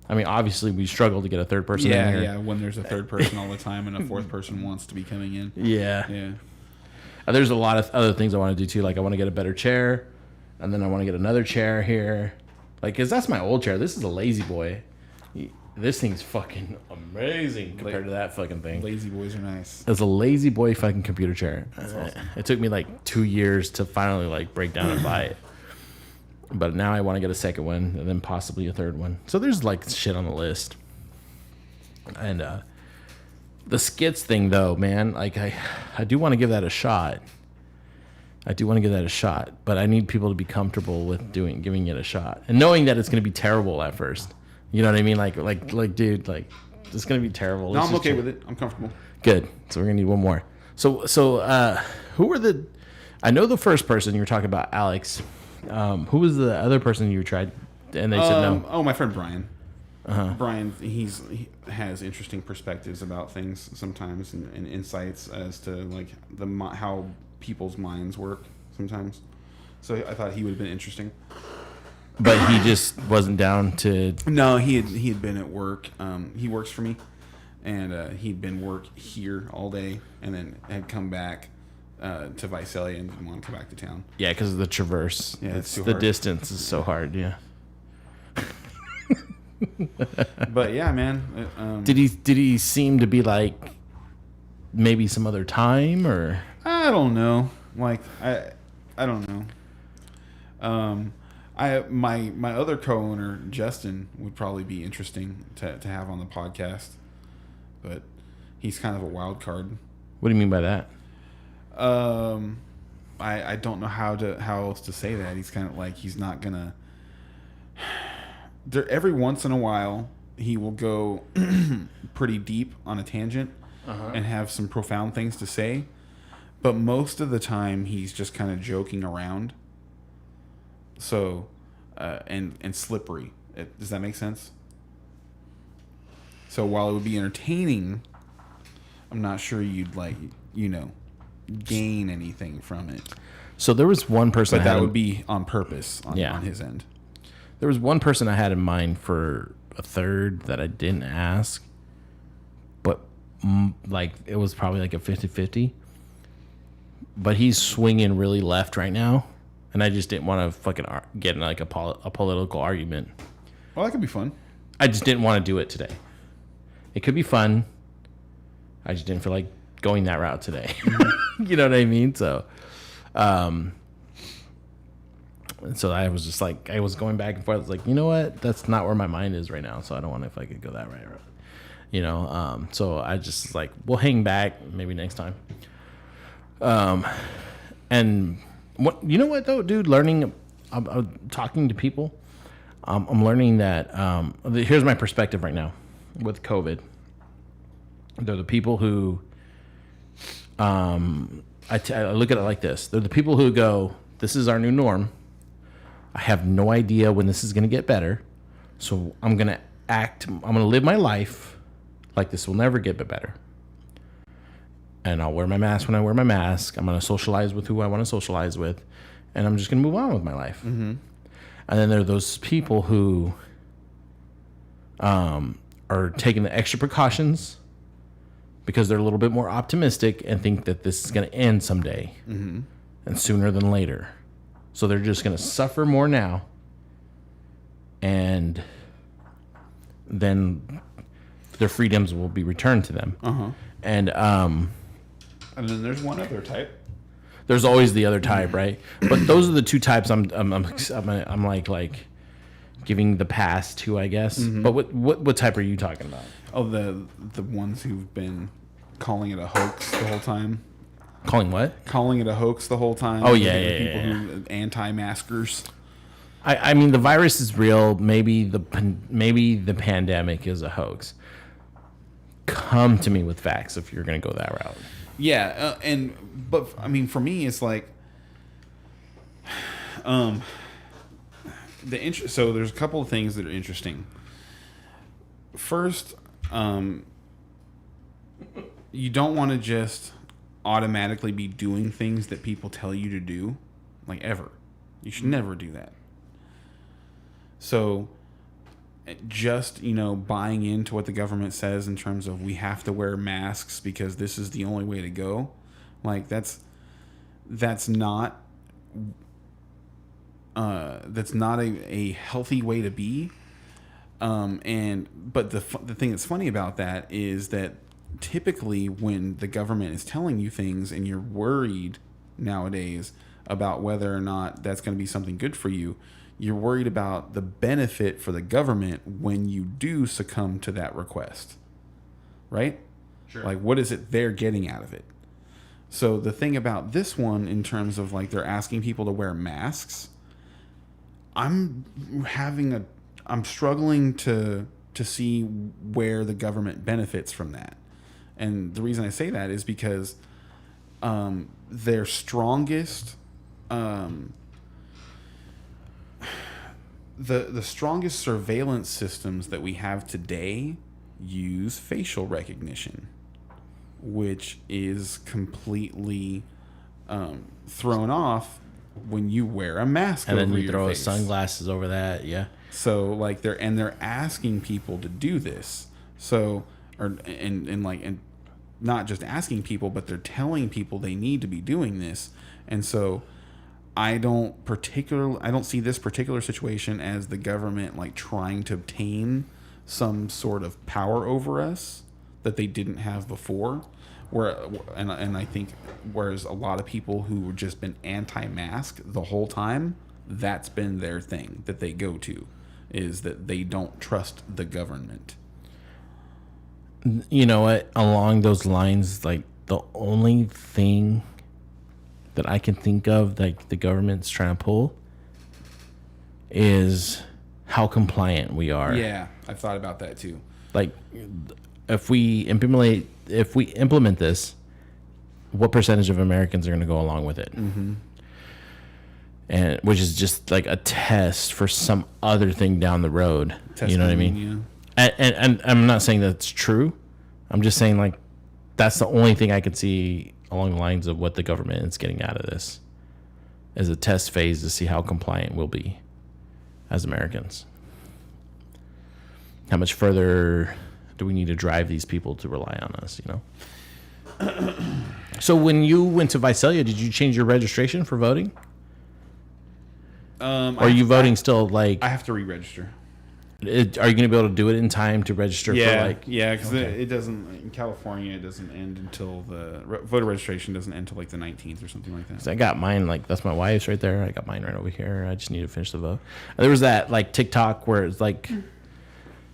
I mean, obviously, we struggle to get a third person in here. Yeah, when there's a third person all the time and a fourth person wants to be coming in. Yeah. Yeah. There's a lot of other things I want to do, too. Like, I want to get a better chair, and then I want to get another chair here. Like, because that's my old chair. This is a Lazy Boy. This thing's fucking amazing compared to that fucking thing. Lazy boys are nice. It's a Lazy Boy fucking computer chair. It took me like 2 years to finally like break down and buy it. But now I want to get a second one and then possibly a third one. So there's like shit on the list. And the skits thing though, man, like I do want to give that a shot. But I need people to be comfortable with giving it a shot and knowing that it's going to be terrible at first. You know what I mean? Like, dude, like, it's gonna be terrible. No, I'm okay with it. I'm comfortable. Good. So we're gonna need one more. So, who were the? I know the first person you were talking about, Alex. Who was the other person you tried? And they said no. Oh, my friend Brian. Brian, he has interesting perspectives about things sometimes and insights as to like how people's minds work sometimes. So I thought he would have been interesting. But he just wasn't down to. No, he had been at work. He works for me, and he'd been work here all day, and then had come back to Visalia and didn't want to come back to town. Yeah, because of the traverse. Yeah, it's too the hard. distance is so hard. Yeah. But yeah, man. Did he seem to be like maybe some other time or? I don't know. Like I don't know. My other co-owner Justin would probably be interesting to have on the podcast, but he's kind of a wild card. What do you mean by that? I don't know how else to say that. He's kind of like he's not gonna. Every once in a while he will go pretty deep on a tangent, and have some profound things to say. But most of the time, he's just kind of joking around. So, and slippery. Does that make sense? So while it would be entertaining, I'm not sure you'd gain anything from it. So there was one person, But that would be on purpose on his end. There was one person I had in mind for a third that I didn't ask, but it was probably like a 50-50. But he's swinging really left right now, and I just didn't want to fucking get in like a political argument. Well, that could be fun. I just didn't want to do it today. It could be fun. I just didn't feel like going that route today. You know what I mean? So, so I was just like, I was going back and forth. I was like, you know what? That's not where my mind is right now. So I don't want to, if I could go that right route. You know, so I just like, we'll hang back maybe next time. And what, you know what though, dude, learning, talking to people, I'm learning that, here's my perspective right now with COVID. They're the people who, I look at it like this. They're the people who go, this is our new norm. I have no idea when this is going to get better. So I'm going to live my life like this will never get better. And I'll wear my mask when I wear my mask. I'm going to socialize with who I want to socialize with. And I'm just going to move on with my life. Mm-hmm. And then there are those people who are taking the extra precautions because they're a little bit more optimistic and think that this is going to end someday. Mm-hmm. And sooner than later. So they're just going to suffer more now. And then their freedoms will be returned to them. Uh-huh. And then there's one other type. There's always the other type, right? But those are the two types I'm like giving the pass to, I guess. Mm-hmm. But what type are you talking about? Oh, the ones who've been calling it a hoax the whole time. Calling what? Calling it a hoax the whole time. Oh yeah, people who anti-maskers. I mean, the virus is real. Maybe the pandemic is a hoax. Come to me with facts if you're going to go that route. Yeah, but I mean, for me, it's like, so there's a couple of things that are interesting. First, you don't want to just automatically be doing things that people tell you to do, like ever. You should never do that. So just, buying into what the government says in terms of we have to wear masks because this is the only way to go, like that's not a healthy way to be. But the thing that's funny about that is that typically when the government is telling you things and you're worried nowadays about whether or not that's going to be something good for you, you're worried about the benefit for the government when you do succumb to that request, right? Sure. Like, what is it they're getting out of it? So the thing about this one, in terms of like they're asking people to wear masks, I'm struggling to see where the government benefits from that. And the reason I say that is because their strongest the strongest surveillance systems that we have today use facial recognition, which is completely thrown off when you wear a mask and over then you your throw face. sunglasses over that. Yeah. So like they're asking people to do this. So and not just asking people, but they're telling people they need to be doing this. And so I don't see this particular situation as the government like trying to obtain some sort of power over us that they didn't have before. And I think whereas a lot of people who have just been anti-mask the whole time, that's been their thing that they go to, is that they don't trust the government. You know what? Along those lines, like the only thing that I can think of that the government's trying to pull is how compliant we are. Yeah, I've thought about that too. Like, if we implement this, what percentage of Americans are going to go along with it? Mm-hmm. And which is just like a test for some other thing down the road. You know what I mean? Yeah. And I'm not saying that's true. I'm just saying like that's the only thing I could see along the lines of what the government is getting out of this as a test phase to see how compliant we'll be as Americans. How much further do we need to drive these people to rely on us, you know? So when you went to Visalia, did you change your registration for voting? Or are you voting still like... I have to re-register. Are you going to be able to do it in time to register for like... Yeah, because it doesn't... In California, it doesn't end until the... Voter registration doesn't end until like the 19th or something like that. I got mine, like, that's my wife's right there. I got mine right over here. I just need to finish the vote. There was that, like, TikTok where it's like...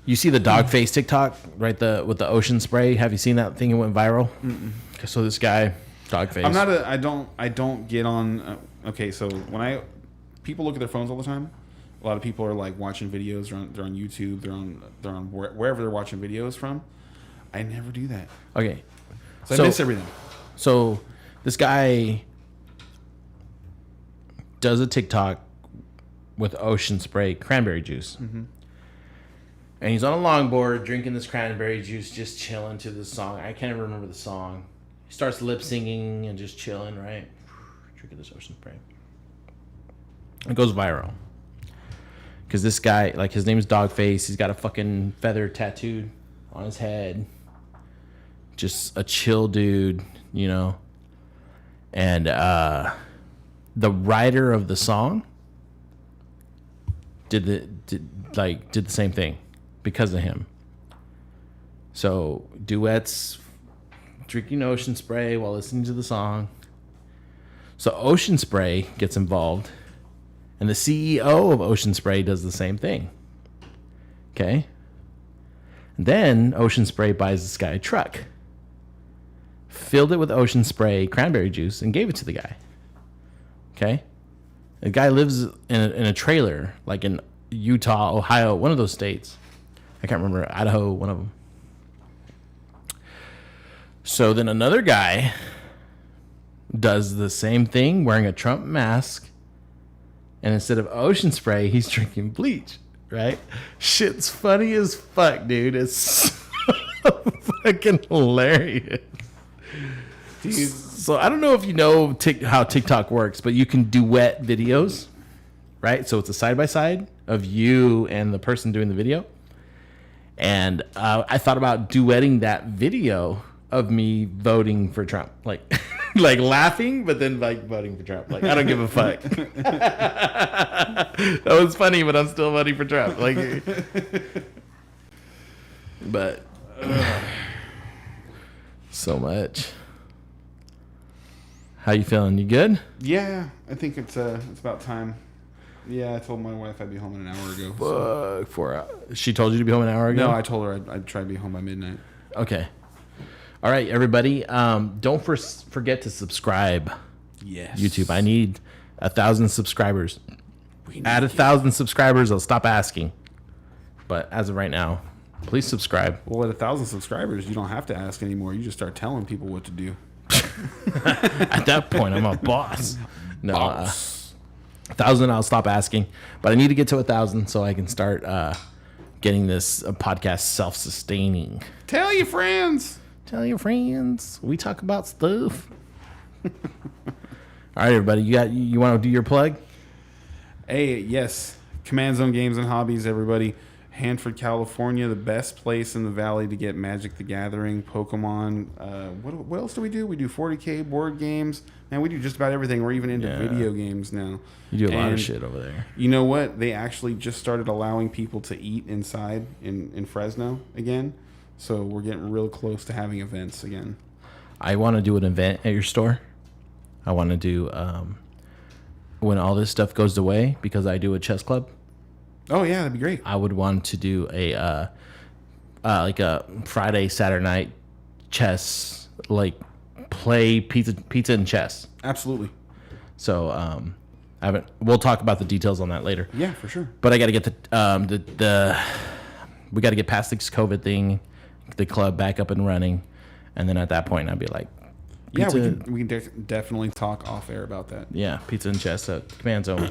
You see the dog face TikTok, right? With the ocean spray. Have you seen that thing that went viral? Mm-mm. So this guy, dog face. I don't get on... okay, so when people look at their phones all the time. A lot of people are like watching videos. They're on YouTube. They're on wherever they're watching videos from. I never do that. Okay, so I miss everything. So this guy does a TikTok with ocean spray cranberry juice, and he's on a longboard drinking this cranberry juice, just chilling to this song. I can't even remember the song. He starts lip singing and just chilling, right? Drinking this ocean spray. It goes viral. Because this guy, like, his name is Dogface. He's got a fucking feather tattooed on his head. Just a chill dude, you know. And the writer of the song did the same thing because of him. So duets, drinking ocean spray while listening to the song. So Ocean Spray gets involved. And the CEO of Ocean Spray does the same thing. Okay? And then Ocean Spray buys this guy a truck. Filled it with Ocean Spray cranberry juice and gave it to the guy. Okay? The guy lives in a trailer, like in Utah, Ohio, one of those states. I can't remember. Idaho, one of them. So then another guy does the same thing wearing a Trump mask. And instead of ocean spray, he's drinking bleach, right? Shit's funny as fuck, dude. It's so fucking hilarious. Dude. So I don't know if you know how TikTok works, but you can duet videos, right? So it's a side-by-side of you and the person doing the video. And I thought about duetting that video of me voting for Trump. Like... like laughing, but then like voting for Trump. Like I don't give a fuck. That was funny, but I'm still voting for Trump. Like, but so much. How you feeling? You good? Yeah, I think it's about time. Yeah, I told my wife I'd be home in an hour ago. Fuck, 4 hours. She told you to be home an hour ago? No, I told her I'd try to be home by midnight. Okay. All right, everybody. Don't forget to subscribe. Yes. YouTube. I need 1,000 subscribers. At 1,000 subscribers, I'll stop asking. But as of right now, please subscribe. Well, at 1,000 subscribers, you don't have to ask anymore. You just start telling people what to do. At that point, I'm a boss. No, 1,000, I'll stop asking. But I need to get to 1,000 so I can start getting this podcast self-sustaining. Tell your friends. Tell your friends. We talk about stuff. All right, everybody. You want to do your plug? Hey, yes. Command Zone Games and Hobbies, everybody. Hanford, California, the best place in the valley to get Magic the Gathering, Pokemon. What else do? We do 40K board games. Man, we do just about everything. We're even into video games now. You do a lot of shit over there. You know what? They actually just started allowing people to eat inside in Fresno again. So we're getting real close to having events again. I want to do an event at your store. I want to do when all this stuff goes away, because I do a chess club. Oh yeah, that'd be great. I would want to do a like a Friday, Saturday night chess, like play pizza and chess. Absolutely. So we'll talk about the details on that later. Yeah, for sure. But I got to get we got to get past this COVID thing. the club back up and running, and then at that point I'd be like, Yeah, pizza, we can definitely talk off air about that. yeah, pizza and chest at Command Zone.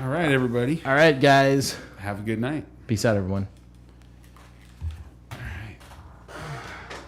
All right, everybody. All right, guys, Have a good night. peace out, everyone.